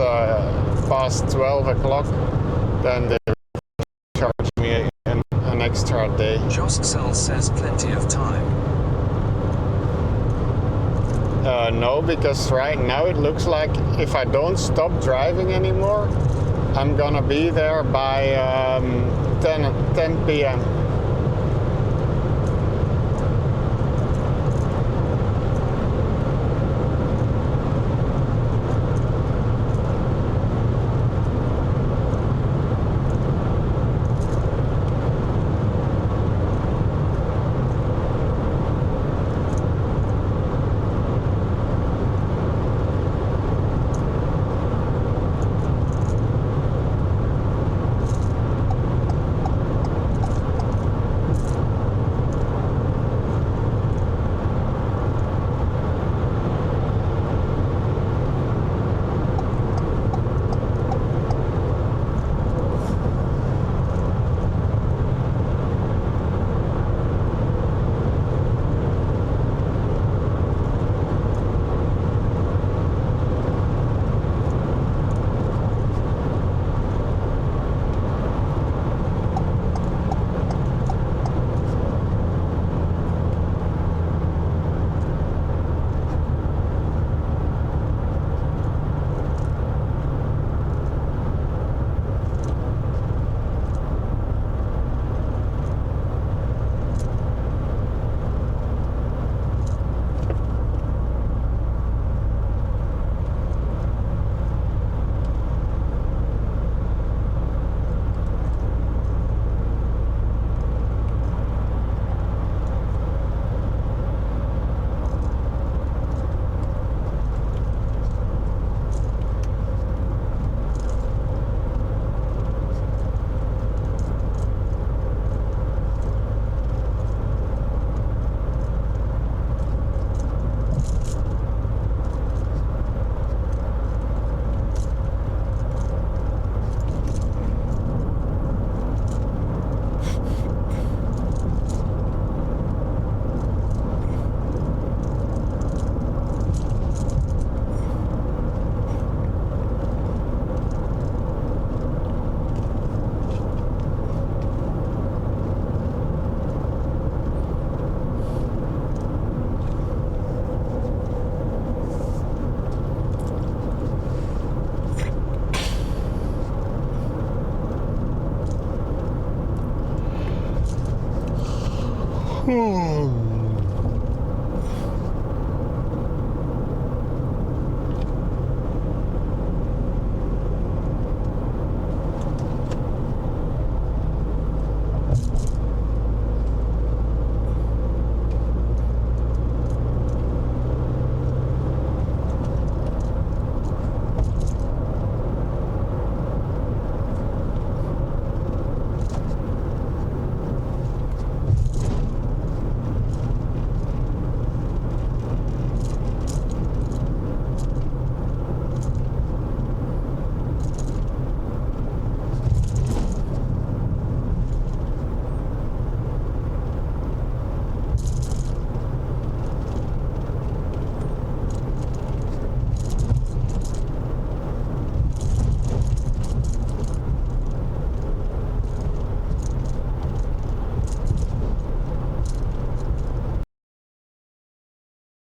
past 12 o'clock, then they charge me an extra day. Josksel says plenty of time. No, because right now it looks like if I don't stop driving anymore, I'm gonna be there by 10 p.m.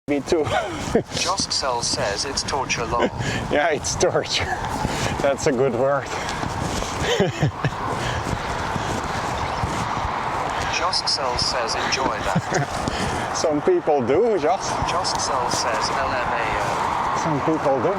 Me too. Josksel says it's torture long. Yeah, it's torture. That's a good word. Josksel says enjoy that. Some people do, Jos. Josksel says LMAO. Some people do.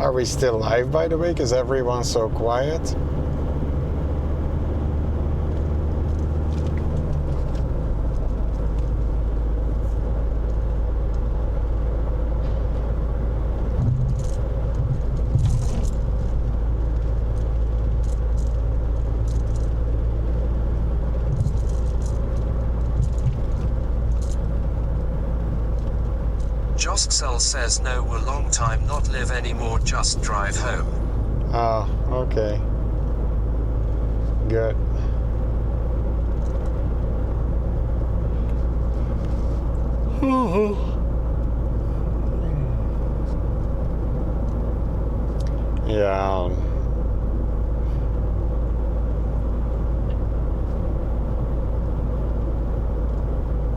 Are we still live, by the way? Because everyone's so quiet. Josksel says no, will long time not live anymore, just drive home. Oh, okay. Good. Yeah.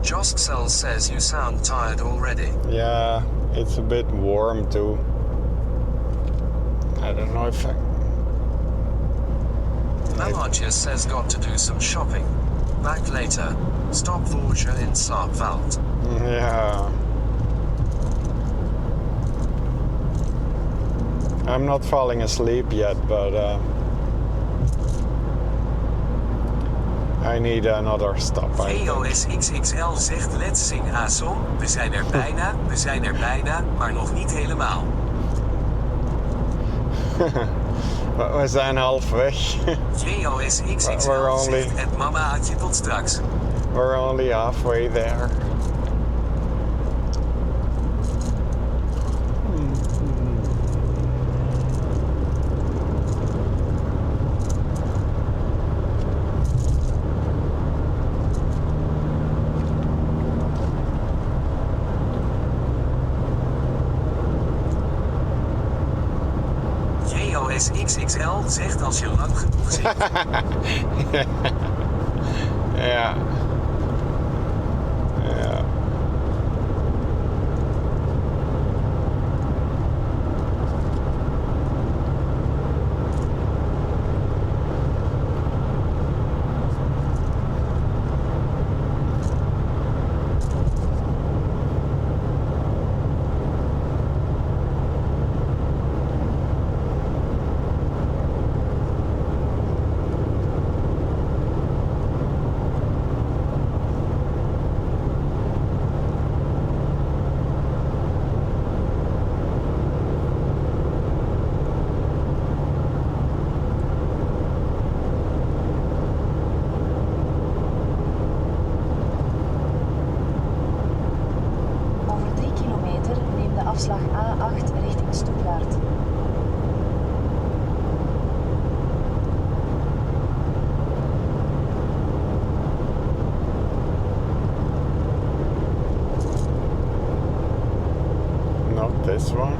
Josksel says you sound tired already. Yeah, it's a bit warm too. I don't know if Malartje says got to do some shopping. Back later. Stop Vorja in Slaapveld. Yeah. I'm not falling asleep yet, but I need another stop. VOSXXL zegt let's sing a song. We zijn er bijna, maar nog niet helemaal. We zijn halfweg. VOSXXL zegt het mamaatje tot straks. We're only halfway there. XXL zegt als je lang genoeg zit. Ja. Ja. afslag A8 richting Stuttgart. Not this one.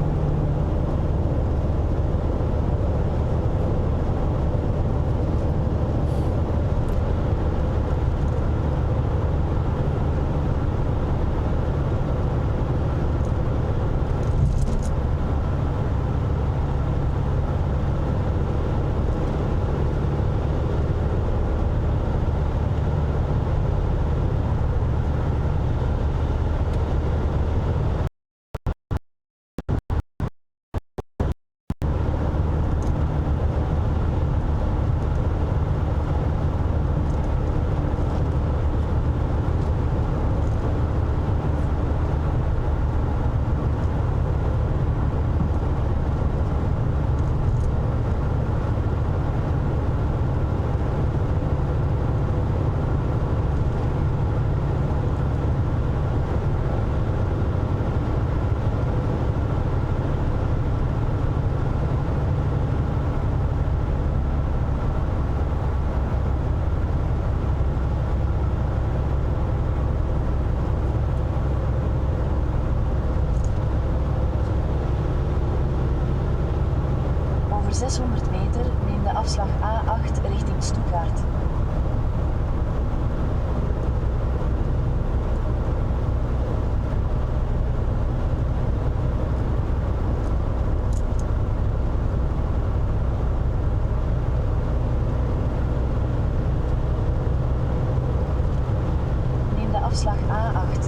Over 600 meter neem de afslag A8 richting Stuttgart. Neem de afslag A8. .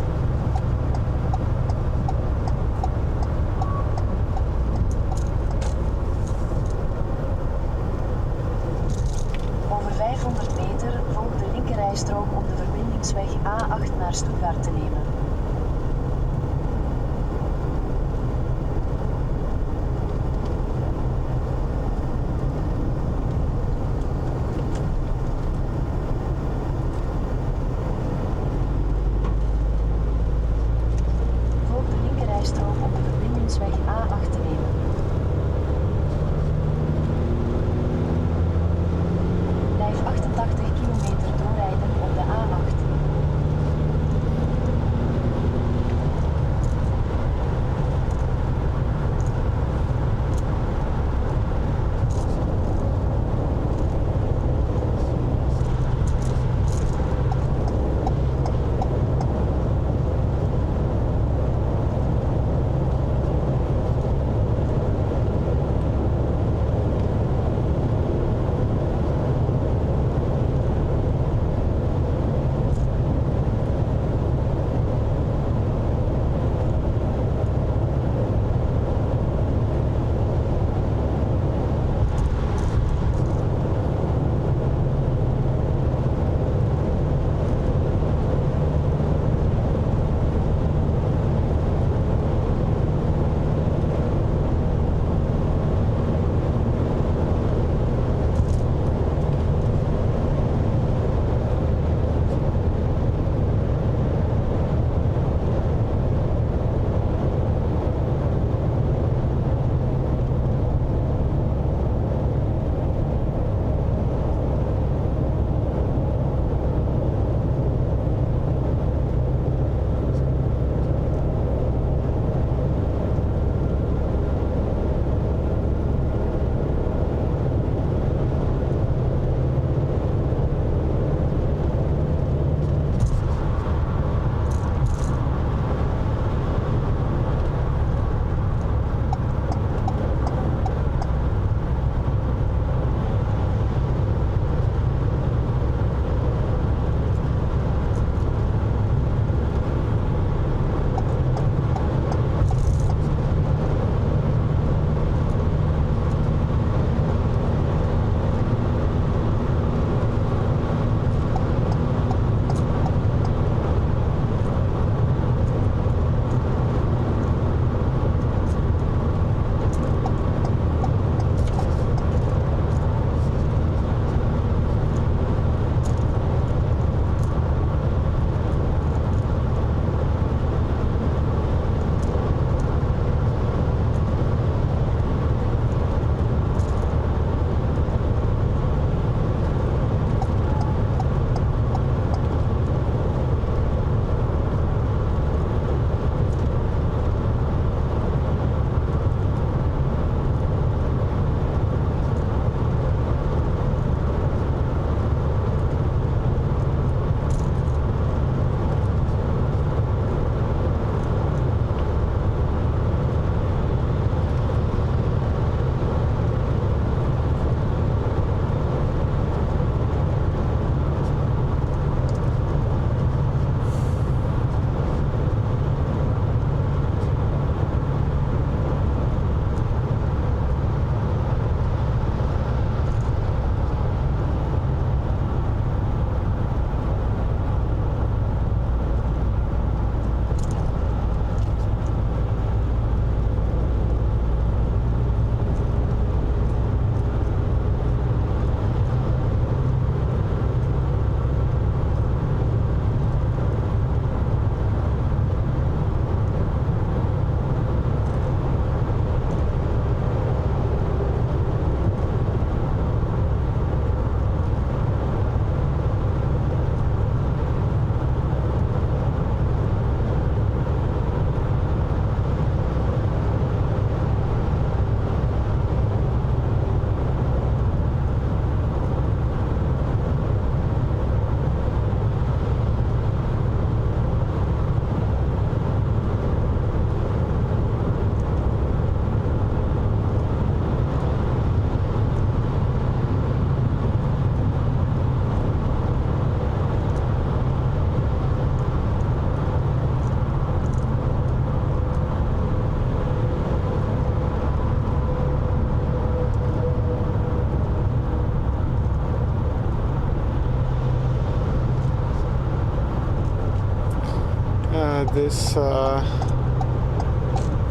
this.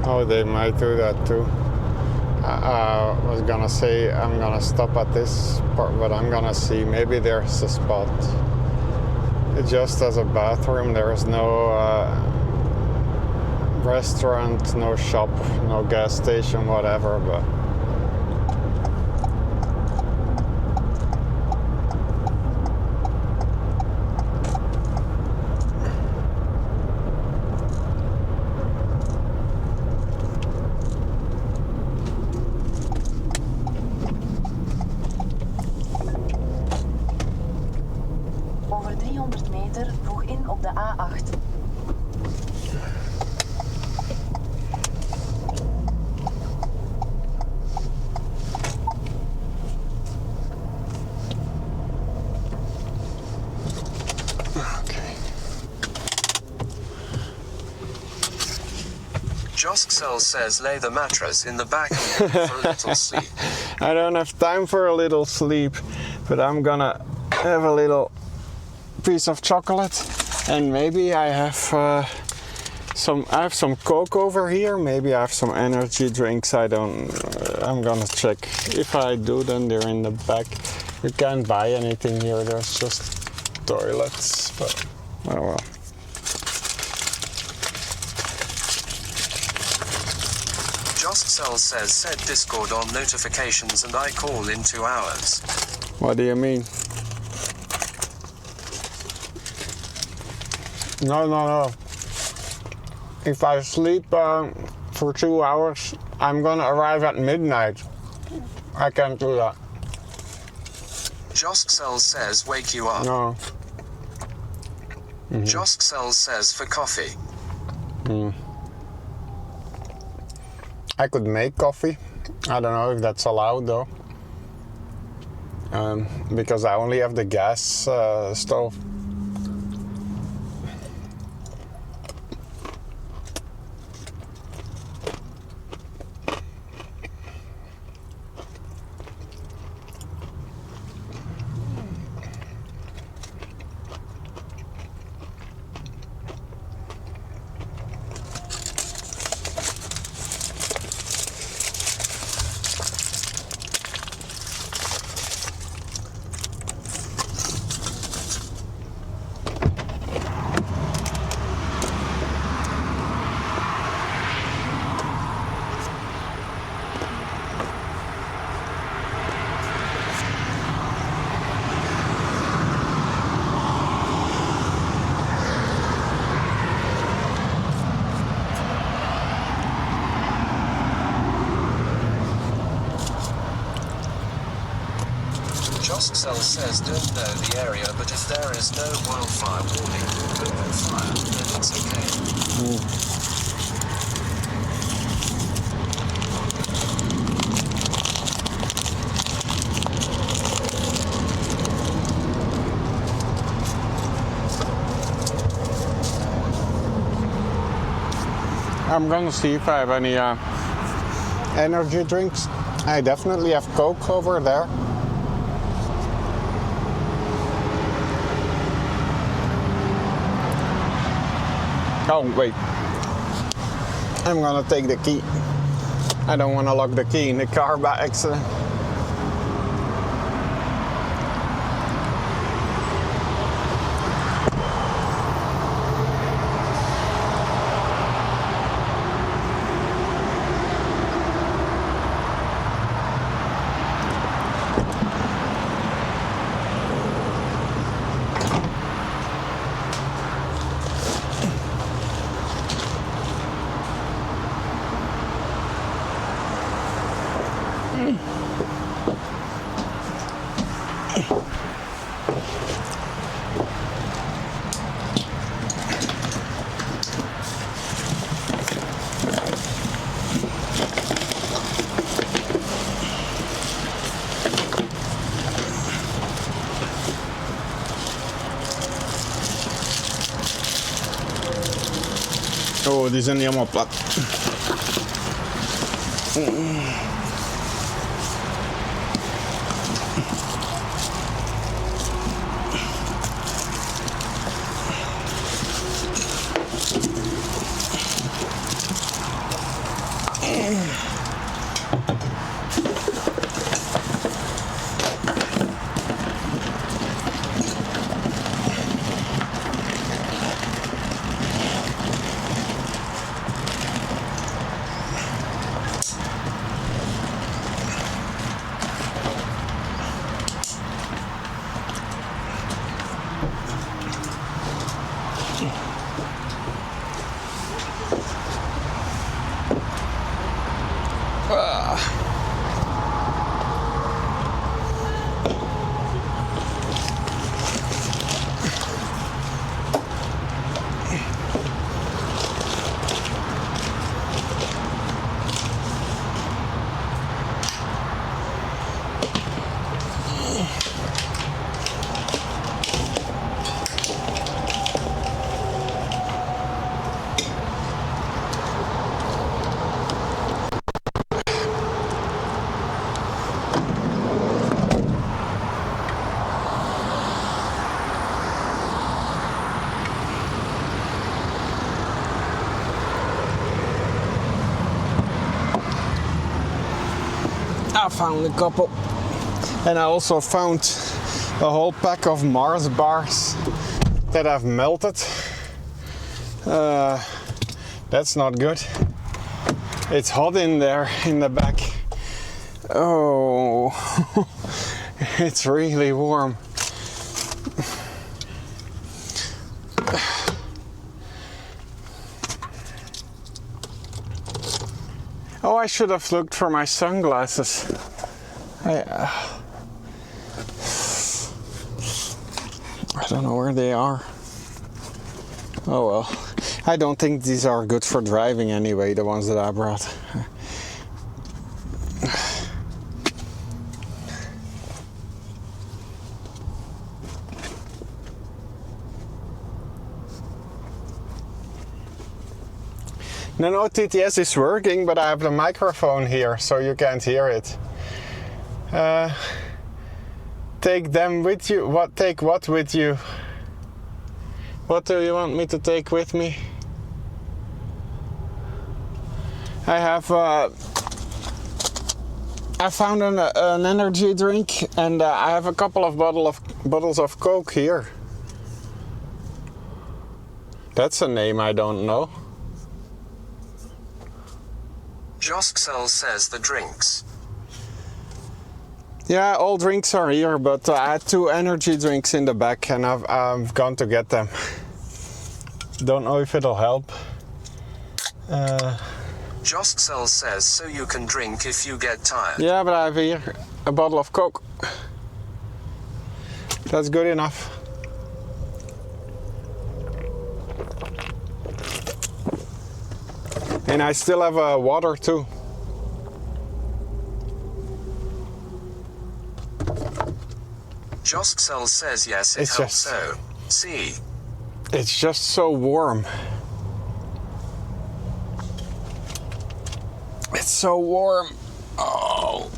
Oh, they might do that too. I was gonna say I'm gonna stop at this part, but I'm gonna see. Maybe there's a spot. It just as a bathroom. There's no restaurant, no shop, no gas station, whatever. But Over 300 meter voeg in op de A8. Josksel says lay the mattress in the back and go for a little sleep. I don't have time for a little sleep, but I'm gonna have a little piece of chocolate, and maybe I have some Coke over here. Maybe I have some energy drinks. I'm gonna check. If I do, then they're in the back. You can't buy anything here. There's just toilets, but oh well. Josksel says set Discord on notifications and I call in 2 hours. What do you mean? No. If I sleep for 2 hours, I'm gonna arrive at midnight. I can't do that. Josksel says wake you up. No. Josksel says for coffee. I could make coffee. I don't know if that's allowed though. Because I only have the gas stove. Josksel says don't know the area, but if there is no wildfire warning or open fire, then it's okay. I'm gonna see if I have any energy drinks. I definitely have Coke over there. Oh, wait. I'm gonna take the key. I don't want to lock the key in the car by accident. Oh, die zijn niet helemaal plat. I found a couple, and I also found a whole pack of Mars bars that I've melted. That's not good. It's hot in there in the back. Oh, it's really warm. Oh, I should have looked for my sunglasses. I don't know where they are. Oh well. I don't think these are good for driving anyway, the ones that I brought. No, TTS is working, but I have the microphone here, so you can't hear it. Take them with you. What? Take what with you? What do you want me to take with me? I have. I found an energy drink, and I have a couple of bottles of Coke here. That's a name I don't know. Josksel says the drinks. Yeah, all drinks are here, but I had 2 energy drinks in the back, and I've gone to get them. Don't know if it'll help. Josksel says so you can drink if you get tired. Yeah, but I have here a bottle of Coke. That's good enough. And I still have water too. Josksel says yes, it helps so. See. It's just so warm. It's so warm. Oh.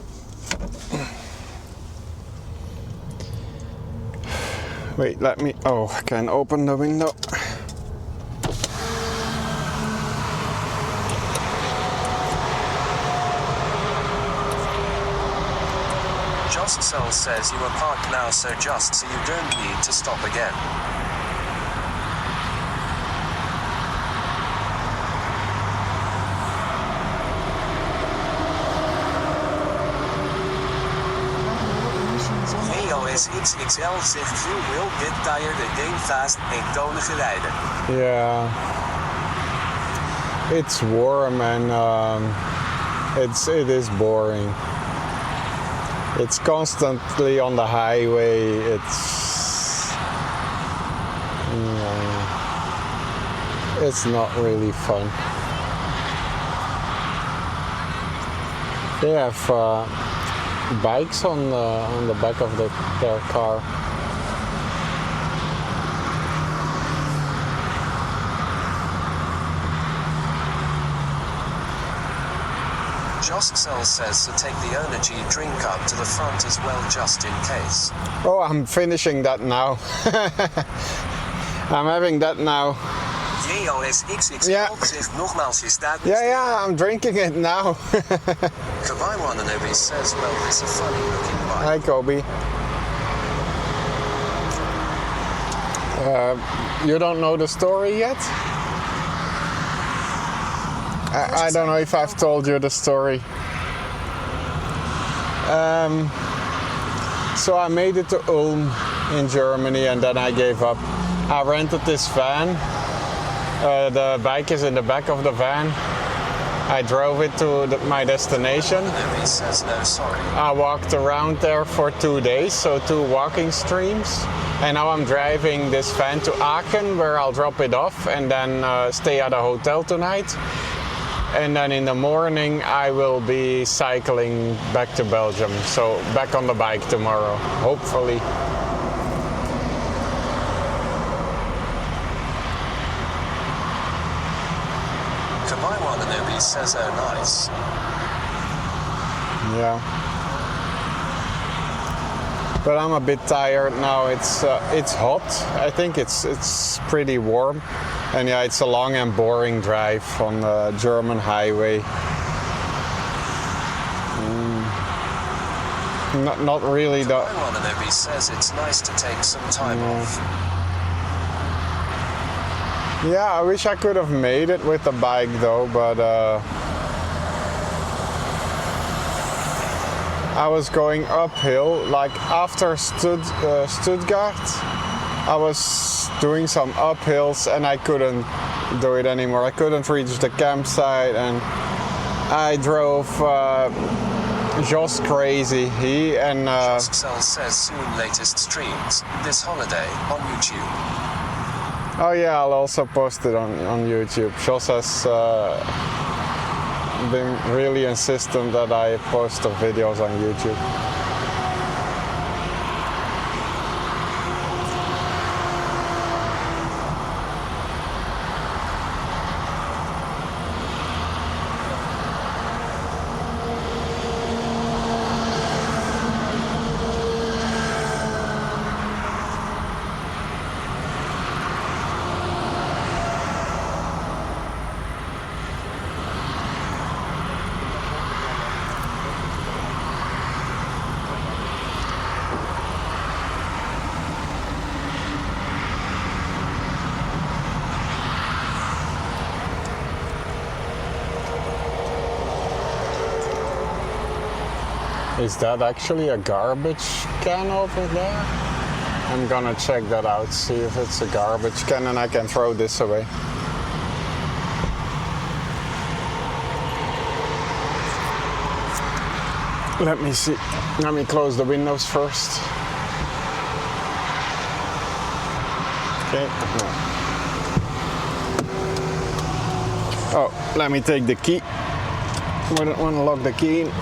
Wait, let me. Oh, I can open the window. Josksel says you are parked now, so just so you don't need to stop again. XXL zegt you will get tired again fast, eentonige rijden. Yeah. It's warm and it is boring. It's constantly on the highway. It's not really fun. They have bikes on the back of their car. Josksel says to take the energy drink up to the front as well, just in case. Oh, I'm finishing that now. I'm having that now. JOSXXL zegt nogmaals je staat. Yeah, I'm drinking it now. Kawaii Wananabe says, well, it's a funny looking bike. Hi, Kobe. You don't know the story yet? I don't know if I've told you the story. So I made it to Ulm in Germany, and then I gave up. I rented this van. The bike is in the back of the van. I drove it to my destination. He says no sorry. I walked around there for 2 days, so 2 walking streams. And now I'm driving this van to Aachen, where I'll drop it off and then stay at a hotel tonight. And then in the morning I will be cycling back to Belgium. So back on the bike tomorrow, hopefully. Kabaiwananobi says oh nice. Yeah. But I'm a bit tired now. It's hot. I think it's pretty warm, and yeah, it's a long and boring drive on the German highway. Not really. Kabaiwananobi says it's nice to take some time off. Yeah, I wish I could have made it with the bike though, but I was going uphill, like after Stuttgart, I was doing some uphills and I couldn't do it anymore. I couldn't reach the campsite and I drove Jos crazy. He and Cell says soon latest streams this holiday on YouTube. Oh yeah, I'll also post it on YouTube. Jos has been really insistent that I post the videos on YouTube. Is that actually a garbage can over there? I'm gonna check that out, see if it's a garbage can and I can throw this away. Let me see. Let me close the windows first. Okay. Oh, let me take the key. I don't want to lock the key in.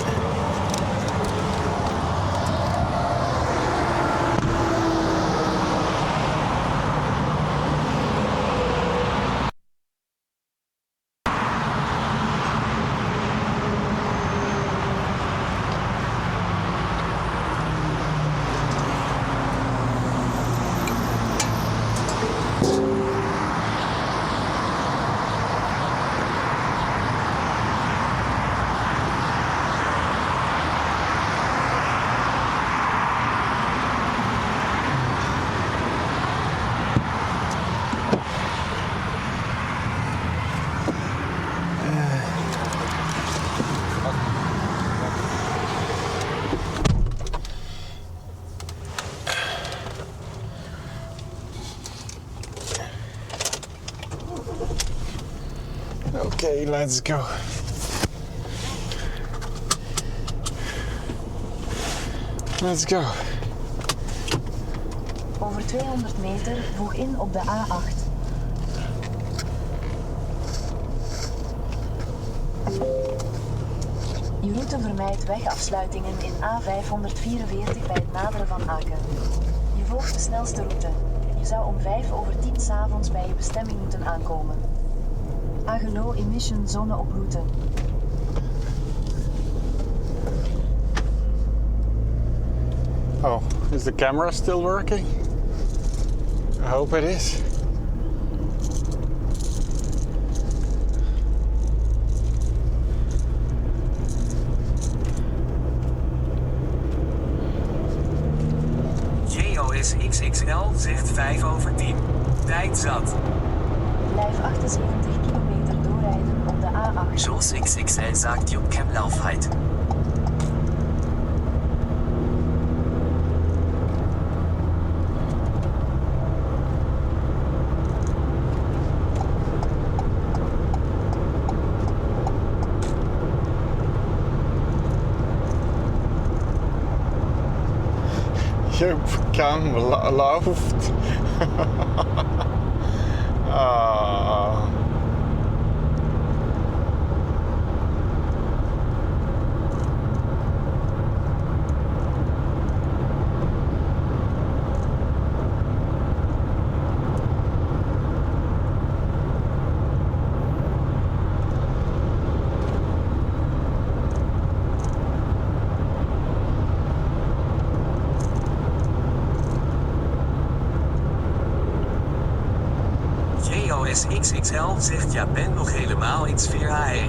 Okay, let's go. Let's go. Over 200 meter voeg in op de A8. Je route vermijdt wegafsluitingen in A544 bij het naderen van Aken. Je volgt de snelste route. Je zou om 5:10 's avonds bij je bestemming moeten aankomen. Agelo emission zone op route. Oh, is the camera still working? I hope it is. JOS XXL zegt 5:10. Tijd zat. Blijf 78 kilometer doorrijden op de A8. JOS XXL sagt Jupp Laufheit. Je kam loopt. Oh. JOSXXL zegt ja ben nog helemaal in sfeer HE.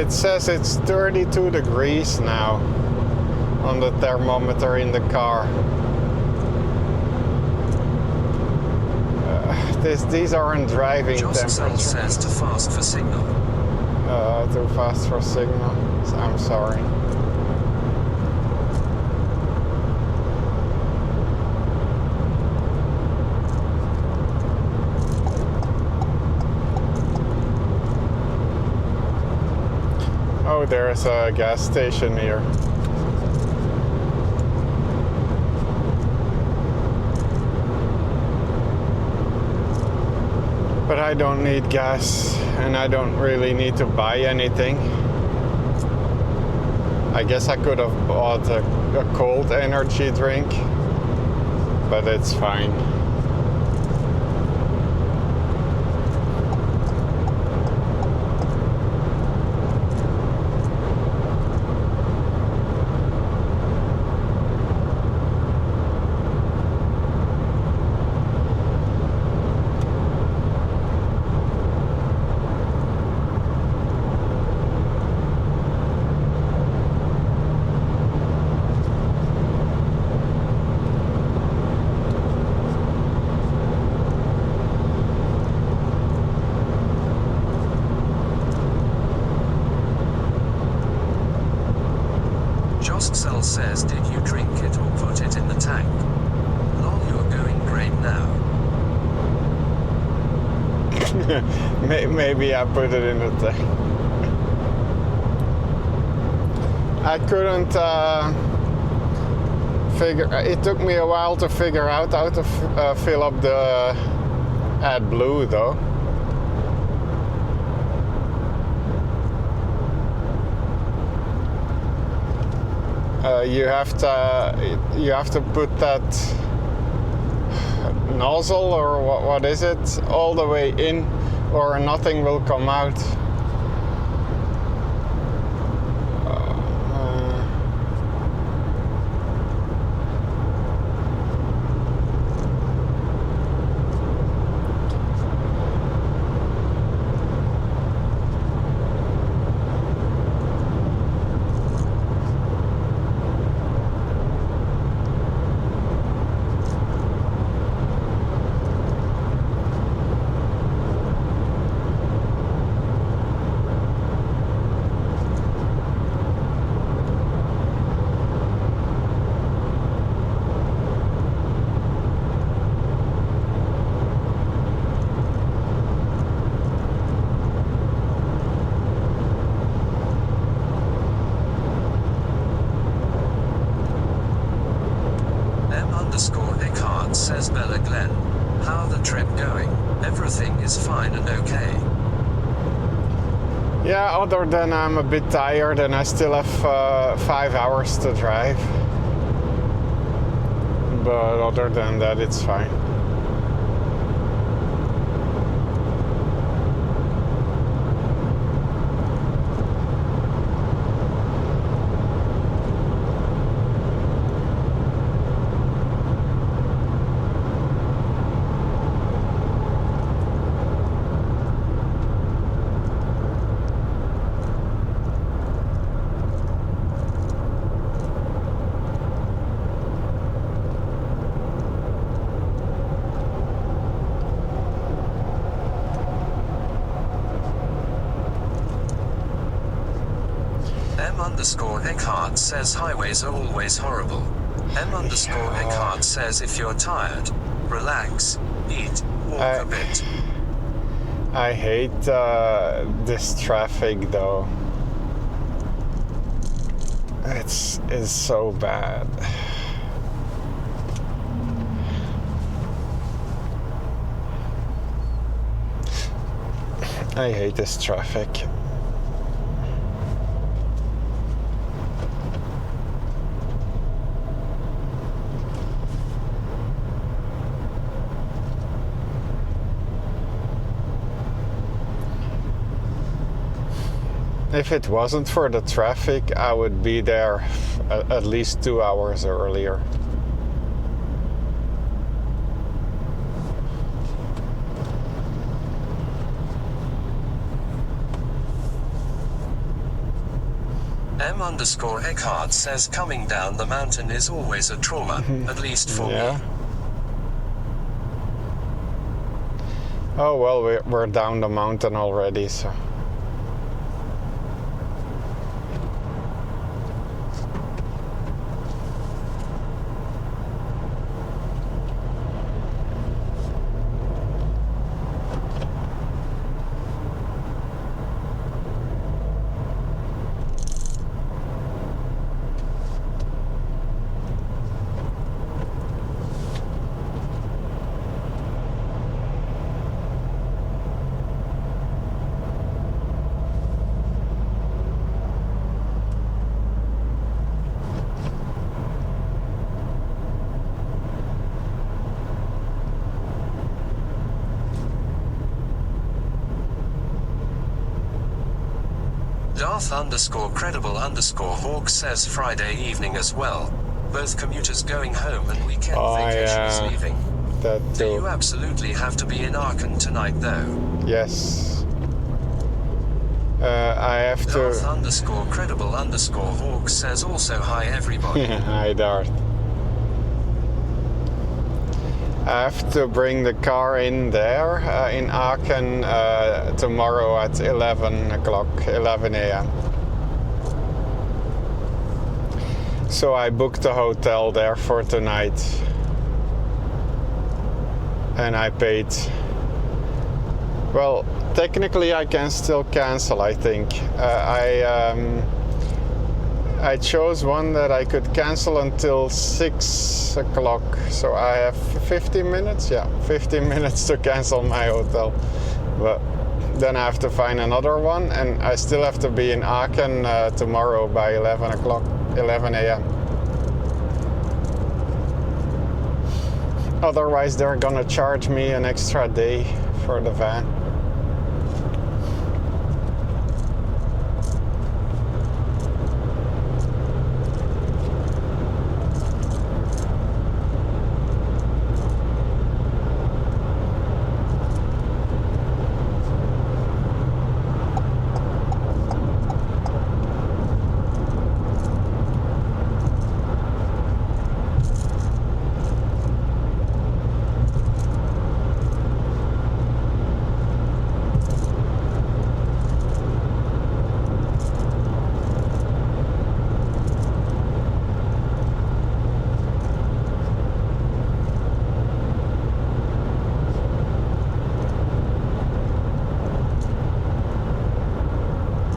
It says it's 32 degrees now on the thermometer in the car. These aren't driving temperatures. says too fast for signal. Too fast for signal. I'm sorry. Oh, there's a gas station here. But I don't need gas and I don't really need to buy anything. I guess I could have bought a cold energy drink, but it's fine. Jostcell says, did you drink it or put it in the tank? Lol, you're going great now. Maybe I put it in the tank. I couldn't figure. It took me a while to figure out how to fill up the AdBlue though. You have to put that nozzle or what is it all the way in, or nothing will come out. Eckhart says, Bella Glenn, how the trip going? Everything is fine and okay. Yeah, other than I'm a bit tired and I still have 5 hours to drive. But other than that, it's fine. M_Eckhart says highways are always horrible. M_Eckhart says if you're tired, relax, eat, walk a bit. I hate this traffic though. It's so bad. I hate this traffic. If it wasn't for the traffic, I would be there at least 2 hours earlier. M_Eckhart says coming down the mountain is always a trauma, at least for me. Oh well, we're down the mountain already, so. Darth_credible_hawk says Friday evening as well. Both commuters going home and weekend vacations leaving. That too. Do you absolutely have to be in Aachen tonight though? Yes. I have to. Darth_credible_hawk says also hi everybody. Hi Darth. I have to bring the car in there in Aachen tomorrow at 11 a.m. So I booked a hotel there for tonight. And I paid. Well, technically I can still cancel, I think. I chose one that I could cancel until 6 o'clock, so I have 15 minutes, 15 minutes to cancel my hotel. But then I have to find another one, and I still have to be in Aachen tomorrow by 11 a.m. Otherwise they're gonna charge me an extra day for the van.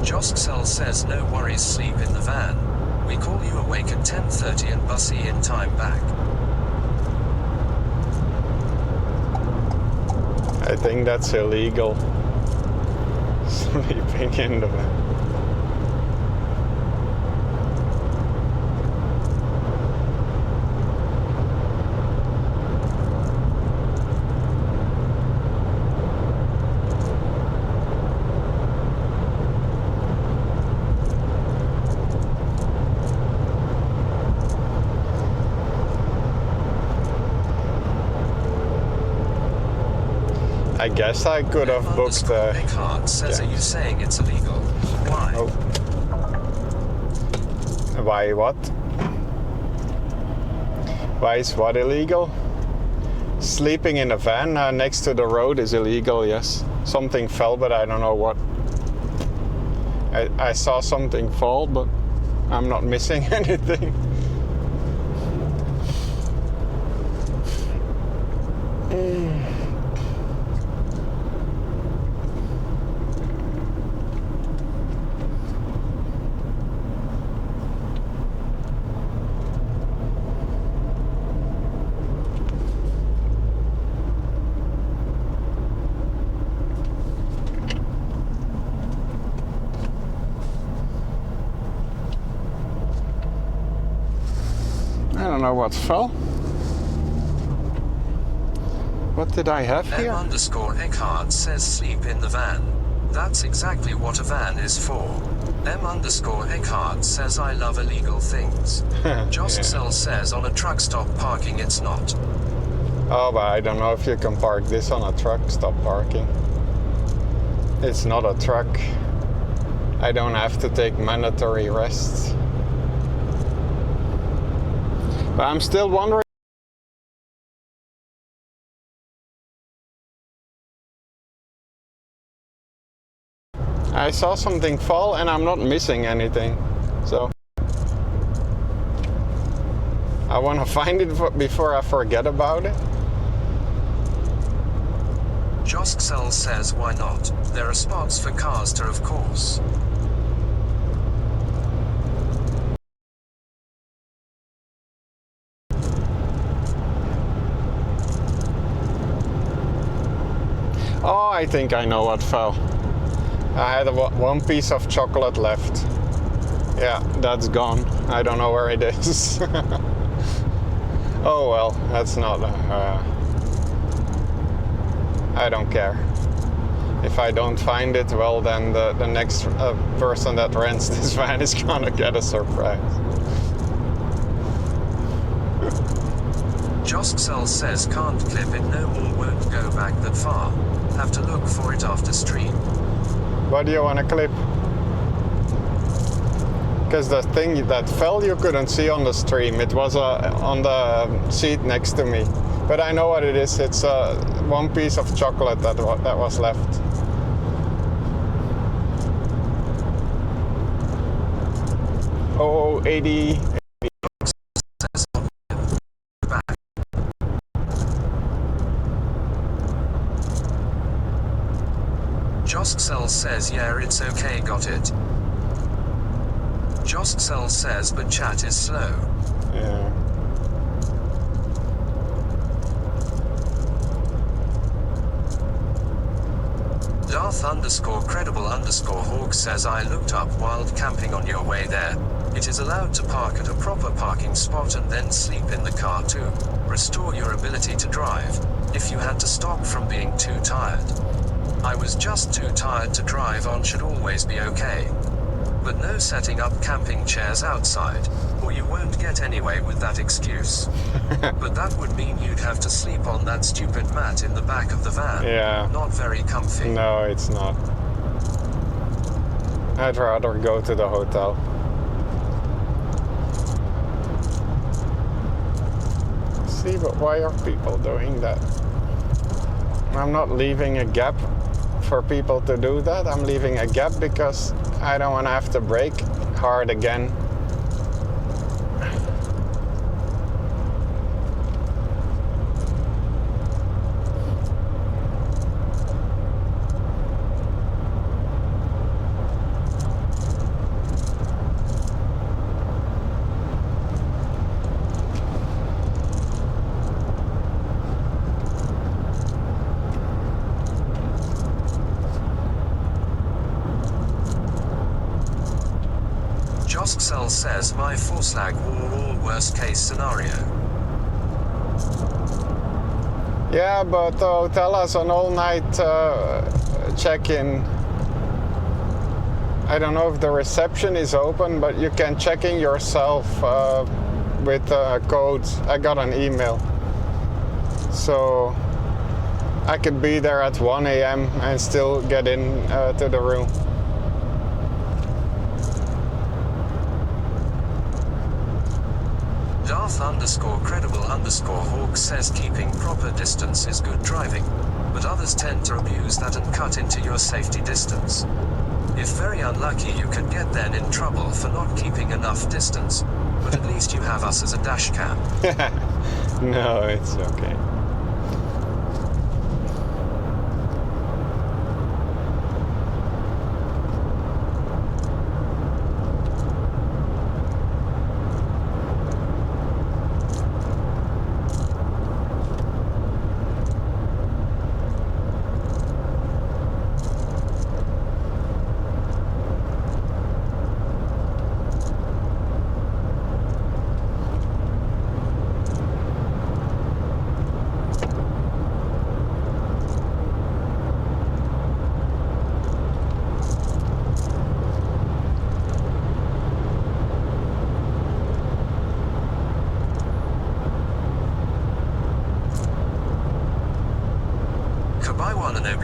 Joskcell says no worries, sleep in the van. We call you awake at 10:30 and bussy in time back. I think that's illegal. Sleeping in the van. I guess I could have booked the. Says, are you saying it's illegal? Why? Oh. Why what? Why is what illegal? Sleeping in a van next to the road is illegal, yes. Something fell, but I don't know what. I saw something fall, but I'm not missing anything. I don't know what fell. What did I have here? M_Eckhart says sleep in the van. That's exactly what a van is for. M_Eckhart says I love illegal things. Joskcell says on a truck stop parking it's not. Oh, but I don't know if you can park this on a truck stop parking. It's not a truck. I don't have to take mandatory rests. But I'm still wondering. I saw something fall and I'm not missing anything. So I want to find it before I forget about it. Joskcell says why not? There are spots for cars too, of course. Oh, I think I know what fell. I had one piece of chocolate left. Yeah, that's gone. I don't know where it is. Oh well, that's not... I don't care. If I don't find it, well then the next person that rents this van is gonna get a surprise. Joskcell says can't clip it no more, won't go back that far. Have to look for it after stream. What do you want to clip? Because the thing that fell you couldn't see on the stream. It was on the seat next to me. But I know what it is. It's one piece of chocolate that was left. Oh, 80. Joskcell says yeah, it's okay, got it. Joskcell says but chat is slow. Yeah. Darth_credible_hawk says I looked up wild camping on your way there. It is allowed to park at a proper parking spot and then sleep in the car too. Restore your ability to drive, if you had to stop from being too tired. I was just too tired to drive on, should always be okay. But no setting up camping chairs outside, or you won't get anyway with that excuse. But that would mean you'd have to sleep on that stupid mat in the back of the van. Yeah. Not very comfy. No, it's not. I'd rather go to the hotel. See, but why are people doing that? I'm not leaving a gap for people to do that. I'm leaving a gap because I don't want to have to brake hard again. Joskcell says my forslag all worst case scenario. Yeah, but the hotel has an all-night check-in. I don't know if the reception is open, but you can check in yourself with codes. I got an email. So I could be there at 1 a.m. and still get in to the room. Darth_credible_hawk says keeping proper distance is good driving, but others tend to abuse that and cut into your safety distance. If very unlucky, you could get then in trouble for not keeping enough distance. But at least you have us as a dash cam. No, it's okay.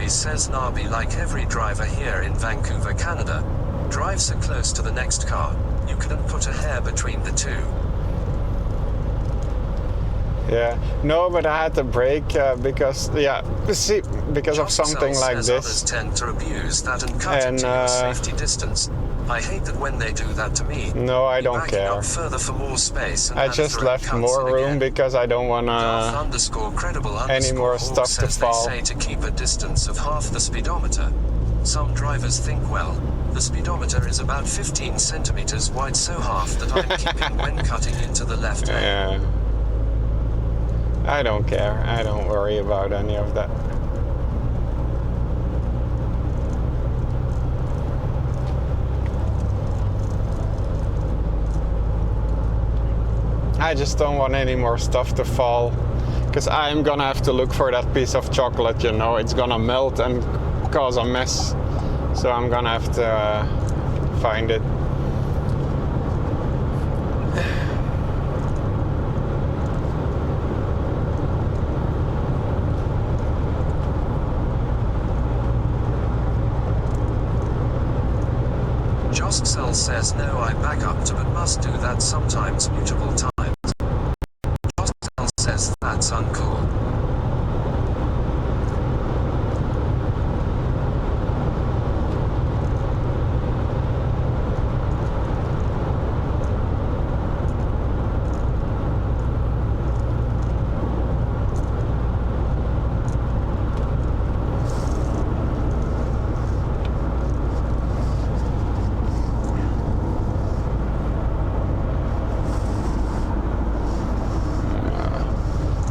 Says Nabi, like every driver here in Vancouver, Canada, drive so close to the next car, you couldn't put a hair between the two. Yeah, no, but I had to brake because, because of something like this. Others tend to abuse that and cut into your safety distance. I hate that when they do that to me. No, I don't care. Up further for more space and I just left more room because I don't want any more stuff to fall. They say to keep a distance of half the speedometer. Some drivers think, well, the speedometer is about 15 centimeters wide, so half that I'm keeping when cutting into the left lane. Yeah. I don't care. I don't worry about any of that. I just don't want any more stuff to fall, because I'm gonna have to look for that piece of chocolate, you know. It's gonna melt and cause a mess, so I'm gonna have to find it. Jostcell says no, I back up to, but must do that sometimes multiple times. Jostcell says that's uncool.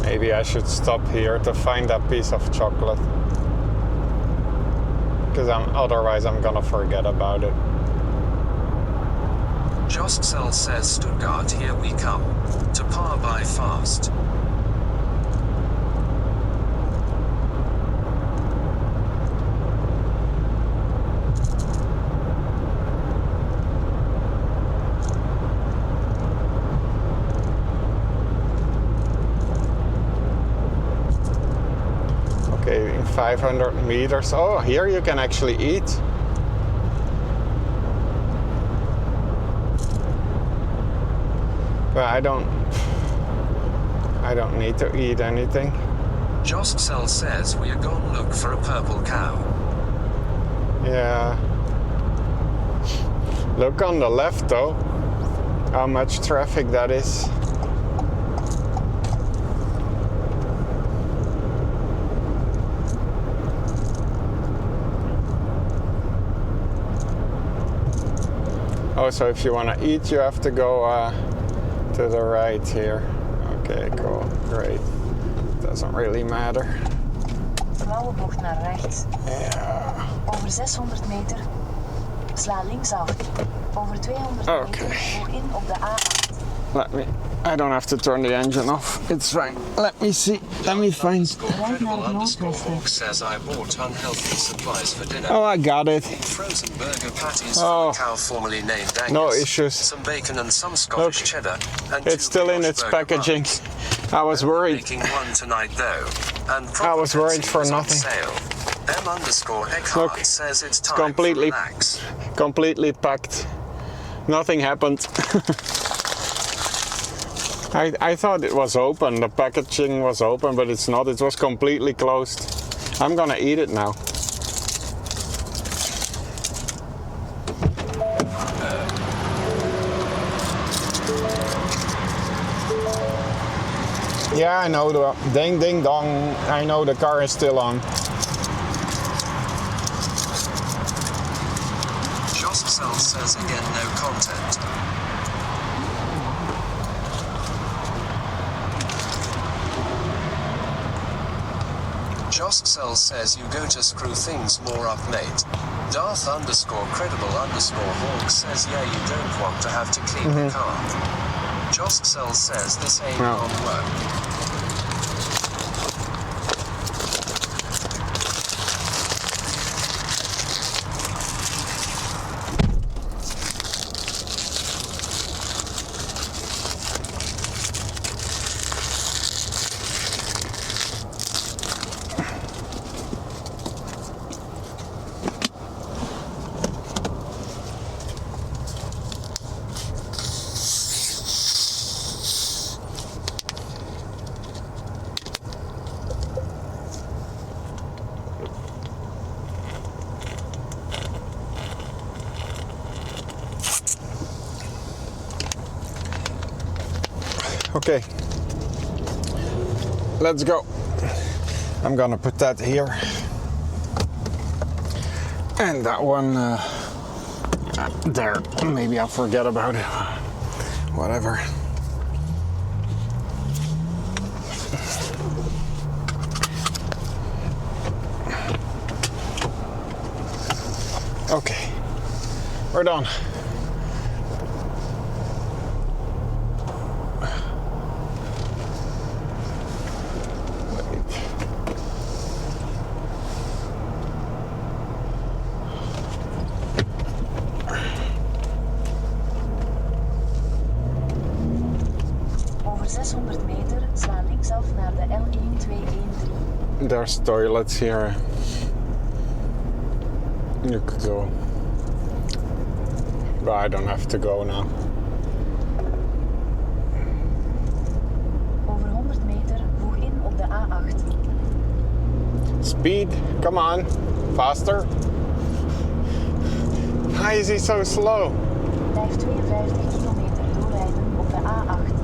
Maybe I should stop here to find that piece of chocolate, because otherwise I'm gonna forget about it. Jostcell says Stuttgart, here we come. To par by fast. Okay, in 500 meters. Oh, here you can actually eat. But I don't need to eat anything. Jostcell says we are gonna look for a purple cow. Yeah. Look on the left though, how much traffic that is. Oh, so if you want to eat, you have to go to the right here. Okay, cool, great. Doesn't really matter. Blauwe bocht naar rechts. Yeah. Over 600 meter, sla linksaf. Over 200 meter, boog in op de A8. I don't have to turn the engine off. It's fine. Let me see. Let me find. Says I bought unhealthy supplies for dinner. Oh, I got it. Frozen burger patties for a cow formerly named Angus. No issues. Some bacon and some Scottish cheddar. And it's still in its packaging. I was worried. Making one tonight though. And I was worried for nothing. Look, says it's time to relax. Completely packed. Nothing happened. I thought it was open, the packaging was open, but it's not. It was completely closed. I'm gonna eat it now. Yeah, I know the ding ding dong. I know the car is still on. Joscel says again no content. Joscel says you go to screw things more up, mate. Darth_credible_Hawk says yeah, you don't want to have to clean the car. Joscel says this ain't gonna work. Okay, let's go. I'm gonna put that here. And that one there. Maybe I'll forget about it. Whatever. Okay, we're done. Over 600 meter sla linksaf naar de L1213. There's toilets here. You could go. But I don't have to go now. Over 100 meter voeg in op de A8. Speed, come on, faster. Why is he so slow? Blijf 52 kilometer doorrijden op de A8.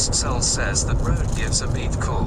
Just Cell says that road gives a beat cool.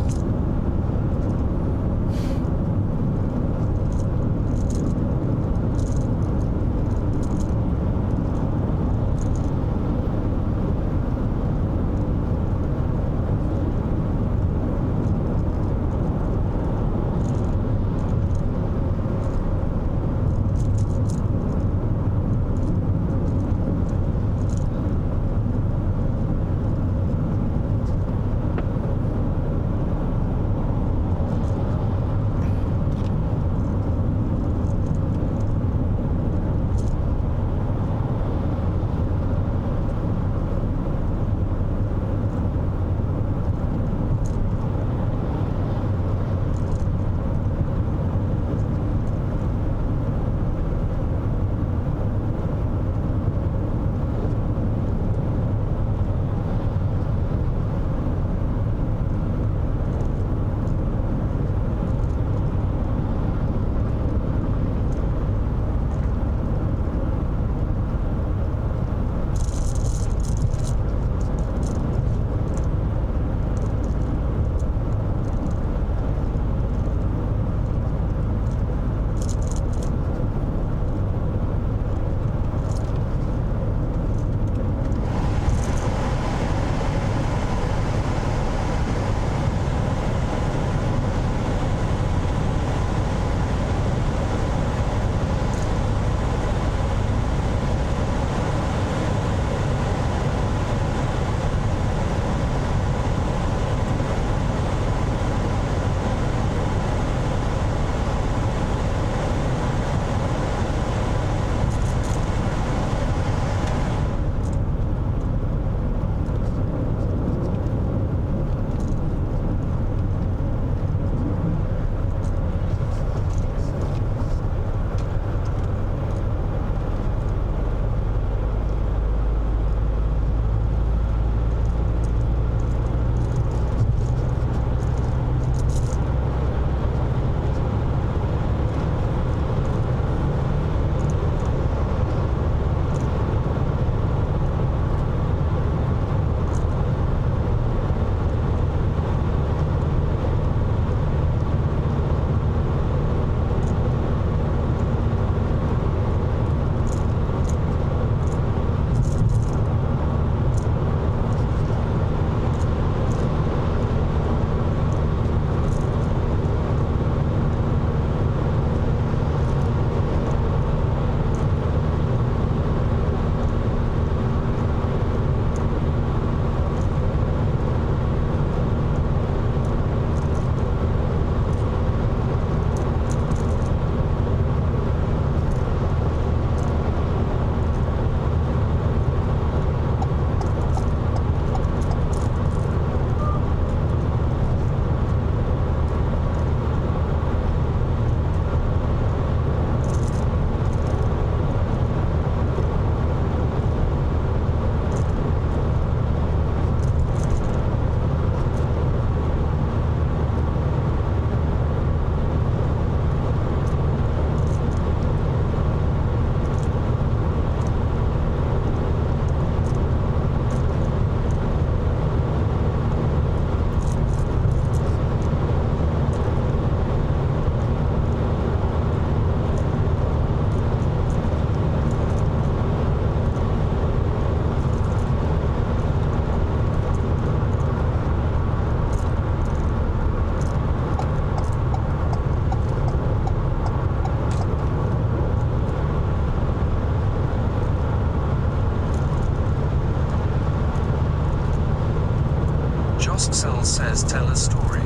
Cell says tell a story.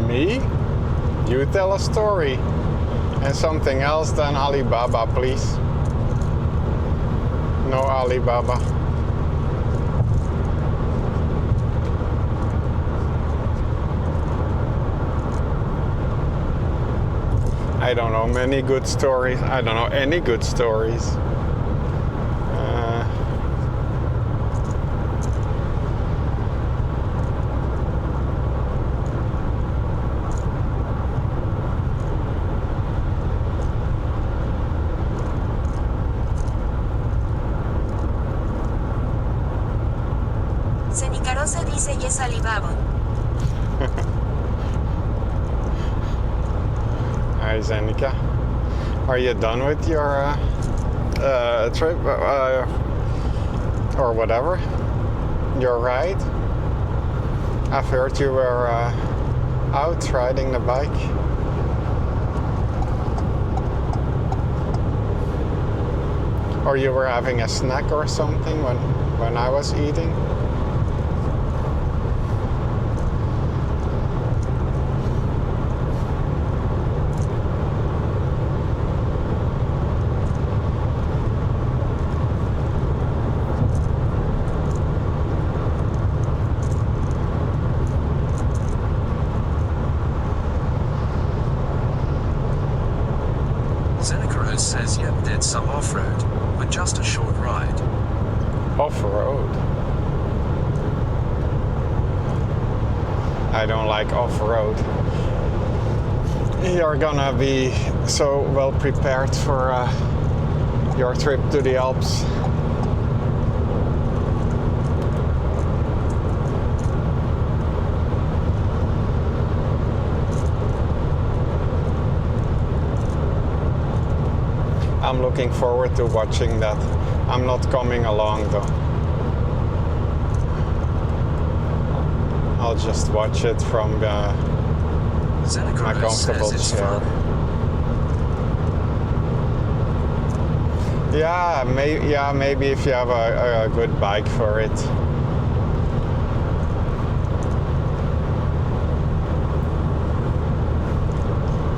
Me? You tell a story. And something else than Alibaba, please. No Alibaba. I don't know many good stories. I don't know any good stories. Rosa dice yes Alibaba. Hi Zenica. Are you done with your trip? Or whatever? Your ride? I've heard you were out riding the bike. Or you were having a snack or something when I was eating. Zeneca says yep, did some off-road, but just a short ride. Off-road? I don't like off-road. You're gonna be so well prepared for your trip to the Alps. I'm looking forward to watching that. I'm not coming along though. I'll just watch it from my comfortable chair. Yeah, maybe if you have a good bike for it.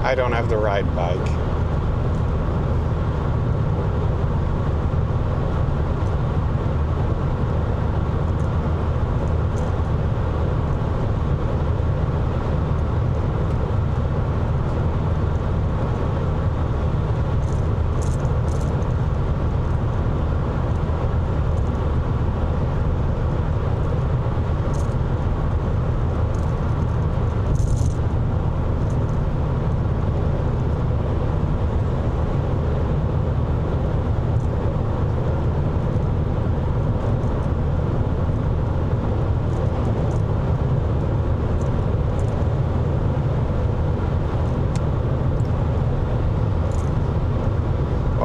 I don't have the right bike.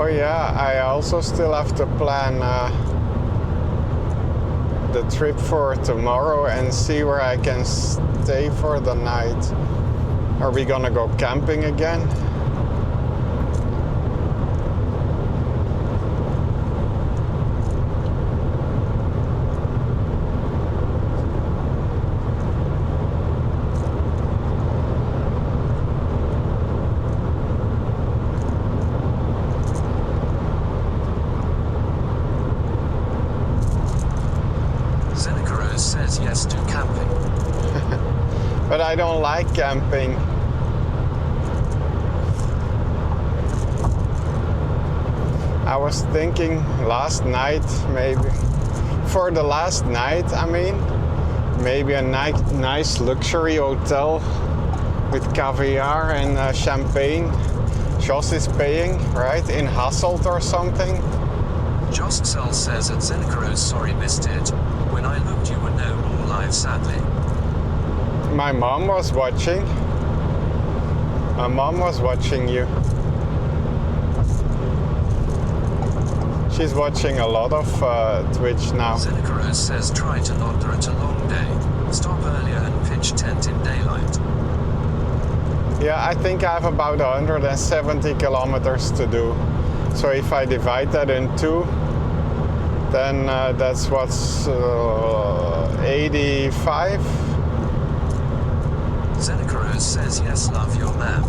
Oh yeah, I also still have to plan the trip for tomorrow and see where I can stay for the night. Are we gonna go camping again? Says yes to camping. But I don't like camping. I was thinking last night, maybe for the last night, I mean, maybe a nice luxury hotel with caviar and champagne. Jos is paying, right? In Hasselt or something. Joscel says at Zeneca, sorry missed it. When I looked, you were no more live, sadly. My mom was watching. My mom was watching you. She's watching a lot of Twitch now. Zeneca says try to not do it a long day. Stop earlier and pitch tent in daylight. Yeah, I think I have about 170 kilometers to do. So if I divide that in two, then that's what's 85. Zeneca says yes, love your map.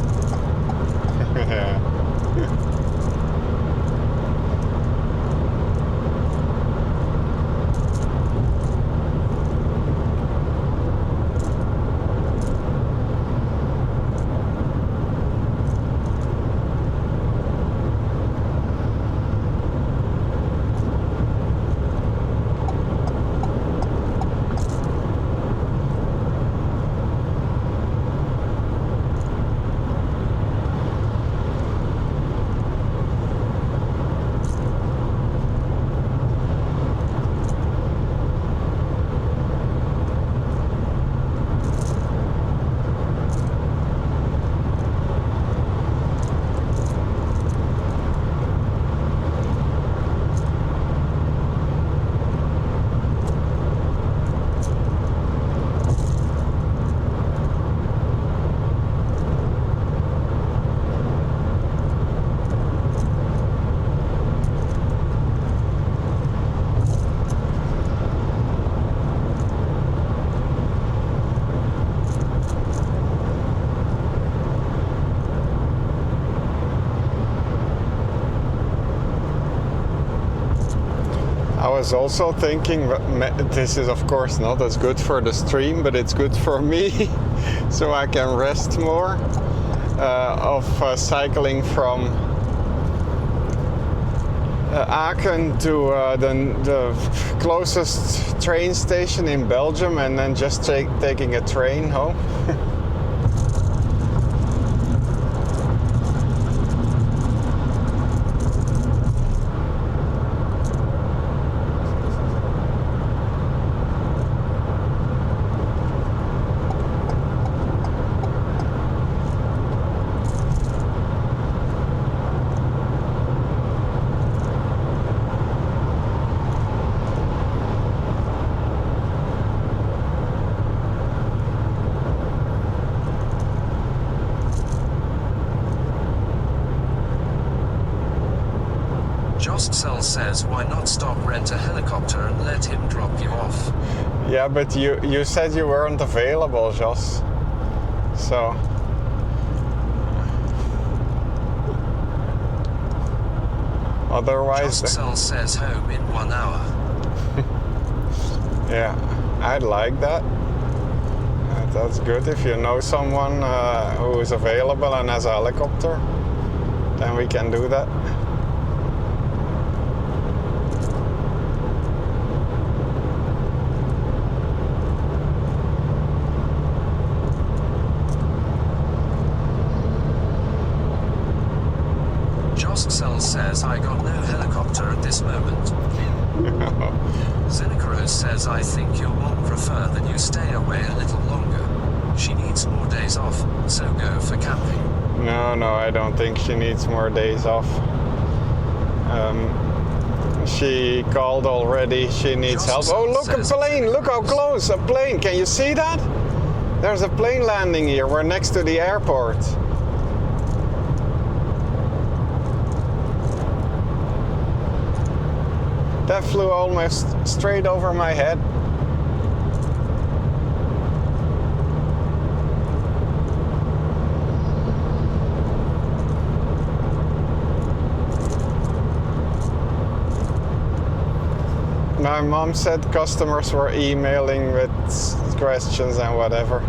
was also thinking, this is of course not as good for the stream, but it's good for me, so I can rest more, of cycling from Aachen to the closest train station in Belgium, and then just taking a train home. Jostcel says, why not stop, rent a helicopter and let him drop you off? Yeah, but you said you weren't available, Jos. So... Otherwise... Jostcel says home in 1 hour. Yeah, I'd like that. That's good. If you know someone who is available and has a helicopter, then we can do that. Jostcel says, I got no helicopter at this moment. Zinikaros says, I think your mom prefer that you stay away a little longer. She needs more days off, so go for camping. No, I don't think she needs more days off. She called already, she needs help. Oh, look, a plane! Look how close! A plane! Can you see that? There's a plane landing here. We're next to the airport. That flew almost straight over my head. My mom said customers were emailing with questions and whatever.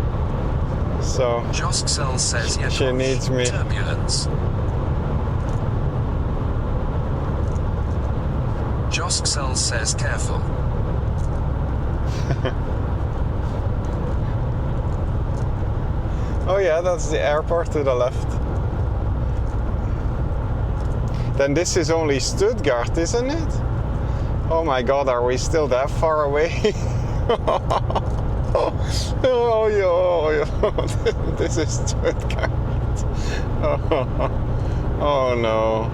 So Jostcel says, yeah, she needs me. Turbulence. Jostcel says, careful. Oh yeah, that's the airport to the left. Then this is only Stuttgart, isn't it? Oh my god, are we still that far away? Oh, this is Stuttgart. Oh no.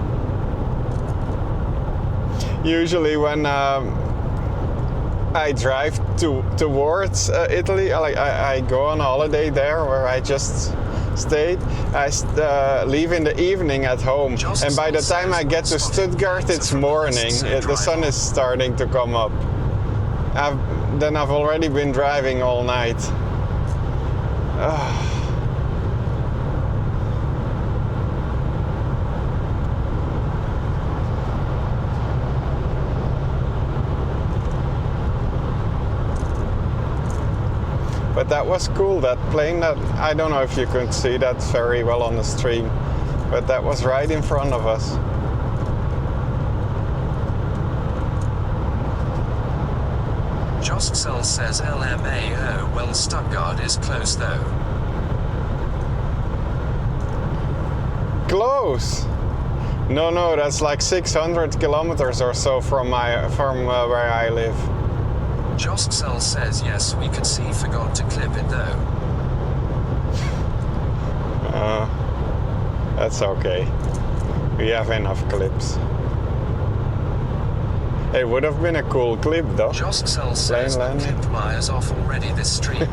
Usually when I drive towards Italy, I go on holiday there where I just stayed. I leave in the evening at home, and by the time I get to Stuttgart, it's morning. The sun is starting to come up. Then I've already been driving all night. But that was cool, that plane. That I don't know if you could see that very well on the stream, but that was right in front of us. Jostcel says LMAO, well, Stuttgart is close though. Close? No, that's like 600 kilometers or so from where I live. Jostcel says, yes, we could see, forgot to clip it though. That's okay. We have enough clips. It would have been a cool clip though. Jostcel says that clipped Myers off already this stream.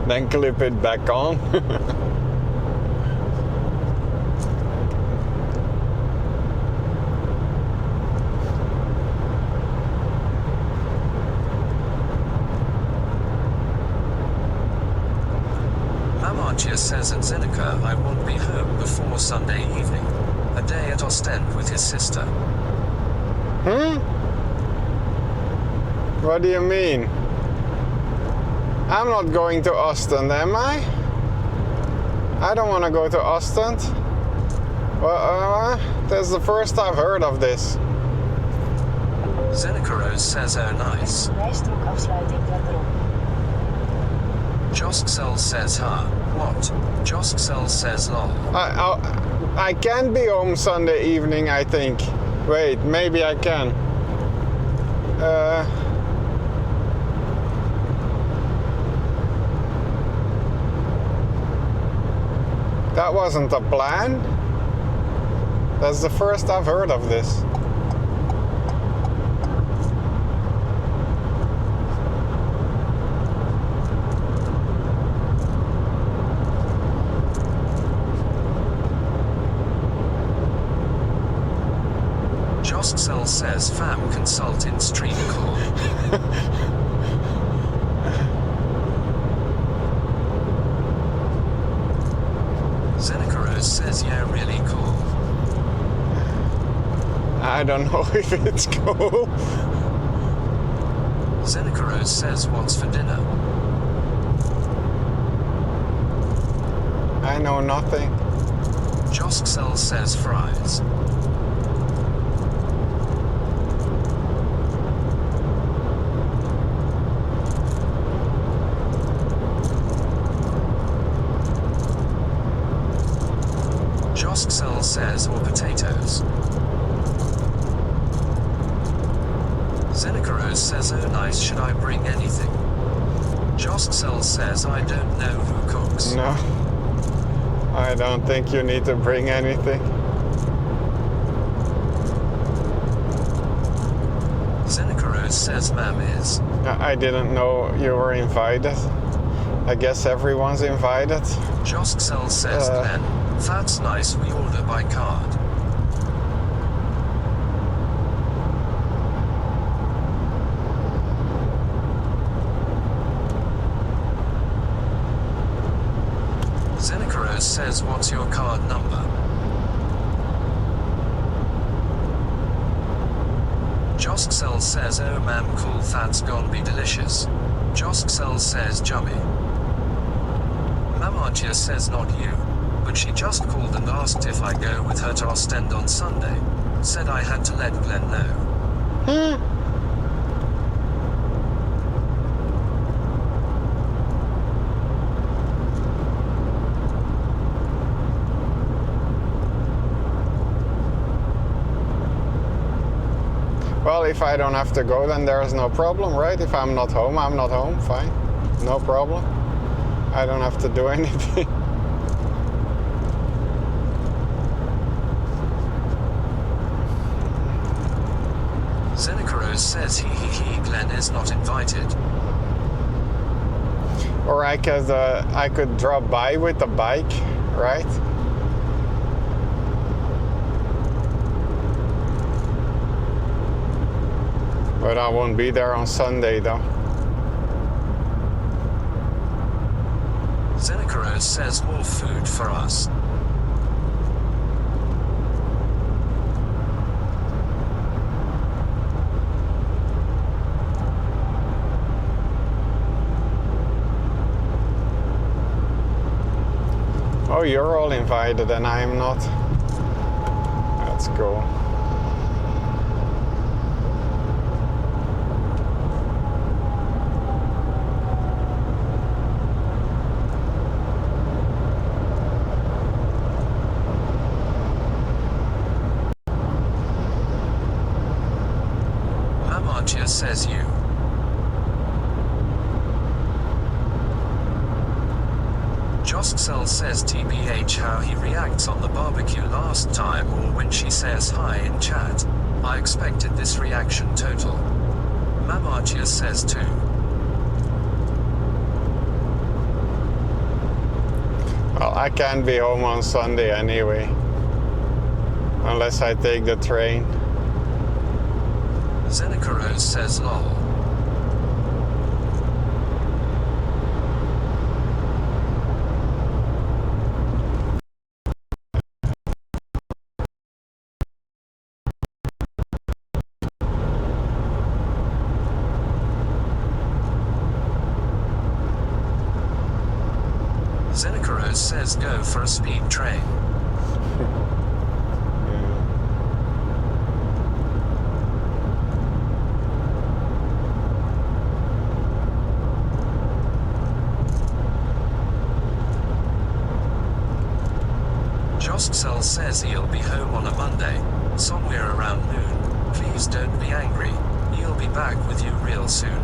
Then clip it back on. Mamartia says at Zeneca I won't be home before Sunday evening. A day at Ostend with his sister. What do you mean? I'm not going to Ostend, am I? I don't want to go to Ostend. Well, that's the first I've heard of this. Zeneca Rose says oh nice. Een rijstrookafsluiting verderop. Josksel says ha. What? Josksel says lol. I can be home Sunday evening, I think. Wait, maybe I can. That wasn't a plan. That's the first I've heard of this. Josksel says fam consult in stream call. Zeneca Rose says yeah really cool. I don't know if it's cool. Zeneca Rose says what's for dinner? I know nothing. Josksel says fries. Josksel says or potatoes. Zeneca Rose says oh nice should I bring anything? Josksel says I don't know who cooks. No. I don't think you need to bring anything. Zeneca Rose says ma'am is. I didn't know you were invited. I guess everyone's invited. Josksel says Glenn. That's nice we order by card. Zeneca Rose says what's your card number? Josksel says oh ma'am cool that's gon' be delicious. Josksel says jummy. Mamartia says not you. But she just called and asked if I go with her to Ostend on Sunday. Said I had to let Glenn know. Well, if I don't have to go, then there's no problem, right? If I'm not home, I'm not home. Fine. No problem. I don't have to do anything. Zeneca Rose says he Glenn is not invited. Or I could drop by with the bike, right? But I won't be there on Sunday though. Zeneca Rose says more food for us. Oh, you're all invited and I am not. That's cool. Mamartia says you. Josksel says TBH how he reacts on the barbecue last time or when she says hi in chat. I expected this reaction total. Mamartia says too. Well, I can't be home on Sunday anyway. Unless I take the train. Zeneca Rose says lol. says go for a speed train. Josksel says he'll be home on a Monday, somewhere around noon. Please don't be angry. He'll be back with you real soon.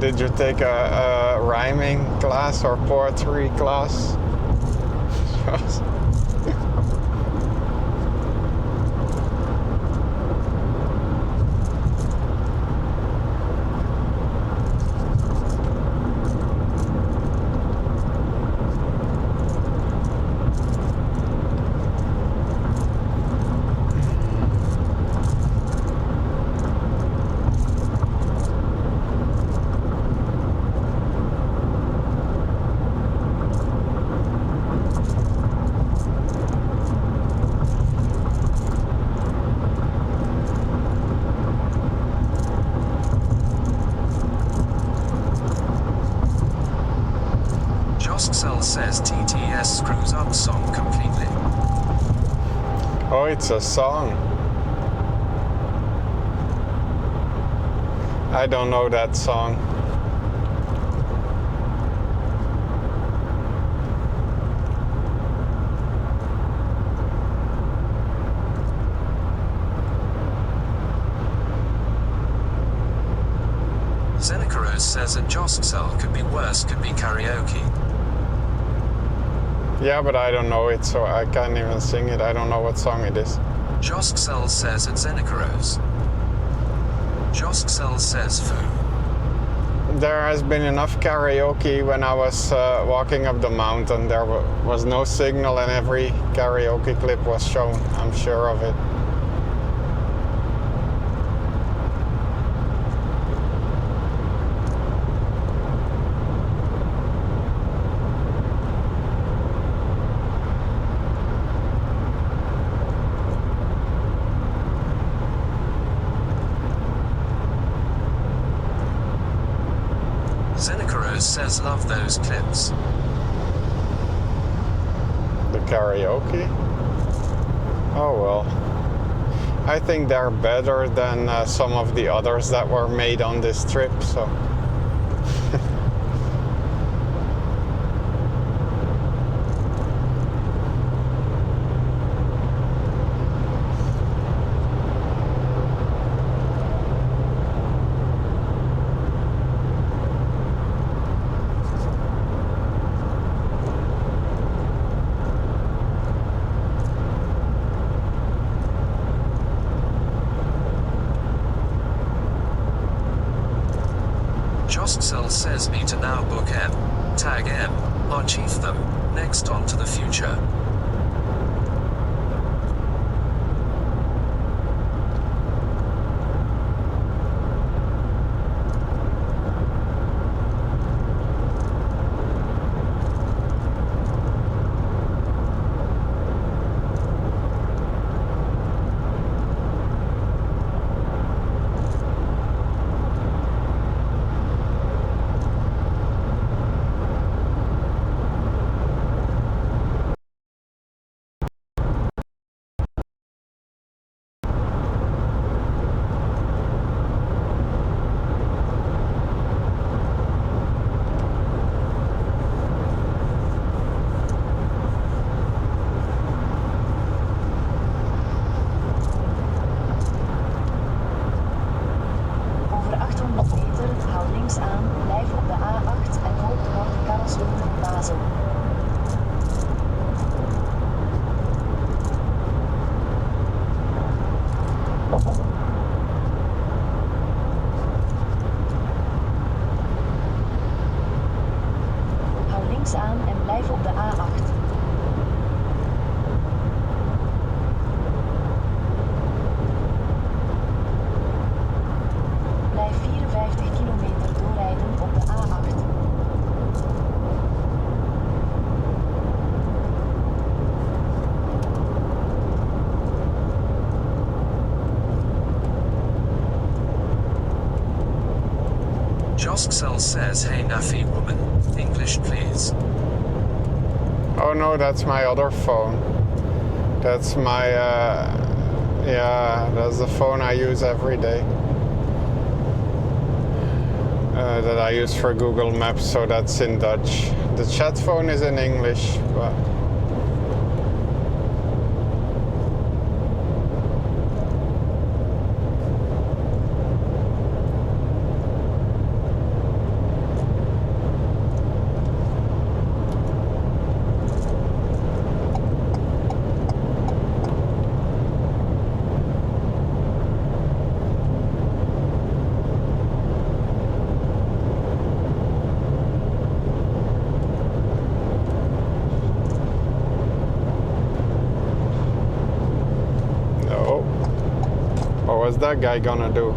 Did you take a rhyming class or poetry class? Josksel says TTS screws up song completely. Oh, it's a song. I don't know that song. Zenikaros says a Josksel could be worse, could be karaoke. Yeah, but I don't know it, so I can't even sing it. I don't know what song it is. Josksel says at Zenikaros. Josksel says foo. There has been enough karaoke when I was walking up the mountain. There was no signal and every karaoke clip was shown. I'm sure of it. Zenikaros says love those clips. The karaoke? Oh well. I think they're better than some of the others that were made on this trip, so. Josksel says me to now book M. Tag M. Archive them. Next on to the future. Josksel says, hey Nafi woman, English please. Oh no, that's my other phone. That's my, yeah, that's the phone I use every day. That I use for Google Maps, so that's in Dutch. The chat phone is in English, but... What's that guy gonna do?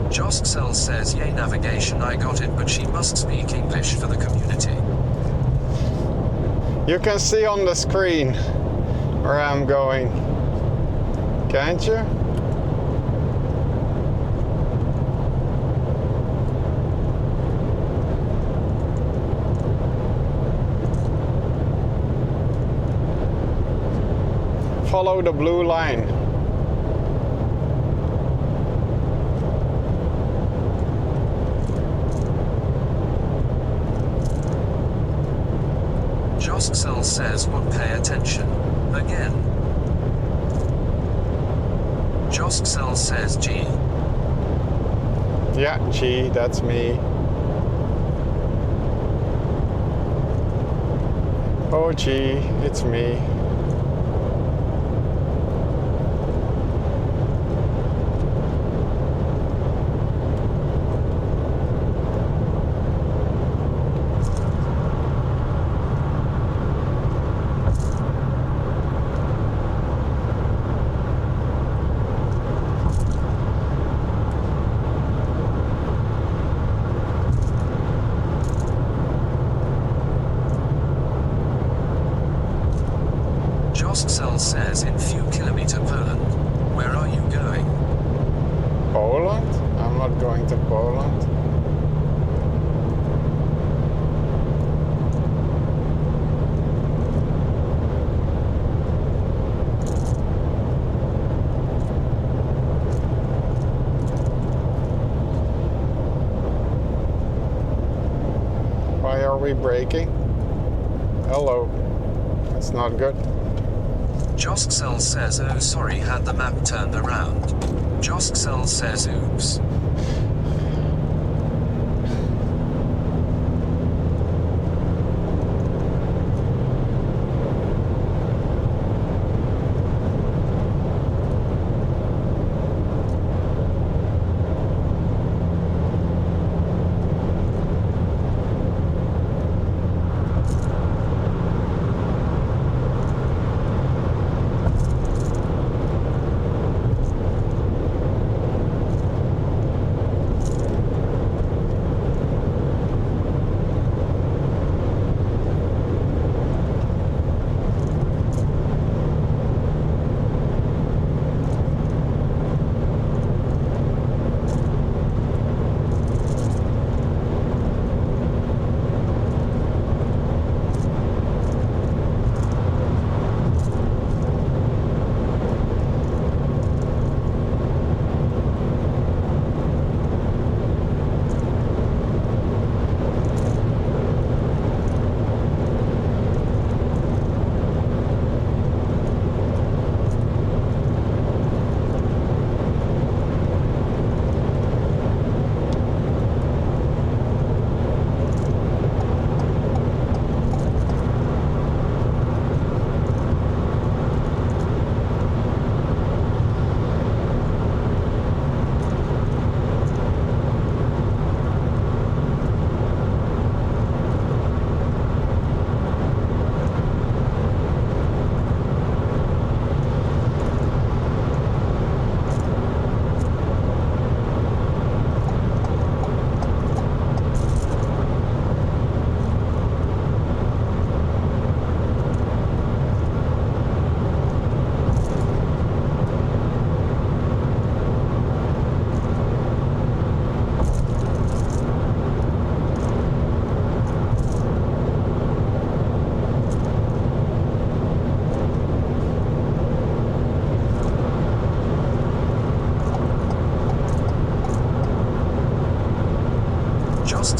Josksel says, yay navigation, I got it, but she must speak English for the community. You can see on the screen where I'm going, can't you? Follow the blue line. Josksel says, what, pay attention? Again. Josksel says, G. Yeah, G, that's me. Oh G, it's me. Josksel says, in few kilometer Poland. Where are you going? Poland? I'm not going to Poland. Why are we braking? Hello. That's not good. Josksel says, oh sorry, had the map turned around. Josksel says, oops.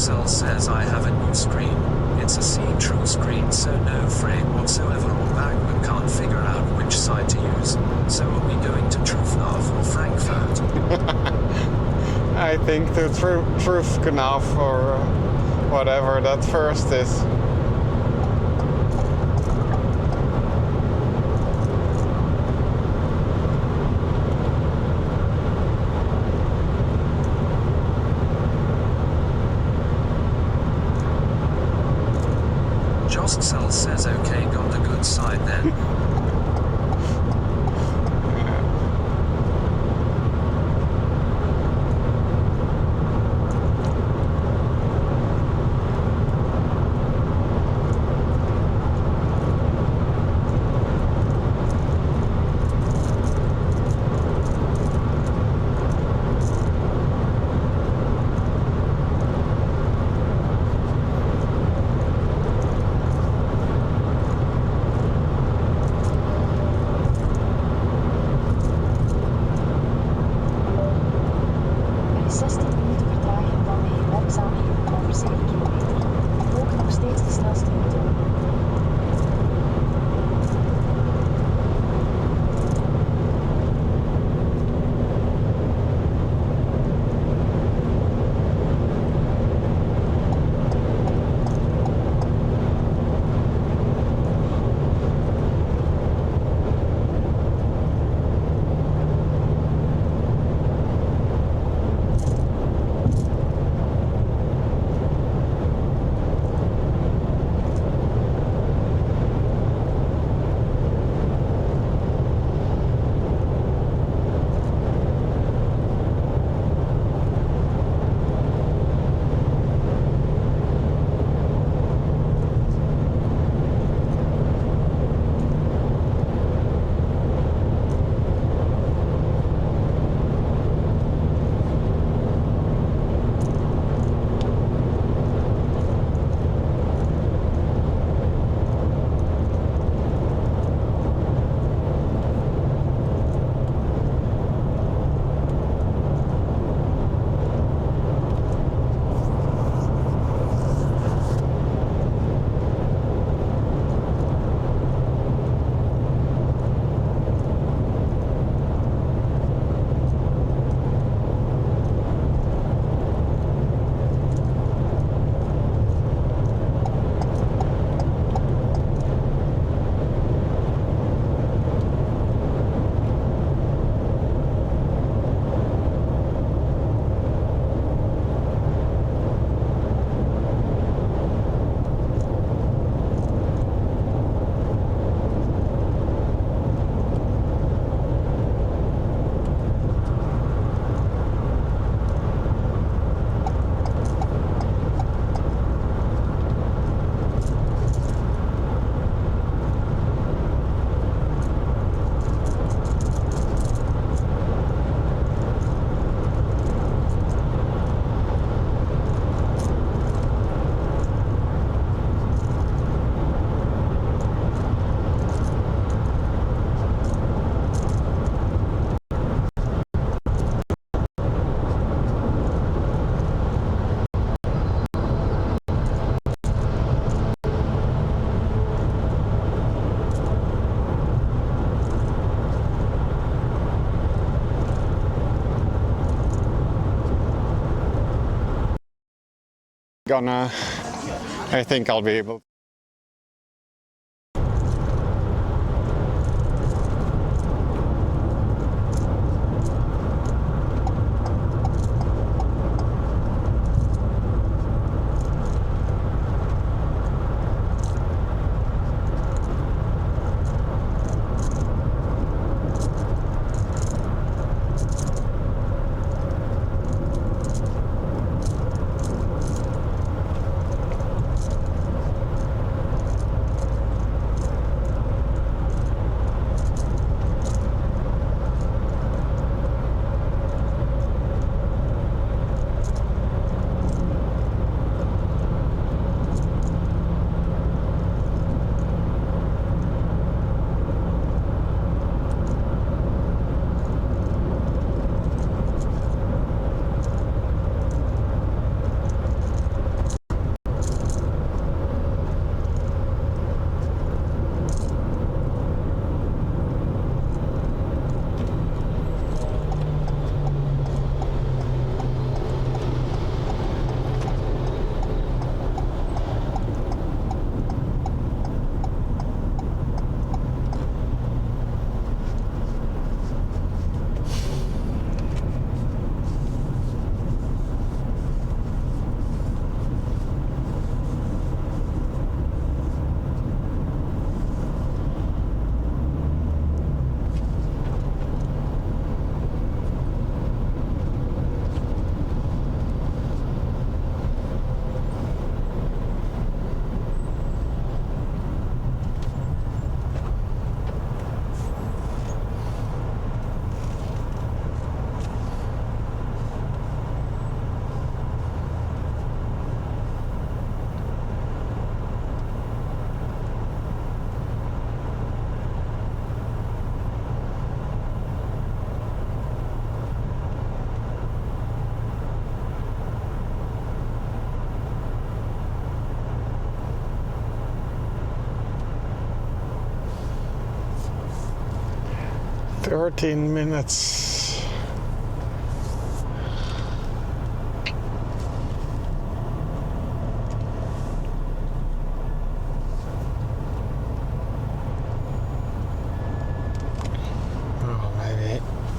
JoScell says I have a new screen. It's a see-through screen, so no frame whatsoever or backward, can't figure out which side to use. So are we going to Truthnov or Frankfurt? I think the Truthnov or whatever that first is. JoScell says okay, got the good side then. Er is 16 minuten vertraging vanwege werkzaamheden over 7 kilometer. We volgen nog steeds de snelste route. I think I'll be able. 13 minutes. Oh,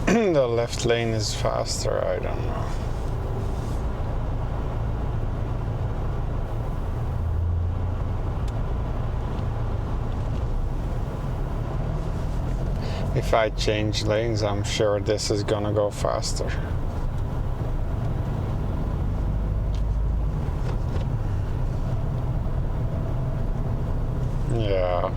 maybe the left lane is faster, I don't know. If I change lanes, I'm sure this is gonna go faster. Yeah.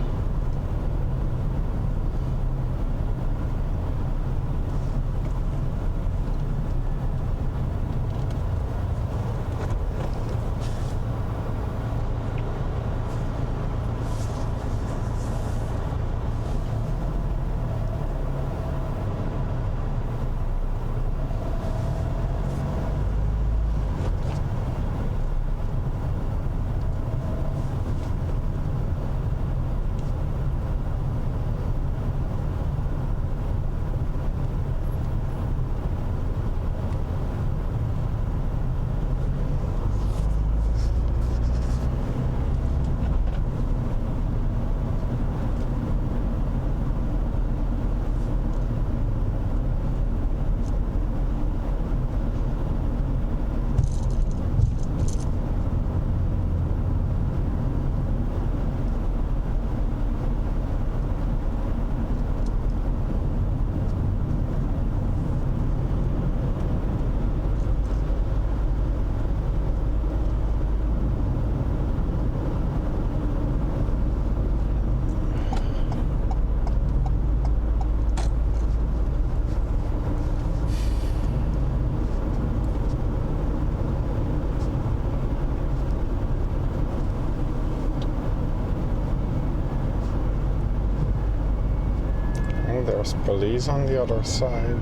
There's police on the other side.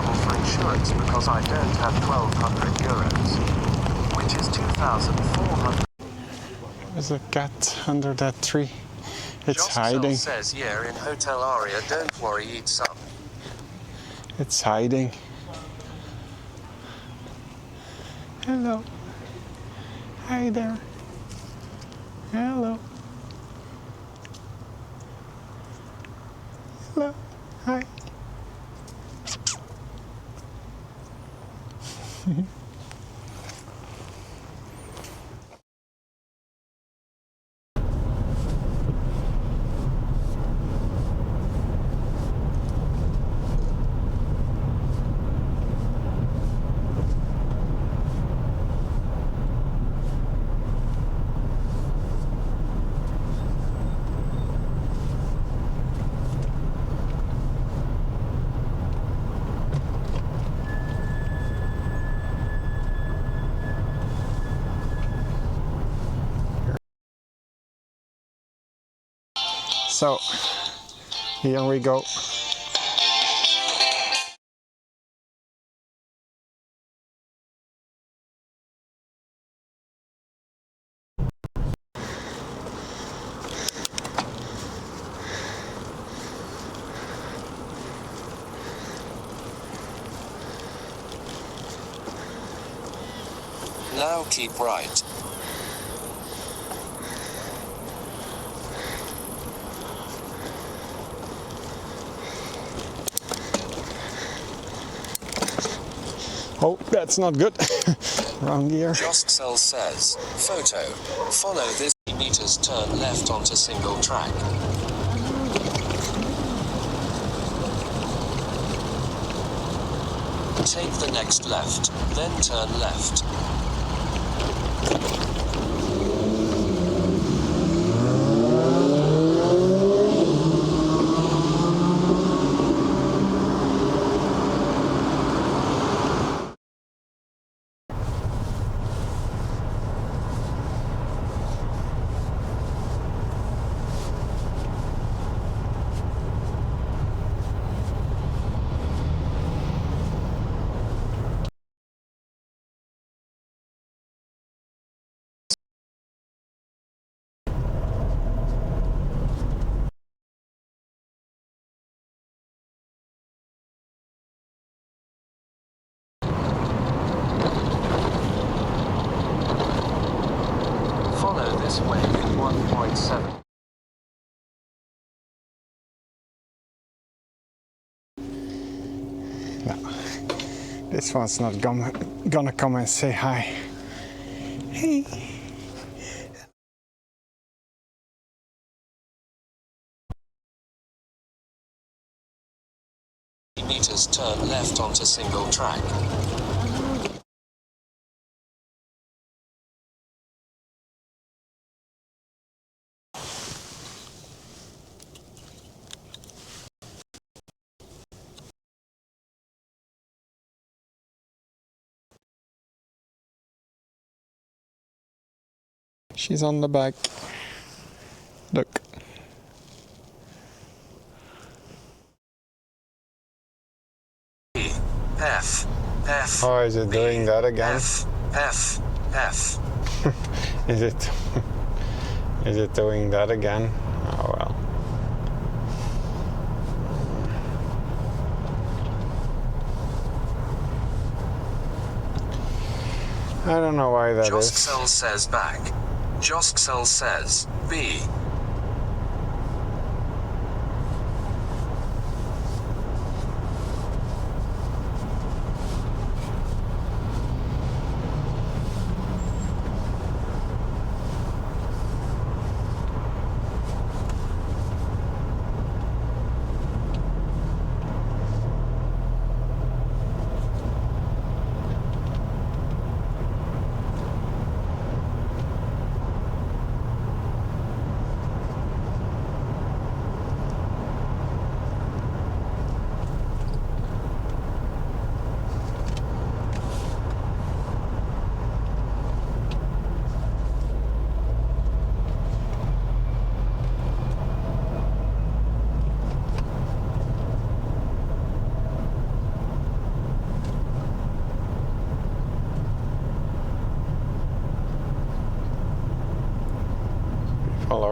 eligible for insurance because I don't have 1,200 euros, which is 2,400. There's a cat under that tree. It's Joscel hiding. says, yeah, in Hotel Aria, don't worry, eat some. It's hiding. Hello. Hi there. Hello. Hello. Hi. So, here we go. Now keep right. Oh, that's not good. Wrong gear. Joscel says, photo. Follow this meters, turn left onto single track. Take the next left, then turn left. Follow this way in 1.7. No, this one's not gonna come and say hi. Hey. Meters, turn left onto single track. She's on the back. Look. F. F. Oh, is it doing that again? F. F. F. Is it? Is it doing that again? Oh well. I don't know why that is. Joscel says back. Joscel says B.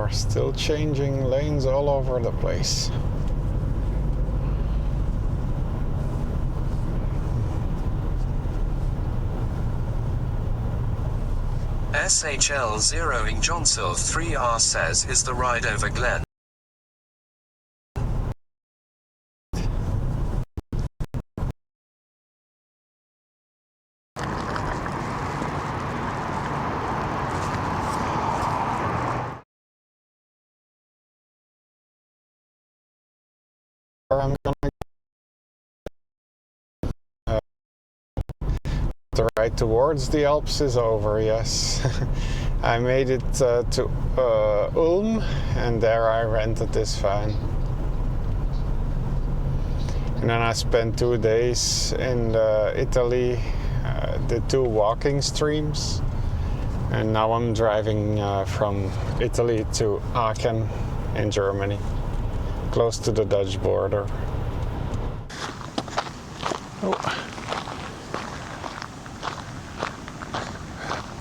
are still changing lanes all over the place. SHL zeroing Johnsil 3R says is the ride over Glen. I'm gonna the ride towards the Alps is over, yes. I made it to Ulm, and there I rented this van. And then I spent 2 days in Italy, did 2 walking streams, and now I'm driving from Italy to Aachen in Germany, close to the Dutch border. Oh.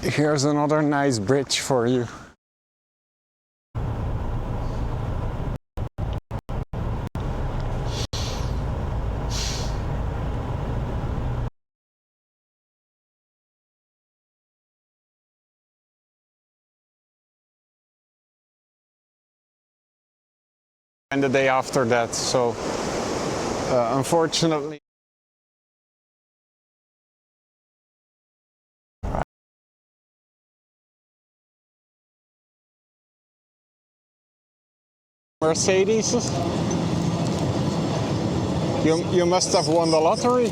Here's another nice bridge for you. And the day after that, so unfortunately. Mercedes? You must have won the lottery.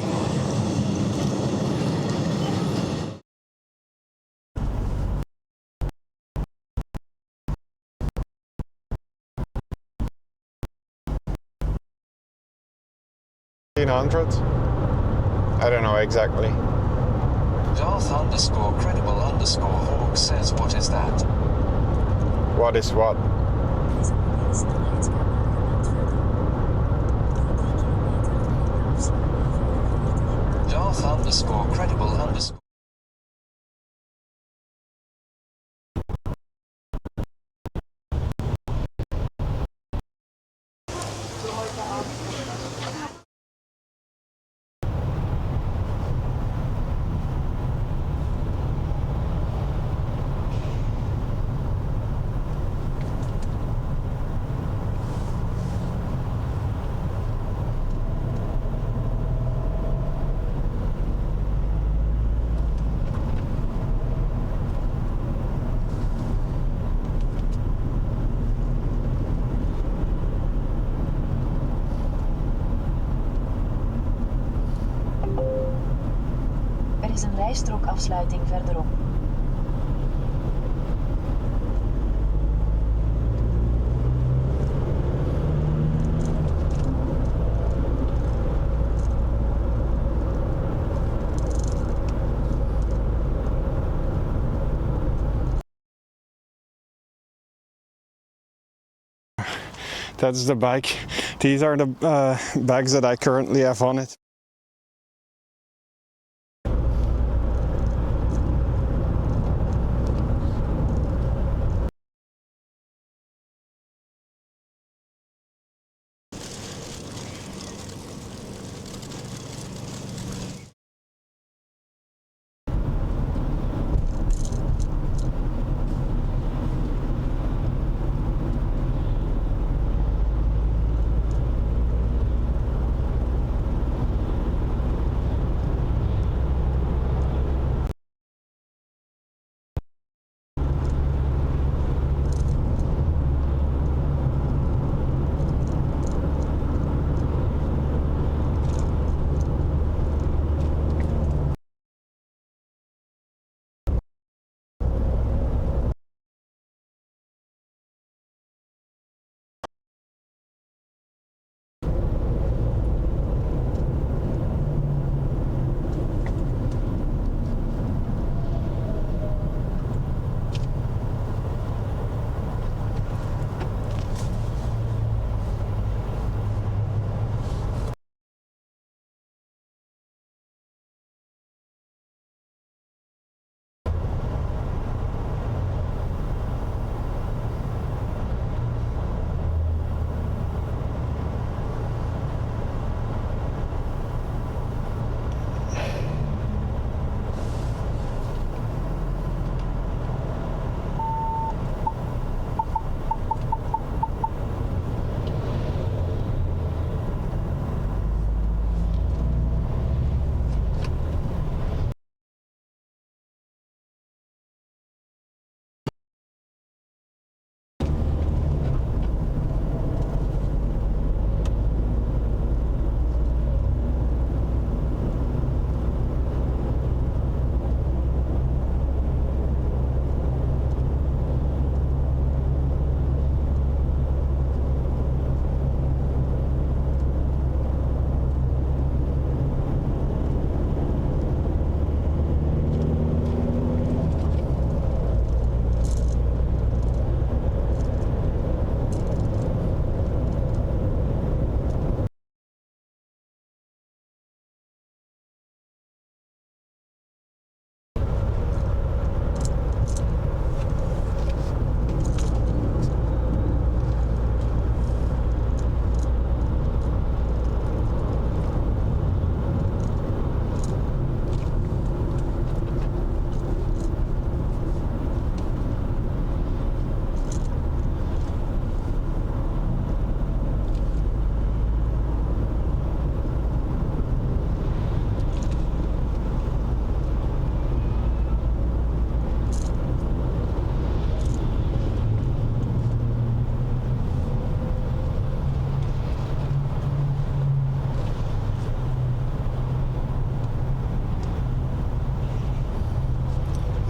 I don't know exactly. Dolph_credible_hawk says what is that? What is what? Dolph_credible_. Er is een rijstrookafsluiting verderop. That's the bike. These are the bags that I currently have on it.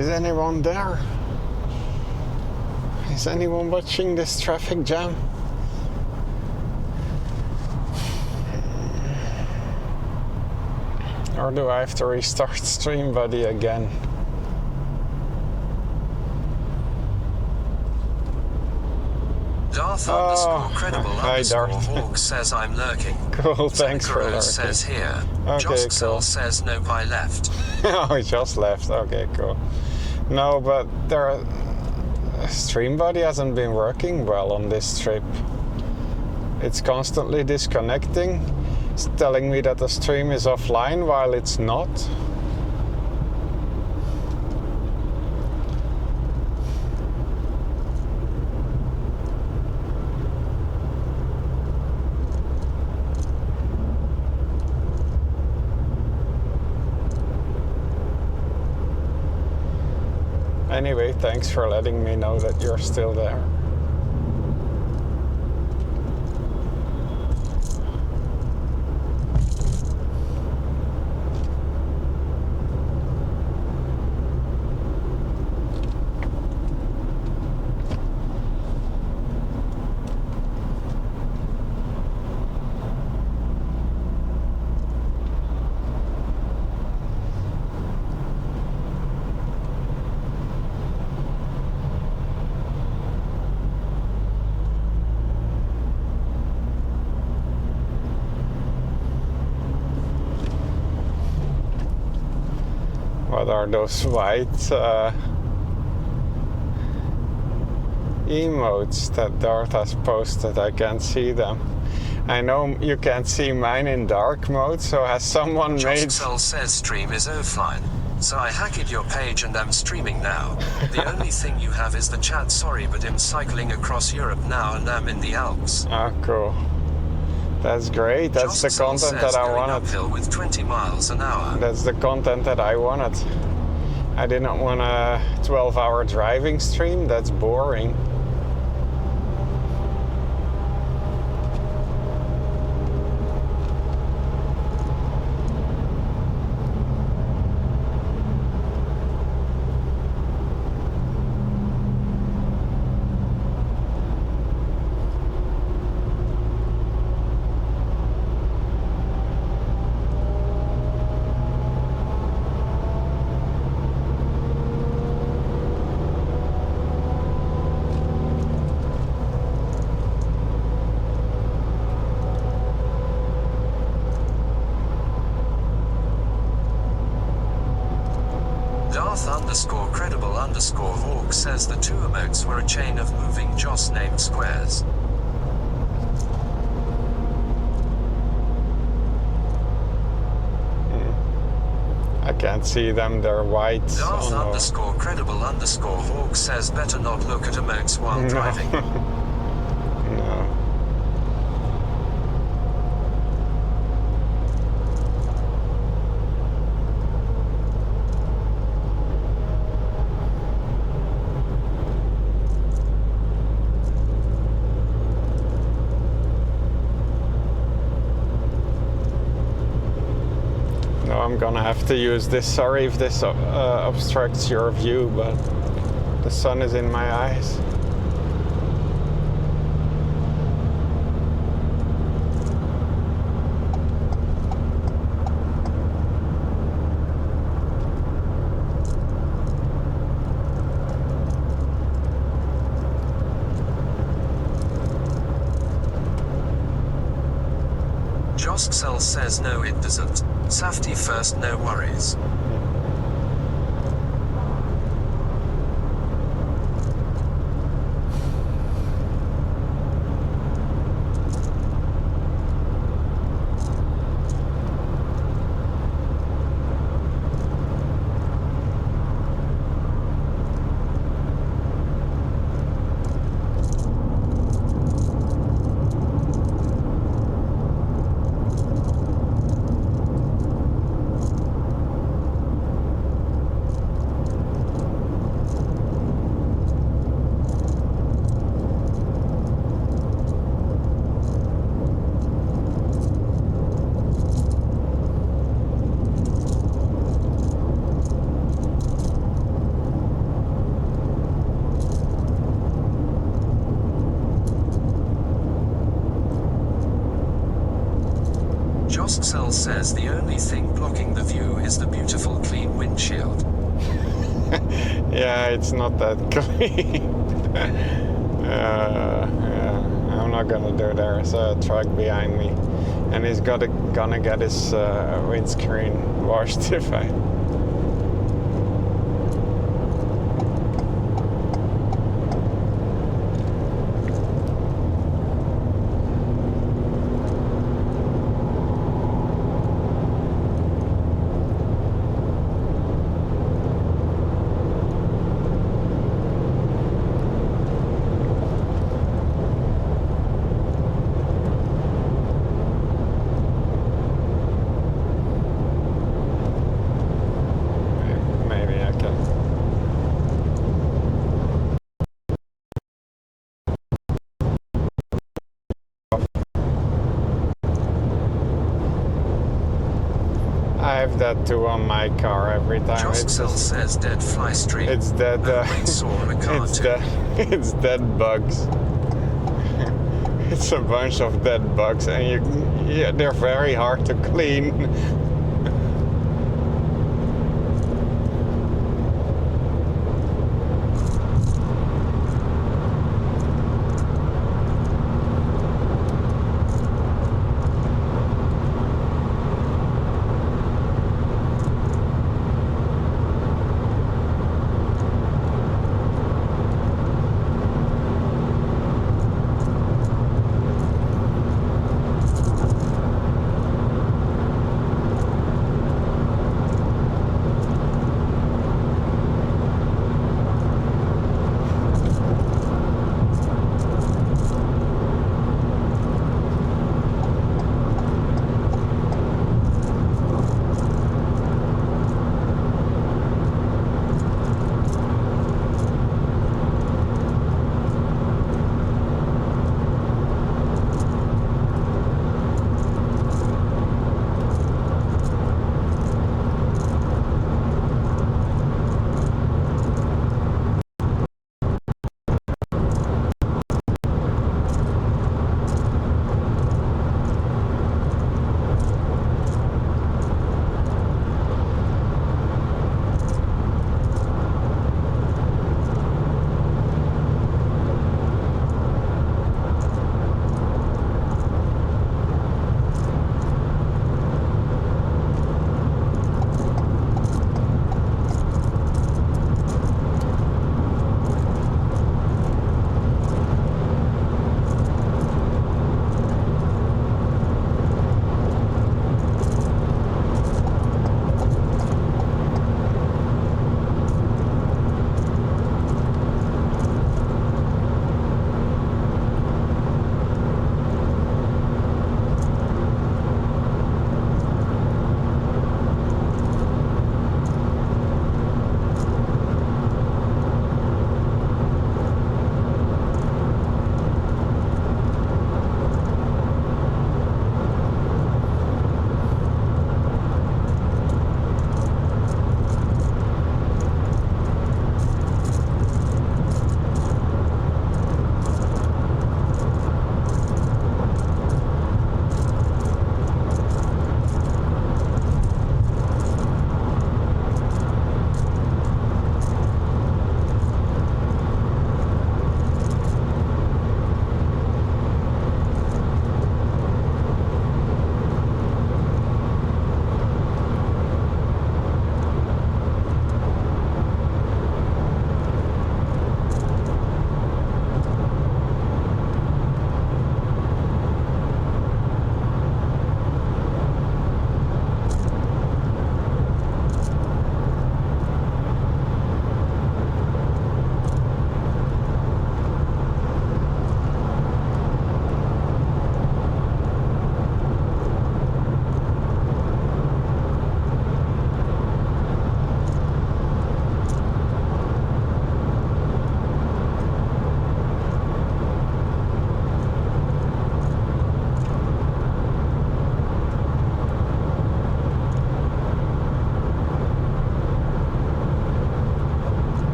Is anyone there? Is anyone watching this traffic jam? Or do I have to restart StreamBuddy again? Darth _credible _ says I'm lurking. Cool, thanks for lurking. Says here. Okay, cool. Says nope, I left. Oh, he just left. Okay, cool. No, but StreamBuddy hasn't been working well on this trip. It's constantly disconnecting. It's telling me that the stream is offline while it's not. Anyway, thanks for letting me know that you're still there. What are those white emotes that Darth has posted? I can't see them. I know you can't see mine in dark mode, so has someone made... Joxel says stream is offline. So I hacked your page and I'm streaming now. The only thing you have is the chat, sorry, but I'm cycling across Europe now and I'm in the Alps. Ah, cool. That's great. That's the content that I wanted. Uphill with 20 miles an hour. That's the content that I wanted. I didn't want a 12-hour driving stream. That's boring. _credible_hawk says the two emotes were a chain of moving Joss named squares. I can't see them, they're white. Darth _credible_hawk says better not look at emotes while driving. No. I'm gonna have to use this. Sorry if this obstructs your view, but the sun is in my eyes. Joskcell says no it doesn't. Safety first, no worries. Cell says the only thing blocking the view is the beautiful clean windshield. Yeah, it's not that clean. Yeah, I'm not gonna do. There's a truck behind me, and he's gonna get his windscreen washed if I. Maybe I can. I have that too on my car every time. Joss Cell says dead fly stream. It's dead. Saw on a car too. It's dead bugs. It's a bunch of dead bugs, and they're very hard to clean.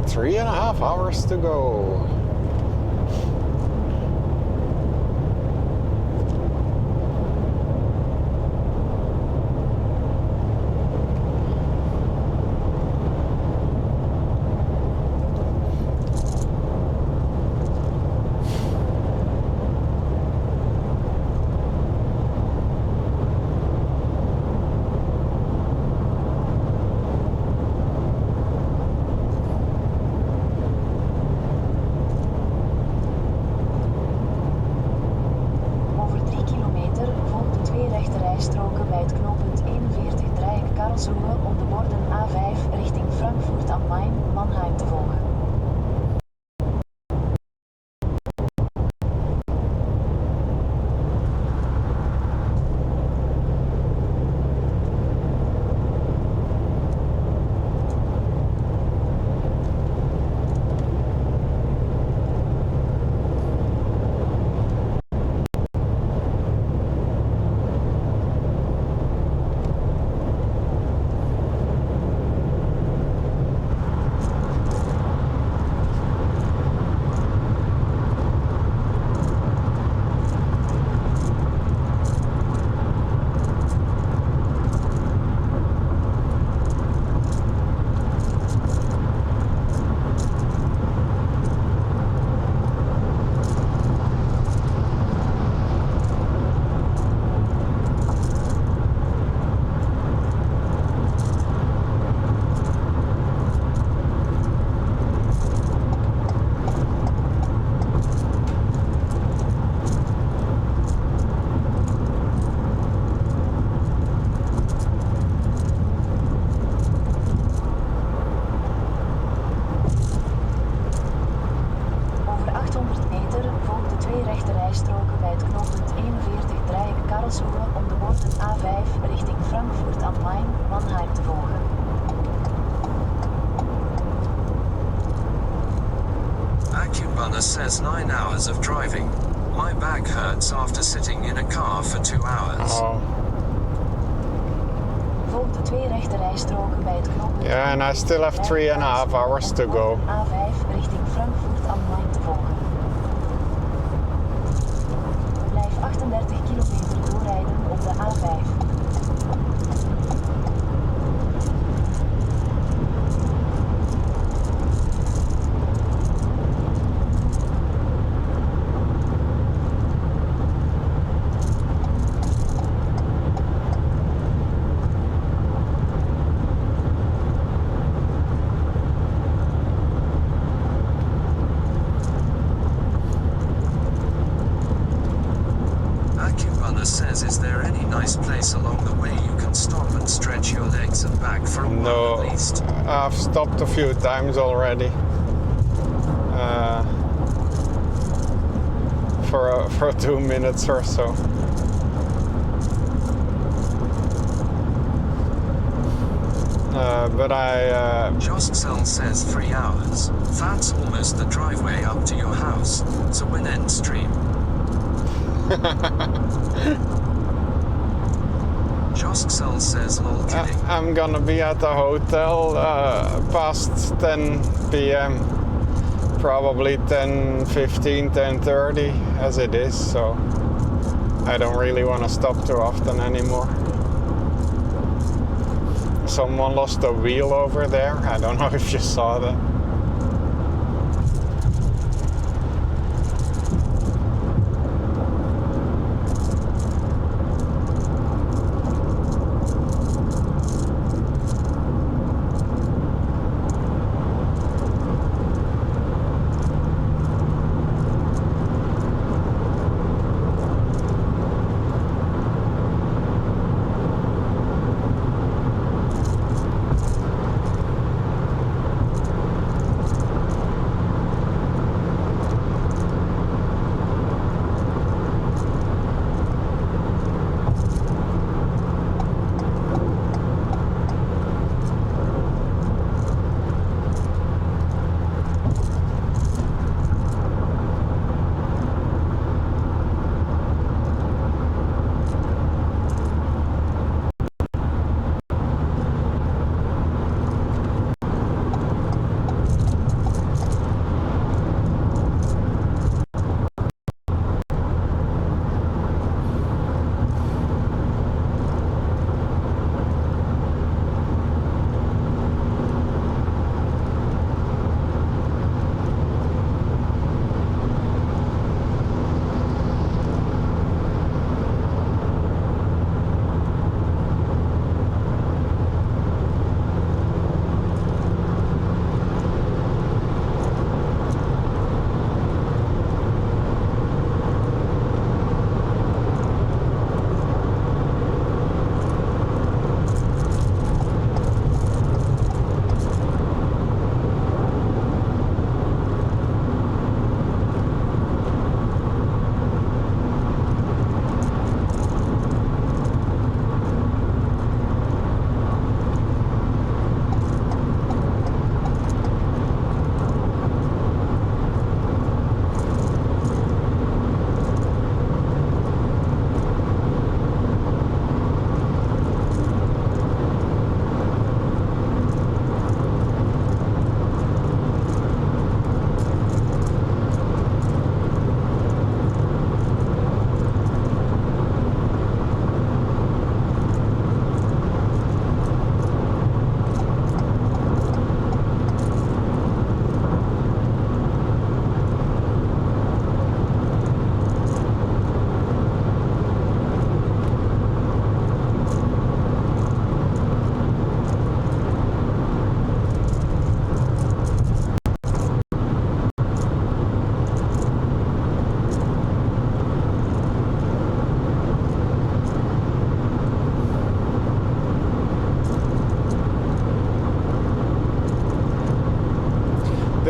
only 3.5 hours to go. Om de borden A5 richting Frankfurt am Main, Mannheim te volgen. Om de borden A5 richting Frankfurt am Main, Mannheim te volgen. AACHEN says 9 hours of driving. My back hurts after sitting in a car for 2 hours. Volg de 2 rechte rijstroken bij het knooppunt. Yeah, and I still have 3.5 hours to go. A5 richting Frankfurt am Main te volgen. Blijf 38 kilometer doorrijden op de A5. Says, is there any nice place along the way you can stop and stretch your legs and back for a while at least? I've stopped a few times already. For 2 minutes or so. But I... Joscel says 3 hours. That's almost the driveway up to your house. So win end stream. Joscel says lol kidding. I'm gonna be at the hotel past 10 p.m. Probably 10:15, 10:30 as it is, so I don't really want to stop too often anymore. Someone lost a wheel over there. I don't know if you saw that.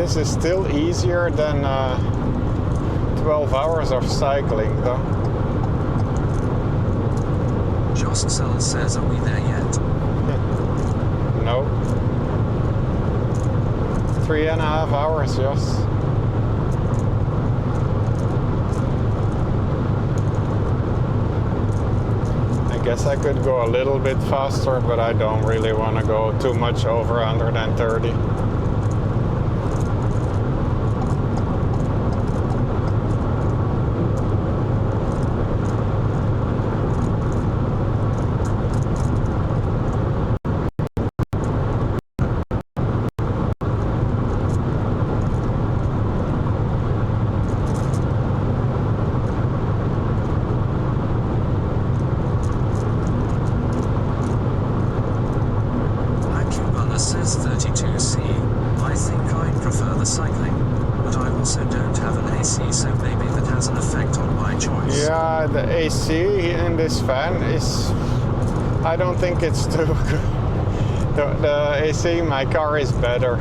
this is still easier than 12 hours of cycling though. Jostcel says, are we there yet? No. 3.5 hours, yes. I guess I could go a little bit faster, but I don't really want to go too much over 130. Says 32C. I think I'd prefer the cycling, but I also don't have an AC, so maybe that has an effect on my choice. Yeah, the AC in this van is... I don't think it's too good. The AC in my car is better,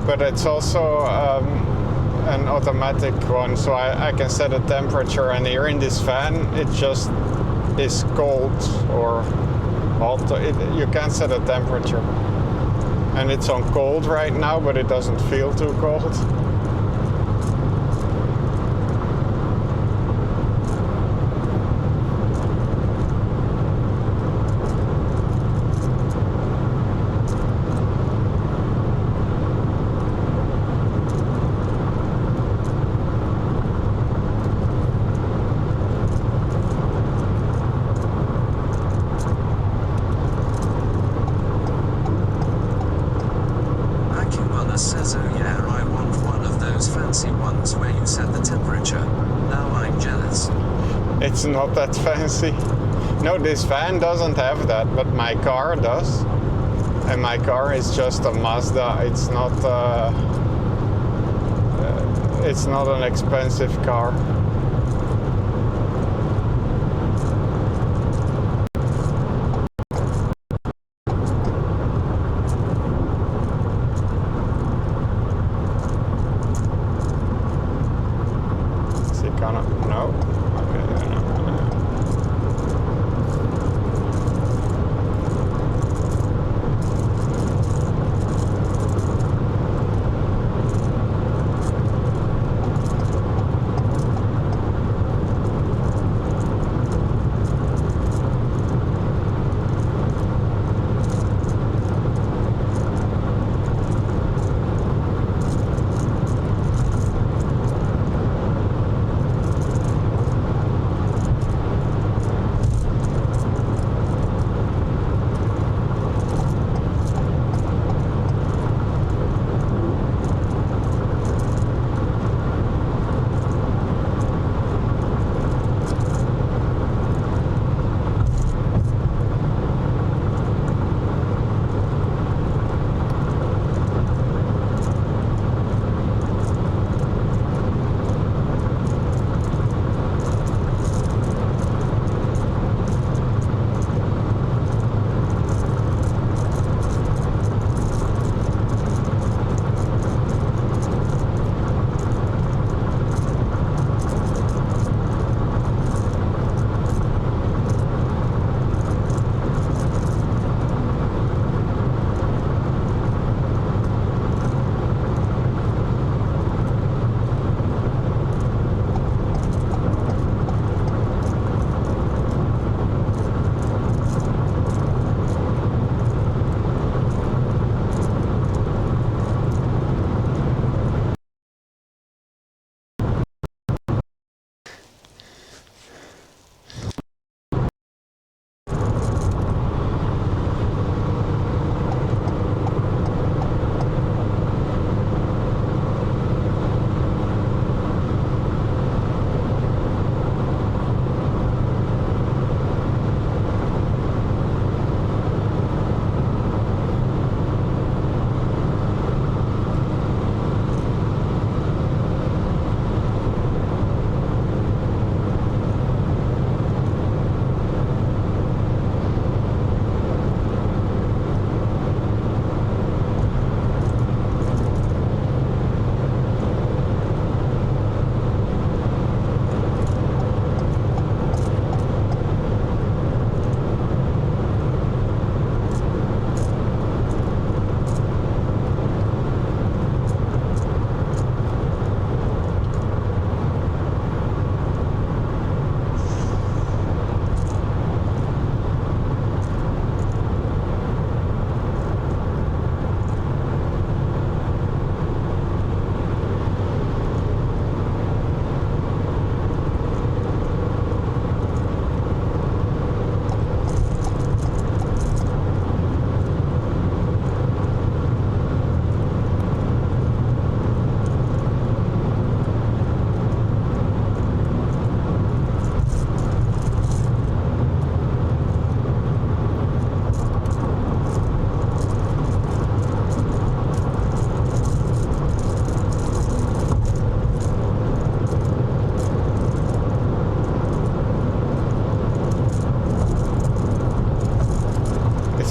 but it's also an automatic one, so I can set a temperature, and here in this van it just is cold or hot. You can't set a temperature. And it's on cold right now, but it doesn't feel too cold. Says, oh yeah, I want one of those fancy ones where you set the temperature. Now I'm jealous. It's not that fancy. No, this van doesn't have that, but my car does. And my car is just a Mazda. It's not an expensive car. No? Okay, no.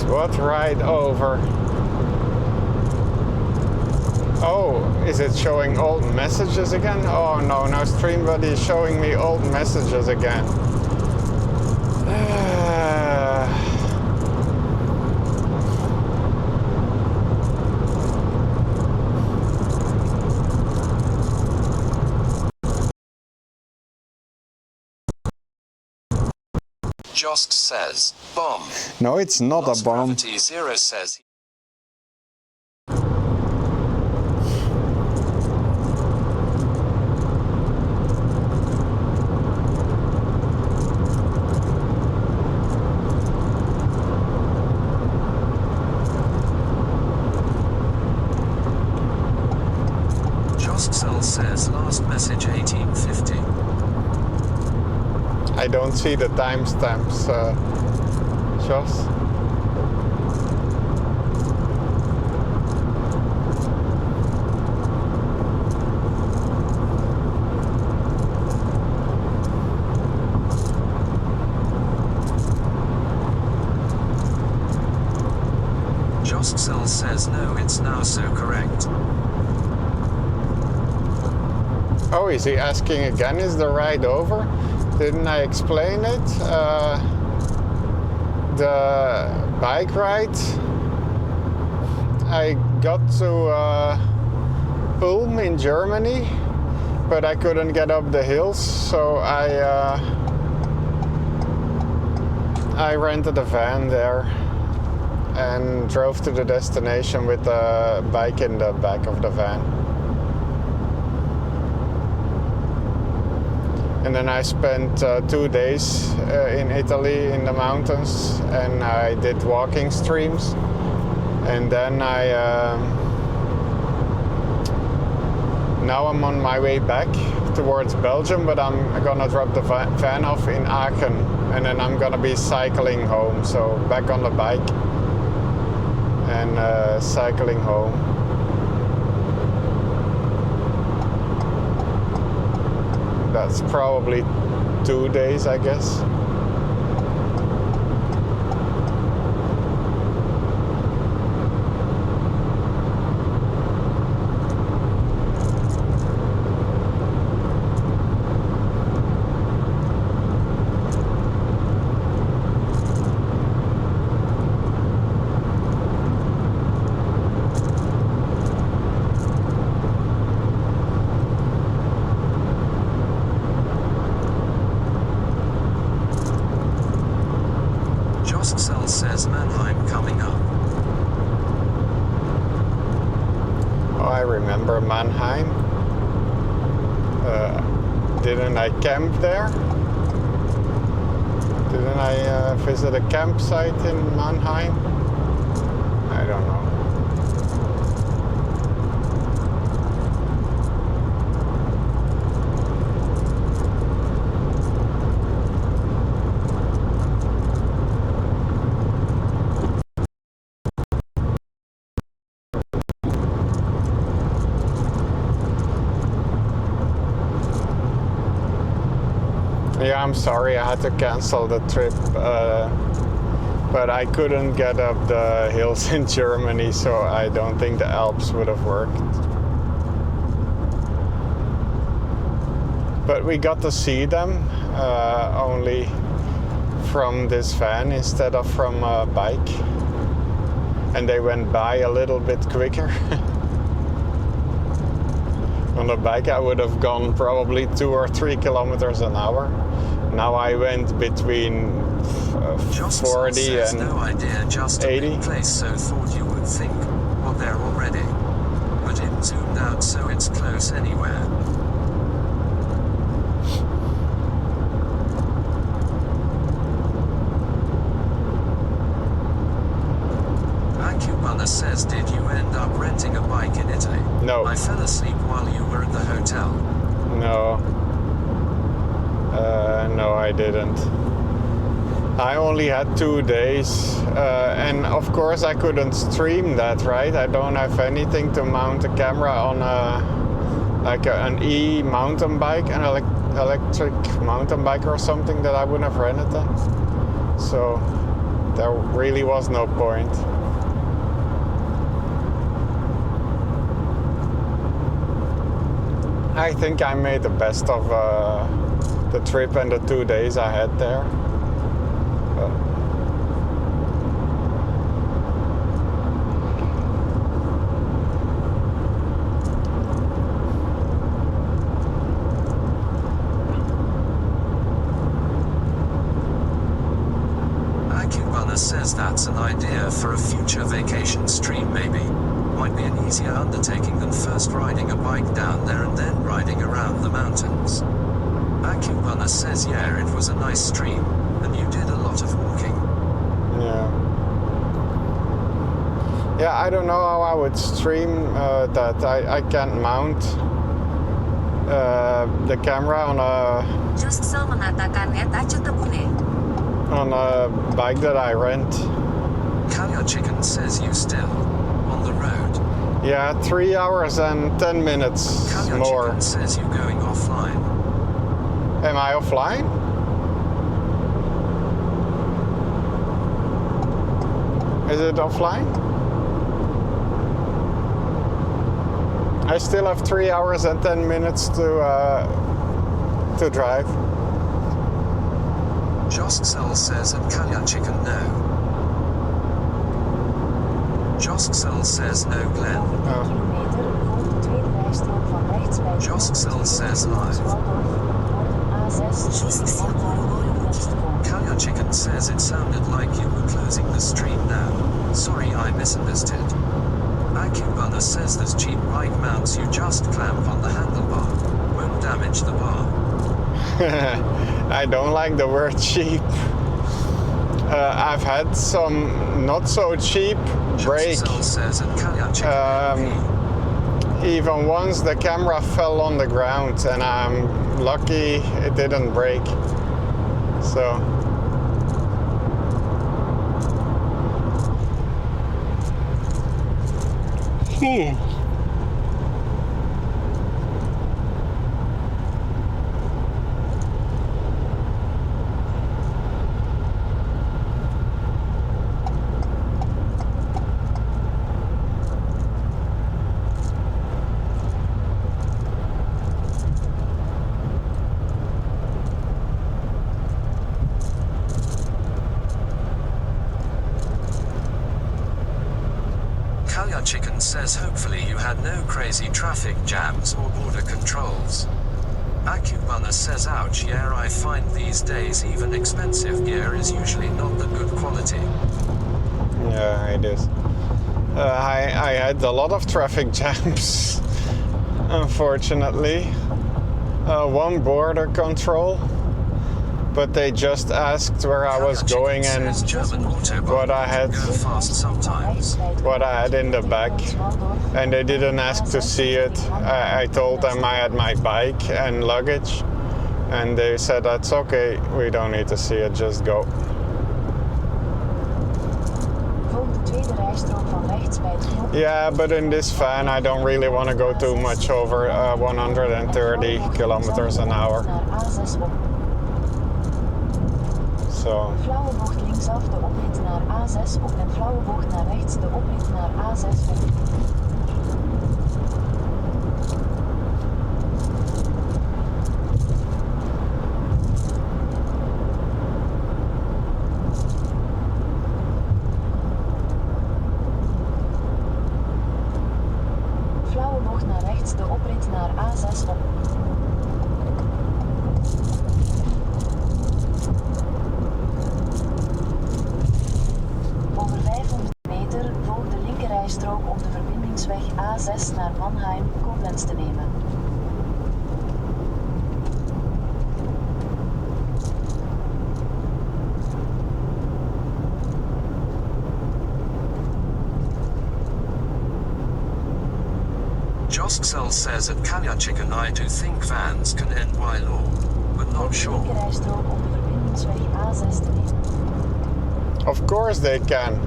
What ride over? Oh, is it showing old messages again? Oh no, now StreamBuddy is showing me old messages again. Jost says, bomb. No, it's not Lost a bomb. Gravity Zero says, Jostcell says last message 1850. I don't see the timestamps, Joss. Jostcell says no, it's now so correct. Oh, is he asking again, is the ride over? Didn't I explain it? The bike ride, I got to Ulm in Germany, but I couldn't get up the hills, so I rented a van there and drove to the destination with the bike in the back of the van. And then I spent 2 days in Italy in the mountains, and I did walking streams. And then now I'm on my way back towards Belgium, but I'm gonna drop the van off in Aachen, and then I'm gonna be cycling home. So back on the bike and cycling home. That's probably 2 days, I guess. Jostcell says Mannheim coming up. Oh, I remember Mannheim. Didn't I camp there? Didn't I visit a campsite in Mannheim? I don't know. Yeah, I'm sorry, I had to cancel the trip, but I couldn't get up the hills in Germany, so I don't think the Alps would have worked. But we got to see them only from this van instead of from a bike, and they went by a little bit quicker. On the bike I would have gone probably 2 or 3 kilometers an hour. Now I went between 40 and no idea, just 80. a big place, so thought you would think, well, there already. But it zoomed out, so it's close anywhere. Acubana says, did you end up renting a bike in Italy? No. I fell asleep while you were at the hotel. No. No, I didn't. I only had 2 days, and of course I couldn't stream that, right? I don't have anything to mount a camera on an e-mountain bike, an electric mountain bike or something that I wouldn't have rented then. So there really was no point. I think I made the best of the trip and the 2 days I had there. Says that's an idea for a future vacation stream maybe. Might be an easier undertaking than first riding a bike down there and then riding around the mountains. Acubana says yeah, it was a nice stream, and you did a lot of walking. Yeah, I don't know how I would stream that. I can't mount the camera on a bike that I rent. Kalya Chicken says you still on the road. Yeah, 3 hours and 10 minutes Kalya more. Chicken says you going offline. Am I offline? Is it offline? I still have 3 hours and 10 minutes to drive. Josksel says and Kalya Chicken no. Josksel says no Glenn. Josksel says live. Kalya Chicken says it sounded like you were closing the stream now. Sorry I misunderstood. Acubana says there's cheap bike mounts you just clamp on the handlebar. Won't damage the bar. I don't like the word cheap. I've had some not so cheap break. Even once the camera fell on the ground and I'm lucky it didn't break. So. Kalya Chicken says hopefully you had no crazy traffic jams or border controls. Acubana says ouch yeah I find these days even expensive gear is usually not the good quality. Yeah, it is. I had a lot of traffic jams, unfortunately. One border control, but they just asked where I was going and what I had in the back, and they didn't ask to see it. I told them I had my bike and luggage, and they said that's okay, we don't need to see it, just go. Yeah, but in this van I don't really want to go too much over 130 kilometers an hour. So. Flauwe bocht linksaf, de oprit naar A6 op en flauwe bocht naar rechts, de oprit naar A6 op. Flauwe bocht naar rechts, de oprit naar A6 op. Over 500 meter volg de linkerrijstrook om de verbindingsweg A6 naar Mannheim, Koblenz te nemen. Josksel says at Kalya Chicken I do think vans can end by law, but not sure. Linkerrijstrook om de verbindingsweg A6 te nemen. Of course they can.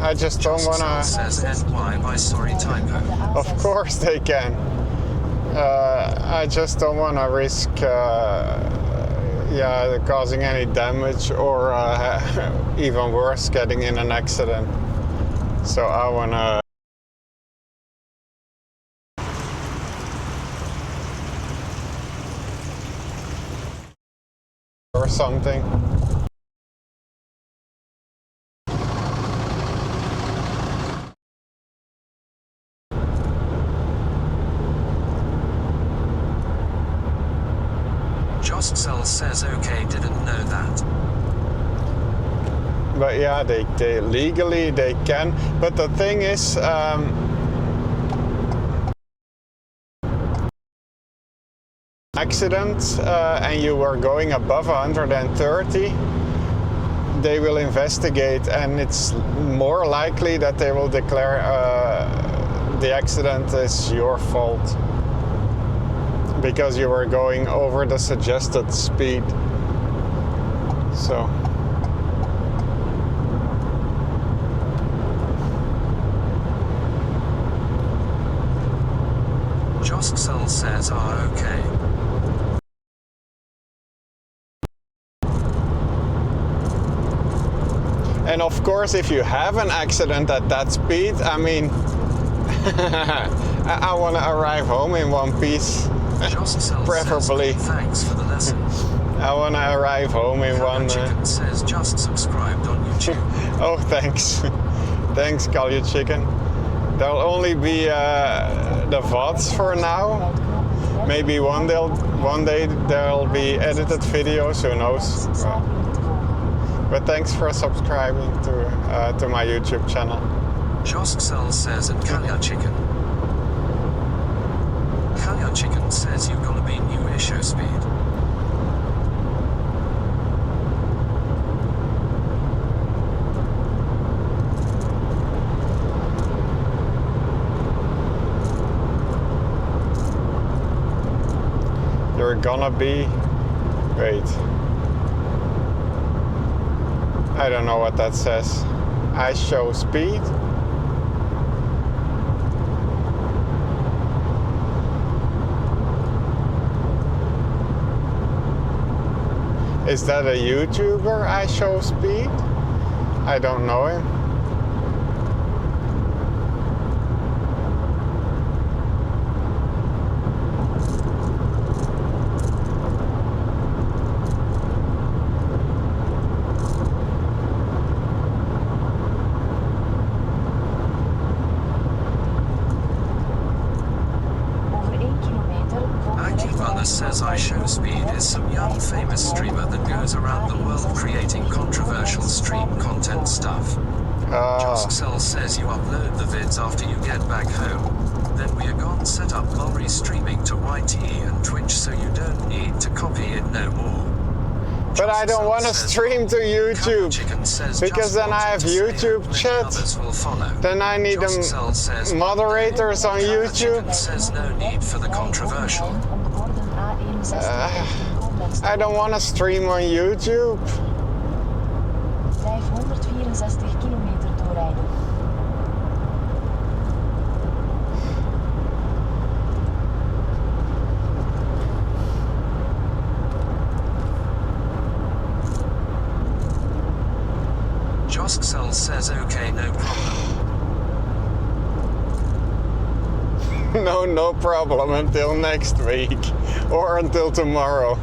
I just don't wanna. Says NY by sorry typo. Of course they can. I just don't wanna risk, yeah, causing any damage or even worse, getting in an accident. So I wanna or something. Jostcel says okay, didn't know that. But yeah, they legally they can. But the thing is, accident and you were going above 130, they will investigate, and it's more likely that they will declare the accident is your fault because you were going over the suggested speed. So Jostcel says okay. and of course, if you have an accident at that speed, I mean, I want to arrive home in one piece, preferably. Says, thanks for the lesson. I want to arrive home in one. Chicken says just subscribed on YouTube. Oh, thanks, thanks, Kalje Chicken. There'll only be the VODs for now. Maybe one day there'll be edited videos. Who knows? But thanks for subscribing to my YouTube channel. Jostcel says and Kalja Chicken. Kalja Chicken says you're gonna be new issue speed. You're gonna be. Wait. I don't know what that says. I show speed. Is that a YouTuber, I show speed? I don't know him. Says I Show Speed is some young famous streamer that goes around the world creating controversial stream content stuff. Jostcel says you upload the vids after you get back home. Then we are gonna set up Mulry streaming to YT and Twitch so you don't need to copy it no more. But I don't want to stream to YouTube because then I have YouTube chat. Then I need them moderators on YouTube. Says no need for the controversial. I don't want to stream on YouTube. 564 kilometer doorrijden. Jostcel says okay, no problem. No problem until next week or until tomorrow.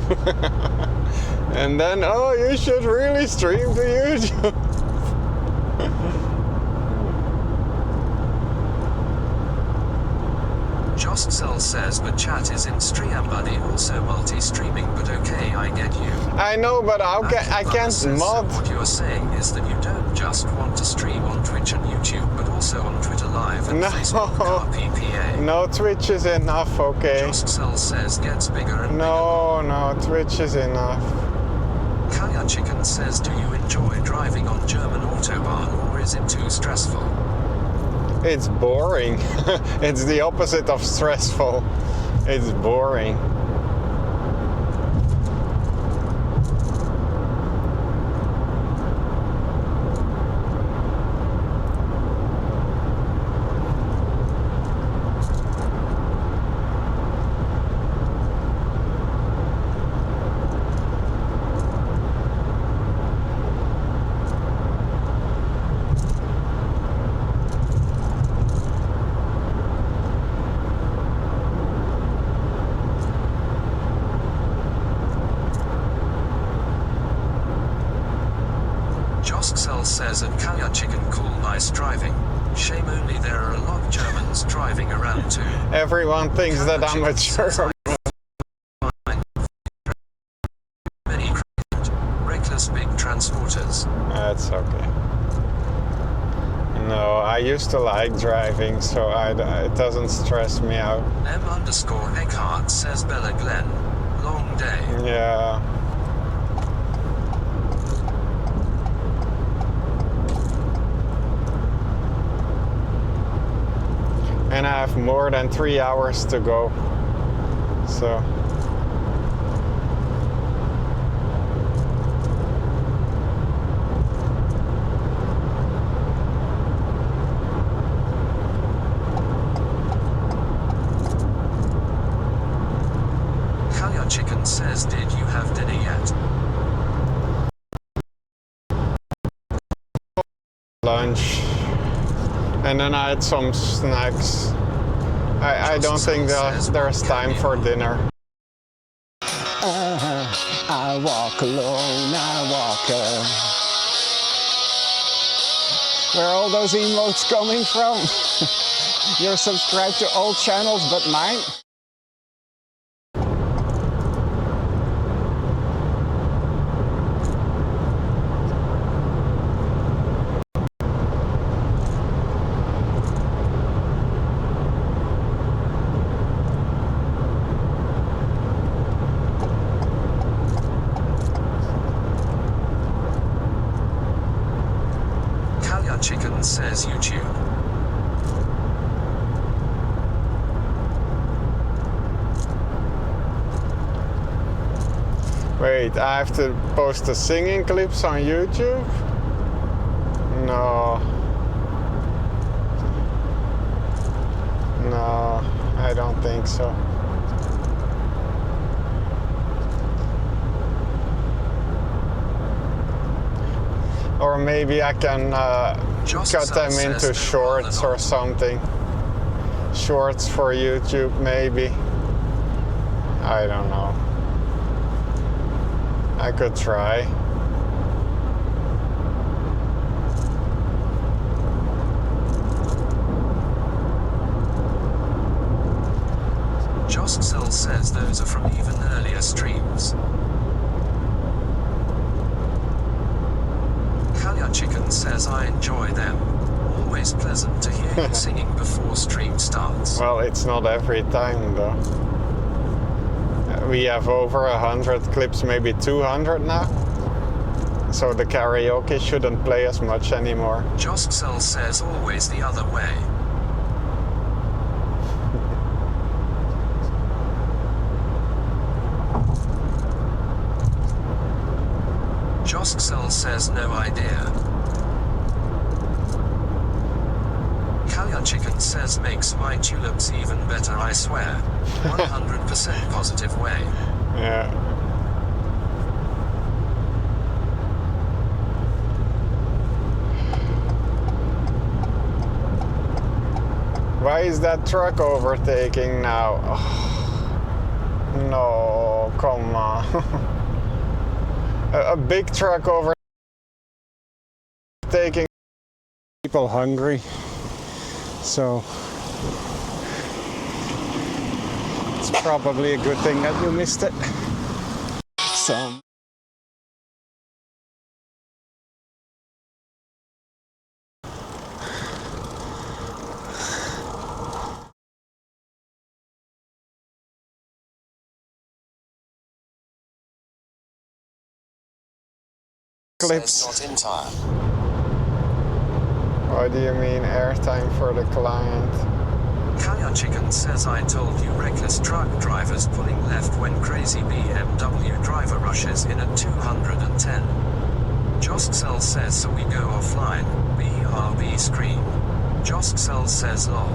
And then, oh, you should really stream to YouTube. Jostcel says but chat is in stream buddy, also multi-streaming, but okay, I get you. I know, but I can't mod. So what you're saying is that you don't just want to stream on Twitch and YouTube, but also on Twitter Live and Facebook PPA. No, Twitch is enough, okay. Jostcel says gets bigger and No, Twitch is enough. Kalja Chicken says do you enjoy driving on German Autobahn or is it too stressful? It's boring. It's the opposite of stressful. It's boring. says at AACHEN cool nice driving. Shame only there are a lot of Germans driving around too. Everyone thinks that I'm a German. Many reckless big transporters. That's okay. No, I used to like driving, so it doesn't stress me out. M_Eckhart says Bella Glen. Long day. Yeah. And I have more than 3 hours to go. So. AACHEN says, did you have dinner yet? Lunch. And then I had some snacks. I don't think there's time for dinner. I walk alone, I walk alone. Where are all those emotes coming from? You're subscribed to all channels but mine? AACHEN says YouTube. Wait, I have to post the singing clips on YouTube? No. No, I don't think so. Or maybe I can cut them into shorts or something. Shorts for YouTube, maybe. I don't know. I could try. Joscel says those are from even earlier streams. AACHEN says I enjoy them. Always pleasant to hear you singing before stream starts. Well, it's not every time though. We have over 100 clips, maybe 200 now. So the karaoke shouldn't play as much anymore. Joscel says always the other way. Joscel says no idea. AACHEN says makes my tulips even better, I swear. 100% positive way. Yeah. Why is that truck overtaking now? Oh, no, come on. A big truck overtaking people hungry. So it's probably a good thing that you missed it. Some clips. Not in time. What do you mean airtime for the client? AACHEN says I told you reckless truck drivers pulling left when crazy BMW driver rushes in at 210. Joscel says so we go offline. BRB screen. Joscel says lol.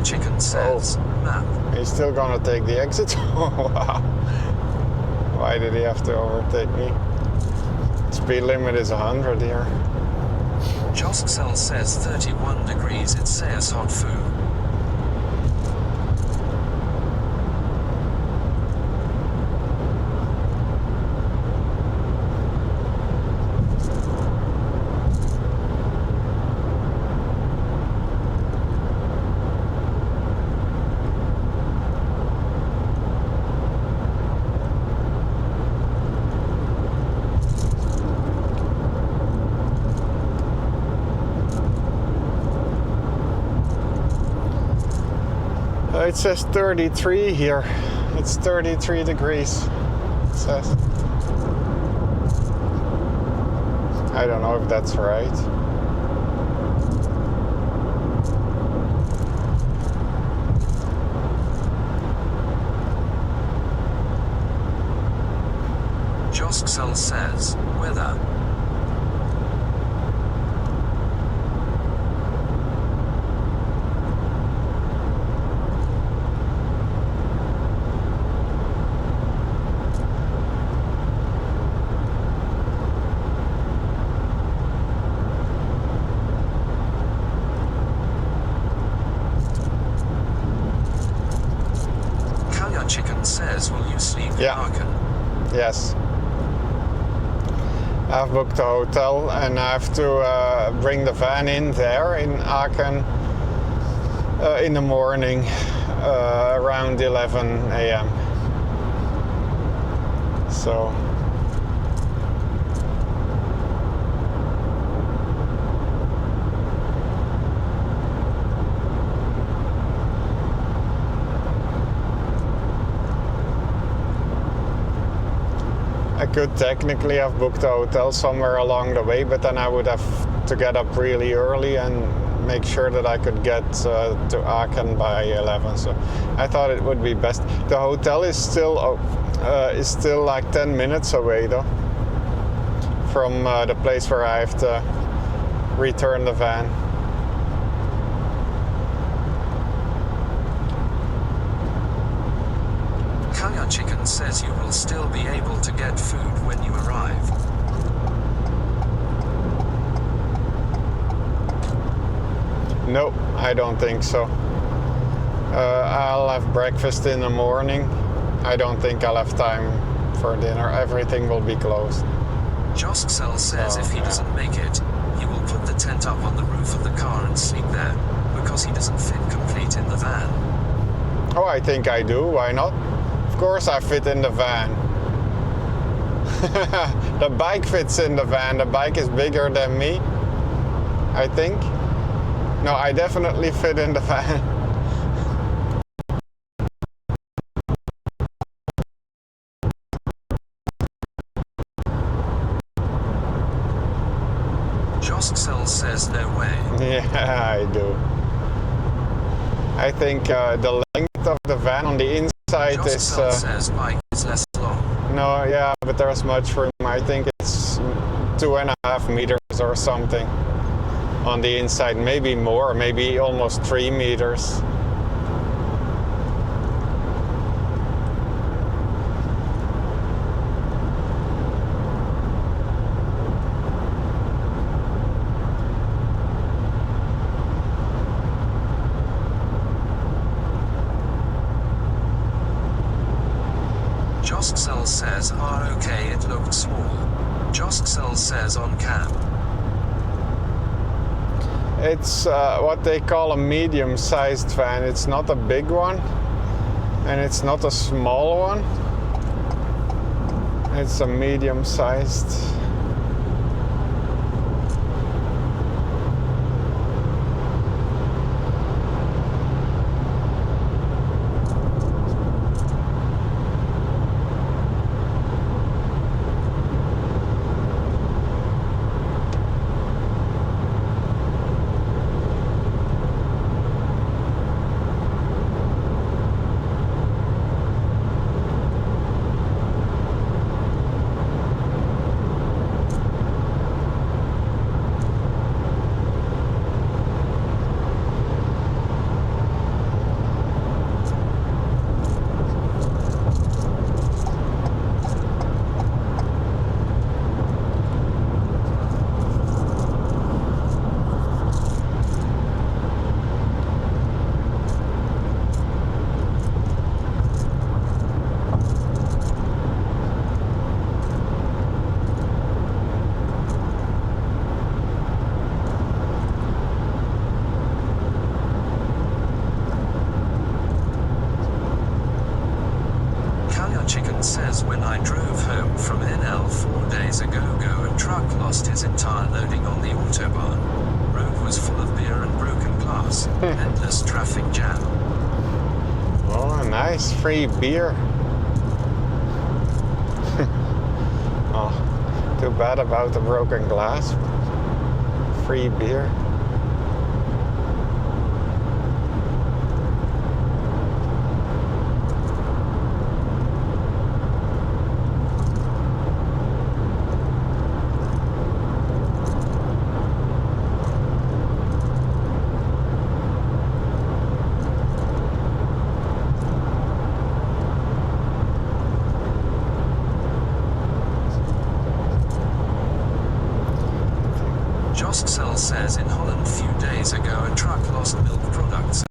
AACHEN says, map. He's still gonna take the exit? Oh, wow. Why did he have to overtake me? Speed limit is 100 here. Josksel says 31 degrees, it says hot food. It says 33 here. It's 33 degrees. It says. I don't know if that's right. Josksel says, weather. Chicken says, will you sleep in Aachen? Yes. I've booked a hotel and I have to bring the van in there in Aachen in the morning around 11 a.m. So I could technically have booked a hotel somewhere along the way, but then I would have to get up really early and make sure that I could get to Aachen by 11. So I thought it would be best. The hotel is still like 10 minutes away though from the place where I have to return the van. Chicken says you will still be able to get food when you arrive. No, I don't think so. I'll have breakfast in the morning. I don't think I'll have time for dinner. Everything will be closed. Josksel says if he doesn't make it, he will put the tent up on the roof of the car and sleep there, because he doesn't fit complete in the van. Oh, I think I do. Why not? Of course I fit in the van. The bike fits in the van. The bike is bigger than me, I think. No, I definitely fit in the van. Josksel says no way. Yeah, I do. I think the length of the van on the inside Josksel says bike is less long. No, yeah, but there's much room. I think it's 2.5 meters or something on the inside, maybe more, maybe almost 3 meters. Josksel says okay, it looked small. Josksel says on cam. It's what they call a medium-sized van. It's not a big one and it's not a small one. It's a medium-sized. dangerous traffic jam. Oh, nice free beer. Oh, too bad about the broken glass. Free beer. Joscel says in Holland few days ago a truck lost milk products.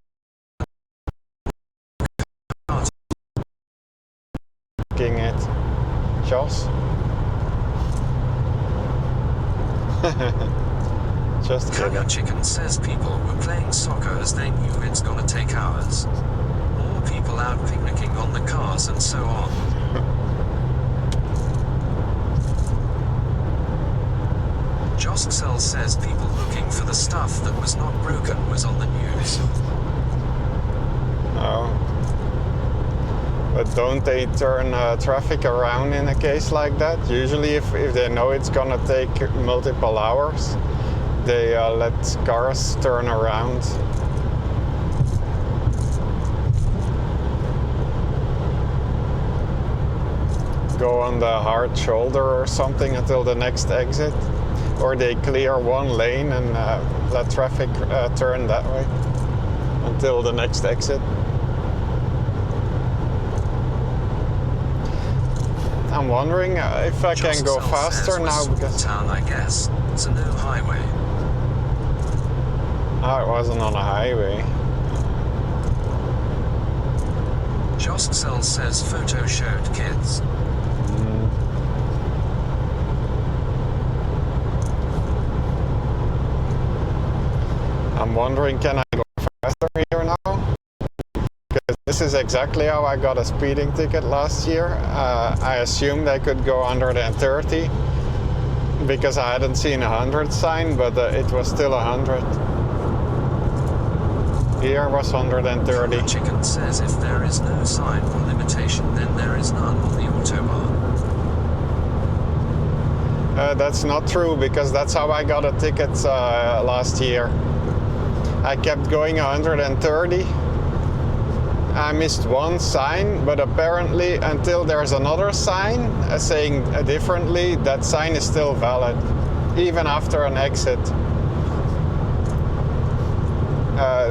Looking at Jos. Just Kaya Chicken says people were playing soccer as they knew it's gonna take hours. More people out picnicking on the cars and so on. Joscel says people looking for the stuff that was not broken was on the news. Oh. But don't they turn traffic around in a case like that? Usually if they know it's gonna take multiple hours, they let cars turn around. Go on the hard shoulder or something until the next exit. Or they clear one lane and let traffic turn that way until the next exit. I'm wondering if I can go faster now because town, I guess. It's a new highway. Oh, it wasn't on a highway. Joscel says photo showed kids. I'm wondering, can I go faster here now? Because this is exactly how I got a speeding ticket last year. I assumed I could go 130 because I hadn't seen a 100 sign, but it was still 100. Here was 130. Chicken says if there is no sign or limitation, then there is none on the Autobahn. That's not true because that's how I got a ticket last year. I kept going 130. I missed one sign, but apparently until there's another sign saying differently, that sign is still valid, even after an exit.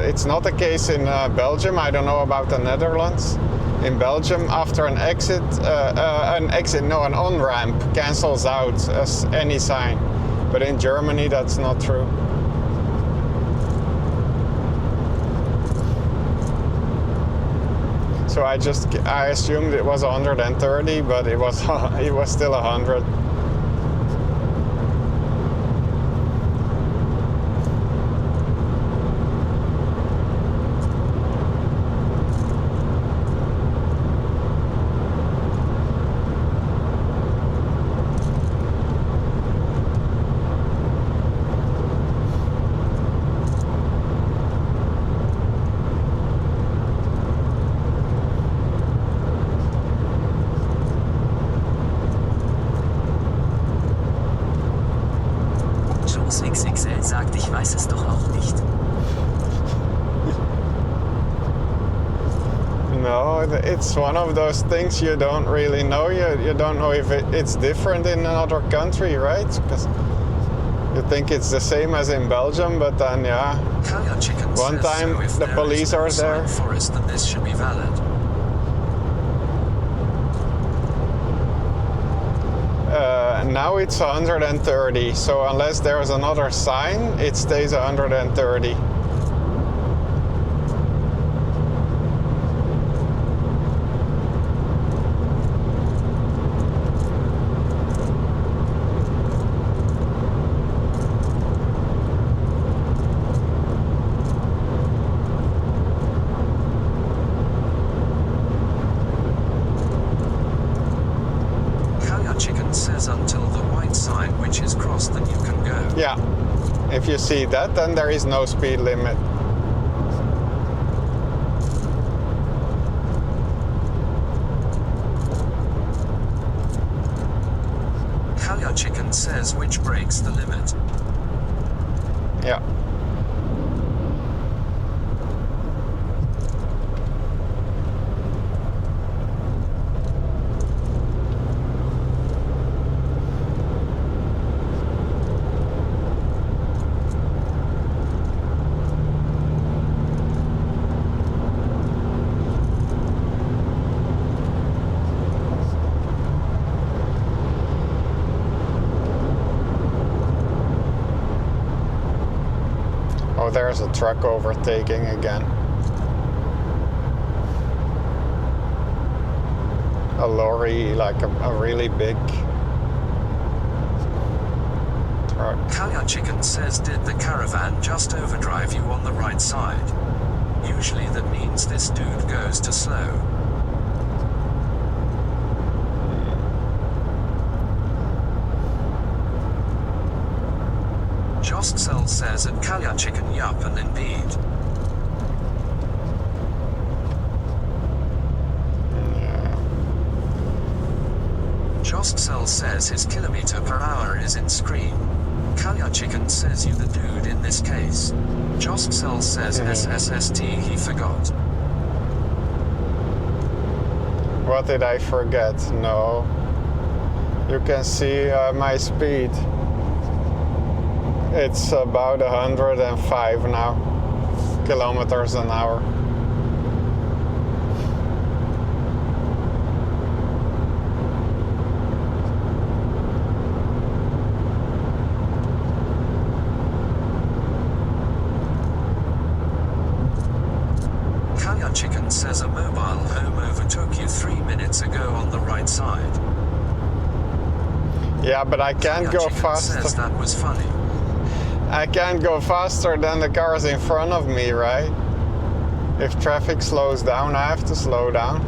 It's not the case in Belgium. I don't know about the Netherlands. In Belgium, after an an on-ramp cancels out as any sign. But in Germany, that's not true. So I assumed it was 130, but it was still 100. XXL sagt, ich weiß es doch auch nicht. No, it's one of those things you don't really know. You don't know if it's different in another country, right? Because you think it's the same as in Belgium, but then yeah, one time the police are there. Forest, then this should be valid. Now it's 130, so unless there's another sign, it stays 130. Says until the white sign which is crossed, then you can go. Yeah, if you see that, then there is no speed limit. AACHEN says which breaks the limit. Yeah. Oh, there's a truck overtaking again. A lorry, like a really big truck. AACHEN says, did the caravan just overdrive you on the right side? Usually that means this dude goes to slow. Jostcel says at AACHEN, yup, and indeed. Jostcel says his kilometer per hour is in screen. AACHEN says you the dude in this case. Jostcel says SSST he forgot. What did I forget? No. You can see my speed. It's about 105 now, kilometers an hour. AACHEN says a mobile home overtook you 3 minutes ago on the right side. Yeah, but I can't go faster. Says that was funny. I can't go faster than the cars in front of me, right? If traffic slows down, I have to slow down.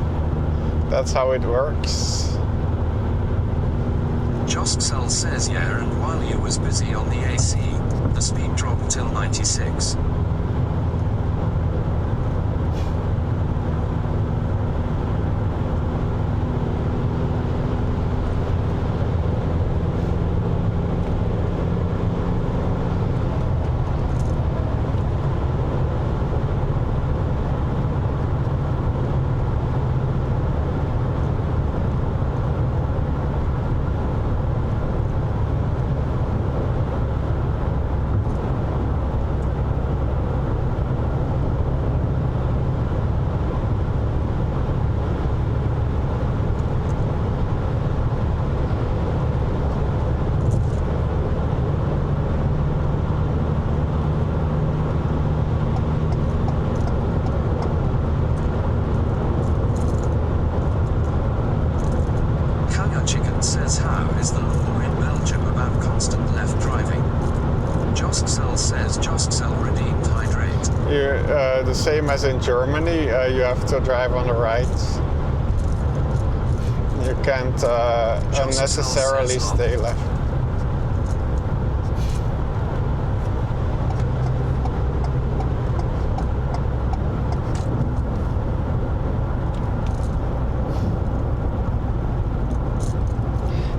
That's how it works. Jostcel says yeah, and while you was busy on the AC, the speed dropped till 96. Says how is the law in Belgium about constant left driving? Jostcel says Jostcel redeemed hydrate. The same as in Germany, you have to drive on the right. You can't unnecessarily stay left.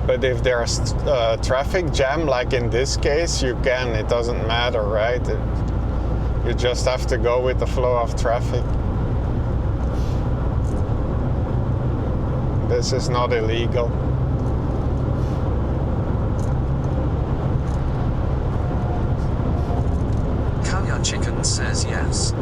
But if there's a traffic jam, like in this case, you can. It doesn't matter, right? You just have to go with the flow of traffic. This is not illegal. AACHEN says yes.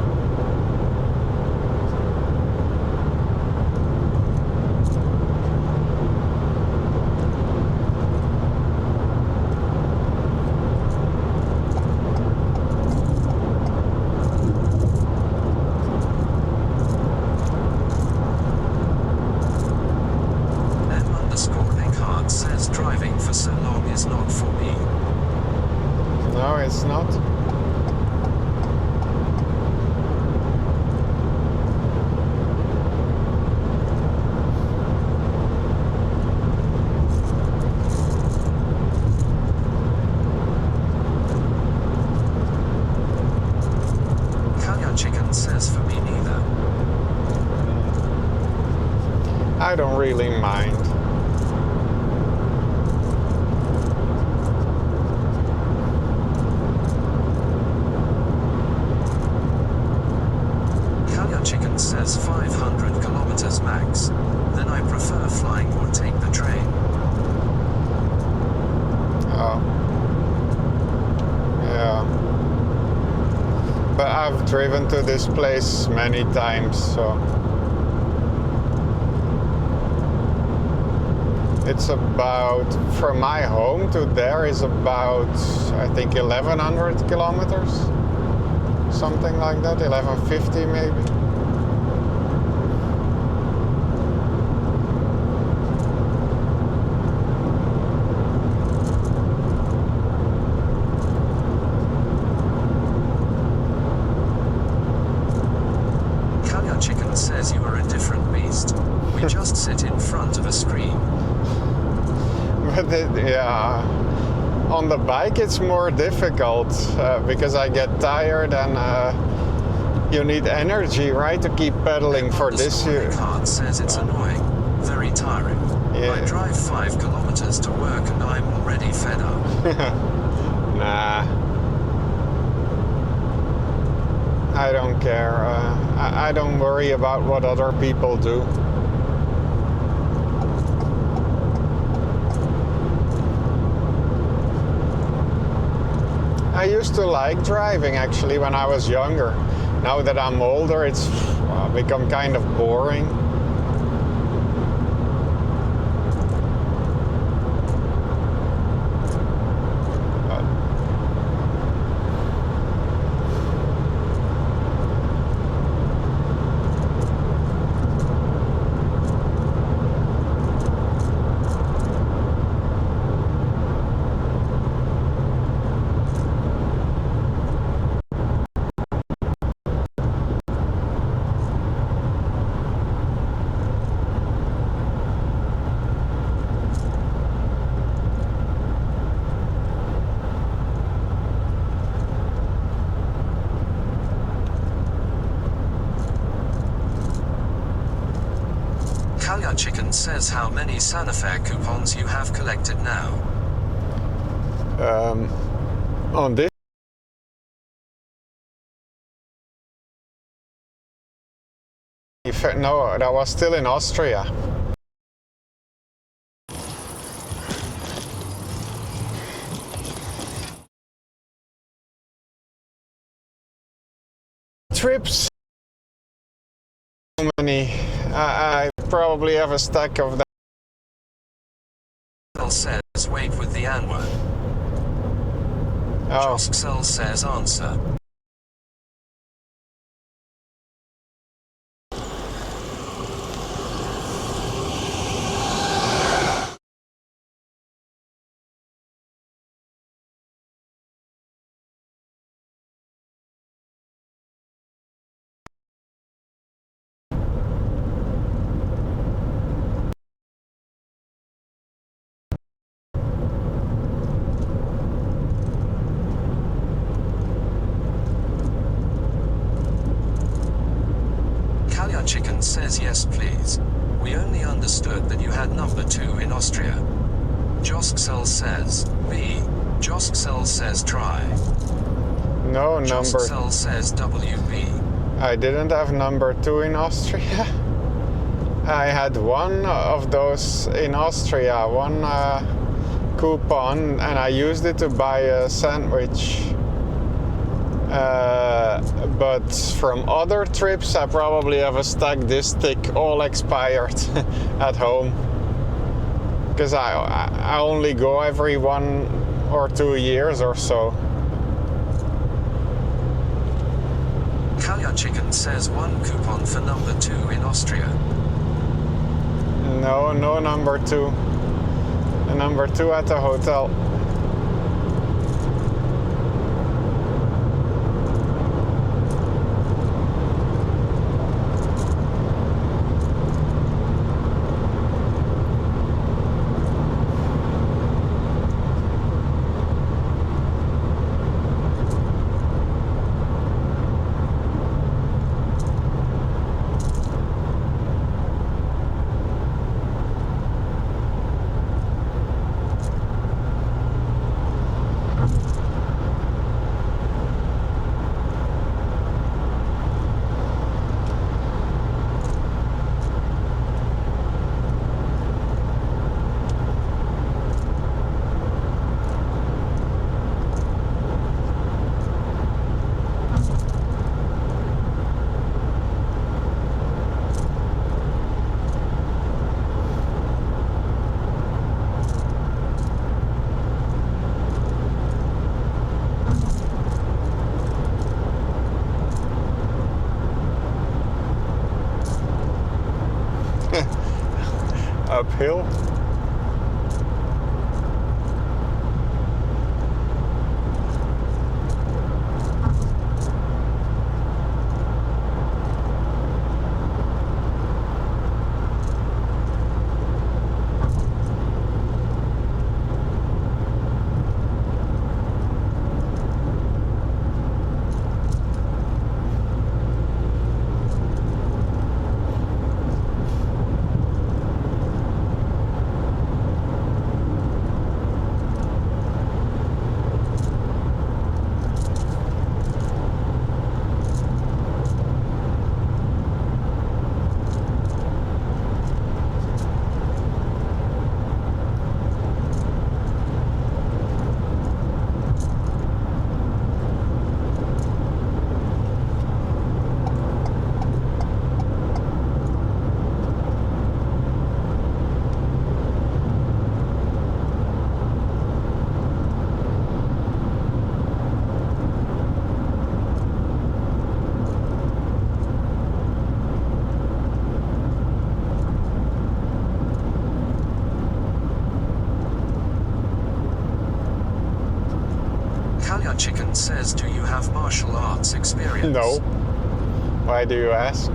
Says driving for so long is not for me. No, it's not. AACHEN says for me neither. I don't really mind. but I've driven to this place many times, so it's about, from my home to there is about, I think 1100 kilometers, something like that, 1150 maybe. Chicken says you are a different beast. We just sit in front of a screen. But yeah, on the bike it's more difficult because I get tired and you need energy, right, to keep pedaling for this year. Card says it's annoying, very tiring. Yeah. I drive 5 kilometers to work and I'm already fed up. Nah. I don't care. I don't worry about what other people do. I used to like driving actually when I was younger. Now that I'm older, it's become kind of boring. Chicken says how many Santa Fe coupons you have collected now. On this no, that was still in Austria. Trips. So many. I probably have a stack of them. Says wait with the N-word. Oh. Joskcell says answer. Chicken says yes please. We only understood that you had number 2 in Austria. Joskcell says B. Joskcell says try. No number. Joskcell says WB. I didn't have number 2 in Austria. I had one of those in Austria, one coupon, and I used it to buy a sandwich. But from other trips I probably have a stack this thick, all expired at home. Because I only go every 1 or 2 years or so. Kalya Chicken says 1 coupon for number 2 in Austria. No number 2. A number 2 at the hotel. uphill. AACHEN says, do you have martial arts experience? No. Why do you ask?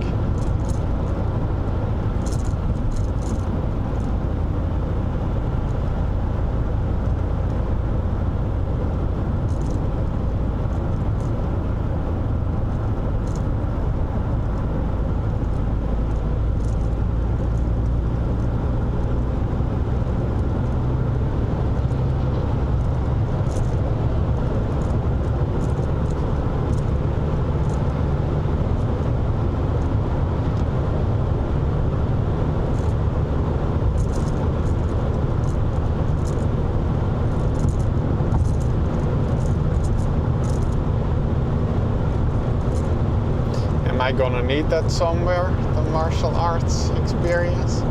Am I gonna need that somewhere, the martial arts experience?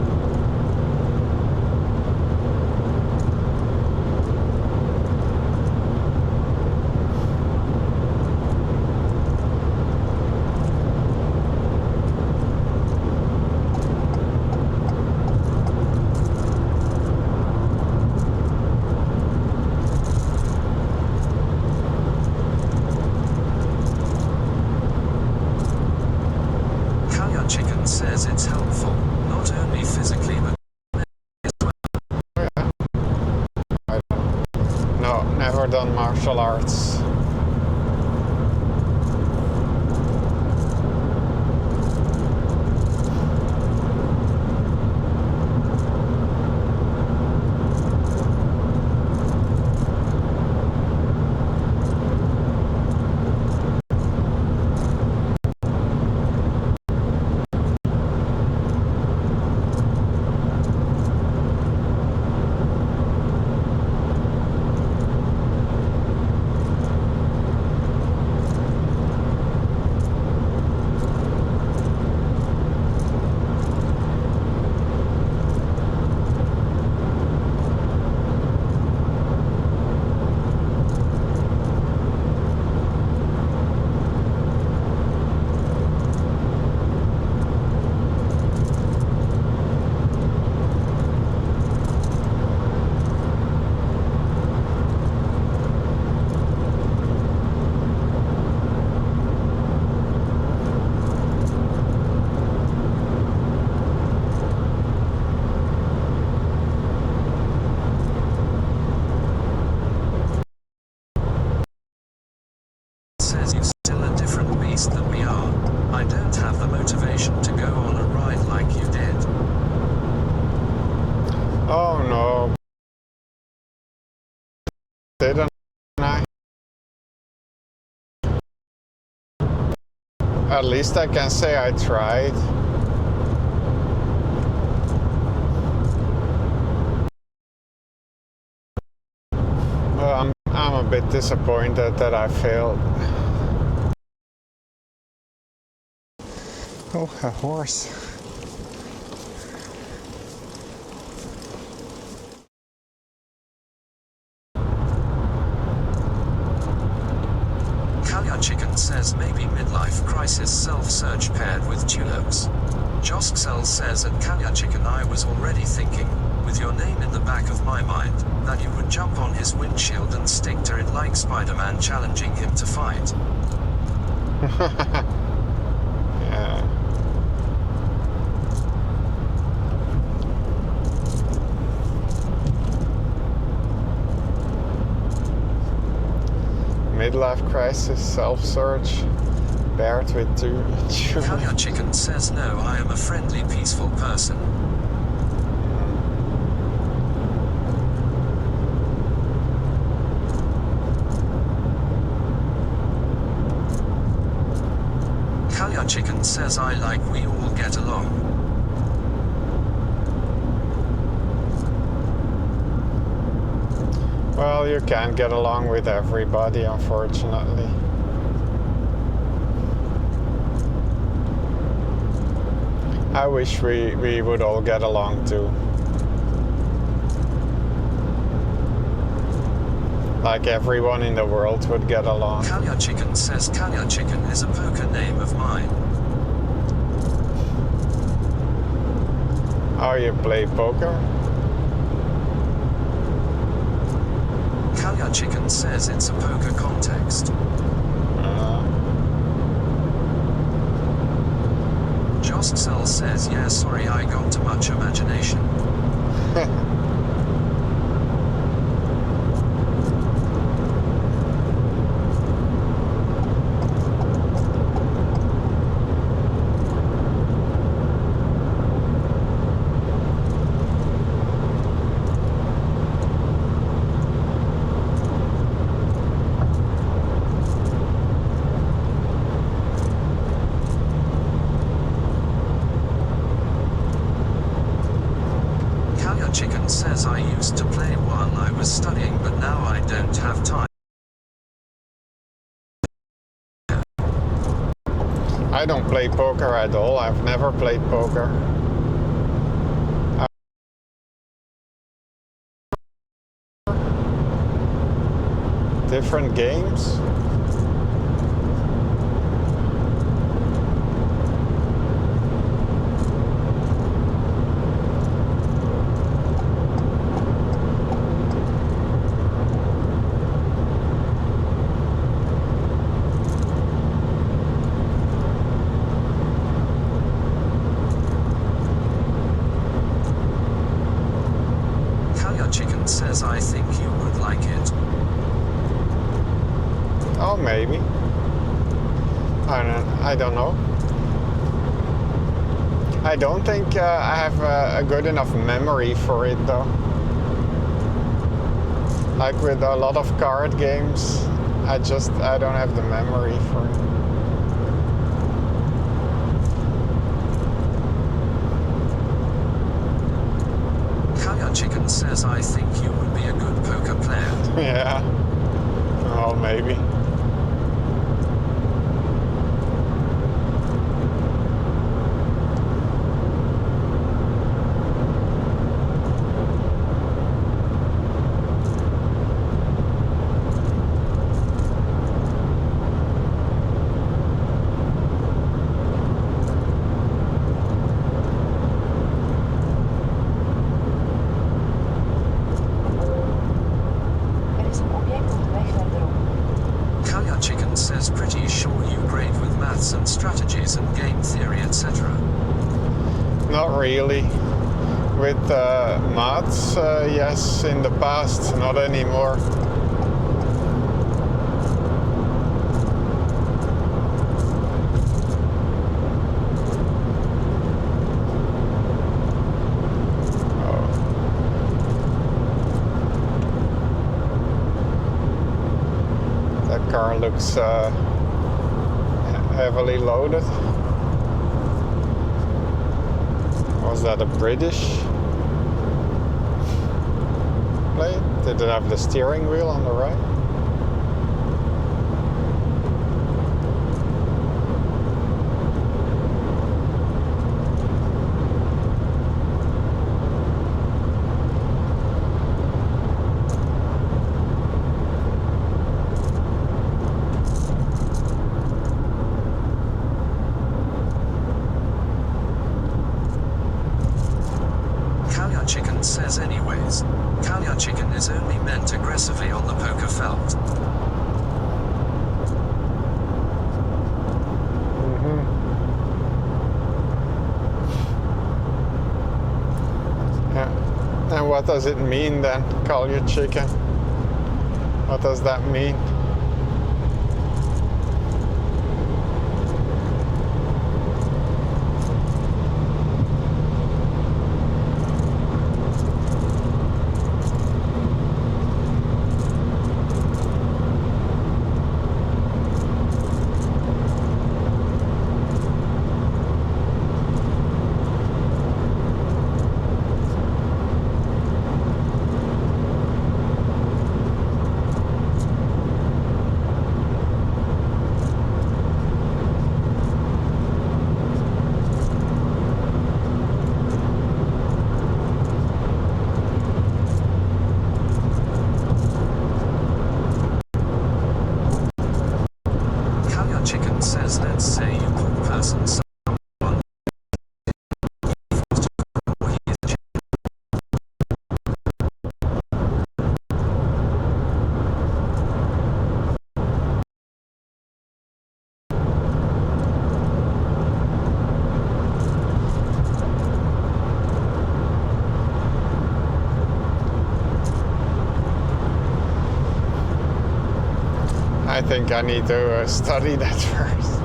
AACHEN says it's helpful, not only physically but as well. Yeah. I don't. No, never done martial arts. Says you're still a different beast than we are. I don't have the motivation to go on a ride like you did. Oh no. Didn't I? At least I can say I tried. Well, I'm a bit disappointed that I failed. Oh, a horse. Kalya Chicken says maybe midlife crisis self-search paired with tulips. Josksel says at Kalya Chicken I was already thinking, with your name in the back of my mind, that you would jump on his windshield and stick to it like Spider-Man challenging him to fight. Yeah. Midlife crisis, self-search, paired with two. Kalya Chicken says no, I am a friendly, peaceful person. Kalya Chicken says I like we all get along. Well, you can't get along with everybody, unfortunately. I wish we would all get along too. Like everyone in the world would get along. Kalya Chicken says Kalya Chicken is a poker name of mine. Oh, you play poker? Kalya Chicken says it's a poker context. Josksel says yeah, sorry I got too much imagination. Chicken says I used to play while I was studying but now I don't have time. I don't play poker at all. I've never played poker. Different games? Chicken says I think you would like it. Oh, maybe. I don't know. I don't think I have a good enough memory for it though. Like with a lot of card games, I don't have the memory for it. Chicken says I think you would be a good poker player. Yeah. Well, maybe. Says pretty sure you great with maths and strategies and game theory, etc. Not really. With maths, yes, in the past, not anymore. Car looks heavily loaded. Was that a British plane? Did it have the steering wheel on the right? what does it mean then? Call your chicken. What does that mean? Chicken says, let's say you call person someone. I think I need to study that first.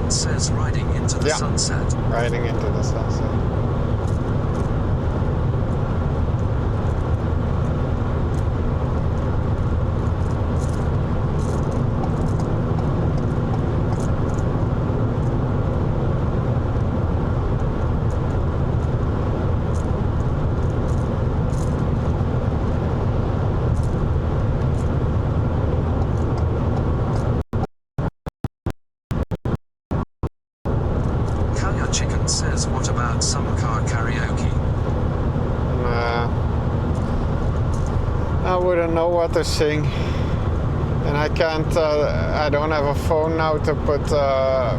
Says riding into the sunset. Riding into the sunset. Chicken says, what about some car karaoke? I wouldn't know what to sing. And I can't, I don't have a phone now to put a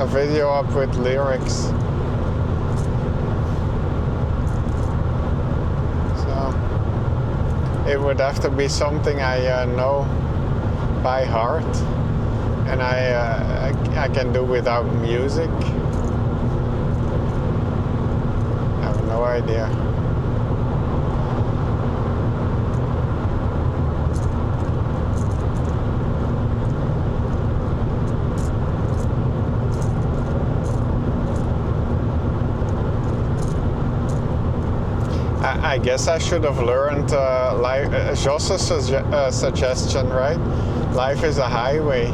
video up with lyrics. So it would have to be something I know by heart. And I can do without music. I have no idea. I guess I should have learned Jos's suggestion, right? Life is a highway.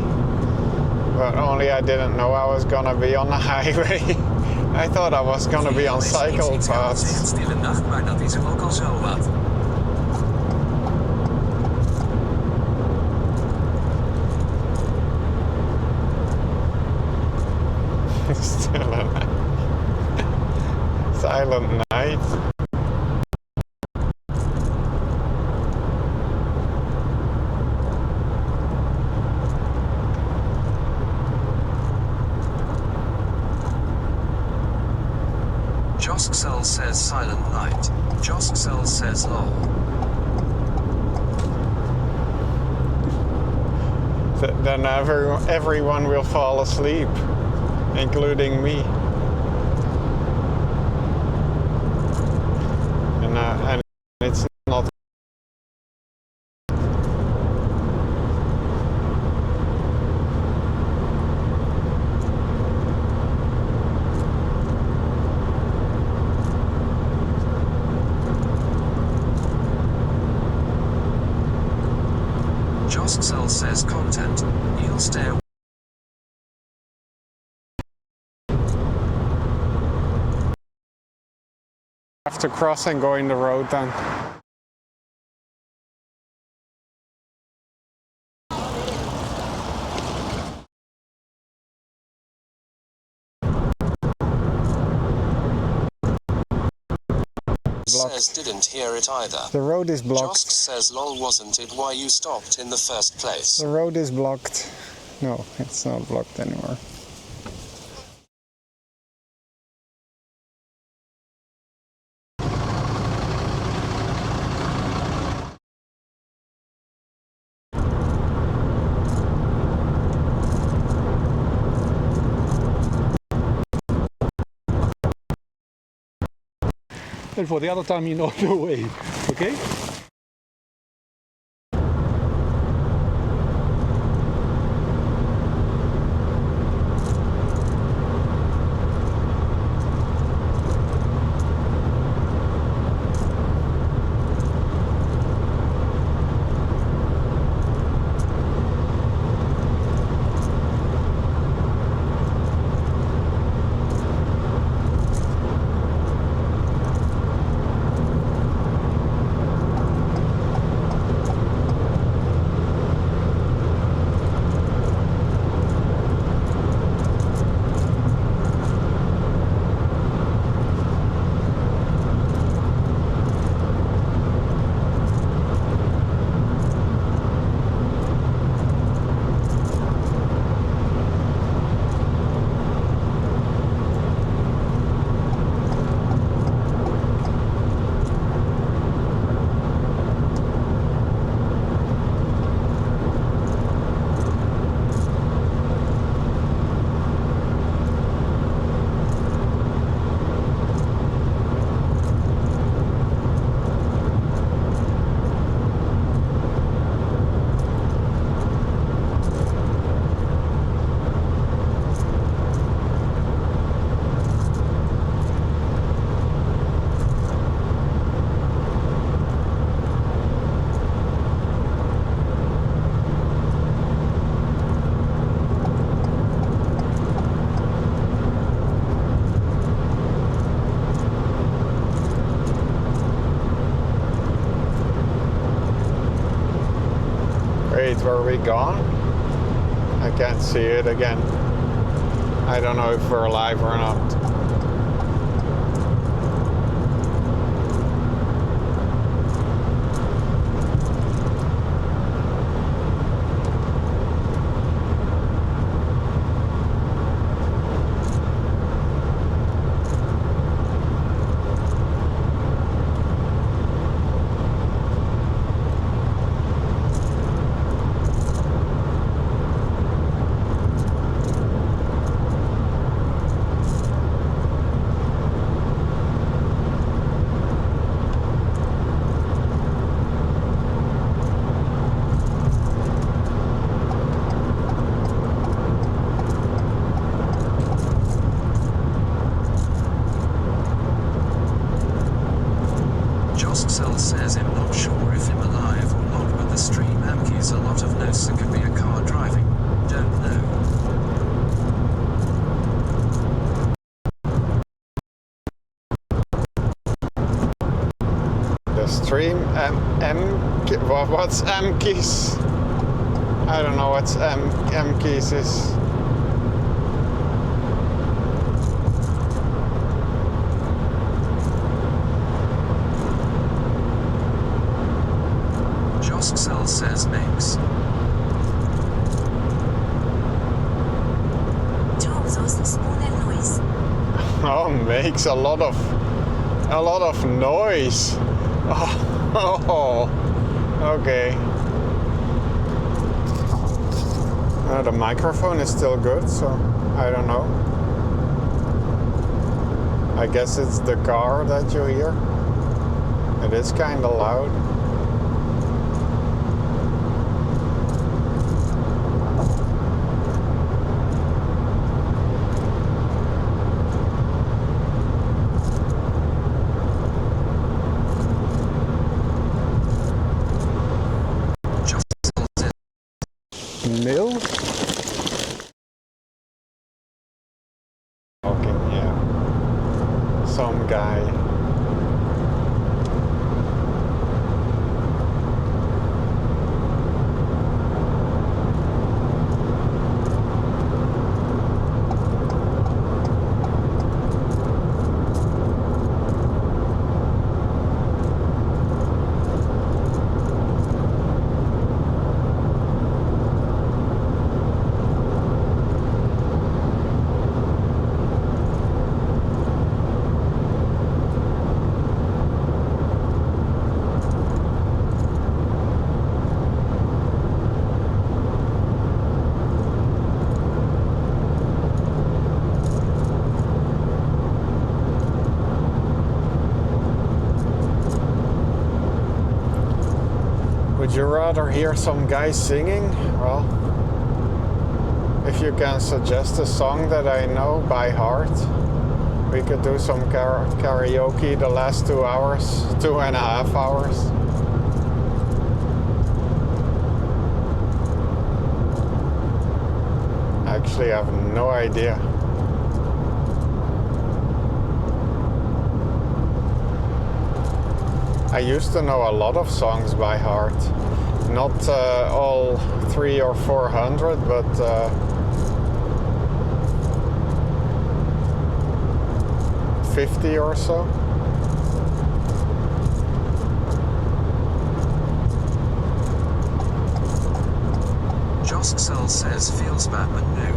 But only I didn't know I was gonna be on the highway. I thought I was gonna be on cycle paths. Stille nacht, maar dat is ook al zo wat. Silent night. Josksel says silent night. Josksel says lol. Then everyone will fall asleep, including me. And it's not. Josksel says content. You'll stay away. After crossing, going the road then. Says didn't hear it either. The road is blocked. Josk says lol, wasn't it why you stopped in the first place? The road is blocked. No, it's not blocked anymore. And for the other time, you know the way. Okay? Wait, were we gone? I can't see it again. I don't know if we're alive or not. Josksel says I'm not sure if I'm alive or not, but the stream amke's a lot of notes. It could be a car driving. Don't know. The stream what's M keys? I don't know what's M keys is. Cell says makes. Joseph spune noise. Oh, makes a lot of noise. Oh, okay. The microphone is still good, so I don't know. I guess it's the car that you hear. It is kind of loud. Mill? Okay, yeah. Some guy. Would you rather hear some guy singing? Well, if you can suggest a song that I know by heart, we could do some karaoke the last 2 hours, 2.5 hours. Actually, I have no idea. I used to know a lot of songs by heart. Not all 300 or 400, but uh, 50 or so. Josk Cell says feels Batman new.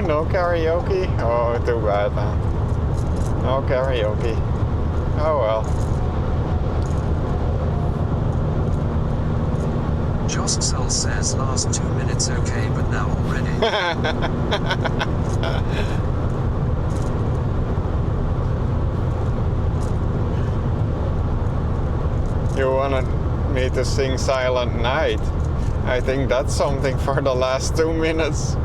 No karaoke? Oh, too bad, man. No karaoke. Oh well. Josk Cell says last 2 minutes okay, but now already. You wanted me to sing Silent Night? I think that's something for the last 2 minutes.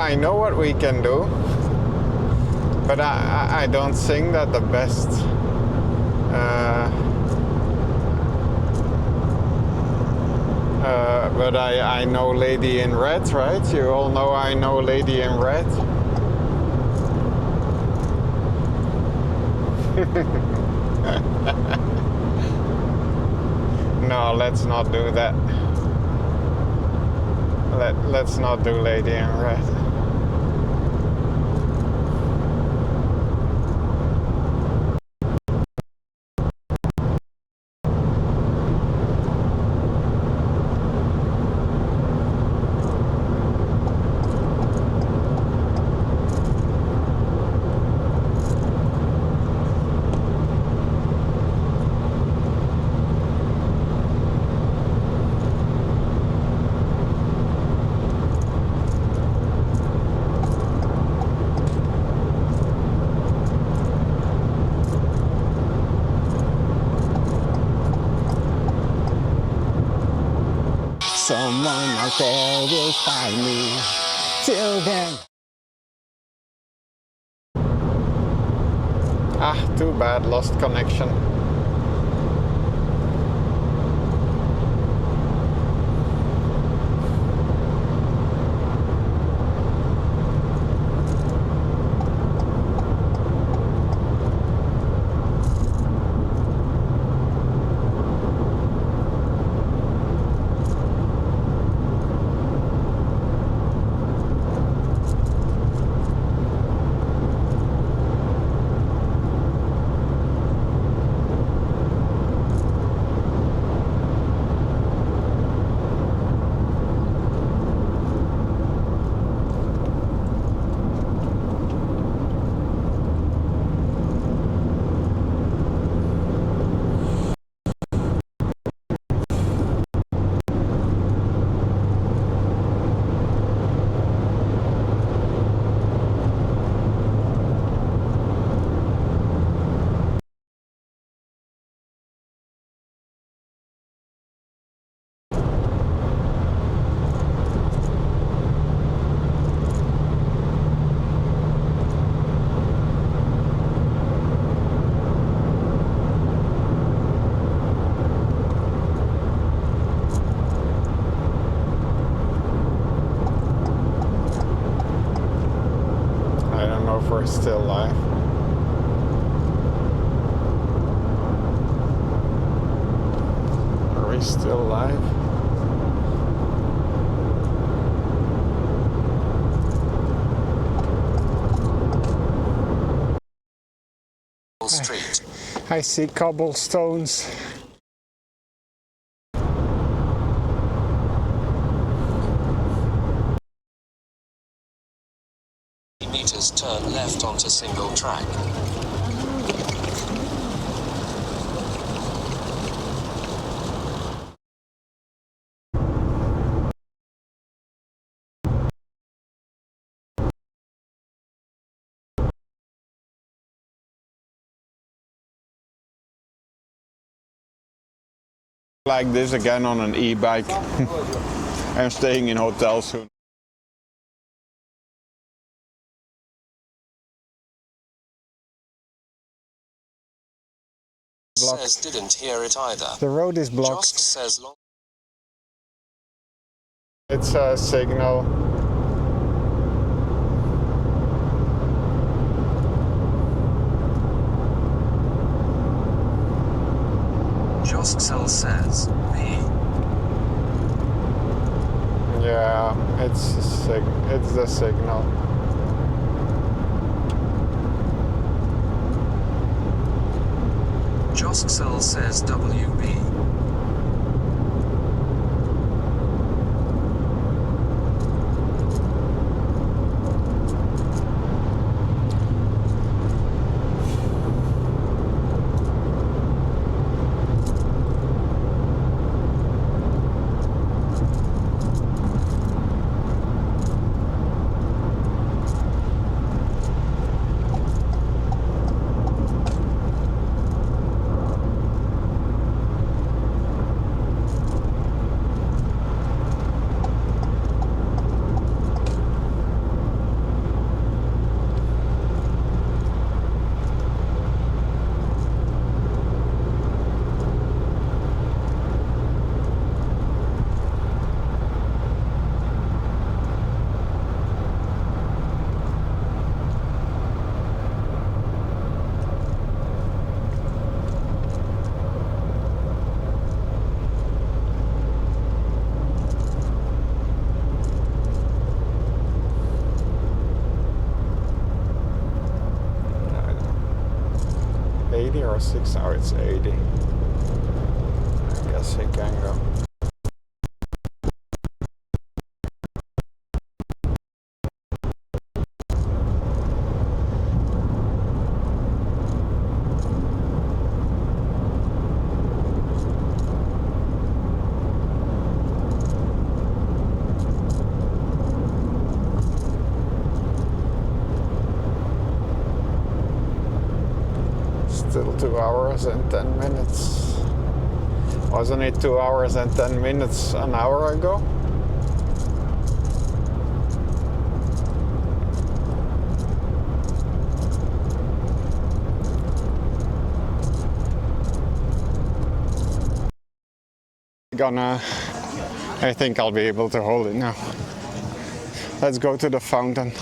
I know what we can do, but I don't think that the best but I know Lady in Red, right? You all know I know Lady in Red. No, let's not do that. Let's not do Lady in Red. Someone out there will find me. Till then. Ah, too bad, lost connection. If we're still live. Are we still live? Street. I see cobblestones. Meters, turn left onto single track. Like this again on an e-bike. I'm staying in hotels soon. Says didn't hear it either. The road is blocked. Jost says long. It's a signal. Josksel says me. Yeah, it's the signal. Josksel says WB. 80 or 60? Oh, it's 80. I guess he can go. Still 2 hours and 10 minutes. Wasn't it 2 hours and 10 minutes an hour ago? I think I'll be able to hold it now. Let's go to the fountain.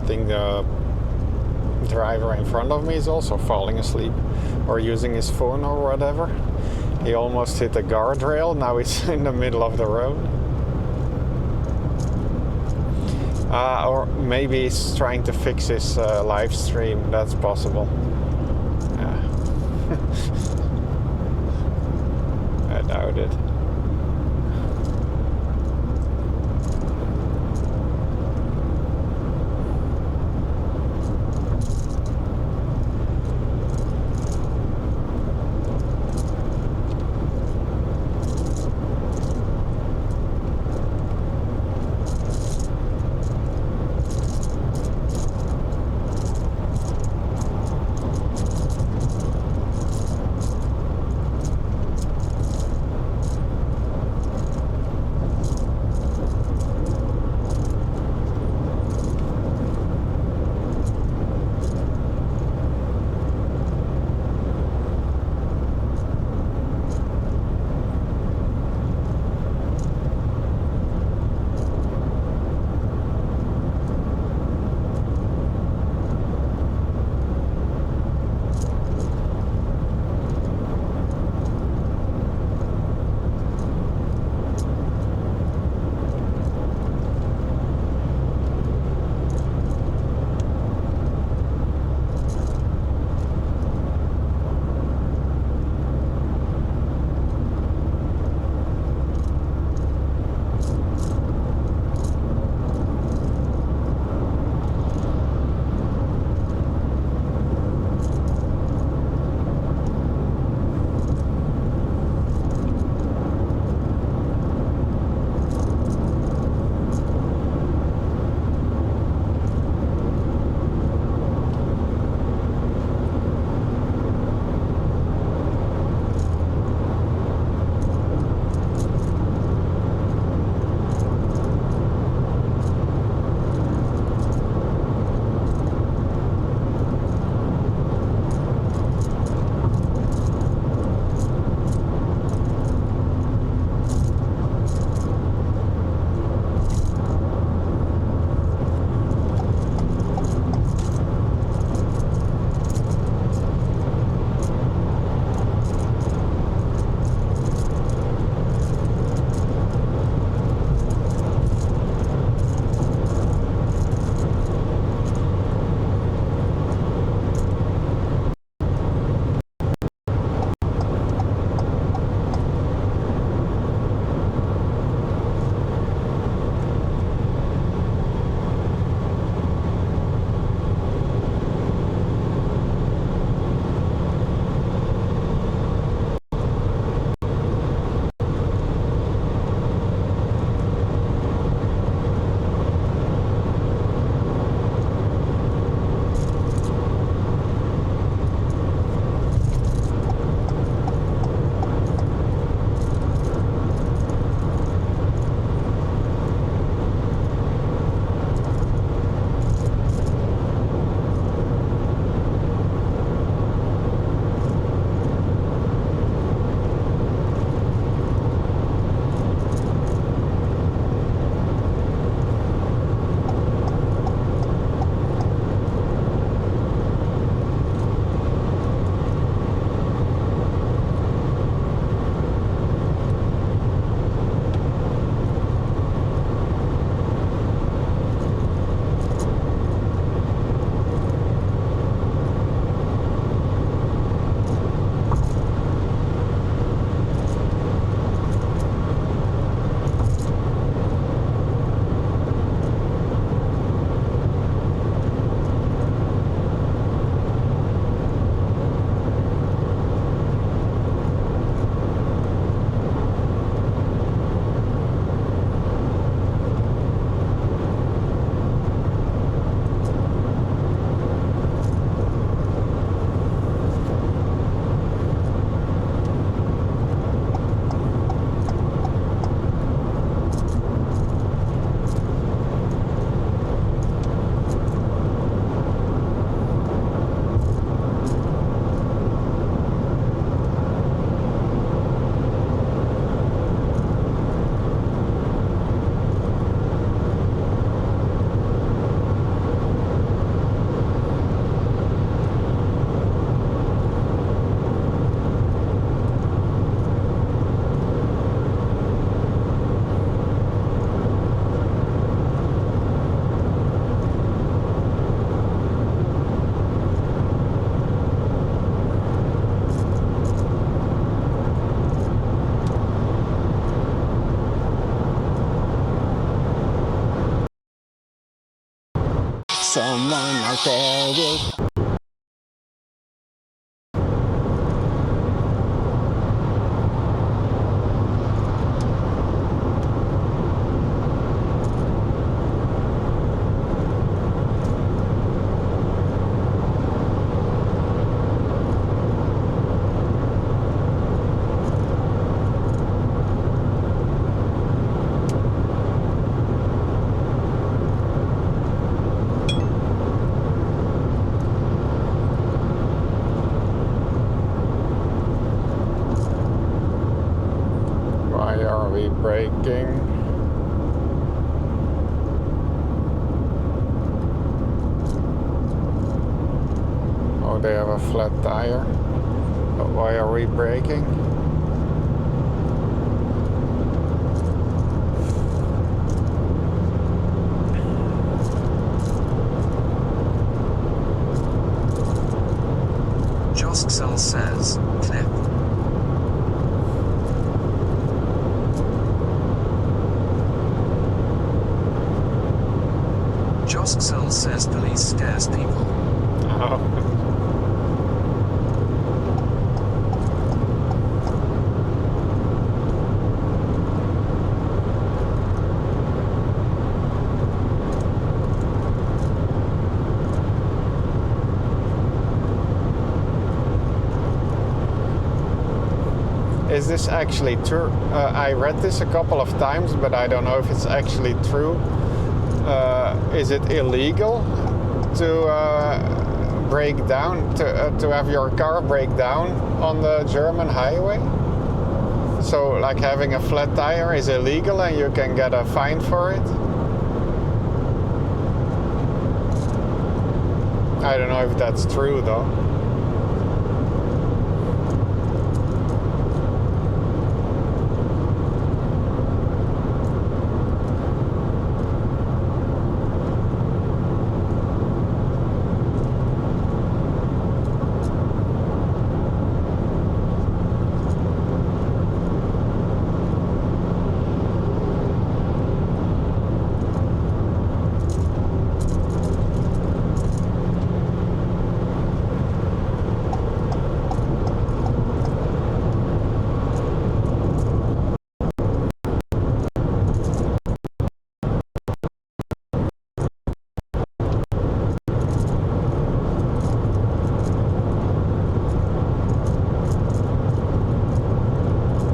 I think the driver in front of me is also falling asleep or using his phone or whatever. He almost hit the guardrail, now he's in the middle of the road. Or maybe he's trying to fix his live stream, that's possible. I doubt it. someone out there will. Why are we braking? Oh, they have a flat tire. But why are we braking? Joskcell says, clip. Joskcell says police scares people. Oh. Is this actually true? I read this a couple of times, but I don't know if it's actually true. Is it illegal to break down, to have your car break down on the German highway? So like having a flat tire is illegal and you can get a fine for it? I don't know if that's true though.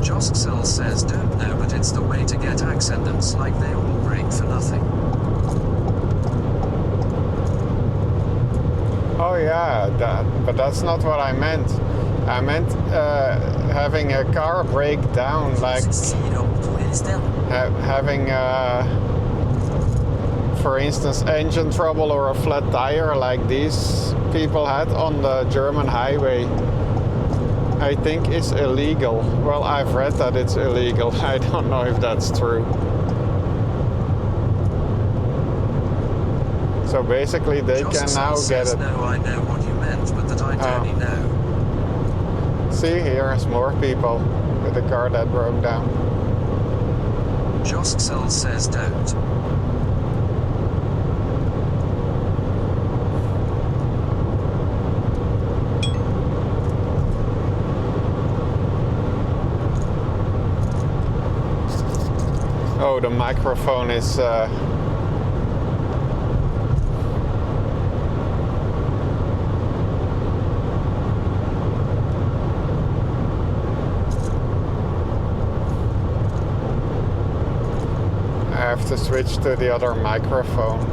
Joskcell says don't know, but it's the way to get accidents, like they all break for nothing. Oh yeah, but that's not what I meant. I meant having a car break down, like having, for instance, engine trouble or a flat tire like these people had on the German highway. I think is illegal. Well, I've read that it's illegal. I don't know if that's true. So basically they can now get it. No, I know what you meant, but that I don't know. See, here's more people with a car that broke down. Joskcell says don't. Oh, the microphone is I have to switch to the other microphone.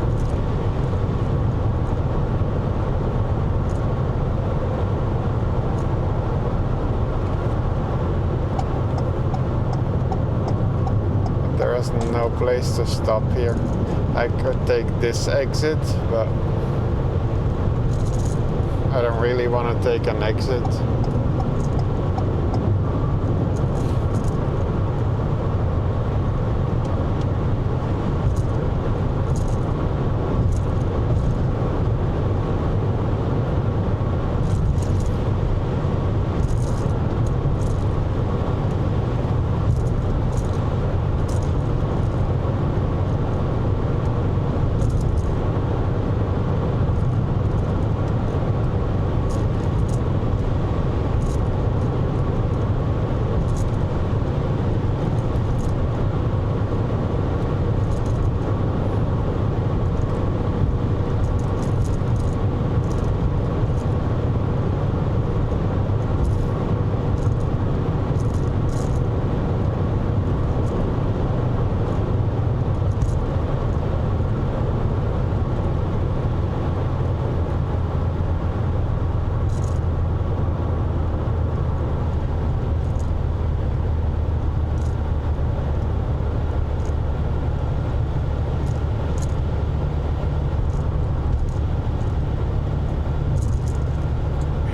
There is no place to stop here. I could take this exit, but I don't really want to take an exit.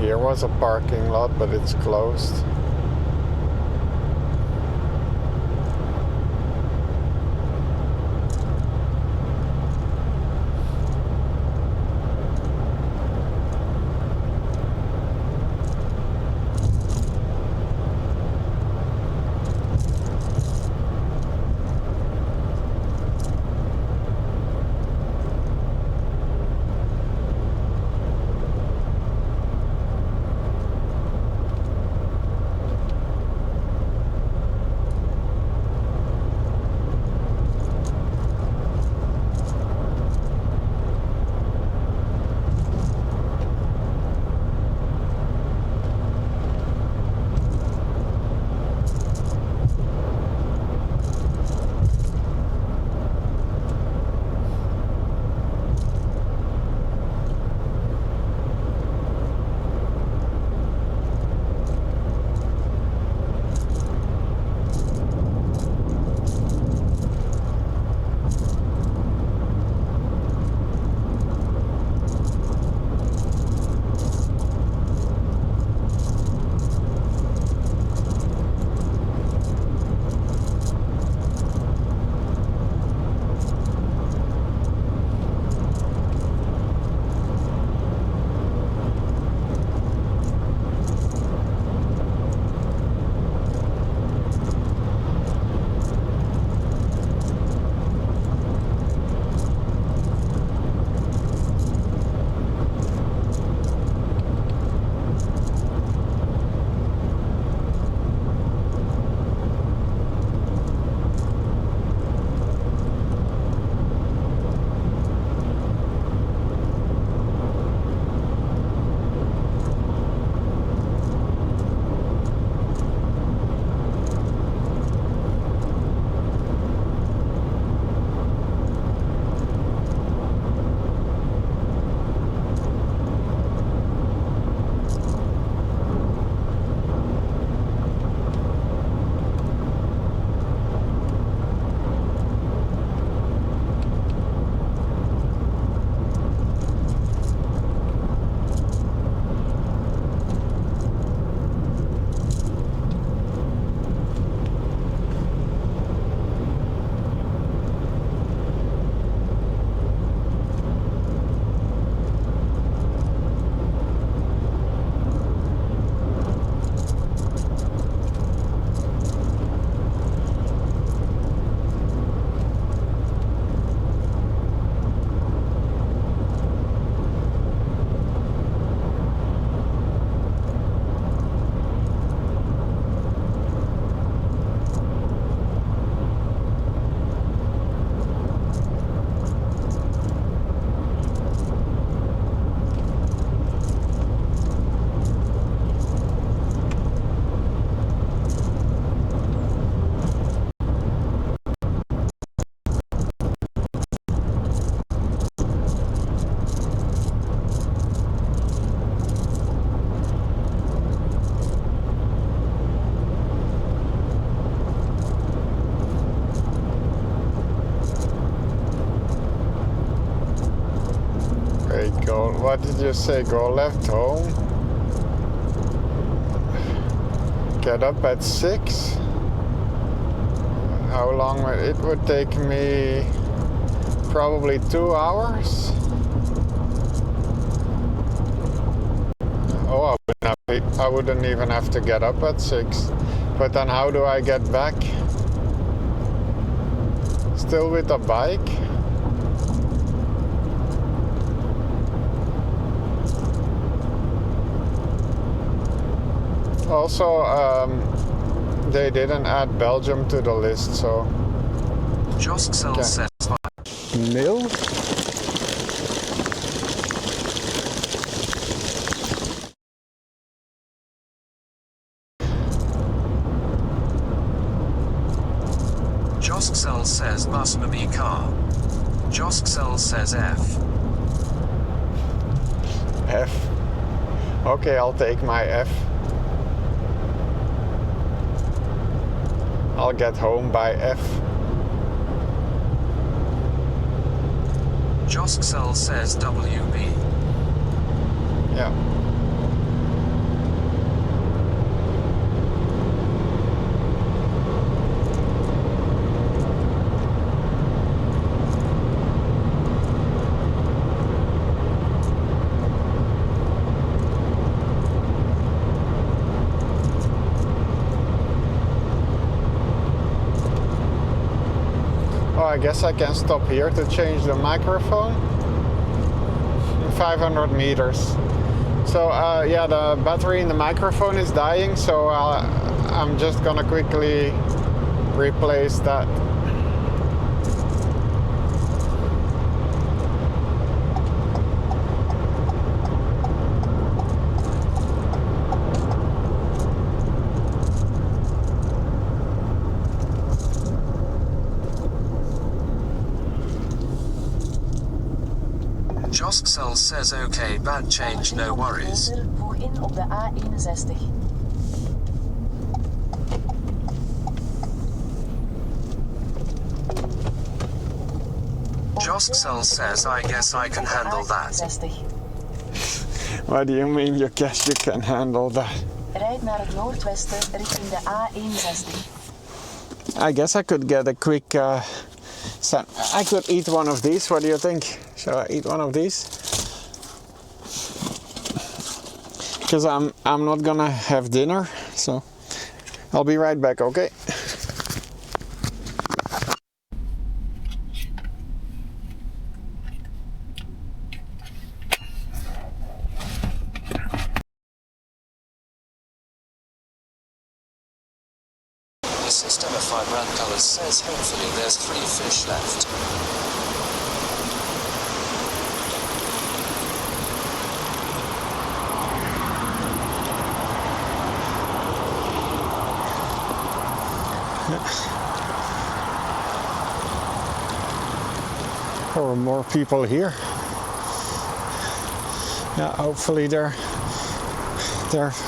here was a parking lot, but it's closed. What did you say? Go left home? Get up at 6? How long it would take me? Probably 2 hours? Oh, I wouldn't even have to get up at 6. But then how do I get back? Still with a bike? Also, they didn't add Belgium to the list, so... Joskcel says... Nil? Joskcel says must be car. Joskcel says F. F? Okay, I'll take my F. I'll get home by F. Joskcel says WB. Yeah. I guess I can stop here to change the microphone. 500 meters. So yeah, the battery in the microphone is dying, so I'm just gonna quickly replace that. Joskcel says okay, bad change, no worries. Voeg in op de A61. Joskcel says I guess I can handle that. What do you mean you guess you can handle that? Rijd naar het noordwesten richting de A61. I guess I could get a quick I could eat one of these. What do you think? Shall I eat one of these? Because I'm not gonna have dinner, so I'll be right back, okay? The system of vibrant colors says hopefully there's 3 fish left. Or more people here. Yeah, hopefully there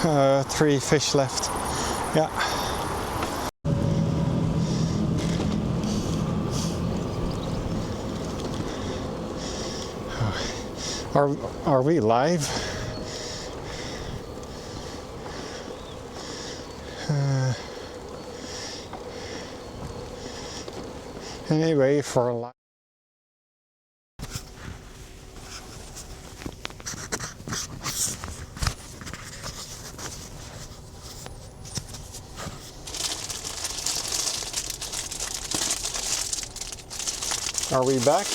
are 3 fish left. Yeah. Are we live? Anyway, for live. Are we back?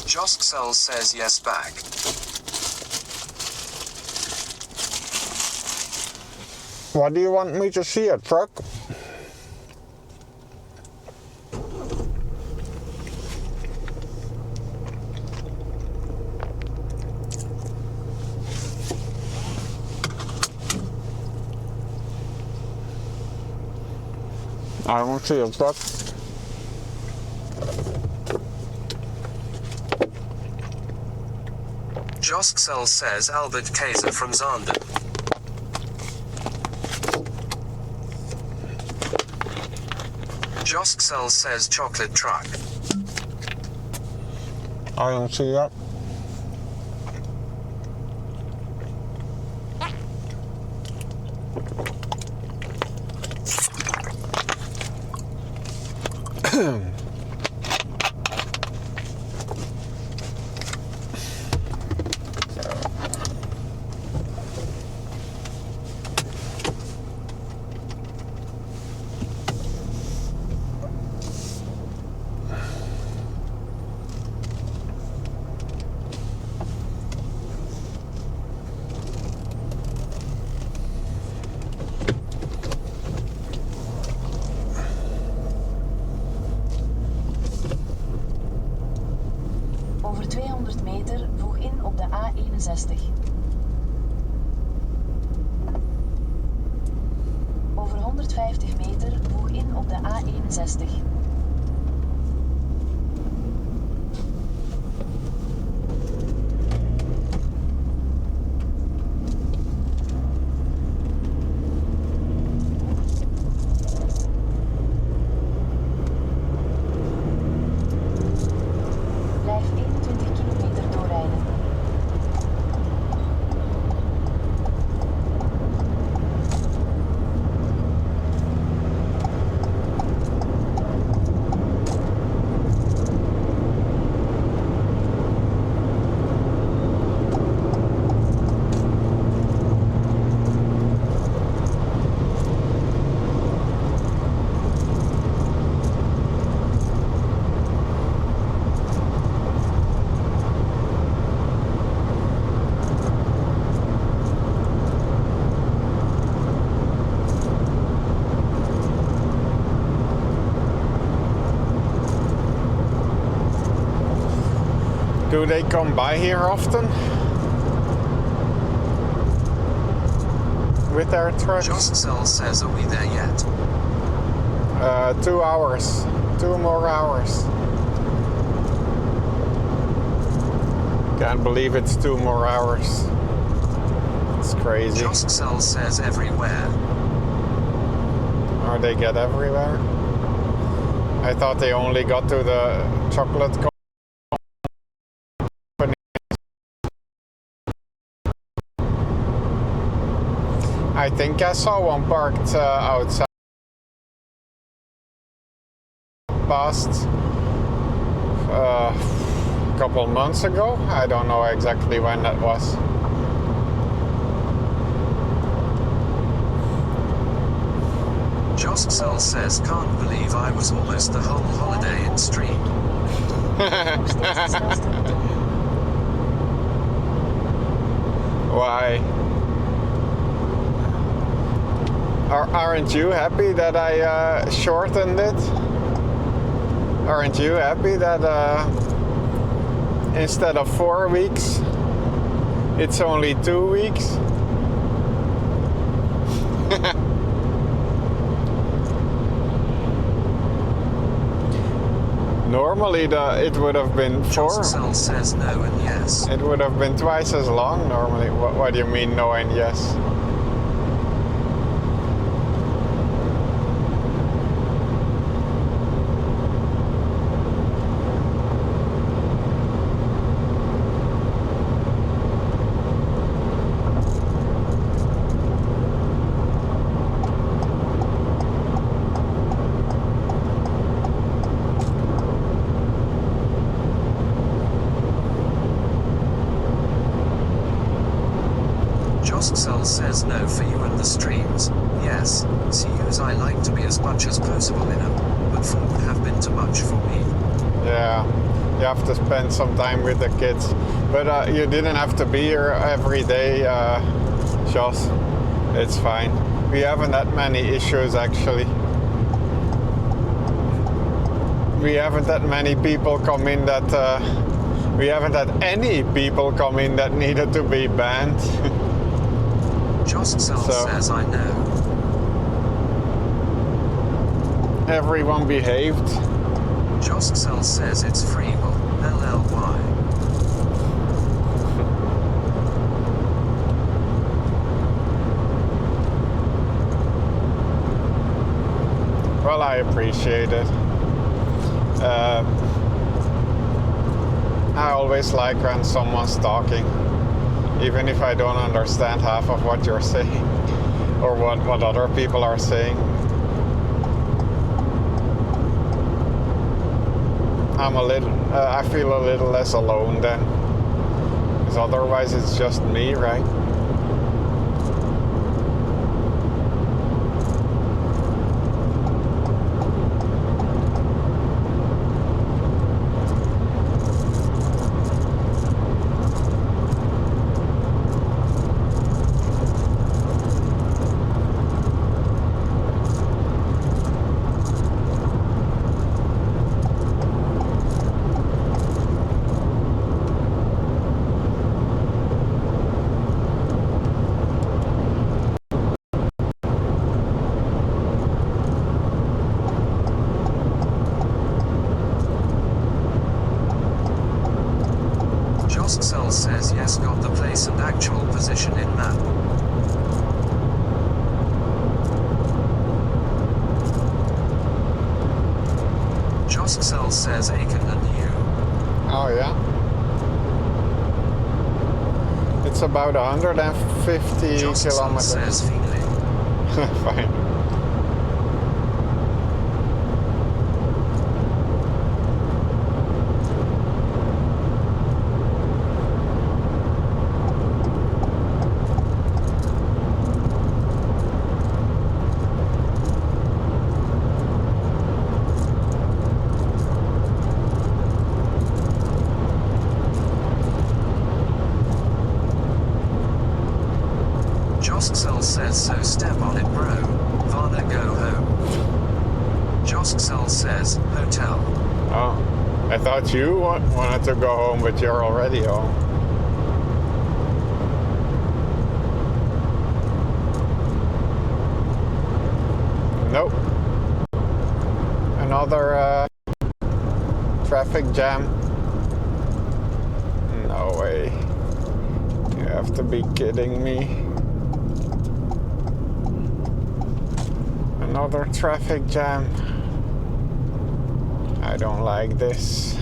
Joskcel says yes, back. What do you want me to see, a truck? I don't see a truck. Joskcel says Albert Kaiser from Zanden. Joskcel says chocolate truck. I don't see that. Over 200 meter voeg in op de A61. Over 150 meter voeg in op de A61. Blijf 21 kilometer doorrijden. they come by here often? With their trucks? Jostcel says, are we there yet? 2 hours. 2 more hours. Can't believe it's 2 more hours. It's crazy. Jostcel says everywhere. Or they get everywhere? I thought they only got to the chocolate company. I think I saw one parked outside past a couple months ago. I don't know exactly when that was. Jostcel says, can't believe I was almost the whole holiday in stream. Why? Aren't you happy that I shortened it? Aren't you happy that instead of 4 weeks, it's only 2 weeks? Normally it would have been 4. Jostcel says no and yes. It would have been twice as long normally. What do you mean no and yes? Jostcel says no for you and the streams. Yes, CUs I like to be as much as possible in them, but 4 would have been too much for me. Yeah, you have to spend some time with the kids. But you didn't have to be here every day, Jos. It's fine. We haven't that many issues actually. We haven't that many people come in that... we haven't had any people come in that needed to be banned. Jostcel says I know. Everyone behaved. Jostcel says it's free will. LLY. Well, I appreciate it. I always like when someone's talking, even if I don't understand half of what you're saying or what other people are saying. I feel a little less alone then, because otherwise it's just me, right? Jostcel says yes, got the place and actual position in map. Jostcel says AACHEN and you. Oh yeah? It's about 150 Jostcel kilometers. says Finley. Fine. Jostcel says so, step on it bro. Vana go home. Jostcel says, hotel. Oh. I thought you wanted to go home, but you're already home. Nope. Another traffic jam. No way. You have to be kidding me. Another traffic jam. I don't like this.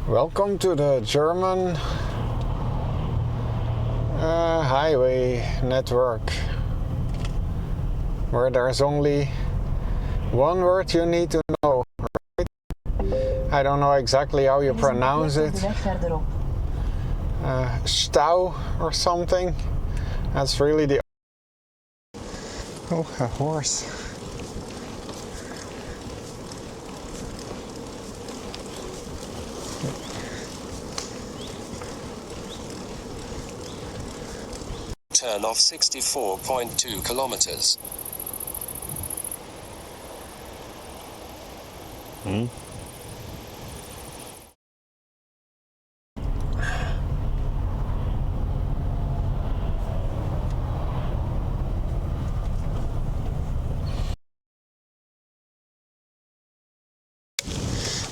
Welcome to the German highway network, where there's only one word you need to know, right? I don't know exactly how you pronounce it. Stau or something. That's really the... Oh, a horse. Turn off 64.2 kilometers.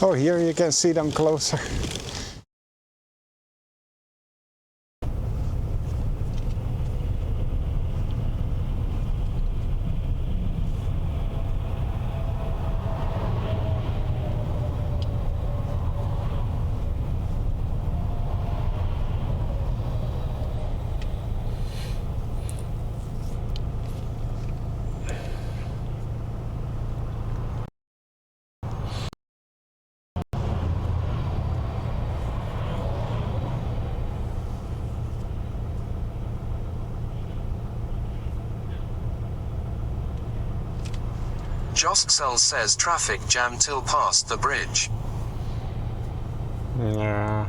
Oh, here you can see them closer. Joskcell says traffic jam till past the bridge. Yeah.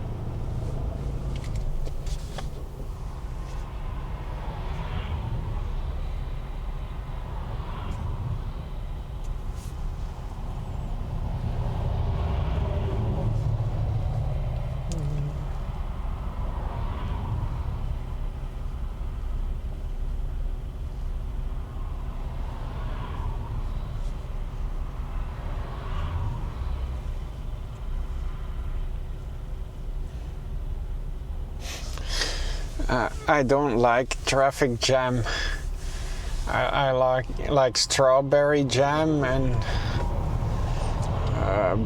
I don't like traffic jam. I like strawberry jam and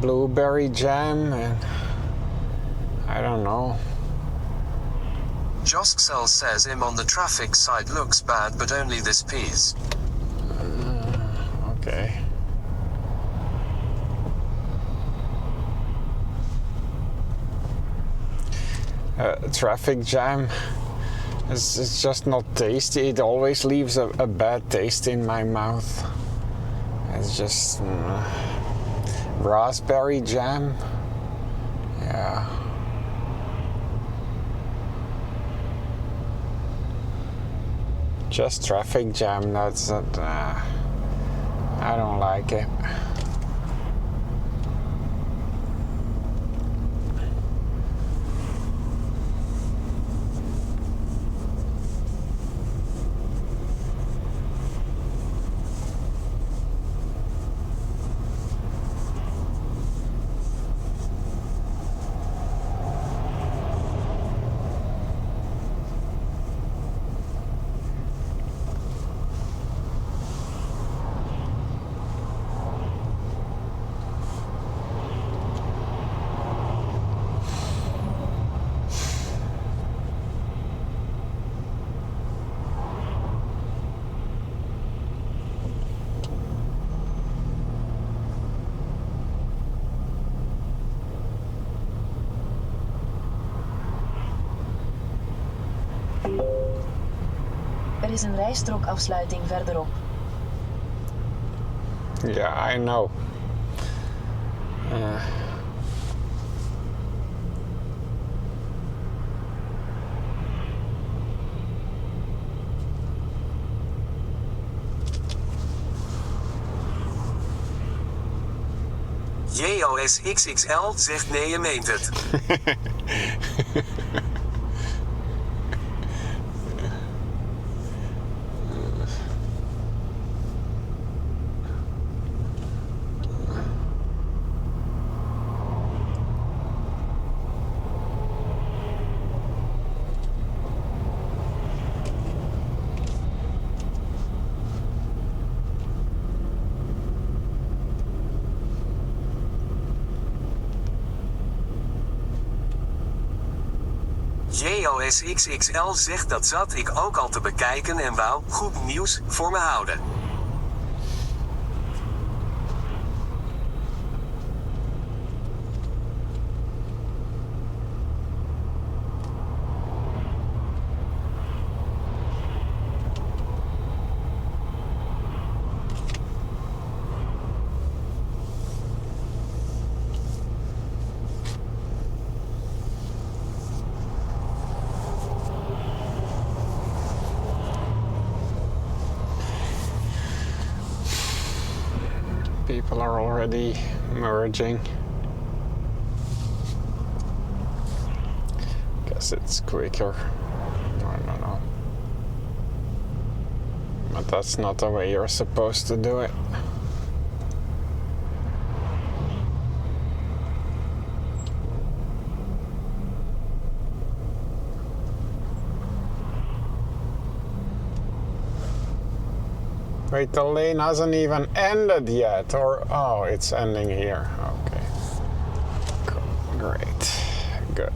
blueberry jam, and I don't know. Joskcell says him on the traffic side looks bad, but only this piece. Okay. Traffic jam is just not tasty. It always leaves a bad taste in my mouth. It's just raspberry jam. Yeah. Just traffic jam. That's not. I don't like it. Er is een rijstrookafsluiting verderop. Yeah, I know. JOS XXL zegt nee, je meent het. JOS XXL zegt dat zat ik ook al te bekijken en wou, goed nieuws, voor me houden. People are already merging. Guess it's quicker. I don't know. But that's not the way you're supposed to do it. Wait, the lane hasn't even ended yet, or oh, it's ending here. Okay. Cool. Great. Good.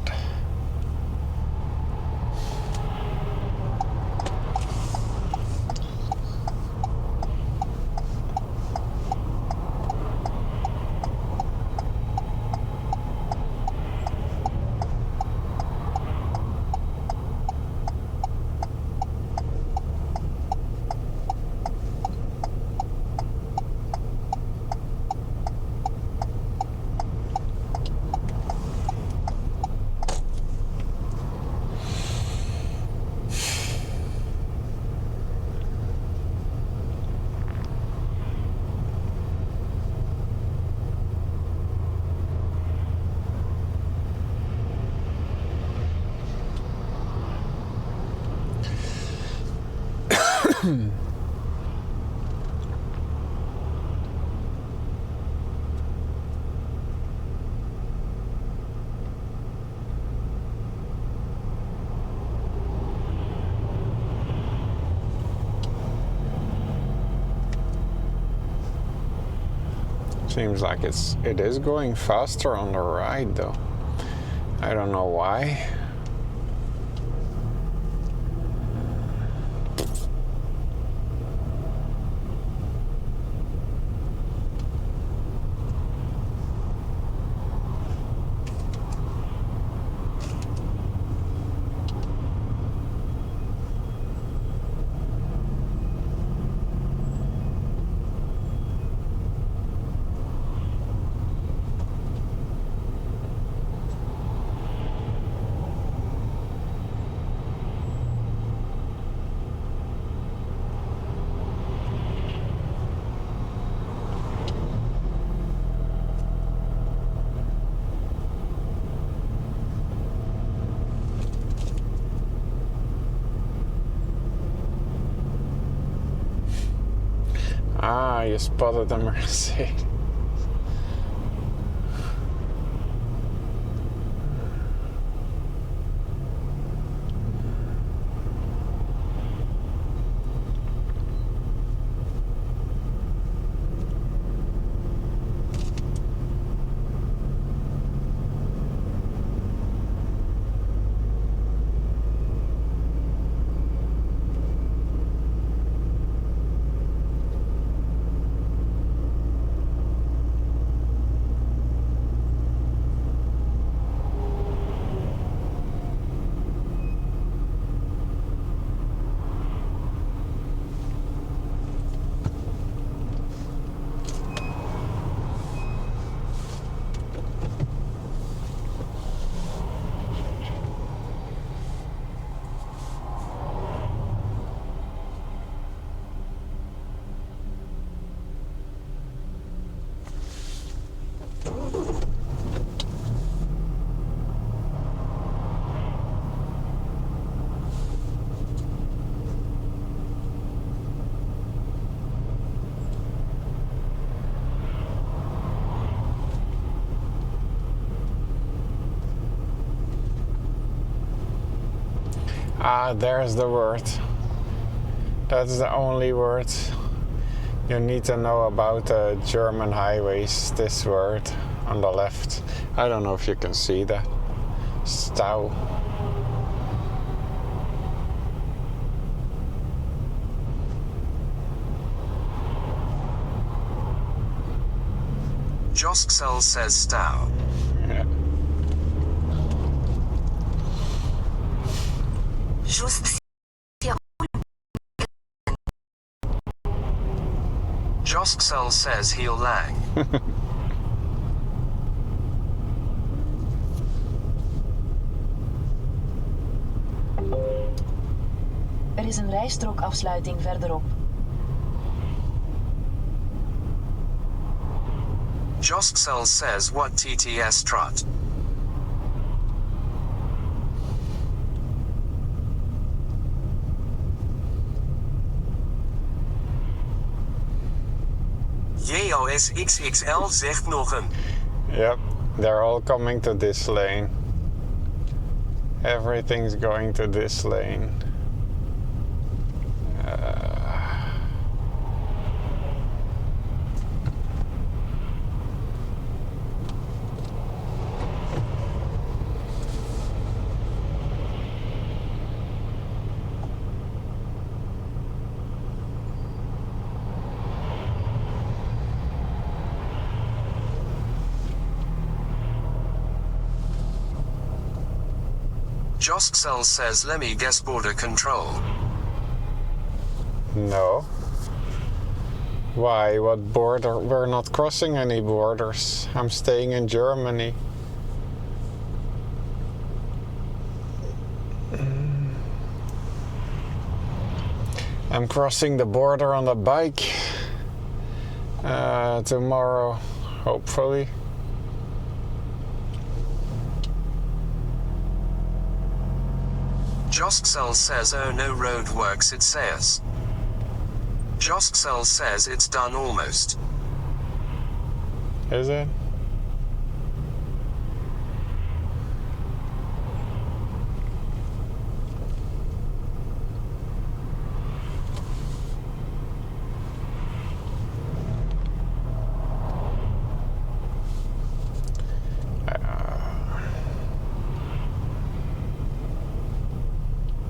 Seems like it is going faster on the right though. I don't know why. Ah, you spotted the Mercedes. Ah, there's the word. That's the only word you need to know about German highways. This word on the left. I don't know if you can see that. Stau. Josksel says Stau. Yeah. Josksel says he'll lag. Er is een rijstrookafsluiting verderop. Josksel says what TTS trot. JOS XXL zegt nog een. Yep, they're all coming to this lane. Everything's going to this lane. Josksel says let me guess border control. No. Why? What border? We're not crossing any borders. I'm staying in Germany. I'm crossing the border on a bike tomorrow, hopefully. Josksel says oh no road works it says. Josksel says it's done almost. Is it?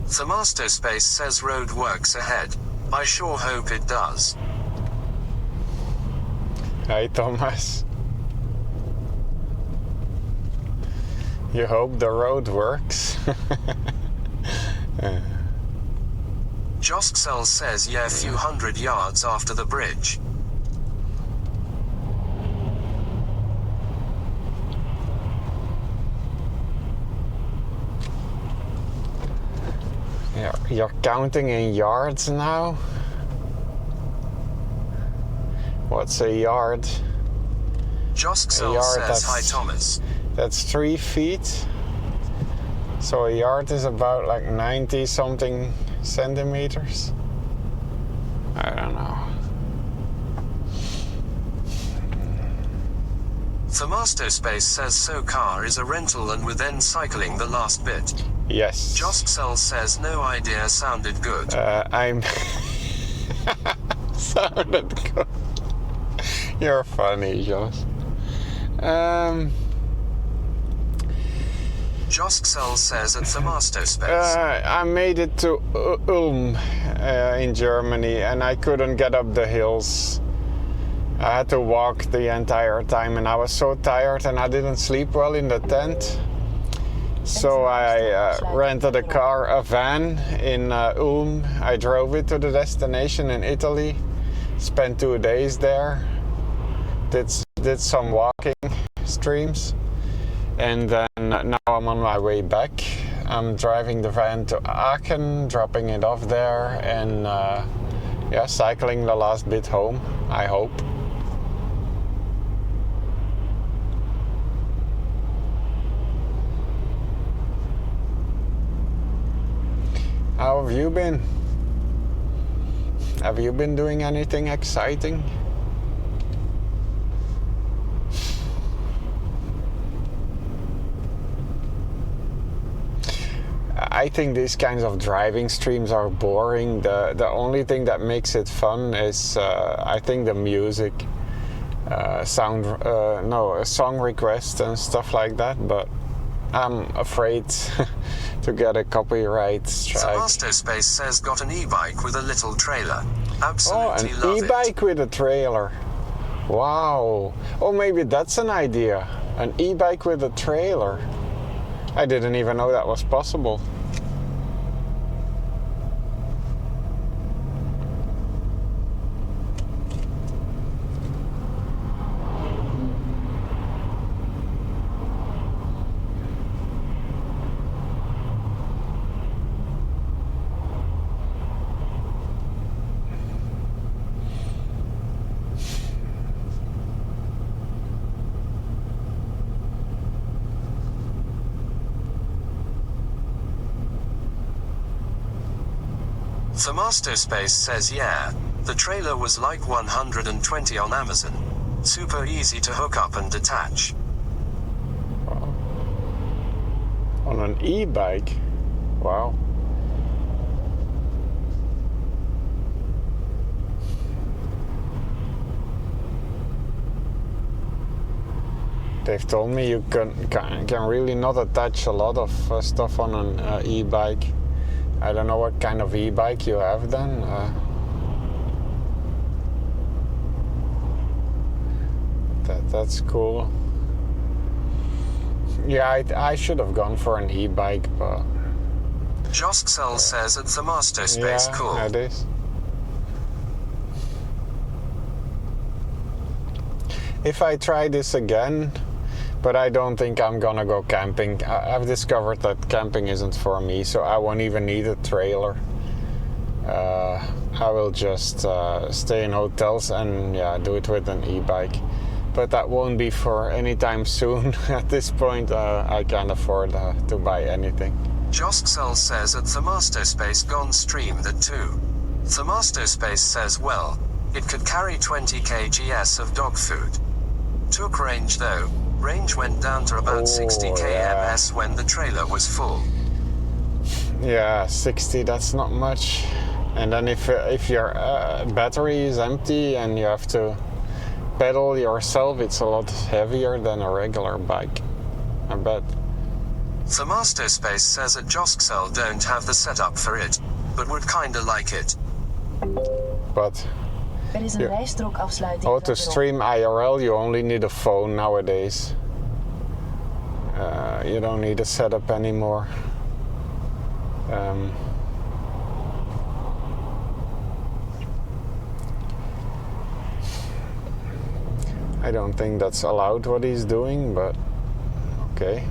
Thermostospace says road works ahead. I sure hope it does. Hey Thomas. You hope the road works? Josksel says yeah, a few hundred yards after the bridge. You're counting in yards now? What's a yard? Josksel says hi Thomas. That's 3 feet. So a yard is about like 90 something centimeters. I don't know. Thermostospace says so car is a rental and we're then cycling the last bit. Yes. Josksel says no idea sounded good. I'm sounded good. You're funny, Joss. Josksel says at Thermostospace. I made it to Ulm in Germany and I couldn't get up the hills. I had to walk the entire time and I was so tired and I didn't sleep well in the tent. So I rented a van in Ulm. I drove it to the destination in Italy. Spent 2 days there. Did some walking streams. And then now I'm on my way back. I'm driving the van to Aachen, dropping it off there and cycling the last bit home, I hope. How have you been? Have you been doing anything exciting? I think these kinds of driving streams are boring. The only thing that makes it fun is I think the music, song requests and stuff like that, but I'm afraid to get a copyright strike. Thermostospace says got an e-bike with a little trailer. Absolutely love an e-bike with a trailer. Wow. Oh, maybe that's an idea. An e-bike with a trailer. I didn't even know that was possible. Thermostospace says yeah, the trailer was like 120 on Amazon. Super easy to hook up and detach. Wow. On an e-bike? Wow. They've told me you can really not attach a lot of stuff on an e-bike. I don't know what kind of e-bike you have then. That's cool. Yeah, I should have gone for an e-bike, but... Josksel says at Thermostospace yeah, cool. It is. If I try this again, but I don't think I'm gonna go camping. I've discovered that camping isn't for me, so I won't even need a trailer. I will just stay in hotels and do it with an e-bike. But that won't be for any time soon. At this point, I can't afford to buy anything. Josksel says at Thermostospace gone stream that too. Thermostospace says well, it could carry 20 kgs of dog food. Took range though, range went down to about 60 kms when the trailer was full. Yeah, 60, that's not much. And then if your battery is empty and you have to pedal yourself, it's a lot heavier than a regular bike, I bet. Thermostospace says at Josksel don't have the setup for it, but would kinda like it. But Er is een rijstrookafsluiting to verderop. stream IRL, you only need a phone nowadays. You don't need a setup anymore. I don't think that's allowed what he's doing, but okay.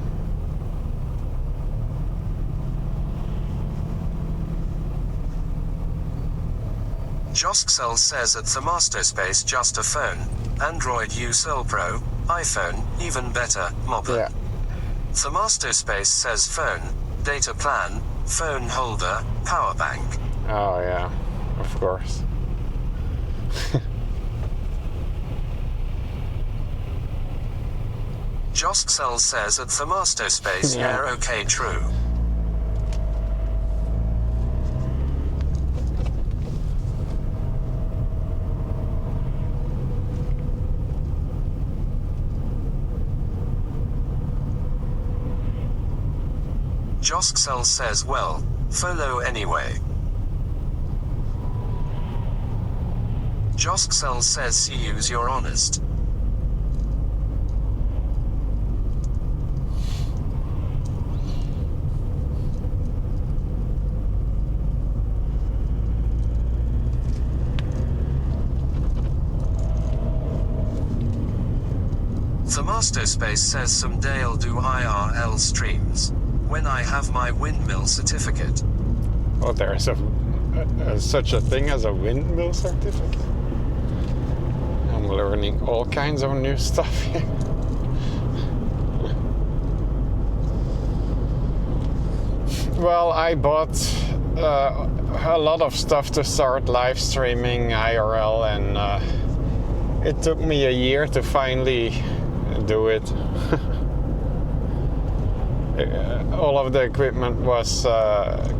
Josksel says at Thermostospace just a phone, Android U Soul Pro, iPhone, even better, Mobile. Yeah. Thermostospace says phone, data plan, phone holder, power bank. Oh yeah, of course. Josksel says at Thermostospace Yeah. yeah okay true. Josksel says well, follow anyway. Josksel says see you's you're honest. Thermostospace says someday I'll do IRL streams. When I have my windmill certificate. Oh, there's such a thing as a windmill certificate. I'm learning all kinds of new stuff here. Well, I bought a lot of stuff to start live streaming IRL, and it took me a year to finally do it. All of the equipment was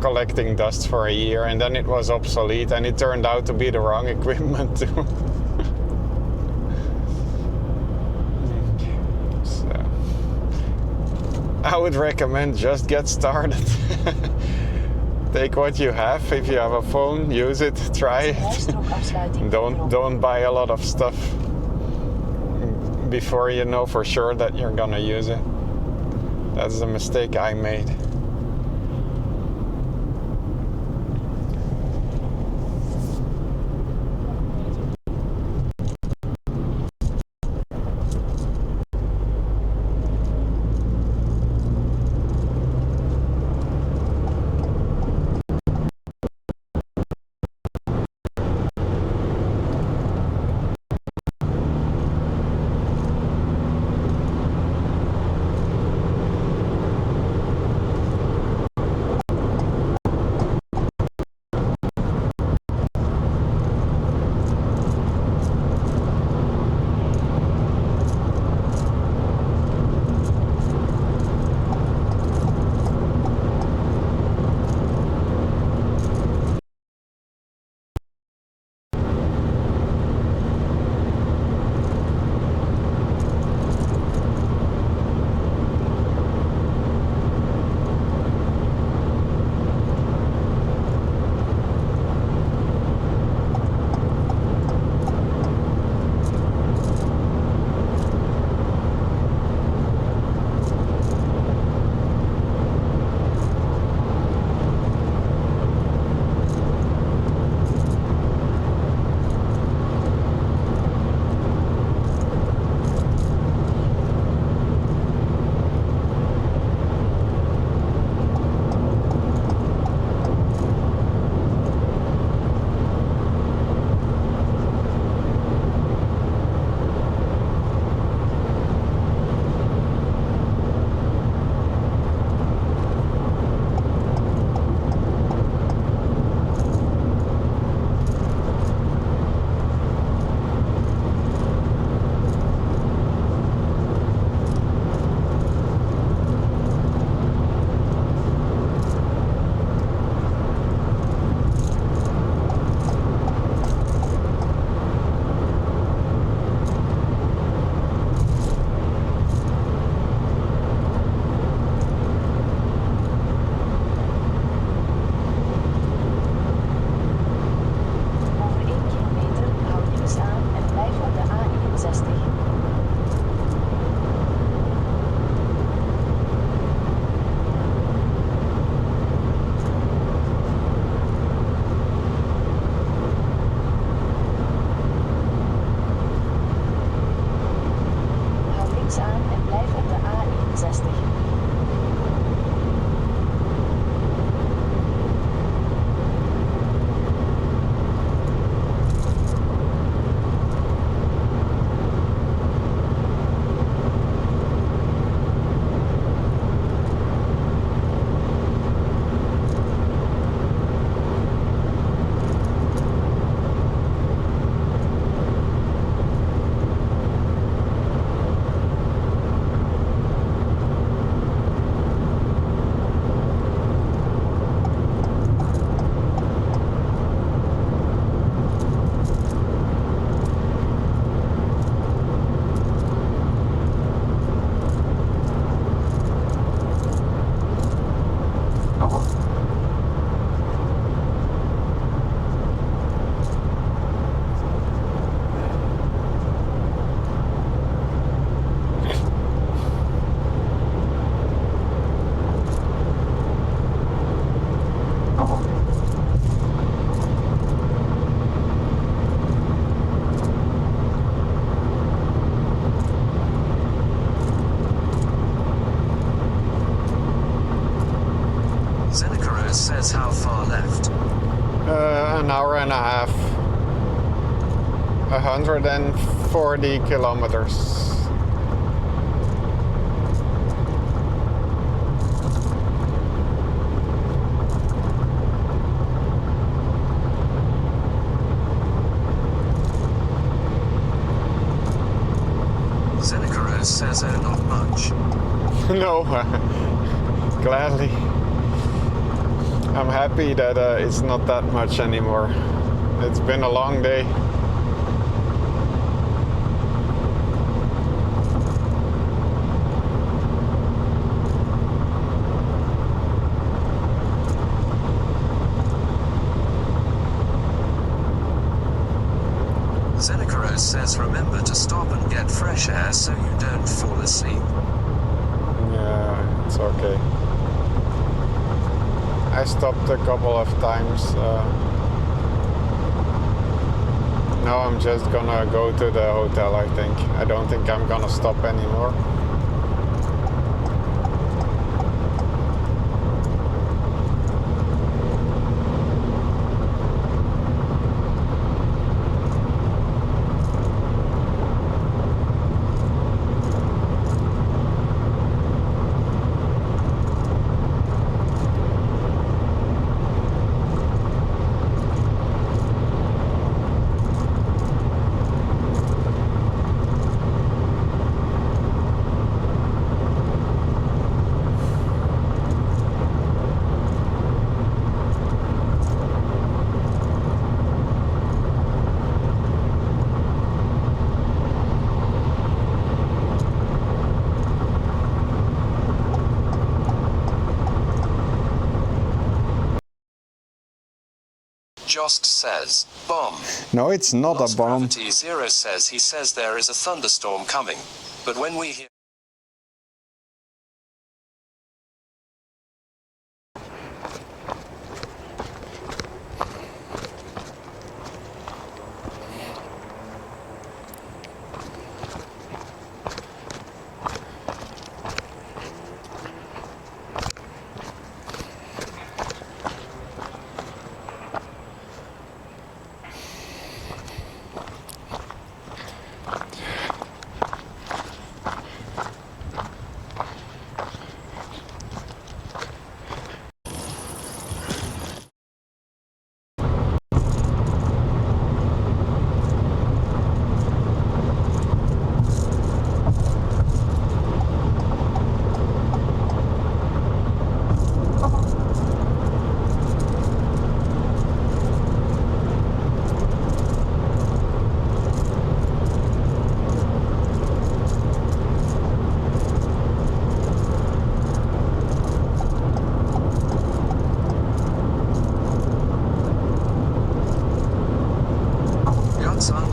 collecting dust for a year, and then it was obsolete, and it turned out to be the wrong equipment too. So, I would recommend just get started. Take what you have. If you have a phone, use it, try it. Don't buy a lot of stuff before you know for sure that you're gonna use it. That's the mistake I made. An hour and a half. 140 kilometers. Zenecaros says not much. No, gladly. I'm happy that it's not that much anymore. It's been a long day. Zenecaros says remember to stop and get fresh air so you don't fall asleep. Yeah, it's okay. I stopped a couple of times. Now I'm just gonna go to the hotel, I think. I don't think I'm gonna stop anymore. Jost says, bomb. No, it's not Lost a bomb. Gravity Zero says he says there is a thunderstorm coming. But when we hear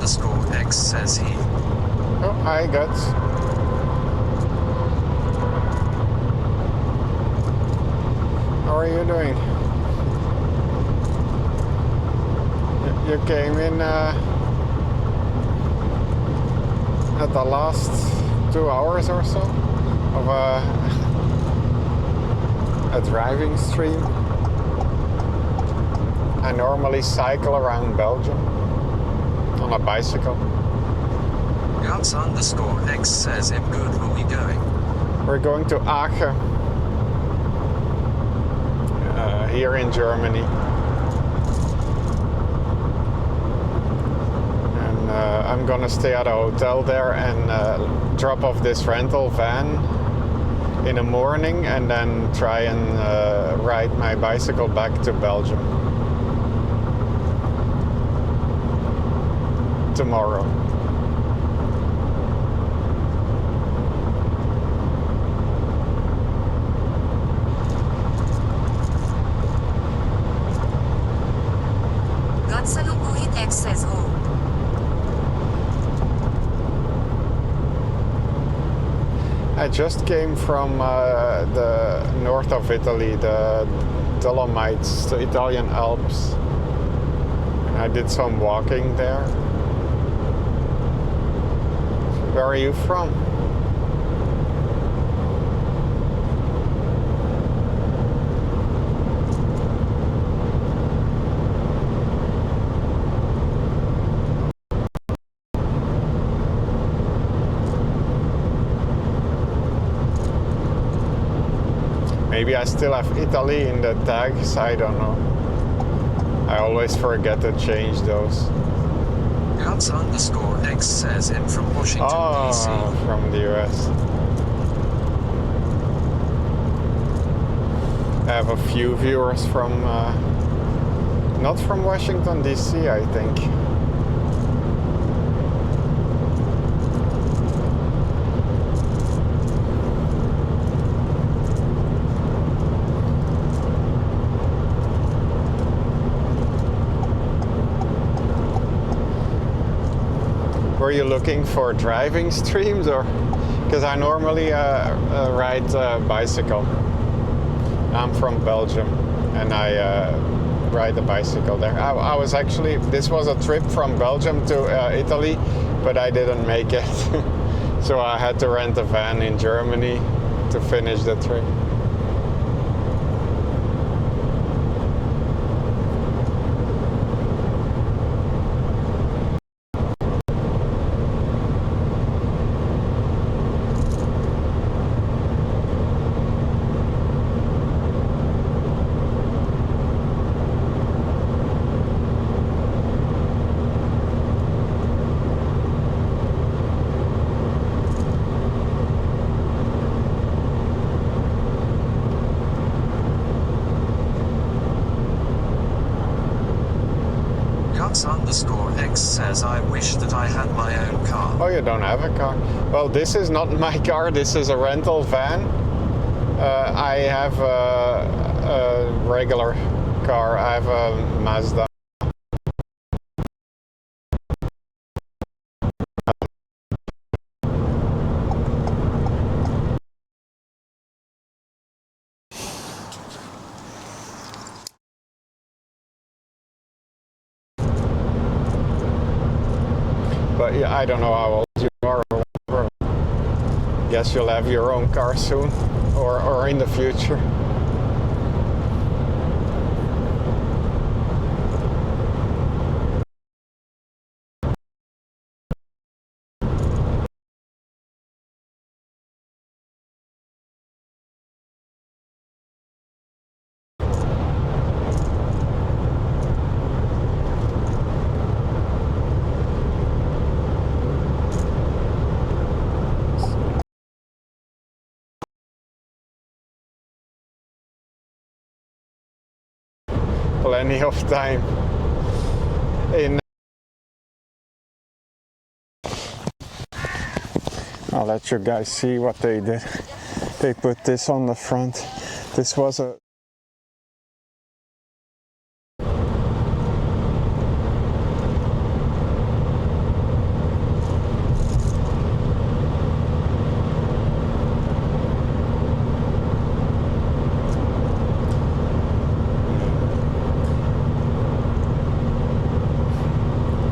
Guts_X says he. Oh, hi, Guts. How are you doing? You came in at the last 2 hours or so of a driving stream. I normally cycle around Belgium on a bicycle. Guts_X says if good will we going? We're going to Aachen, here in Germany. And I'm gonna stay at a hotel there and drop off this rental van in the morning and then try and ride my bicycle back to Belgium tomorrow. X says home. I just came from the north of Italy, the Dolomites, the Italian Alps. And I did some walking there. Where are you from? Maybe I still have Italy in the tags, I don't know. I always forget to change those. Guts_X says in from Washington, D.C. From the US. I have a few viewers from, not from Washington, D.C., I think. Were you looking for driving streams, or because I normally ride bicycle. I'm from Belgium and I ride a bicycle there. I was actually, this was a trip from Belgium to Italy, but I didn't make it. So I had to rent a van in Germany to finish the trip. Guts_X says, I wish that I had my own car. Oh, you don't have a car? Well, this is not my car, this is a rental van. I have a regular car, I have a Mazda. But yeah, I don't know how old you are or whatever. Guess you'll have your own car soon, or in the future. Plenty of time. I'll let you guys see what they did. They put this on the front. This was a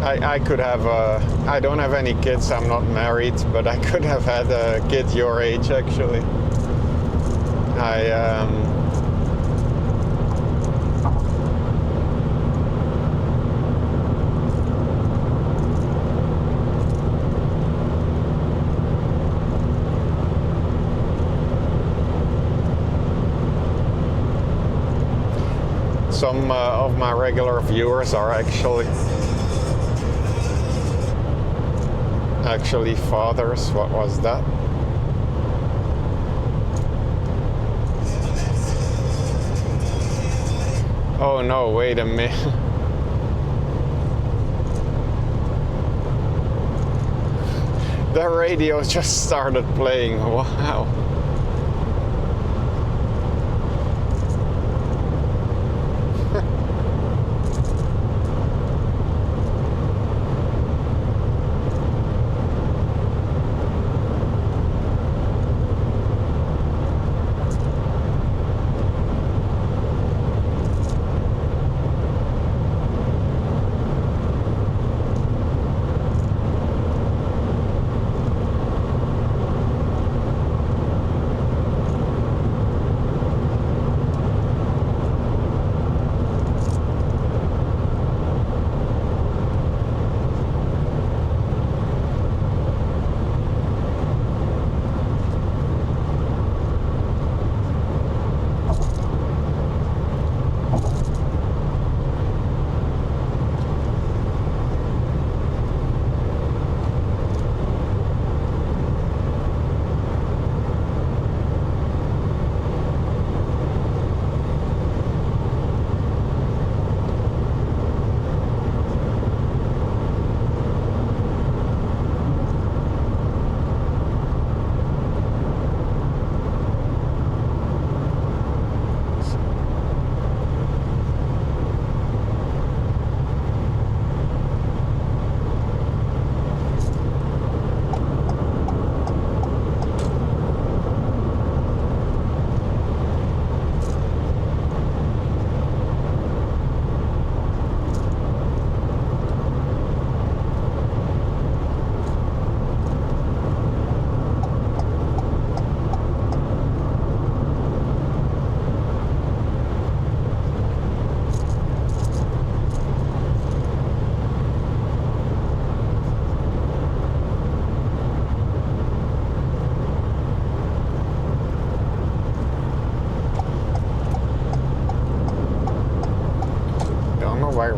I could have I don't have any kids, I'm not married, but I could have had a kid your age actually. Some of my regular viewers are actually fathers. What was that? Oh no, wait a minute. The radio just started playing. Wow.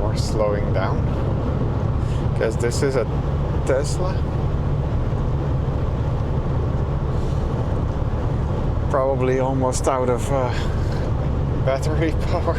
we're slowing down. Because this is a Tesla. Probably almost out of battery power.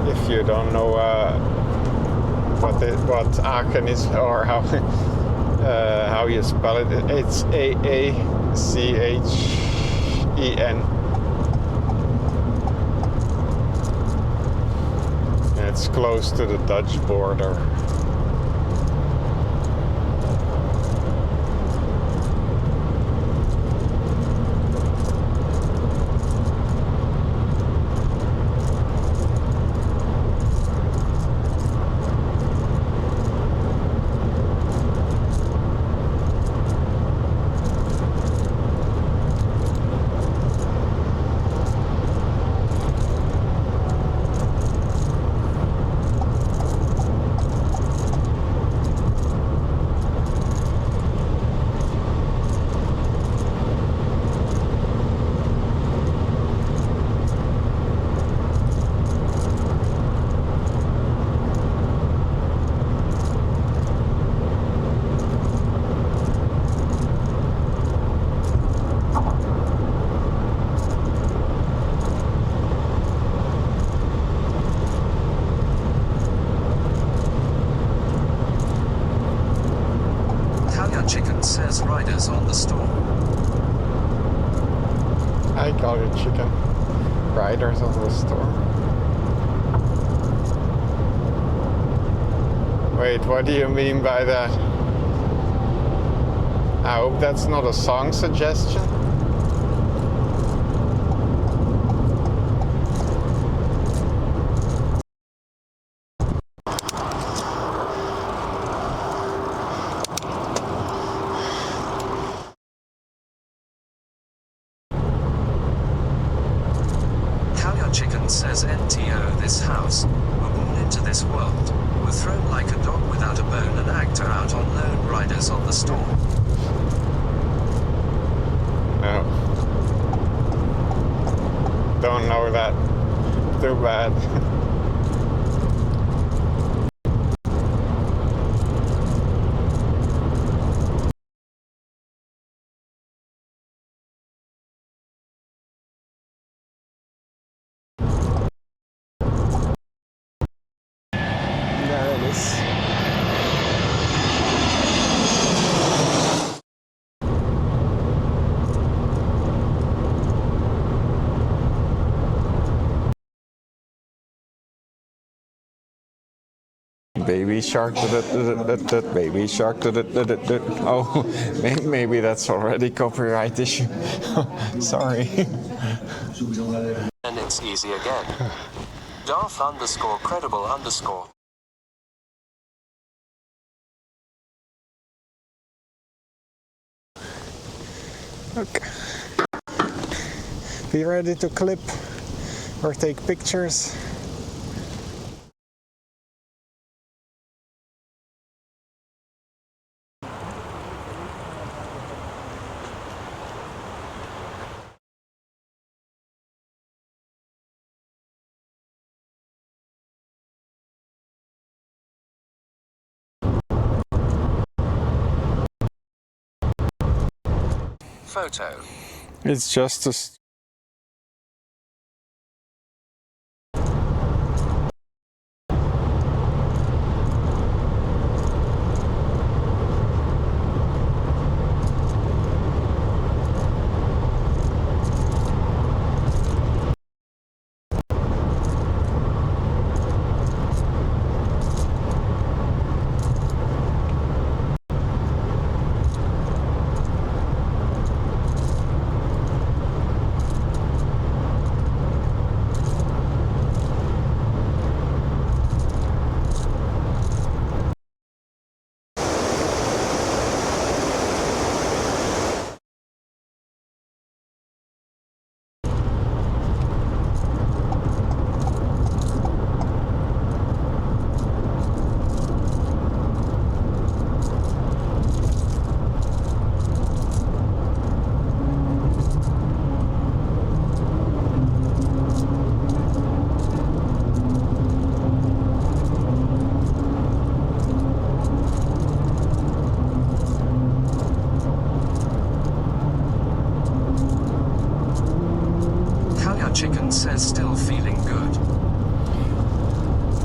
If you don't know what Aachen is or how you spell it, it's AACHEN. And it's close to the Dutch border. Chicken says riders on the store. I call it chicken. Riders on the store. Wait, what do you mean by that? I hope that's not a song suggestion. Chicken says NTO, this house, we're born into this world, we're thrown like a dog without a bone, an actor out on loan, riders on the storm. No. Don't know that. Too bad. Baby shark, baby shark. Oh, maybe that's already copyright issue. Sorry. And it's easy again. Darth_credible_. Okay. Be ready to clip or take pictures. Photo. It's just a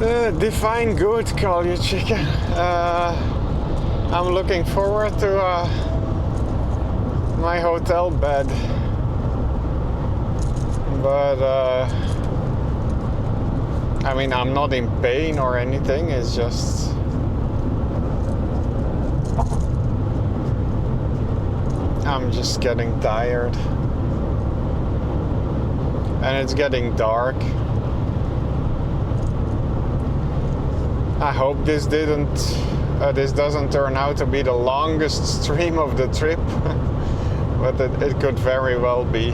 Define good, call you chicken. I'm looking forward to my hotel bed. But I mean, I'm not in pain or anything, it's just I'm just getting tired. And it's getting dark. I hope this doesn't turn out to be the longest stream of the trip, but it could very well be.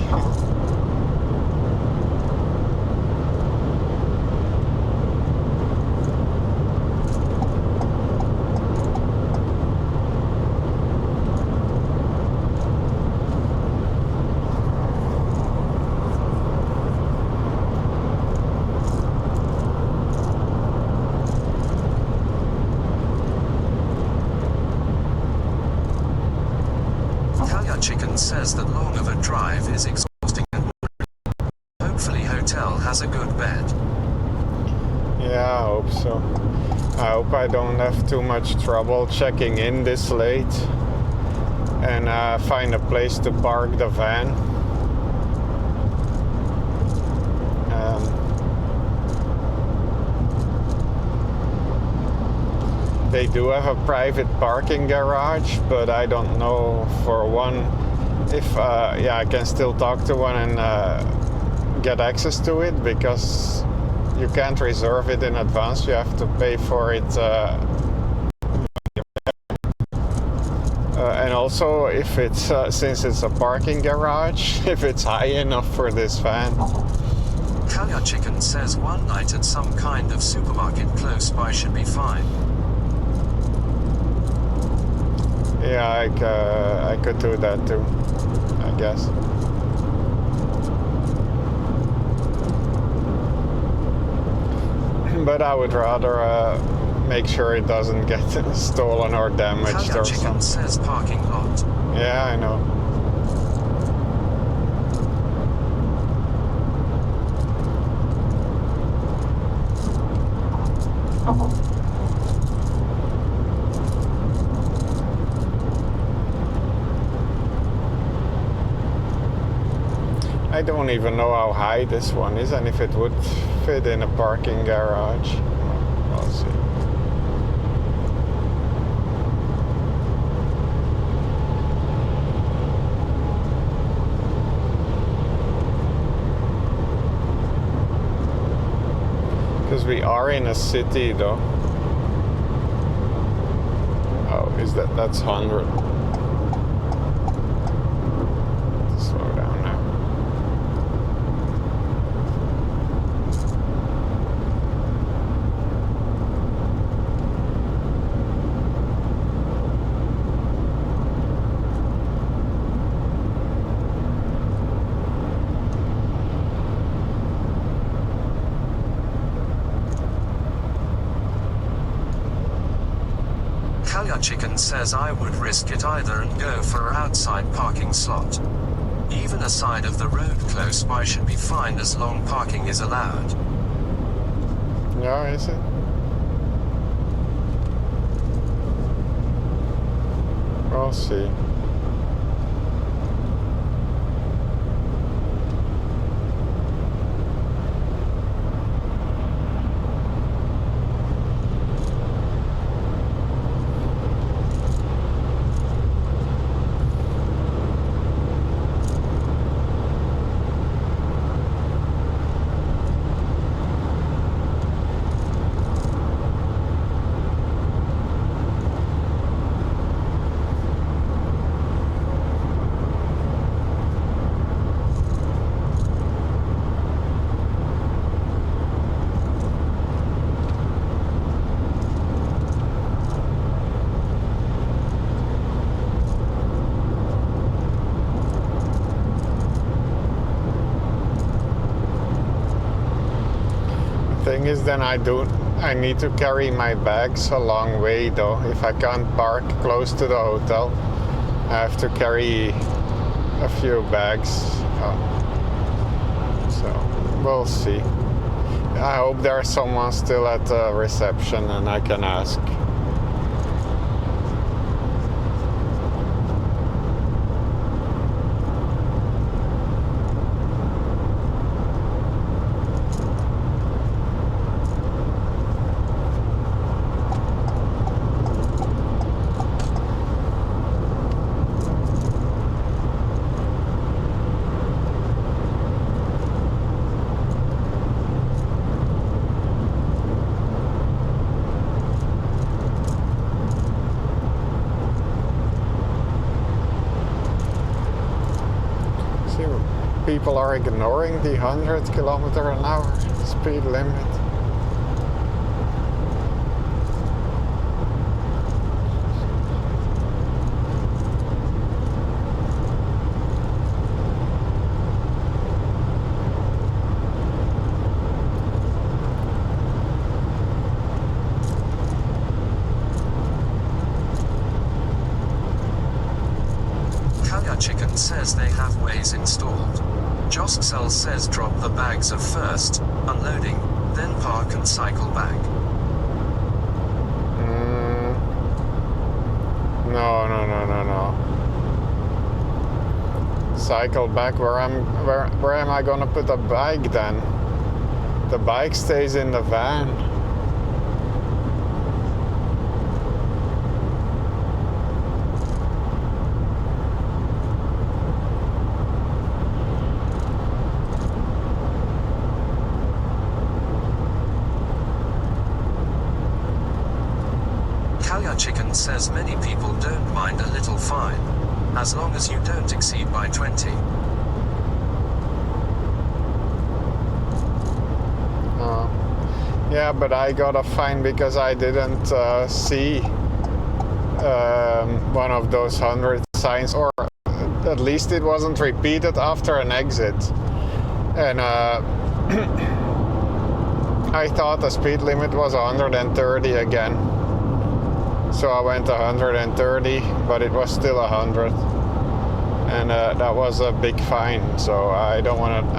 Chicken says that long of a drive is exhausting and hopefully hotel has a good bed. Yeah, I hope so. I hope I don't have too much trouble checking in this late and find a place to park the van. They do have a private parking garage, but I don't know for one if I can still talk to one and get access to it, because you can't reserve it in advance. You have to pay for it. And also, if it's since it's a parking garage, if it's high enough for this van. Kalya Chicken says one night at some kind of supermarket close by should be fine. Yeah, I could do that too, I guess. But I would rather make sure it doesn't get stolen or damaged Kalya or Chicken something. says parking lot. Yeah, I know. I don't even know how high this one is and if it would fit in a parking garage. We'll see. Because we are in a city though. Oh, that's 100. Slow down now. Kalya Chicken says I would risk it either and go for an outside parking slot. Even a side of the road close by should be fine as long parking is allowed. Yeah, is it? We'll see. Thing is, then I need to carry my bags a long way though. If I can't park close to the hotel, I have to carry a few bags. So we'll see. I hope there's someone still at the reception and I can ask. People are ignoring the 100 km/h speed limit. AACHEN says they have ways installed. Joscel says drop the bags of first, unloading, then park and cycle back. No. Cycle back. Where am I gonna put the bike then? The bike stays in the van. AACHEN says many people don't mind a little fine, as long as you don't exceed by 20. Yeah, but I got a fine because I didn't see one of those 100 signs, or at least it wasn't repeated after an exit. And I thought the speed limit was 130 again. So I went 130, but it was still 100, and that was a big fine. So I don't want to.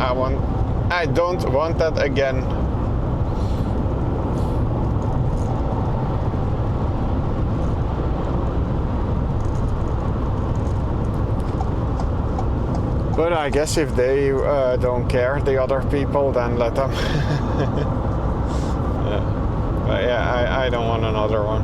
I don't want that again. But I guess if they don't care, the other people, then let them. Yeah. But yeah, I don't want another one.